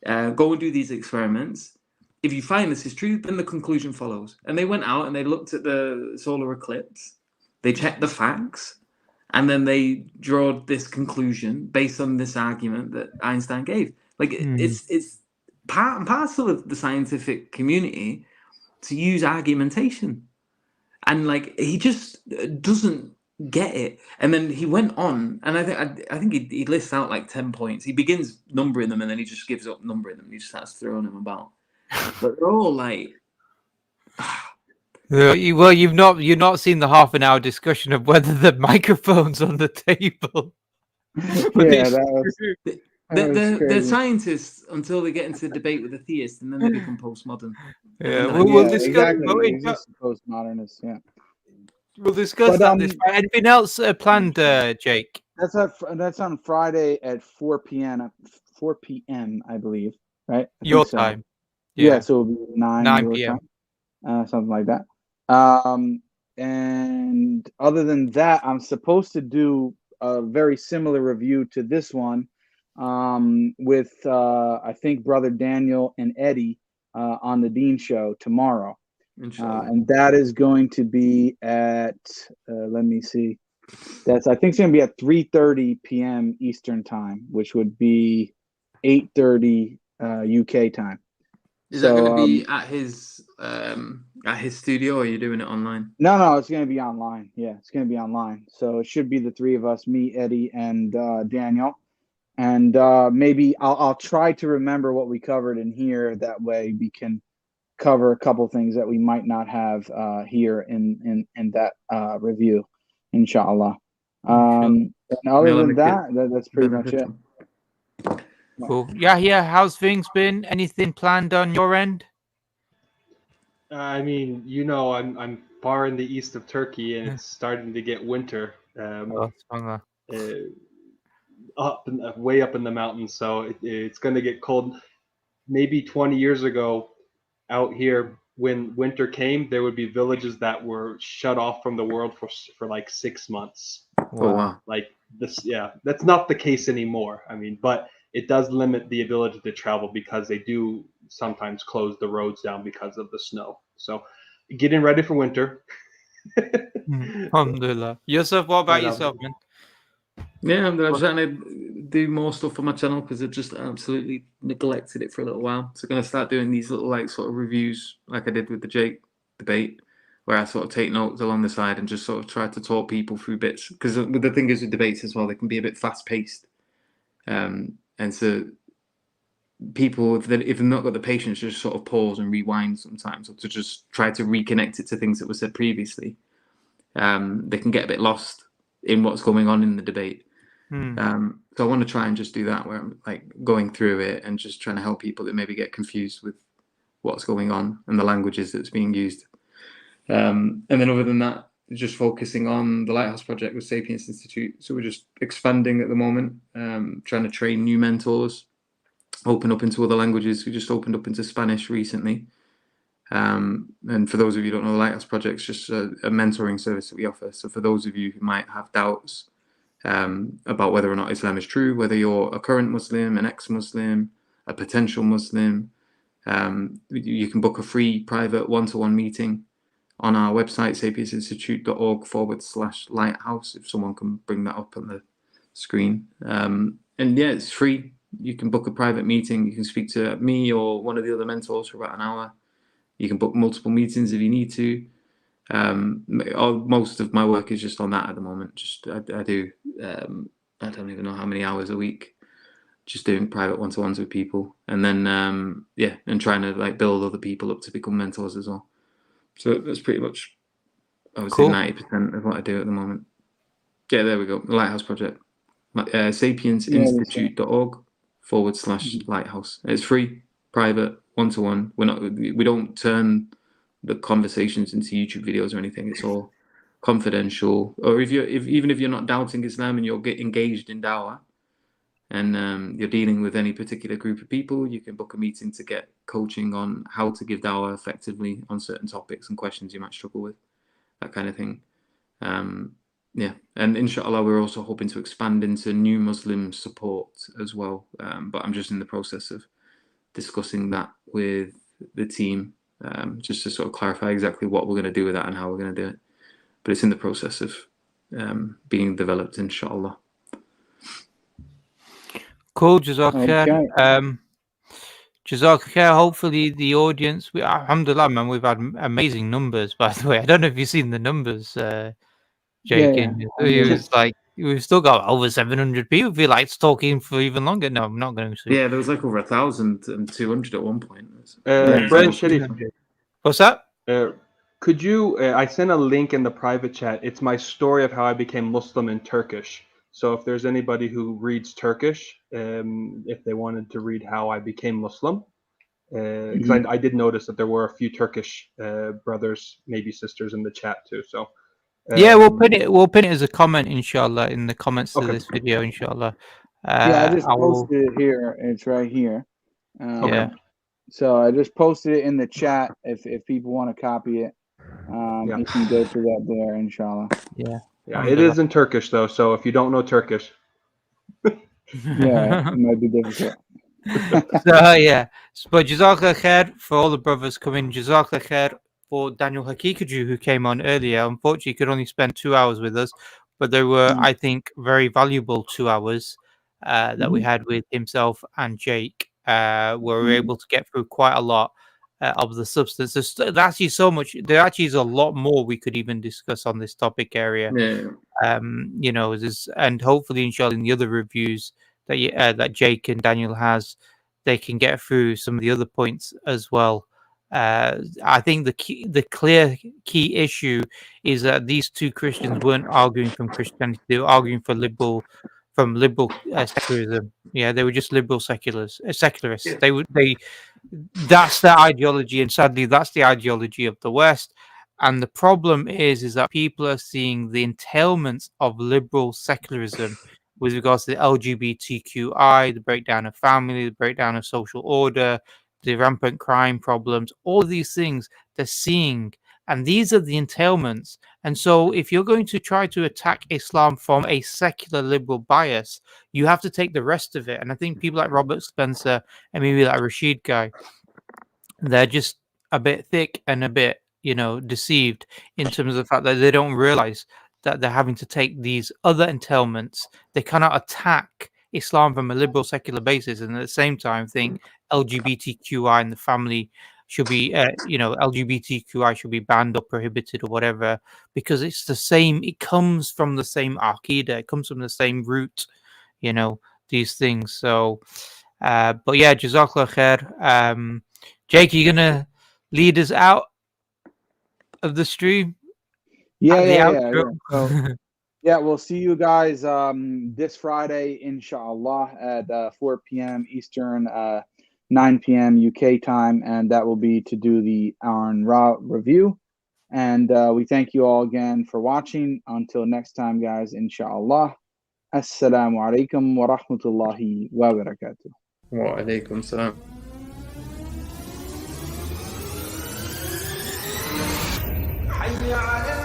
Speaker 9: Go and do these experiments. If you find this is true, then the conclusion follows. And they went out and they looked at the solar eclipse. They checked the facts, and then they drew this conclusion based on this argument that Einstein gave. Like it's part and parcel of the scientific community to use argumentation, and like he just doesn't get it. And then he went on, and I think he lists out like 10 points. He begins numbering them, and then he just gives up numbering them. He just starts throwing them about. But they're all like,
Speaker 1: well, you've not seen the half an hour discussion of whether the microphone's on the table.
Speaker 2: Yeah,
Speaker 9: they're scientists until they get into the debate with a theist, and then they become postmodern.
Speaker 1: Yeah, we'll discuss.
Speaker 2: Exactly. Postmodernists. Yeah.
Speaker 1: We'll discuss that. Anything else planned, Jake?
Speaker 2: That's on Friday at 4 p.m. 4 p.m. I believe, right?
Speaker 1: Your time.
Speaker 2: Yeah, so it'll be 9
Speaker 1: p.m.
Speaker 2: Something like that. And other than that, I'm supposed to do a very similar review to this one with I think Brother Daniel and Eddie on the Dean Show tomorrow. And that is going to be at let me see. I think it's going to be at 3:30 p.m. Eastern time, which would be 8:30 UK time.
Speaker 9: Is that going to be at his studio, or are you doing it online?
Speaker 2: No, it's going to be online. Yeah, it's going to be online. So it should be the three of us, me, Eddie, and Daniel. And maybe I'll try to remember what we covered in here. That way we can cover a couple things that we might not have here in that review, inshallah. And other than that's pretty much it.
Speaker 1: Cool. Yeah. How's things been? Anything planned on your end?
Speaker 10: I mean, I'm far in the east of Turkey, and it's starting to get winter. Way up in the mountains. So it's going to get cold. Maybe 20 years ago, out here, when winter came, there would be villages that were shut off from the world for like 6 months.
Speaker 9: Oh wow!
Speaker 10: Like this, yeah, that's not the case anymore. I mean, but it does limit the ability to travel because they do sometimes close the roads down because of the snow. So, getting ready for winter.
Speaker 1: Alhamdulillah. Yusuf, what about yourself, man?
Speaker 9: Yeah, I'm trying to do more stuff for my channel because I just absolutely neglected it for a little while. So I'm going to start doing these little like sort of reviews like I did with the Jake debate, where I sort of take notes along the side and just sort of try to talk people through bits. Because the thing is with debates as well, they can be a bit fast paced. And so people, if they've not got the patience to just sort of pause and rewind sometimes, or to just try to reconnect it to things that were said previously, they can get a bit lost in what's going on in the debate. So I want to try and just do that, where I'm like going through it and just trying to help people that maybe get confused with what's going on and the languages that's being used. And then other than that, just focusing on the Lighthouse Project with Sapiens Institute. So we're just expanding at the moment, trying to train new mentors, open up into other languages. We just opened up into Spanish recently. And for those of you who don't know, the Lighthouse Project is just a mentoring service that we offer. So for those of you who might have doubts about whether or not Islam is true, whether you're a current Muslim, an ex-Muslim, a potential Muslim, you can book a free private one-to-one meeting on our website, sapiensinstitute.org/lighthouse, if someone can bring that up on the screen. And yeah, it's free. You can book a private meeting. You can speak to me or one of the other mentors for about an hour. You can book multiple meetings if you need to. Most of my work is just on that at the moment. I do, I don't even know how many hours a week, just doing private one-to-ones with people. And then, and trying to like build other people up to become mentors as well. So that's pretty much, I would say 90% of what I do at the moment. Yeah, there we go. The Lighthouse Project. sapiensinstitute.org/lighthouse. It's free, private, one-to-one. We don't turn the conversations into YouTube videos or anything. It's all confidential. Or even if you're not doubting Islam and you're engaged in dawah, and you're dealing with any particular group of people, you can book a meeting to get coaching on how to give dawah effectively on certain topics and questions you might struggle with, that kind of thing. And inshallah, we're also hoping to expand into new Muslim support as well. But I'm just in the process of discussing that with the team, just to sort of clarify exactly what we're going to do with that and how we're going to do it. But it's in the process of being developed, inshallah.
Speaker 1: Cool, Jazakallah. Jazakallah. Hopefully the audience, alhamdulillah, man, we've had amazing numbers, by the way. I don't know if you've seen the numbers, Jake.
Speaker 2: Yeah.
Speaker 1: It was like, we've still got over 700 people. If you like talking for even longer, no, I'm not going to.
Speaker 9: Yeah, there was like over 1,200 at one point.
Speaker 10: Sharif.
Speaker 1: What's that?
Speaker 10: Could you? I sent a link in the private chat. It's my story of how I became Muslim in Turkish. So if there's anybody who reads Turkish, if they wanted to read how I became Muslim, because I did notice that there were a few Turkish brothers, maybe sisters in the chat too. So
Speaker 1: yeah, we'll put it as a comment, inshallah, in the comments to this video, inshallah.
Speaker 2: Yeah, I just posted it here. It's right here.
Speaker 1: Yeah.
Speaker 2: So I just posted it in the chat. If people want to copy it, you can go to that there, inshallah.
Speaker 1: Yeah.
Speaker 10: Yeah, it is in Turkish though. So if you don't know Turkish,
Speaker 2: yeah, it might be difficult.
Speaker 1: So yeah, but Jazakallah khair for all the brothers coming. Jazakallah khair for Daniel Hakikaju, who came on earlier. Unfortunately, he could only spend 2 hours with us, but they were, I think, very valuable 2 hours that we had with himself and Jake. Where we were able to get through quite a lot of the substance. There's actually so much. There actually is a lot more we could even discuss on this topic area.
Speaker 9: Yeah.
Speaker 1: And hopefully, inshallah, in the other reviews that Jake and Daniel has, they can get through some of the other points as well. I think the clear key issue is that these two Christians weren't arguing from Christianity; they were arguing for liberal secularism. Yeah, they were just liberal secularists. Yeah. That's their ideology, and sadly, that's the ideology of the West. And the problem is that people are seeing the entailments of liberal secularism with regards to the LGBTQI, the breakdown of family, the breakdown of social order, the rampant crime problems, all of these things they're seeing. And these are the entailments. And so if you're going to try to attack Islam from a secular liberal bias, you have to take the rest of it. And I think people like Robert Spencer and maybe like Rashid guy, they're just a bit thick and a bit, deceived in terms of the fact that they don't realize that they're having to take these other entailments. They cannot attack Islam from a liberal secular basis and at the same time think LGBTQI and the family should be, LGBTQI should be banned or prohibited or whatever, because it's the same. It comes from the same aqidah. It comes from the same root, these things. So, but yeah, Jazakallah khair. Jake, are you going to lead us out of the stream?
Speaker 2: Yeah. So, yeah, we'll see you guys this Friday, inshallah, at 4 p.m. Eastern, 9 p.m. UK time, and that will be to do the Aaron Ra review. And we thank you all again for watching. Until next time, guys, inshallah. Assalamu alaikum wa rahmatullahi wa barakatuh.
Speaker 9: Wa alaikum salam.
Speaker 11: حي على